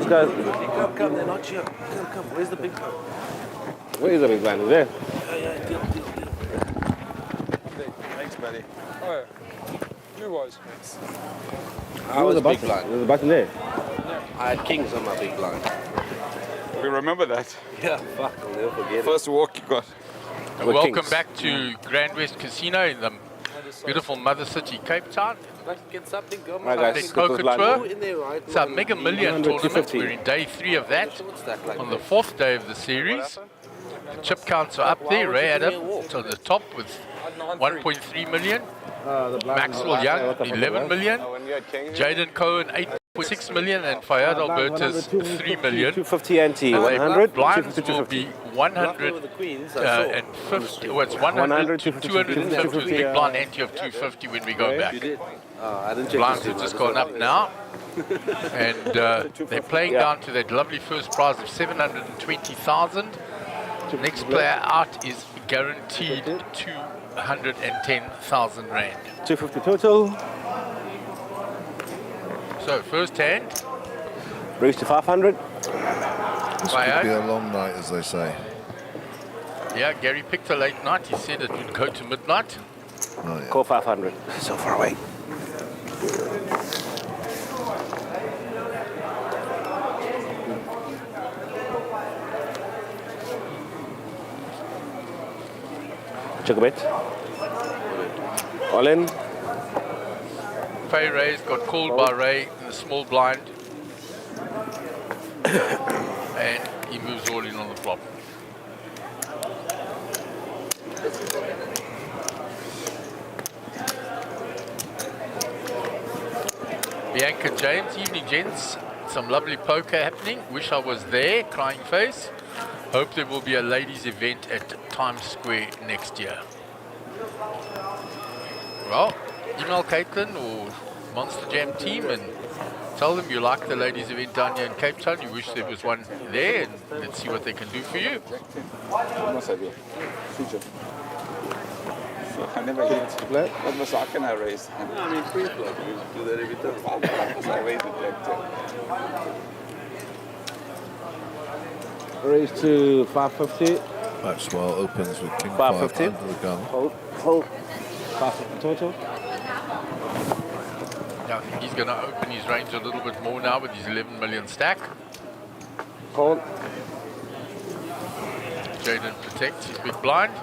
guy. Come, they're not here. Come. Where's the big guy? Where is the big blind? Is there? Deal. Thanks, buddy. Oh, you was. I was a big blind. There's a button there. I had kings on my big blind. We remember that. Yeah, fuck, I'll never forget it. First walk you got. And welcome back to GrandWest Casino in the beautiful mother city, Cape Town. Get something going. Right, The guys, Poker blind. Tour. In there, right? It's our Mega Million 100, tournament. 250. We're in day 3 of that. On the 4th day of the series. The chip counts are up there. Ray Adam to the top with 1.3 million. Maxwell Young, 11 million. Jaden Cohen, 8.6 million. And Fayad Alberta's 3 million. 250 anti, And 100. the blinds 250, will be 150. Well, it's 100, 250 big blind ante of 250 when we go back. I didn't check Blinds to see have just what gone up now. And they're playing down to that lovely first prize of 720,000. Next player out is guaranteed 210,000 rand. 250 total. So first hand. Brings to 500. This could be a long night, as they say. Yeah, Gary picked a late night. He said it would go to midnight. Oh, yeah. Call 500. So far away. Check a bet. All in. Fay Ray's got called by Ray in the small blind. And he moves all in on the flop. Bianca James, evening gents. Some lovely poker happening. Wish I was there, crying face. Hope there will be a ladies event at Times Square next year. Well, email Caitlin or Monster Jam team and tell them you like the ladies event down here in Cape Town. You wish there was one there, and let's see what they can do for you. I never hit. What was I can I raise? I mean, free flop. You do that every time. I raised the blackjack. Raise to 550. Maxwell opens with King 550. 5 under the gun. Hold. 550 total. Yeah, I think he's going to open his range a little bit more now with his 11 million stack. Hold. Jaden protects his big blind.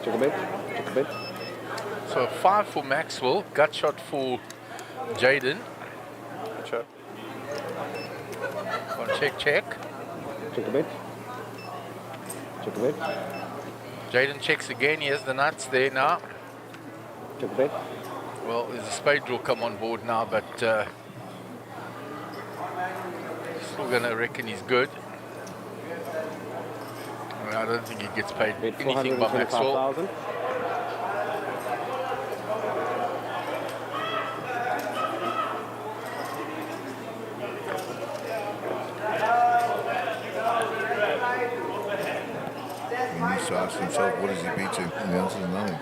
Check a bet. So 5 for Maxwell, gut shot for Jaden. Sure. On check. Check a bet. Jaden checks again. He has the nuts there now. Check a bet. Well, there's a spade draw come on board now, but still going to reckon he's good. I don't think he gets paid anything by Maxwell. He needs to ask himself, what does he beat to? And the answer is nothing.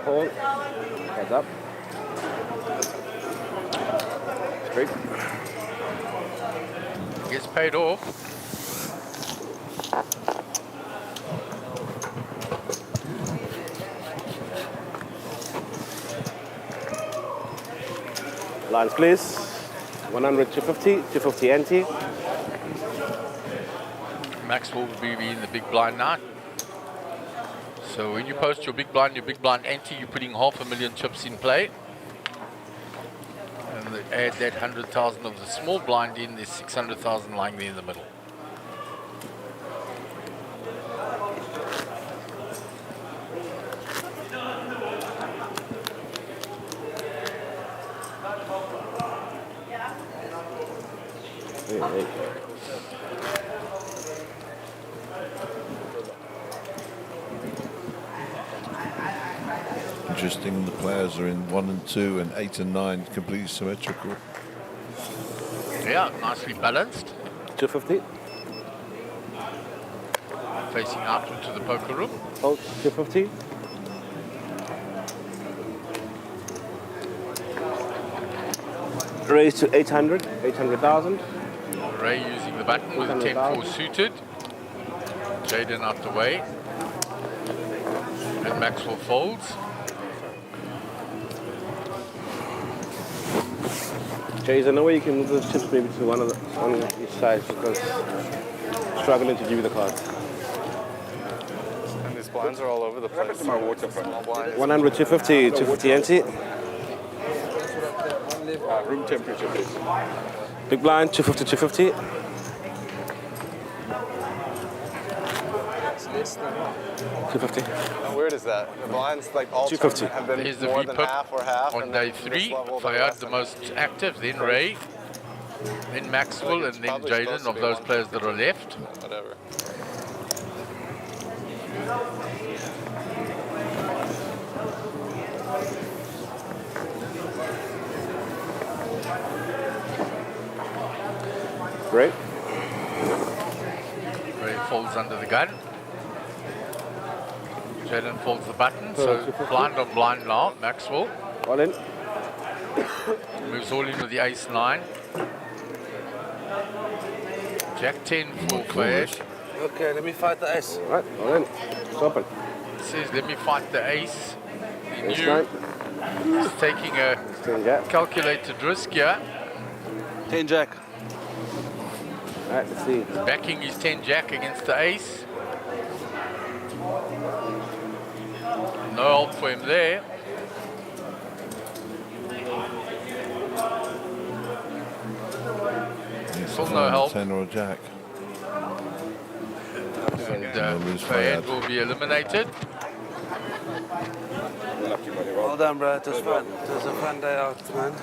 Hold. Heads up. Straight. Gets paid off. Lines, please. 100, 250, 250 ante. Maxwell will be in the big blind now. So when you post your big blind ante, you're putting 500,000 chips in play. And add that 100,000 of the small blind in, there's 600,000 lying there in the middle. Interesting, the players are in 1 and 2 and 8 and 9, completely symmetrical. Yeah, nicely balanced. 250. facing outward to the poker room. Hold 250. Raise to 800,000. Ray using the button with a 10-4 suited. Jaden out the way. And Maxwell folds. Jay, is there no way you can move the chips maybe to one on each side because I'm struggling to give you the cards. And these blinds are all over the place. My water front. 100, 250, 250 empty. Room temperature, please. Big blind, 250, 250. It's less than what? 250. How weird is that? The blinds, like all 250. have been Here's the more than VPIP half or half. on and day then 3. this level, they're Payouts less the than most active, then Ray, then Maxwell, and then Jaden of those players that are left. Whatever. Great. Ray folds under the gun. Jaden folds the button, so blind on blind now, Maxwell. All in. Moves all in with the ace-9. Jack 10 for Fayette. Okay, let me fight the ace. All right, all in. It's open. Says, let me fight the ace. He Ace knew nine. he's taking a calculated risk here. 10 jack. All right, let's see. Backing his 10 jack against the ace. No help for him there. Still no help. 10 or a jack. And Fayed will be eliminated. Well done, bro. It was fun. It was a fun day out, man.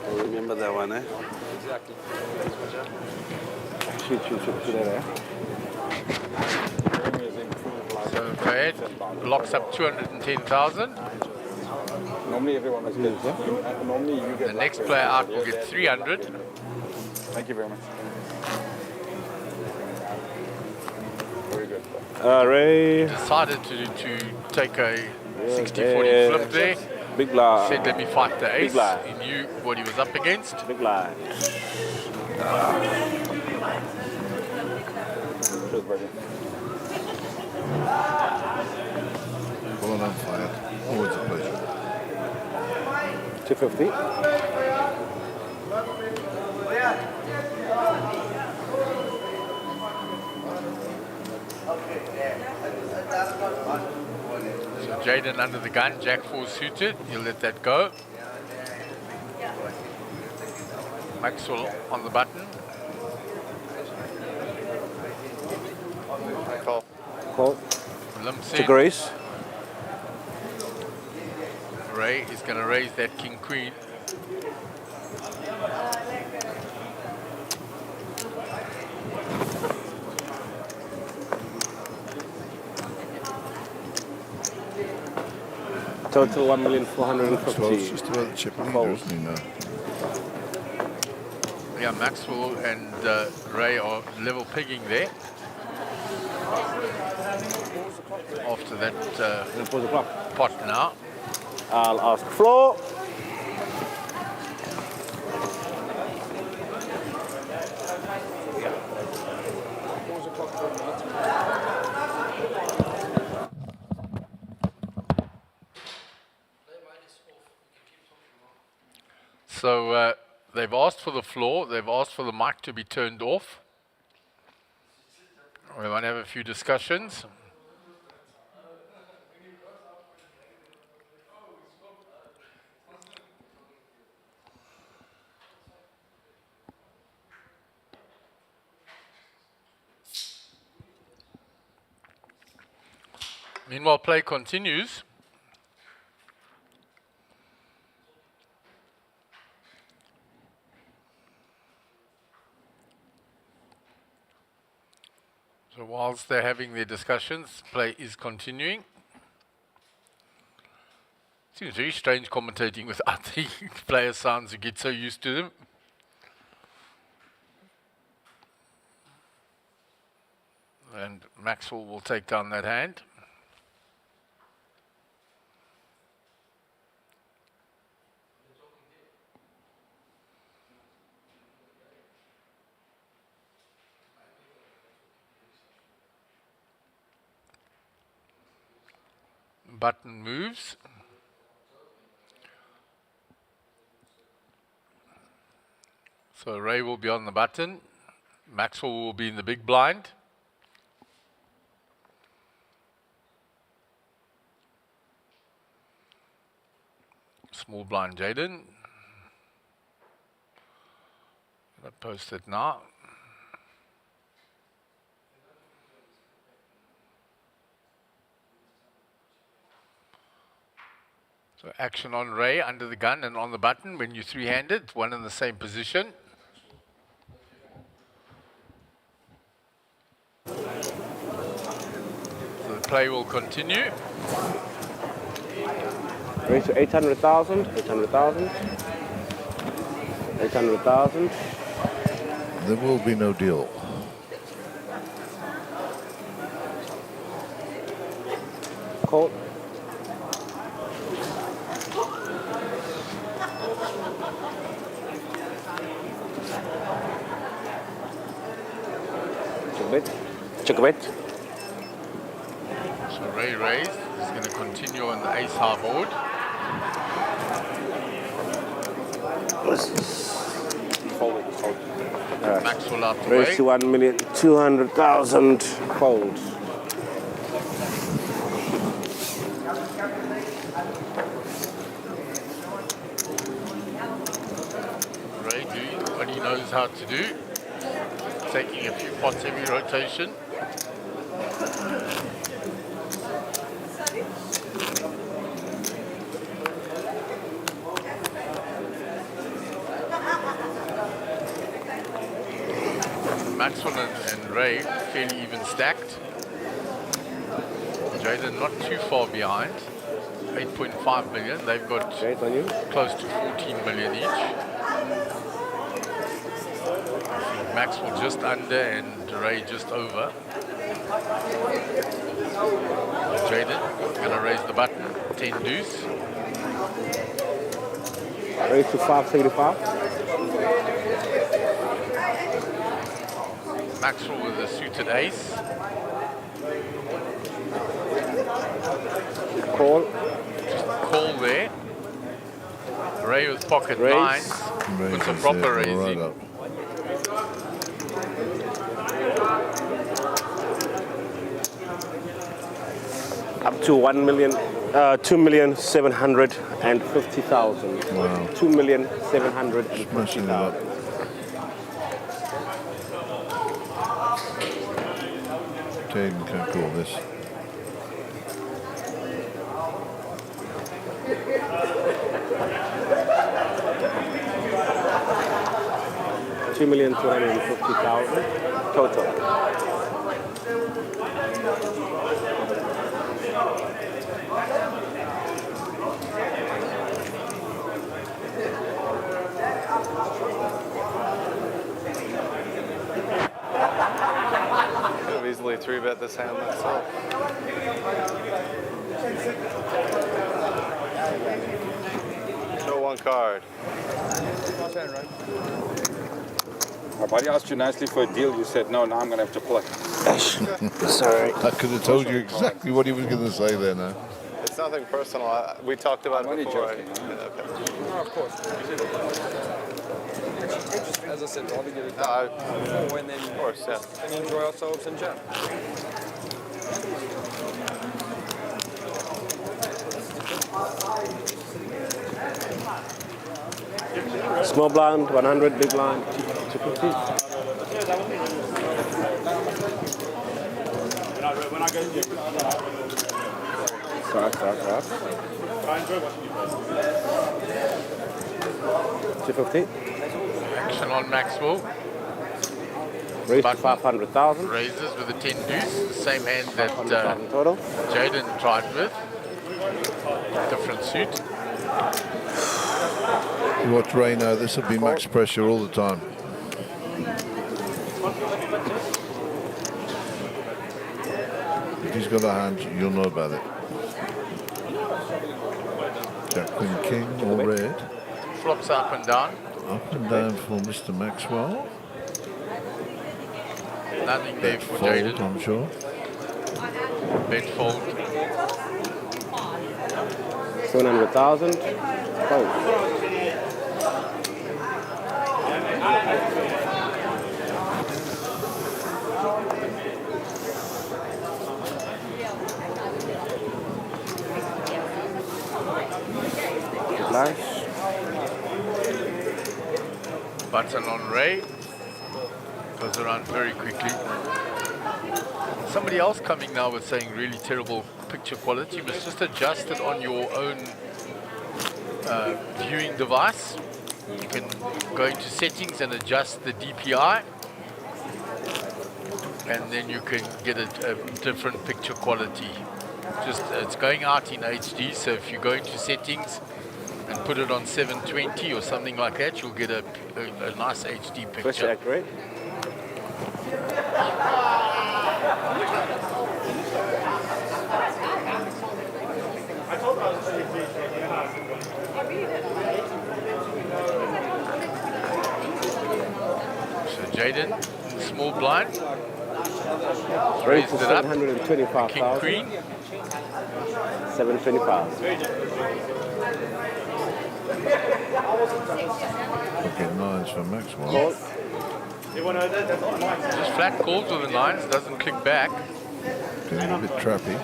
I'll remember that one, eh? Exactly. Shoot there. So Fayed locks up 210,000. Normally everyone is good. Normally you get The next player out will get 300. Thank you very much. Very good. Ray. Decided to take a 60-40 flip there. Big blind. Said, let me fight the ace. blind. He knew what he was up against. Big blind. Cheers, buddy. Well done, Fayed. Always a pleasure. 250. So Jaden under the gun, Jack 4 suited. He'll let that go. Maxwell on the button. Call. Limps To in. Grace. Ray is going to raise that king queen. Total 1,450,000. Well, it's just about the chip leader, isn't he now? Yeah, Maxwell and Ray are level pigging there. After that Pause the clock. pot now. I'll ask floor. So they've asked for the floor. They've asked for the mic to be turned off. We want to have a few discussions. Meanwhile, play continues. So whilst they're having their discussions, play is continuing. Seems very strange commentating without the player sounds. You get so used to them. And Maxwell will take down that hand. Button moves. So Ray will be on the button. Maxwell will be in the big blind. Small blind Jaden. Gonna post it now. So action on Ray under the gun and on the button when you're three-handed, one in the same position. So the play will continue. Raise to 800,000, 800,000, 800,000. There will be no deal. Call. Check a bet. So Ray raised. He's going to continue on the ace high board. Maxwell out the Raise way. to 1,200,000 folds. Ray doing what he knows how to do. Taking a few pots every rotation. Maxwell and Ray fairly even stacked. Jaden not too far behind. 8.5 million. They've got close to 14 million each. I think Maxwell just under and Ray just over. Jaden gonna raise the button. 10 deuce. Raise to 575. Maxwell with a suited ace. Call. Just call there. Ray with pocket Raise. nines. Puts a proper raising. Right up. Up to 2,750,000. Wow. 2,750,000. Jaden can call this. $2,250,000 total. Could have easily 3-bet this hand myself. Show one card. My buddy asked you nicely for a deal. You said, no, now I'm going to have to play. Sorry. I could have told you exactly what he was going to say there now. It's nothing personal. We talked about it before. joking, No, of course. As I said, rather get it No, done before and then, of course, yeah. and enjoy ourselves and jam. Small blind, 100, big blind, 250. Sorry. 250. Action on Maxwell. Raise to 500,000. Raises with a 10 deuce. The same hand that 500,000 total. Jaden tried with. Different suit. You watch Ray now, this will be max pressure all the time. he's got a hand, you'll know about it. Jack, Queen, King, all red. Flops up and down. Up and down for Mr. Maxwell. Nothing there Bet for fold, Jaden. I'm sure. Bet fold. 700,000. Fold. Nice. Button on Ray. Goes around very quickly. Somebody else coming now with saying really terrible picture quality. You must just adjust it on your own viewing device. You can go into settings and adjust the DPI. And then you can get a different picture quality. Just it's going out in HD, so if you go into settings and put it on 720 or something like that, you'll get a nice HD picture. Pressure accurate. So Jaden, small blind. Raised to Raised it up. 725,000. King Queen. 725. Okay, 9s for Maxwell. Just flat calls with the 9s, doesn't click back. Getting a bit trappy.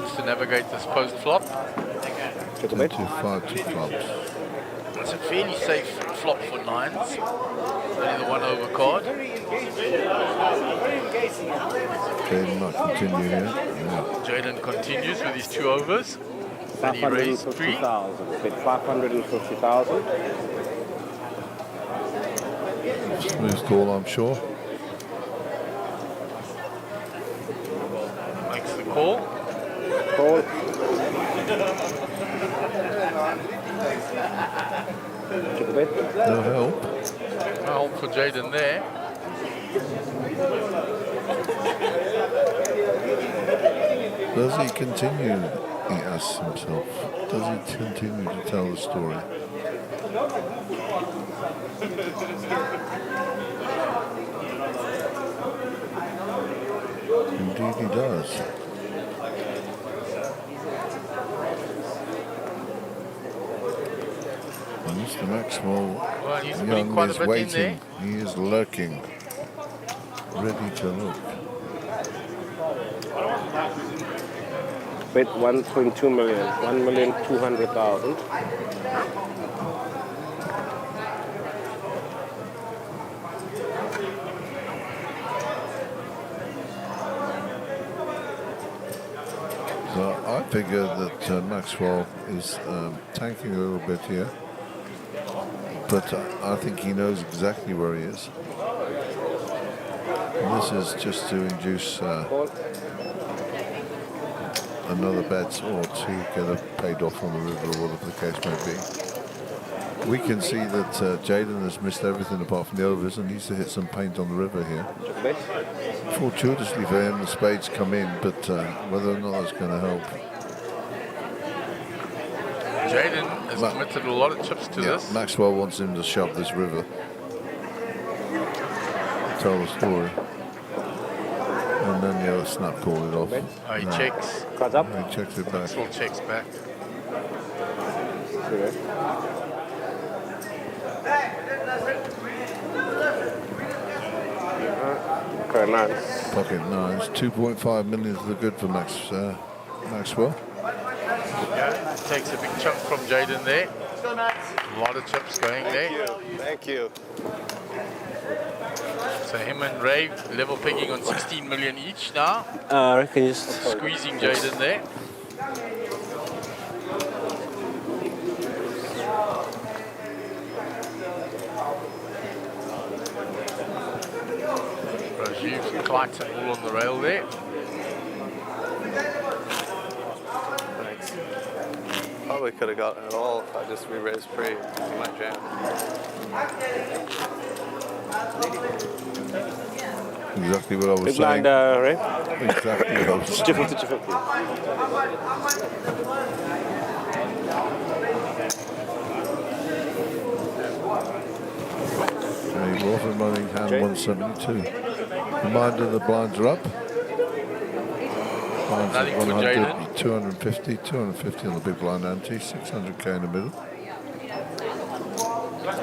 Just to navigate this post flop. 10 to 5 to clubs. It's a fairly safe flop for 9s. Only the 1 over card. Jaden might continue here. Yeah. Jaden continues with his 2 overs. And he raised 3. 550,000. Bid 550,000. Smooth call, I'm sure. Makes the call. Call. Check the bet. No help. No help for Jaden there. Does he continue, he asks himself, does he continue to tell the story? Indeed he does. And Mr. Maxwell Well, he's putting Young quite a is bit in waiting. there. He is lurking, ready to look. Bet 1.2 million. 1,200,000. So I figure that Maxwell is tanking a little bit here, but I think he knows exactly where he is. And this is just to induce another bet or to get a paid off on the river or whatever the case may be. We can see that Jaden has missed everything apart from the overs and needs to hit some paint on the river here. Fortuitously for him, the spades come in, but whether or not that's going to help. Jaden has committed a lot of chips to this. Maxwell wants him to shove this river. Tell the story. And then the other snap call it off. Oh, he checks. Cards up. He checks it back. Maxwell checks back. Okay, nice. Pocket nines. 2.5 million is the good for Maxwell. Yeah, takes a big chunk from Jaden there. A lot of chips going there. Thank you. So him and Ray level pegging on 16 million each now. I reckon just Squeezing Jaden there. Rajiv Clayton all on the rail there. Probably could have gotten it all if I just re-raised pre in my jam. Exactly what I was Big saying. blind, Ray. Exactly what I was saying. 250. Ray Wolfen running hand 172. Reminder the blinds are up. Blinds Nothing at for 100, Jaden. 250 on the big blind ante, 600k in the middle.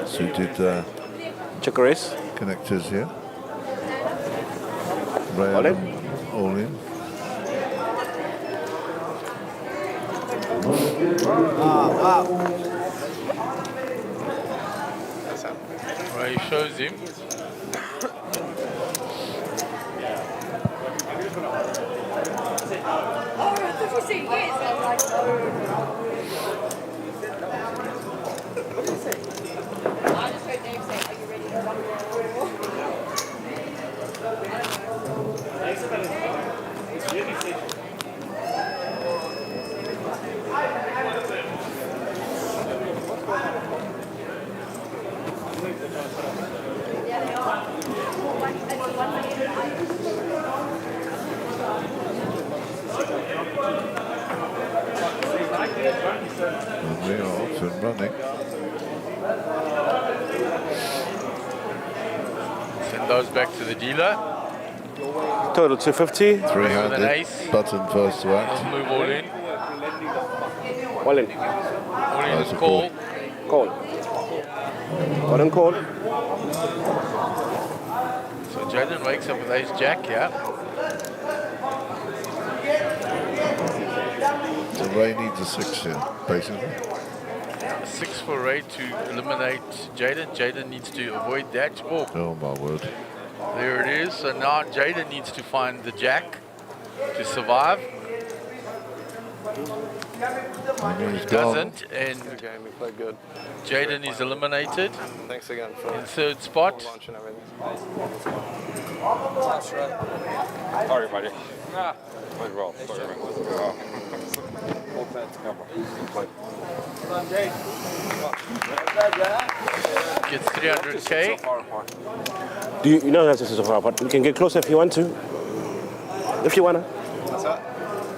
Suited check race. Connectors here. Ray All in? Adam, all in. Ray shows him. And we are off and running. Send those back to the dealer. Total 250. Three-handed, ace. button first to act. Move all in. All in. All in That's is a call. Call. All in call. So Jaden wakes up with ace jack, yeah. So Ray needs a 6 here, basically. 6 for Ray to eliminate Jaden. Jaden needs to avoid that. Oh, Oh my word. there it is. So now Jaden needs to find the jack to survive. And he's Doesn't, and Good game, you played good. Jaden is eliminated Thanks again for in third spot. launch and everything. Sorry, buddy. Played well. Gets 300k. Do you know that's so far apart? You can get closer if you want to. If you wanna. What's that?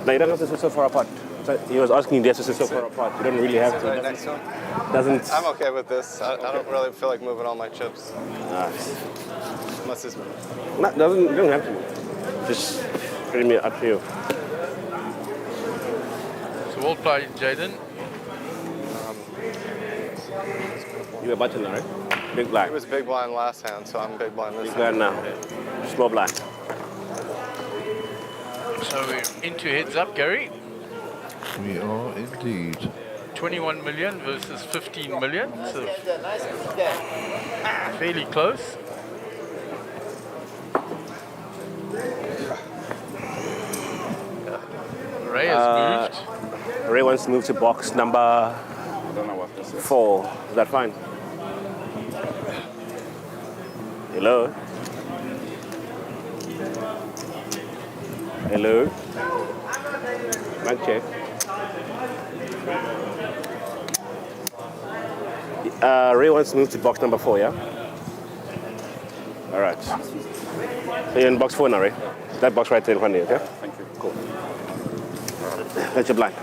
No, you don't have to sit so far apart. So he was asking you to sit so far apart. You don't really have Sit to. right next to him? Doesn't. I'm okay with this. I don't really feel like moving all my chips. Unless this move. No, doesn't. You don't have to. Just pretty much up to you. So well played, Jaden. You a button, right? Big blind. He was big blind last hand, so I'm big blind this Big hand. blind now. Small blind. So we're into heads up, Gary. We are indeed. 21 million versus 15 million. So fairly close. Ray has moved. Ray wants to move to box number I don't know what this is. 4. Is that fine? Hello? Hello? Mic check. Ray wants to move to box number 4, yeah? All right. So you're in box 4 now, Ray? That box right there in front of you, okay? Thank you. Cool. That's your blind.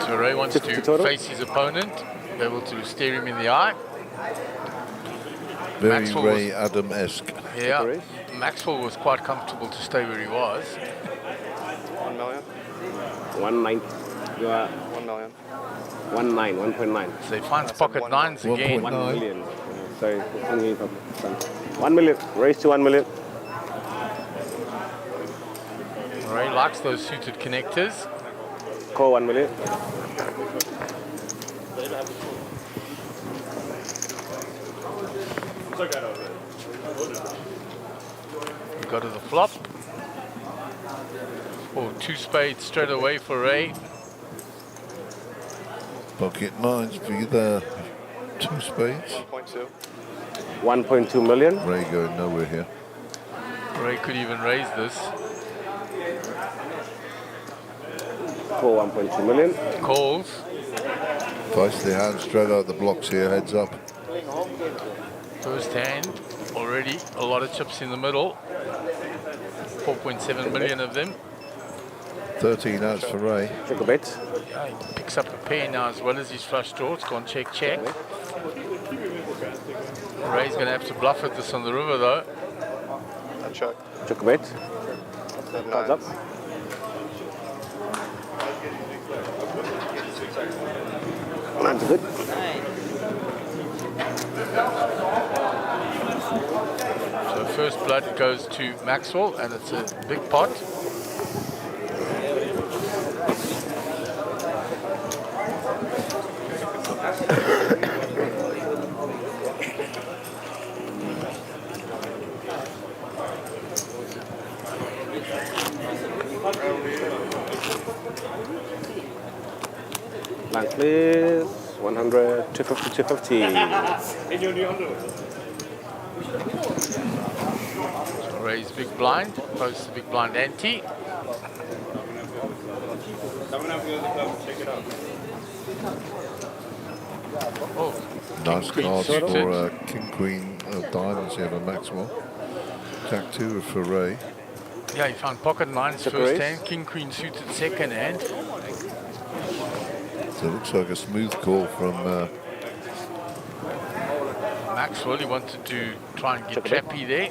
So Ray wants to total? face his opponent, be able to stare him in the eye. Very Maxwell Ray Adam-esque. Yeah, Maxwell was quite comfortable to stay where he was. 1 million? 1.9. You are 1 million. 1.9. So he finds pocket nines again. 1 million. Sorry, 1 million. Raise to 1 million. Ray likes those suited connectors. Call 1 million. We go to the flop. Oh, 2 spades straight away for Ray. Pocket nines for you there. 2 spades. 1.2. 1.2 million. Ray going nowhere here. Ray could even raise this. Call 1.2 million. Calls. Feisty hand straight out the blocks here, heads up. First hand, already a lot of chips in the middle. 4.7 million of them. 13 outs for Ray. Check a bet. Yeah, he picks up a pair now as well as his flush draw. It's gone check. Ray's going to have to bluff at this on the river though. Check. Check a bet. Cards up. That's good. So first blood goes to Maxwell, and it's a big pot. Blank, please. 100, 250, 250. So Ray's big blind, posts the big blind ante. Oh, Nice King, cards Queen for suited. King Queen diamonds here for Maxwell. Jack 2 for Ray. Yeah, he found pocket nines Check first raise. hand, King Queen suited second hand. So it looks like a smooth call from Maxwell, he wanted to try and get trappy there.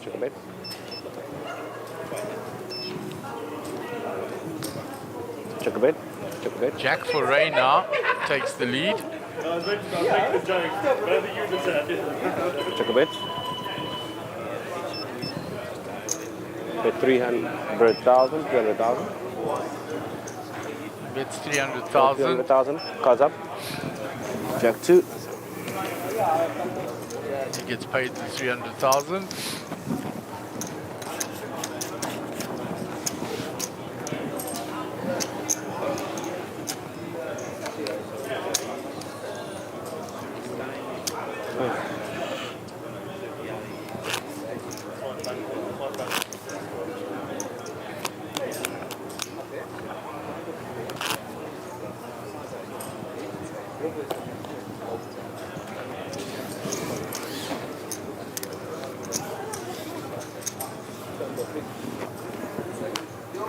Check a bet. Check a bet. Jack for Ray now, takes the lead. Check a bet. Bet 300,000, 300,000. Bets 300,000. 300,000. Cards up. Jack 2. He gets paid the 300,000.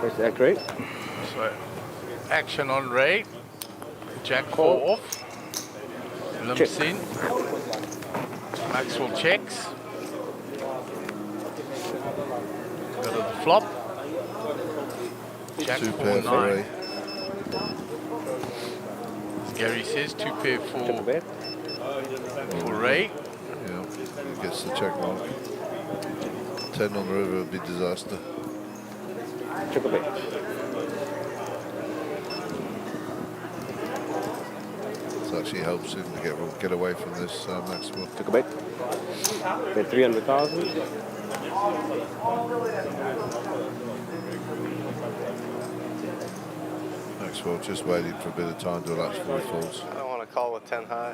First act rate. So, action on Ray. Jack 4 off. Limps in. Maxwell checks. Go to the flop. Jack 2 4 pair for 9. Ray. As Gary says, 2 pair for Ray. Yeah, he gets the check mark. 10 on the river would be disaster. Check a bet. This actually helps him to get away from this Maxwell. Check a bet. Bet 300,000. Maxwell just waiting for a bit of time to relax before he falls. I don't want to call with 10 high.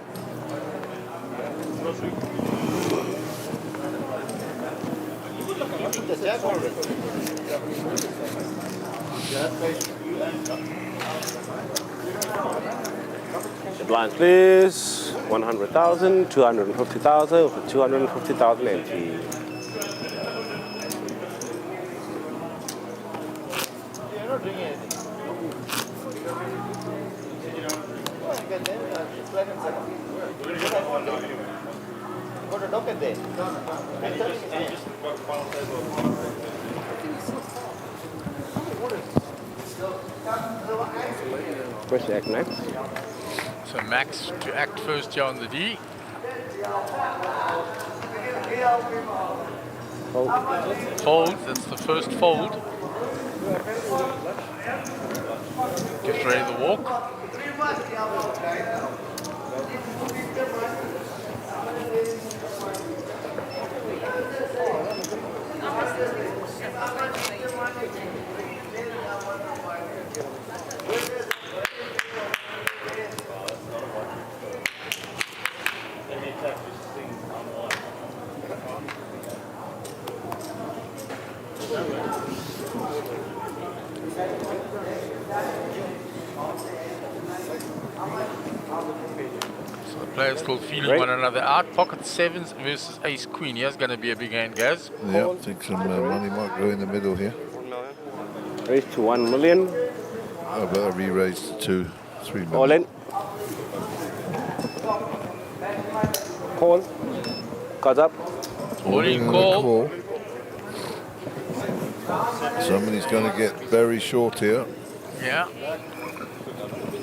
Blind, please. 100,000, 250,000, 250,000 empty. First act next. So Max to act first here on the D. Fold, that's the first fold. Gives Ray the walk. So the players still feeling Right. one another out. Pocket sevens versus ace queen. Here's going to be a big hand, Gaz. Yeah, I think some money might go in the middle here. 1 million. Raise to 1 million. I better re-raise to 3 million. All in. Call. Cards up. All in and a call. Somebody's going to get very short here. Yeah.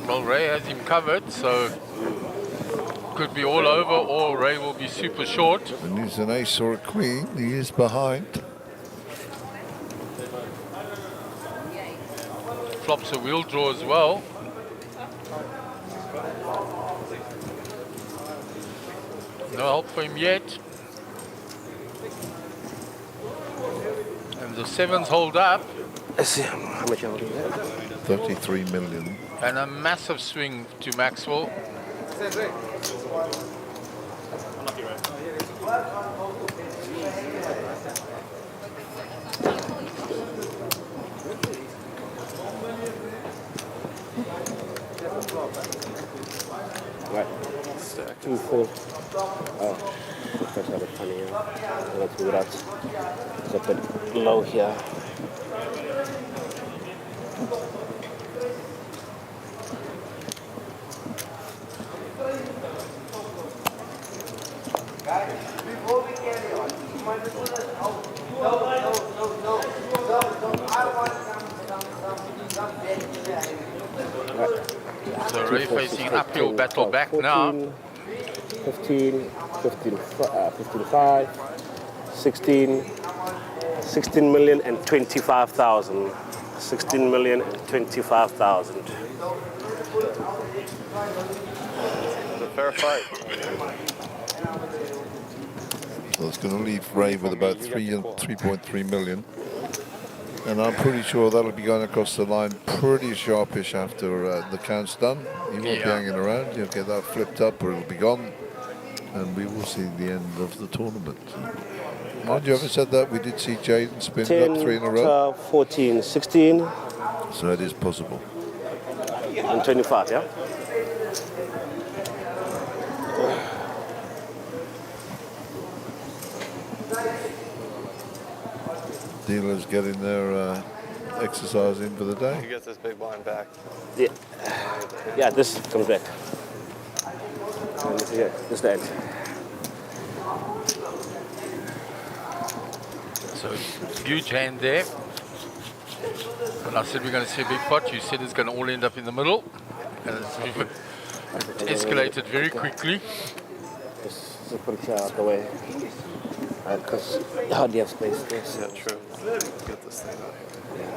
Well, Ray has him covered, so could be all over, or Ray will be super short. And he's an ace or a queen. He is behind. Flops a wheel draw as well. No help for him yet. And the sevens hold up. Let's see how much I'm looking at. 33 million. And a massive swing to Maxwell. Right. 2, 4. Oh, that's a bit funny here. Let's move it out. It's a bit low here. Before we carry on, you might as well. No. I want some bet. So Ray facing uphill battle back 14, now. 15, 5, 16, 16 million and 25,000. 16 million and 25,000. It's a fair fight. So it's going to leave Ray with about 3.3 million. And I'm pretty sure that'll be going across the line pretty sharpish after the count's done. He won't be hanging around. He'll get that flipped up or it'll be gone. And we will see the end of the tournament. Mind you, having said that, we did see Jaden spin 10, up 3 in a row. 12, 14, 16. So it is possible. And 25, yeah? Dealers getting their exercise in for the day. You get this big blind back. Yeah. Yeah, this comes back. And yeah, this the end. So huge hand there. When I said we're going to see a big pot, you said it's going to all end up in the middle. And it escalated very quickly. Just put it out the way. Because you hardly have space there. Yeah, true. Get this thing out here.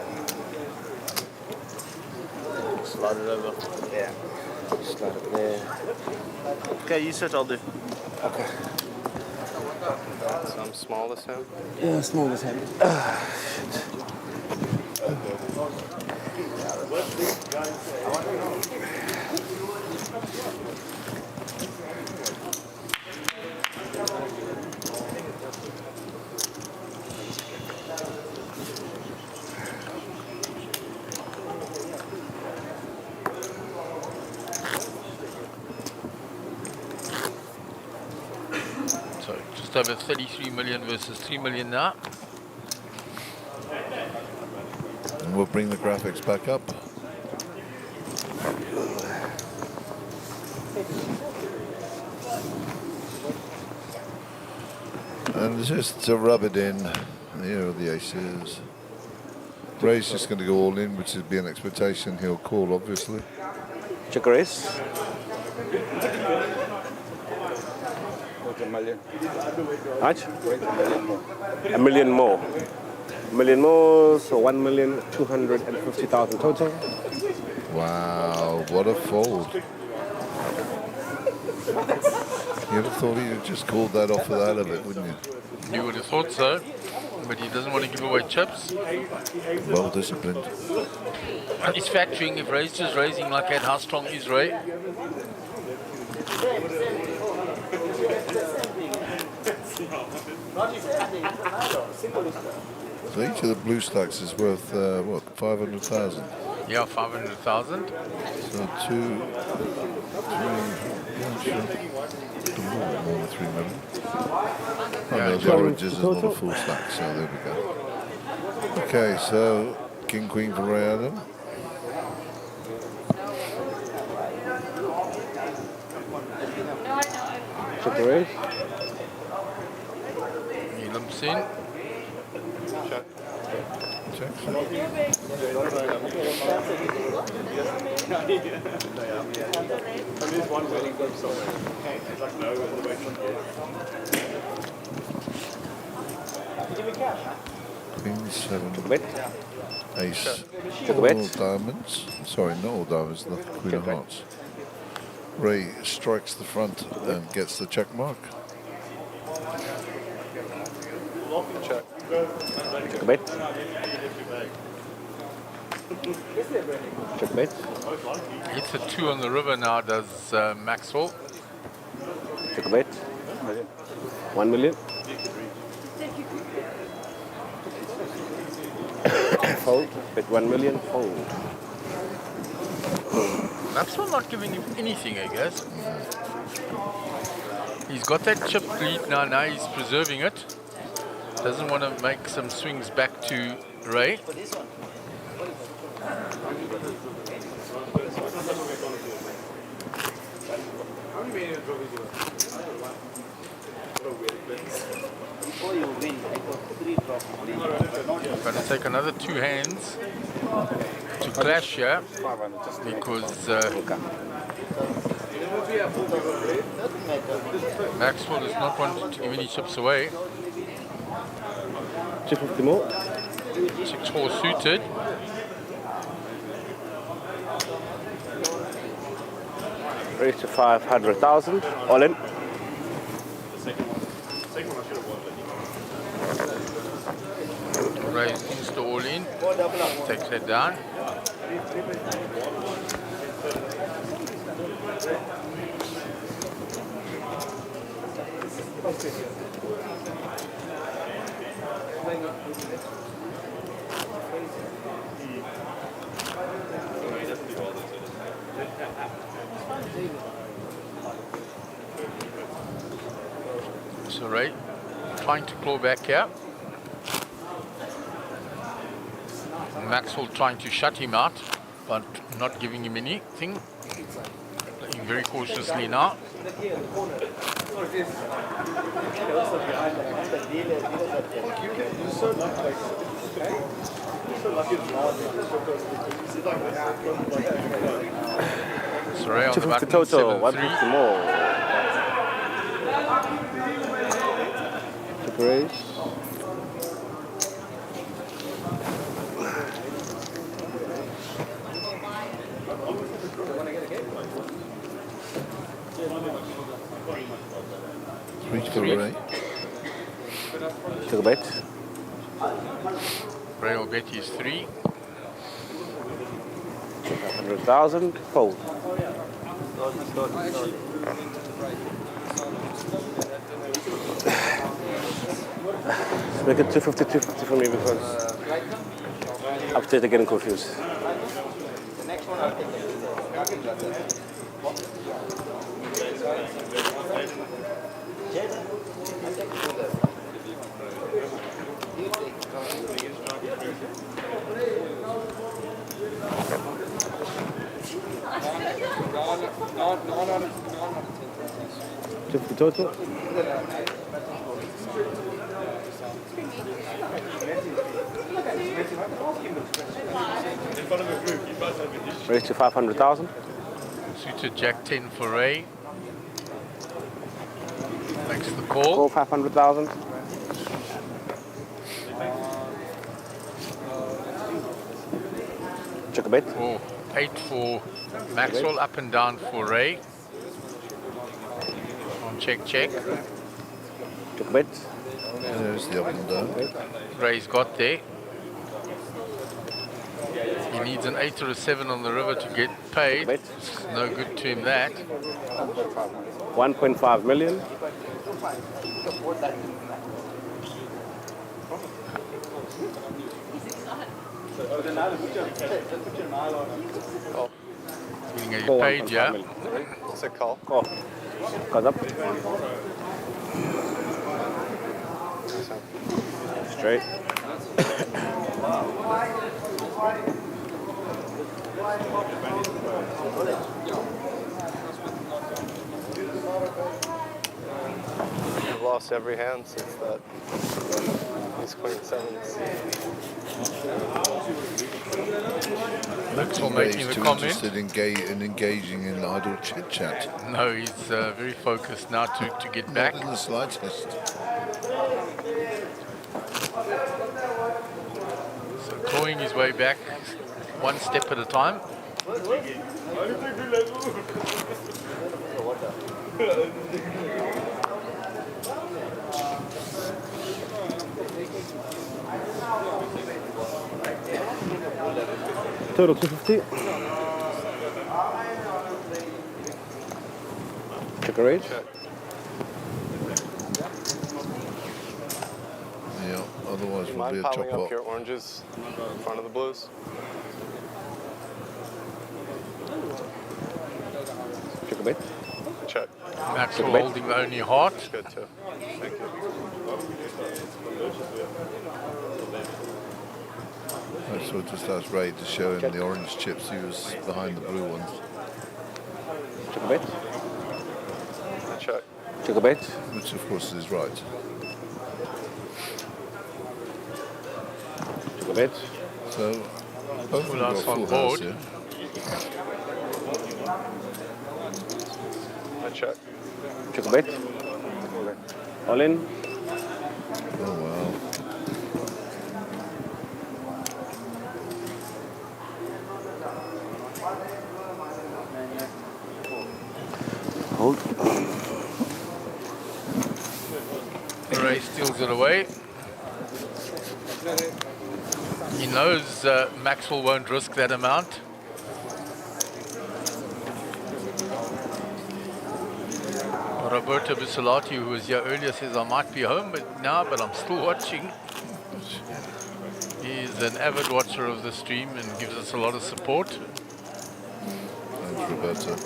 Slide it over. Yeah. Slide it there. Okay, you sit, I'll do. Okay. Some small this time? Yeah, small as him. So just over 33 million versus 3 million now. And we'll bring the graphics back up. And just to rub it in, here are the aces. Ray's just going to go all in, which would be an expectation. He'll call, obviously. Check raise. Wait a million. How much? Wait a million more. A million more. A million more, so 1,250,000 total. Wow, what a fold. You'd have thought he'd have just called that off for the hell of it, wouldn't you? You would have thought so, but he doesn't want to give away chips. Well disciplined. And he's factoring, if Ray's just raising like that, how strong is Ray? So each of the blue stacks is worth, what, 500,000? Yeah, 500,000. So 2, 3, more than 3 million. Oh no, the oranges is not a full stack, so there we go. Okay, so King Queen for Ray Adam. Check the raise. He limps in. Check. Queen 7. Ace. All diamonds. Sorry, not all diamonds, the Queen of Hearts. Ray strikes the front and gets the check mark. Check. Check a bet. Check bet. It's a 2 on the river now, does Maxwell. Check a bet. 1 million. Fold. Bet 1 million. Fold. Maxwell not giving him anything, I guess. He's got that chip lead now. Now he's preserving it. Doesn't want to make some swings back to Ray. Going to take another 2 hands to clash here because Maxwell does not want to give any chips away. 250 more. 6-4 suited. Raise to 500,000. All in. Raise insta all in. Takes that down. So Ray trying to claw back here. Maxwell trying to shut him out, but not giving him anything. Playing very cautiously now. So Ray on the 250 button, total. 7-3. 150 more. Check raise. Reach for Ray. Check a bet. Ray will bet his 3. 500,000. Fold. Let's make it 250 for me because upstairs they're getting confused. The total. Raise to 500,000. Suited Jack 10 for Ray. Makes the call. Call 500,000. Check a bet. Oh, 8 for Maxwell, up and down for Ray. On check. Check a bet. There's the up and down. Ray's got there. He needs an 8 or a 7 on the river to get paid. It's no good to him that. 1.5 million. Getting Call paid, 1.5 yeah. million. It's a call. Call. Cards up. Straight. I've lost every hand since that. He's queen sevens. Maxwell He's making the too comment. interested in engaging in idle chit chat. No, he's very focused now to get back. Not in the slightest. So clawing his way back one step at a time. Total 250. Check a range. Yeah, otherwise Do you we'll be mind a piling chop up up. your oranges in front of the blues? Check a bit. Check. Maxwell holding the only heart. That's good too. Thank you. So just asked Ray to show him the orange chips. He was behind the blue ones. Check a bit. Check. Check a bit. Which of course is right. Check a bit. So both of Full them got house on full board. house here. Check. Check a bit. All in. Oh wow. Hold. Ray steals it away. He knows Maxwell won't risk that amount. Roberto Bisolati, who was here earlier, says I might be home now, but I'm still watching. He's an avid watcher of the stream and gives us a lot of support. Thanks, Roberto.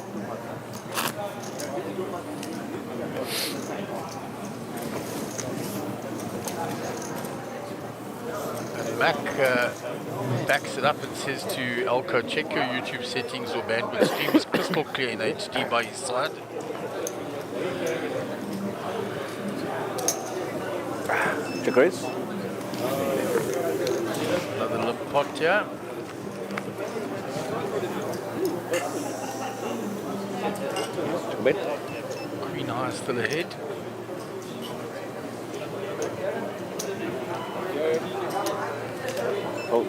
And Mac backs it up and says to Elko, check your YouTube settings or bandwidth. Stream is crystal clear in HD by his side. Check raise. Another limp pot here. Check a bit. Queen high still ahead. Oh.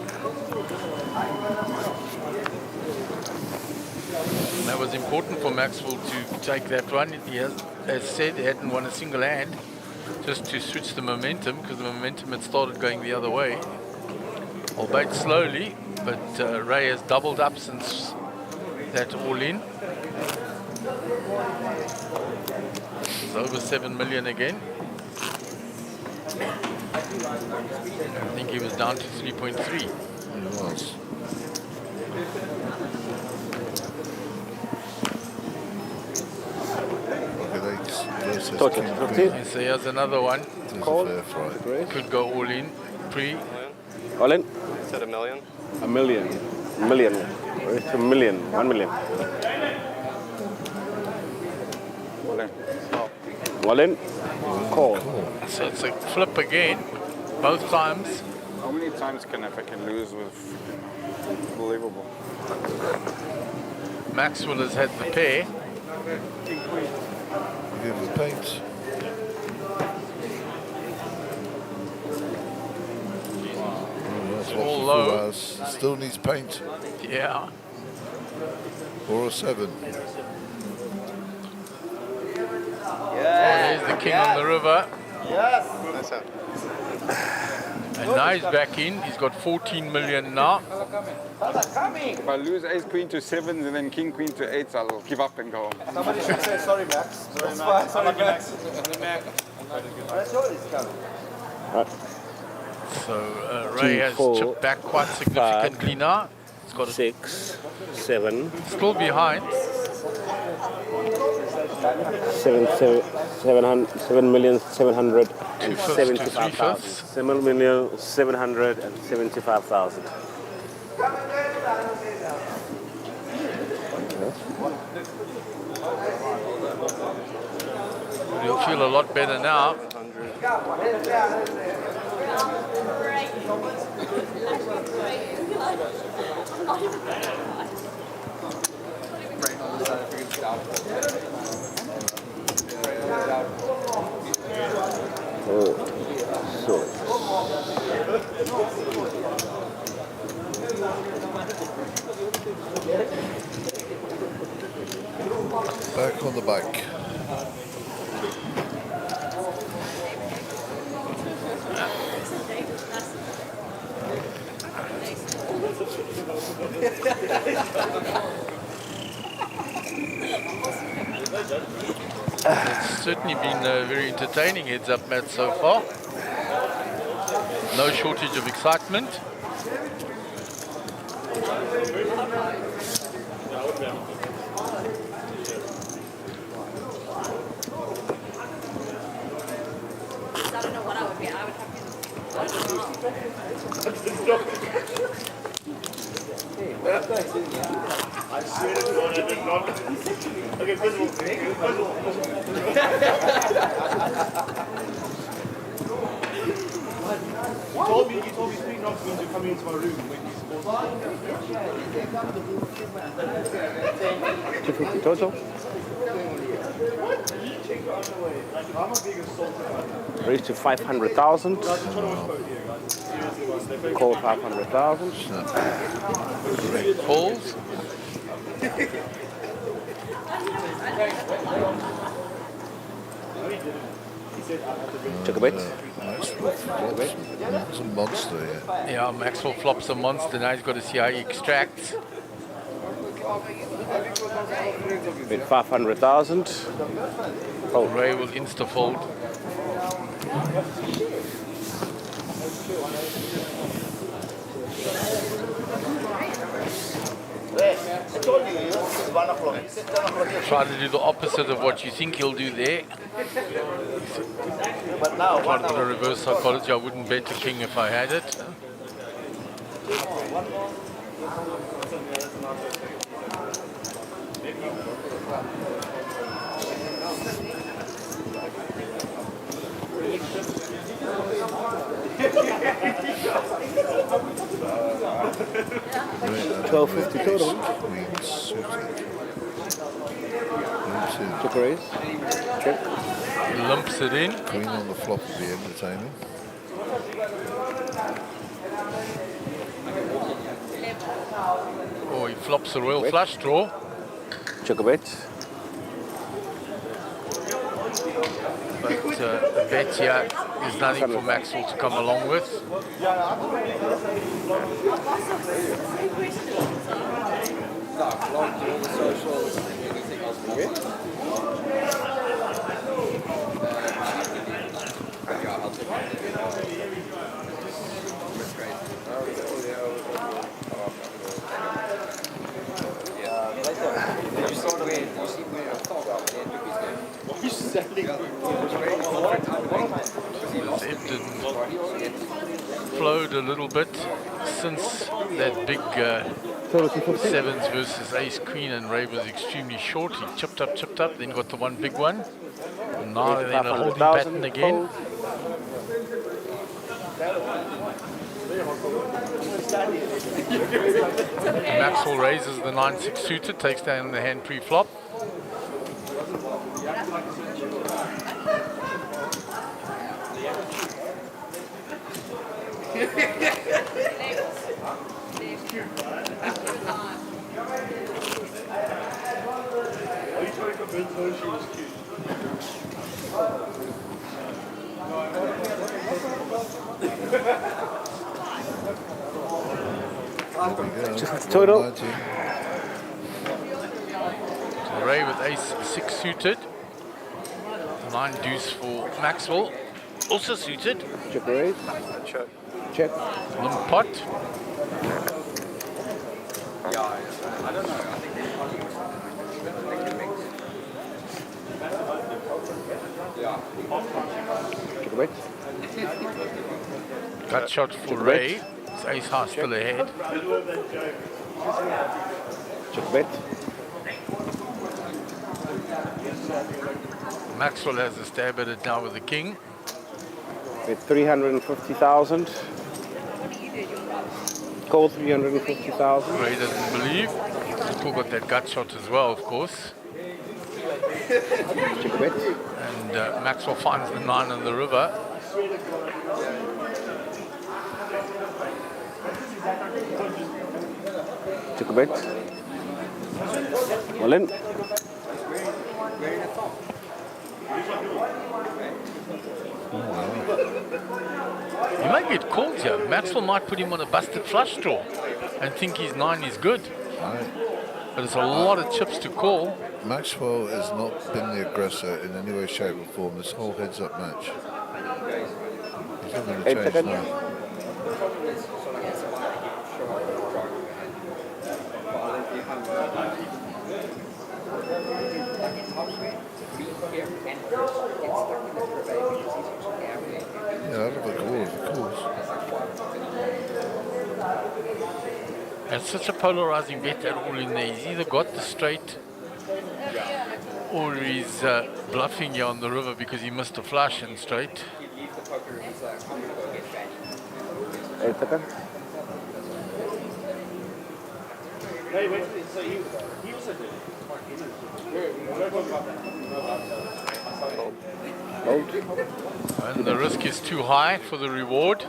And that was important for Maxwell to take that run. He has, as said, he hadn't won a single hand, just to switch the momentum, because the momentum had started going the other way. Albeit slowly, but Ray has doubled up since that all in. It's over 7 million again. I think he was down to 3.3. He was. Total 250. So here's another one. Call. Could go all in. Pre. All in. Said $1 million. $1 million. $1 million. Where's $1 million? $1 million. All in. Call. So it's a flip again, both times. How many times can I lose with unbelievable? Maxwell has had the pair. Give the paint. It's all low. Still needs paint. Yeah. Or a 7. Oh, there's the king on the river. Yes. Nice hand. And now he's back in. He's got 14 million now. If I lose ace queen to 7s and then king queen to 8s, I'll give up and go home. Somebody should say sorry, Max. Sorry, Max. Sorry, Max. So Ray has chipped back quite significantly now. He's got 6, 7. Still behind. 7,775,000. 7,775,000. You'll feel a lot better now. Oh, sorry. Back on the bike. It's certainly been a very entertaining heads-up match so far. No shortage of excitement. I don't know what I would be. I would I swear to God, I did not. Okay, first of all, you told me 3 knocks means you're coming into my room when you supposed to. 250 total. Raised to 500,000. Call 500,000. Calls. Took a bit. It's a monster here. Yeah, Maxwell flops a monster. Now he's got to see how he extracts. Bid 500,000. Oh, Ray will insta-fold. Try to do the opposite of what you think he'll do there. Try to put a reverse psychology. I wouldn't bet the king if I had it. 1250 total. Check raise. Check. Lumps it in. Queen on the flop would be entertaining. Oh, he flops a royal flush draw. Check a bit. But a bet here is nothing for Maxwell to come along with. Flowed a little bit since that big sevens versus ace queen, and Ray was extremely short. He chipped up, then got the one big one. And now they're in a holding pattern again. Maxwell raises the 9-6 suited, takes down the hand pre-flop. Total. So Ray with ace 6 suited. 9 deuce for Maxwell. Also suited. Check raise. Check. Check. Limp pot. I don't know. I think they're probably Check bet. Gut shot for Check Ray. bet. It's ace high still ahead. Check bet. Maxwell has a stab at it now with the king. With 350,000. Call 350,000. Ray doesn't believe. Still got that gut shot as well, of course. Check bet. And Maxwell finds the 9 on the river. Check bet. All in. He might get called here. Maxwell might put him on a busted flush draw and think his 9 is good. But it's a lot of chips to call. Maxwell has not been the aggressor in any way, shape or form this whole heads-up match. He's not going to change now. Yeah, I love a call, of course. And such a polarizing bet at all in there. He's either got the straight or he's bluffing you on the river because he missed a flush and straight. 8 seconds. And the risk is too high for the reward.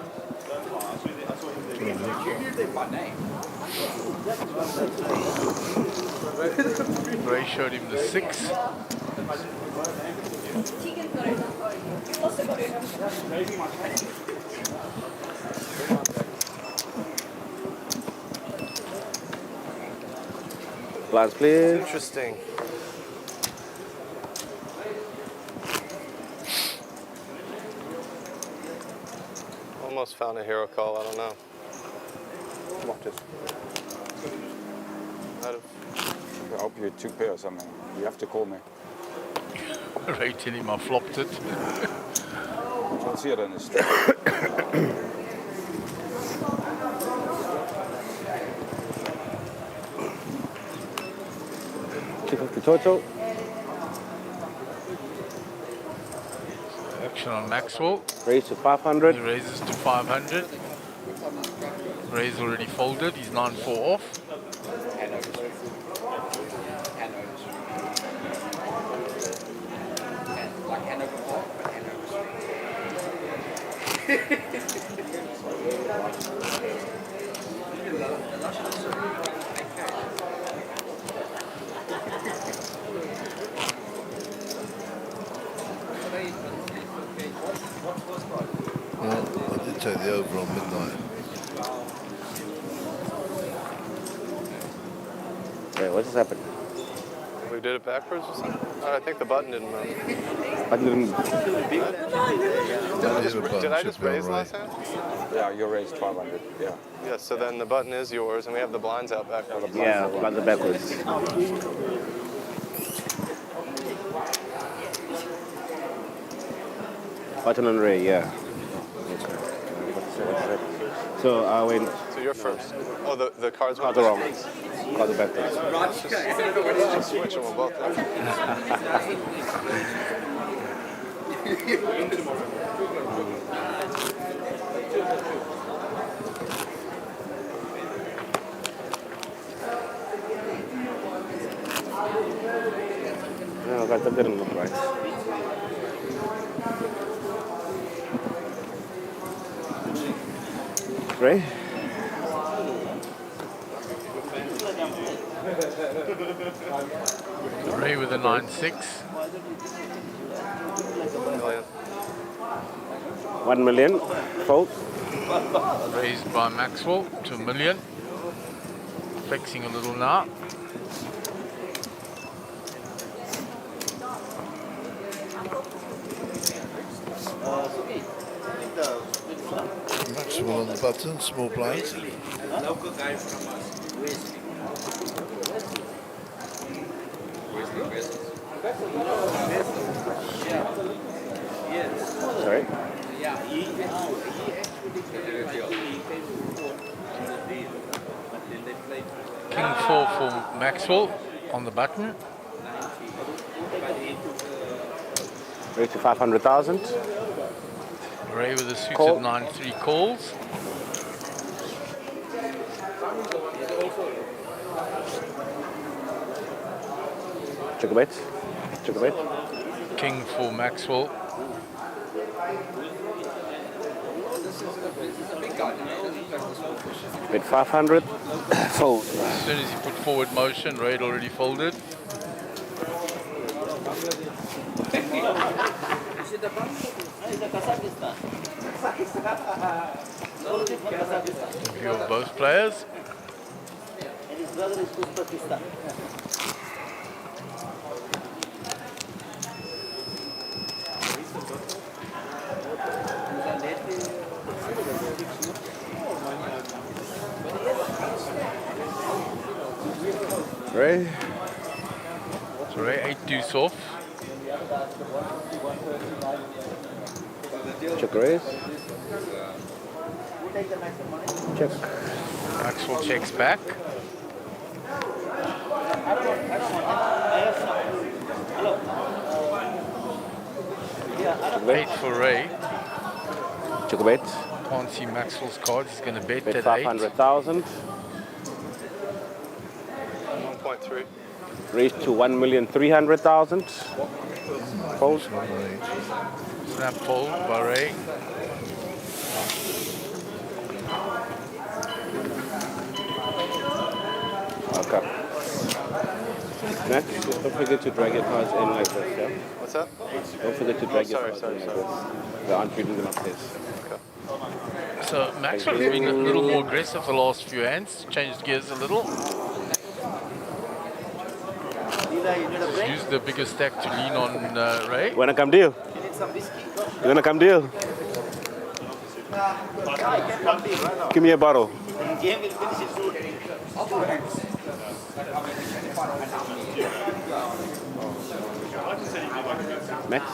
Ray showed him the 6. Last please. Interesting. Almost found a hero call. I don't know. What is? I hope you're 2 pair or something. You have to call me. Ray tell him I flopped it. Zoals hier dan is het. $250 total. Action on Maxwell. Raise to 500. He raises to 500. Ray's already folded. He's 9-4 off. Well, I did take the over on midnight. Yeah, what just happened? We did it backwards or something? I think the button didn't move. I didn't. Did I just raise last hand? Yeah, you raised 500. Yeah. Yeah, so then the button is yours and we have the blinds out backwards. Yeah, blinds are backwards. Button on Ray, yeah. So I went. So you're first. Oh, the cards went wrong. backwards. Cards are backwards. Let's just switch them both. No, that didn't look right. Ray? Ray with a 9-6. 1 million. Fold. Raised by Maxwell to $1 million. Flexing a little now. Maxwell on the button, small blind. Local guy from us. Sorry? Yeah, he King 4 for Maxwell on the button. Raise to 500,000. Ray with a suited Call. 9-3 calls. Check a bet. Check a bet. King for Maxwell. Bet 500. Fold. As soon as he put forward motion, Ray had already folded. View of both players. Ray. So Ray 8 deuce off. Check raise. Check. Maxwell checks back. Eight for Ray. Check a bet. Can't see Maxwell's cards. He's going to bet Bet at 500,000. 1.3. Raise to 1,300,000. Fold. Snap fold by Ray. Okay. Max, don't forget to drag your cards in like this, yeah? What's that? Don't forget to drag your cards sorry, in like this. They aren't reading them upstairs. So Maxwell has been a little more aggressive the last few hands. Changed gears a little. Just used the bigger stack to lean on Ray. Wanna come deal? You need some whiskey? You wanna come deal? Give me a bottle. Game will finish in 2 hands. Max?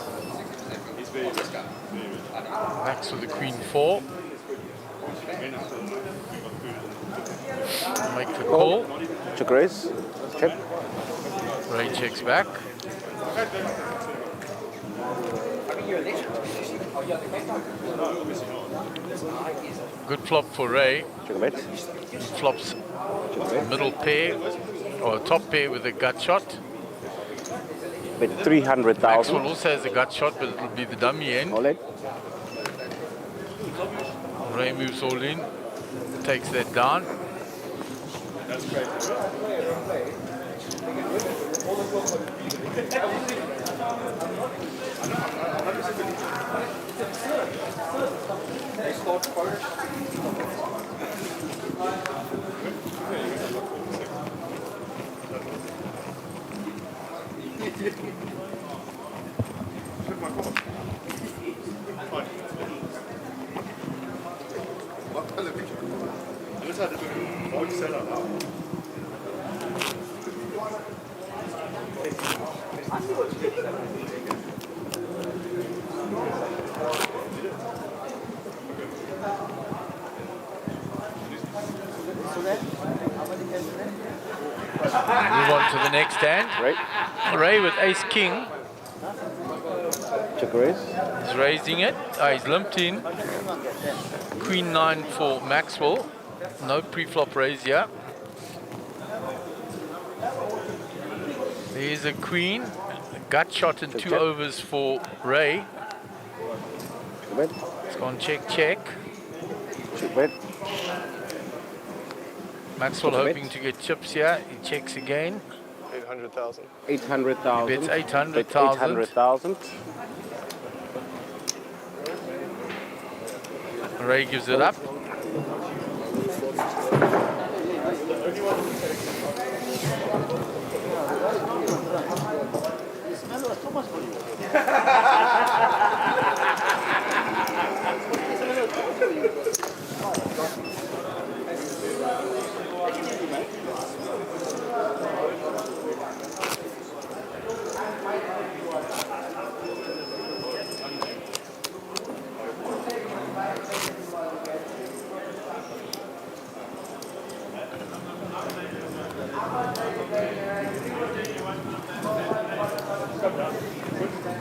Max with the queen 4. Make the call. Check raise. Check. Ray checks back. Good flop for Ray. Check a bet. He flops middle pair or top pair with a gut shot. Bet 300,000. Maxwell also has a gut shot, but it'll be the dummy end. All in. Ray moves all in, takes that down. Move on to the next hand. Ray with ace king. Check raise. He's raising it. He's limped in. Queen 9 for Maxwell. No pre-flop raise here. There's a queen. A gut shot and two overs for Ray. It's gone check, check. Check bet. Maxwell hoping to get chips here. He checks again. 800,000. 800,000. He bets 800,000. 800,000. Ray gives it up.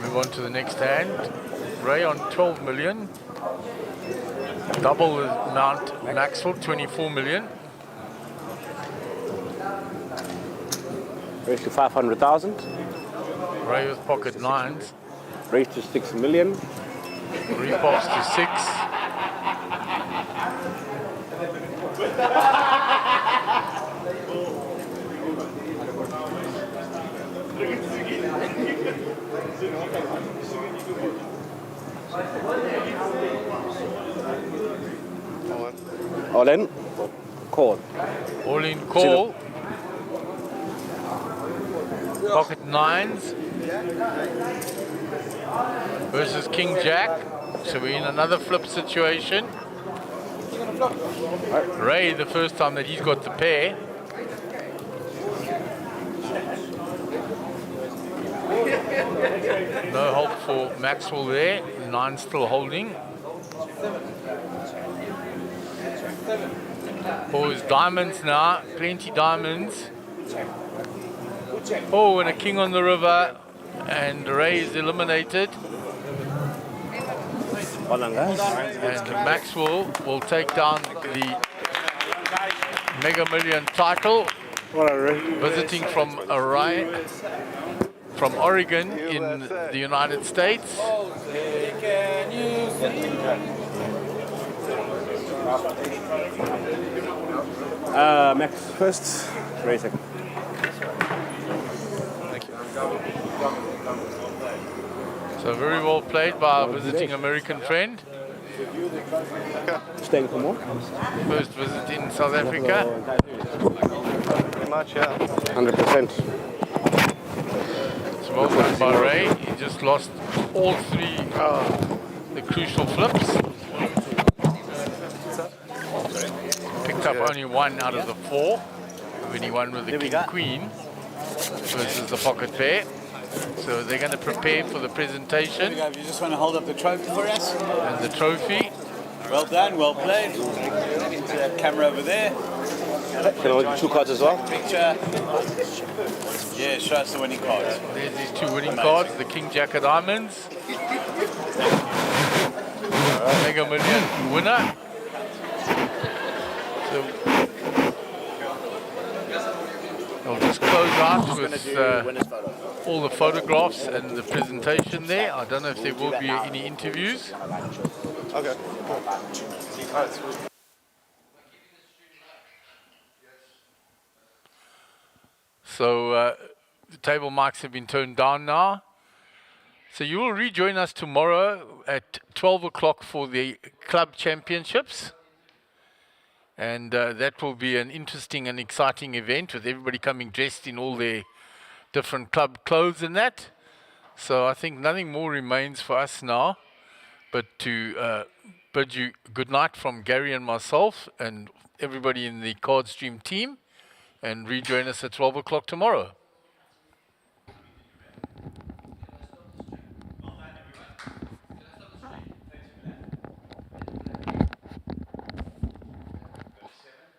Move on to the next hand. Ray on 12 million. Double the amount Maxwell, 24 million. Raise to 500,000. Ray with pocket nines. Raise to 6 million. Repops to 6. All in. Call. All in call. Pocket nines versus King Jack. So we're in another flip situation. Ray, the first time that he's got the pair. No help for Maxwell there. Nine still holding. Oh, his diamonds now. Plenty diamonds. Oh, and a king on the river. And Ray is eliminated. And Maxwell will take down the Mega Million title. Visiting from Oregon in the United States. Max first, Ray second. Thank you. So very well played by our visiting American friend. Staying for more? First visit in South Africa. Pretty much, yeah. 100%. It's well done by Ray. He just lost all three the crucial flips. Picked up only one out of the four when he won with the King Queen versus the pocket pair. So they're going to prepare for the presentation. You just want to hold up the trophy for us? And the trophy. Well done, well played. Into that camera over there. Can I do 2 cards as well? Picture. Yeah, show us the winning cards. There's these 2 winning cards, the King Jack of Diamonds. Mega Million winner. So I'll just close out with all the photographs and the presentation there. I don't know if there will be any interviews. Okay. So the table mics have been turned down now. So you will rejoin us tomorrow at 12 o'clock for the club championships. And that will be an interesting and exciting event with everybody coming dressed in all their different club clothes and that. So I think nothing more remains for us now but to bid you good night from Gary and myself and everybody in the Cardstream team, and rejoin us at 12 o'clock tomorrow.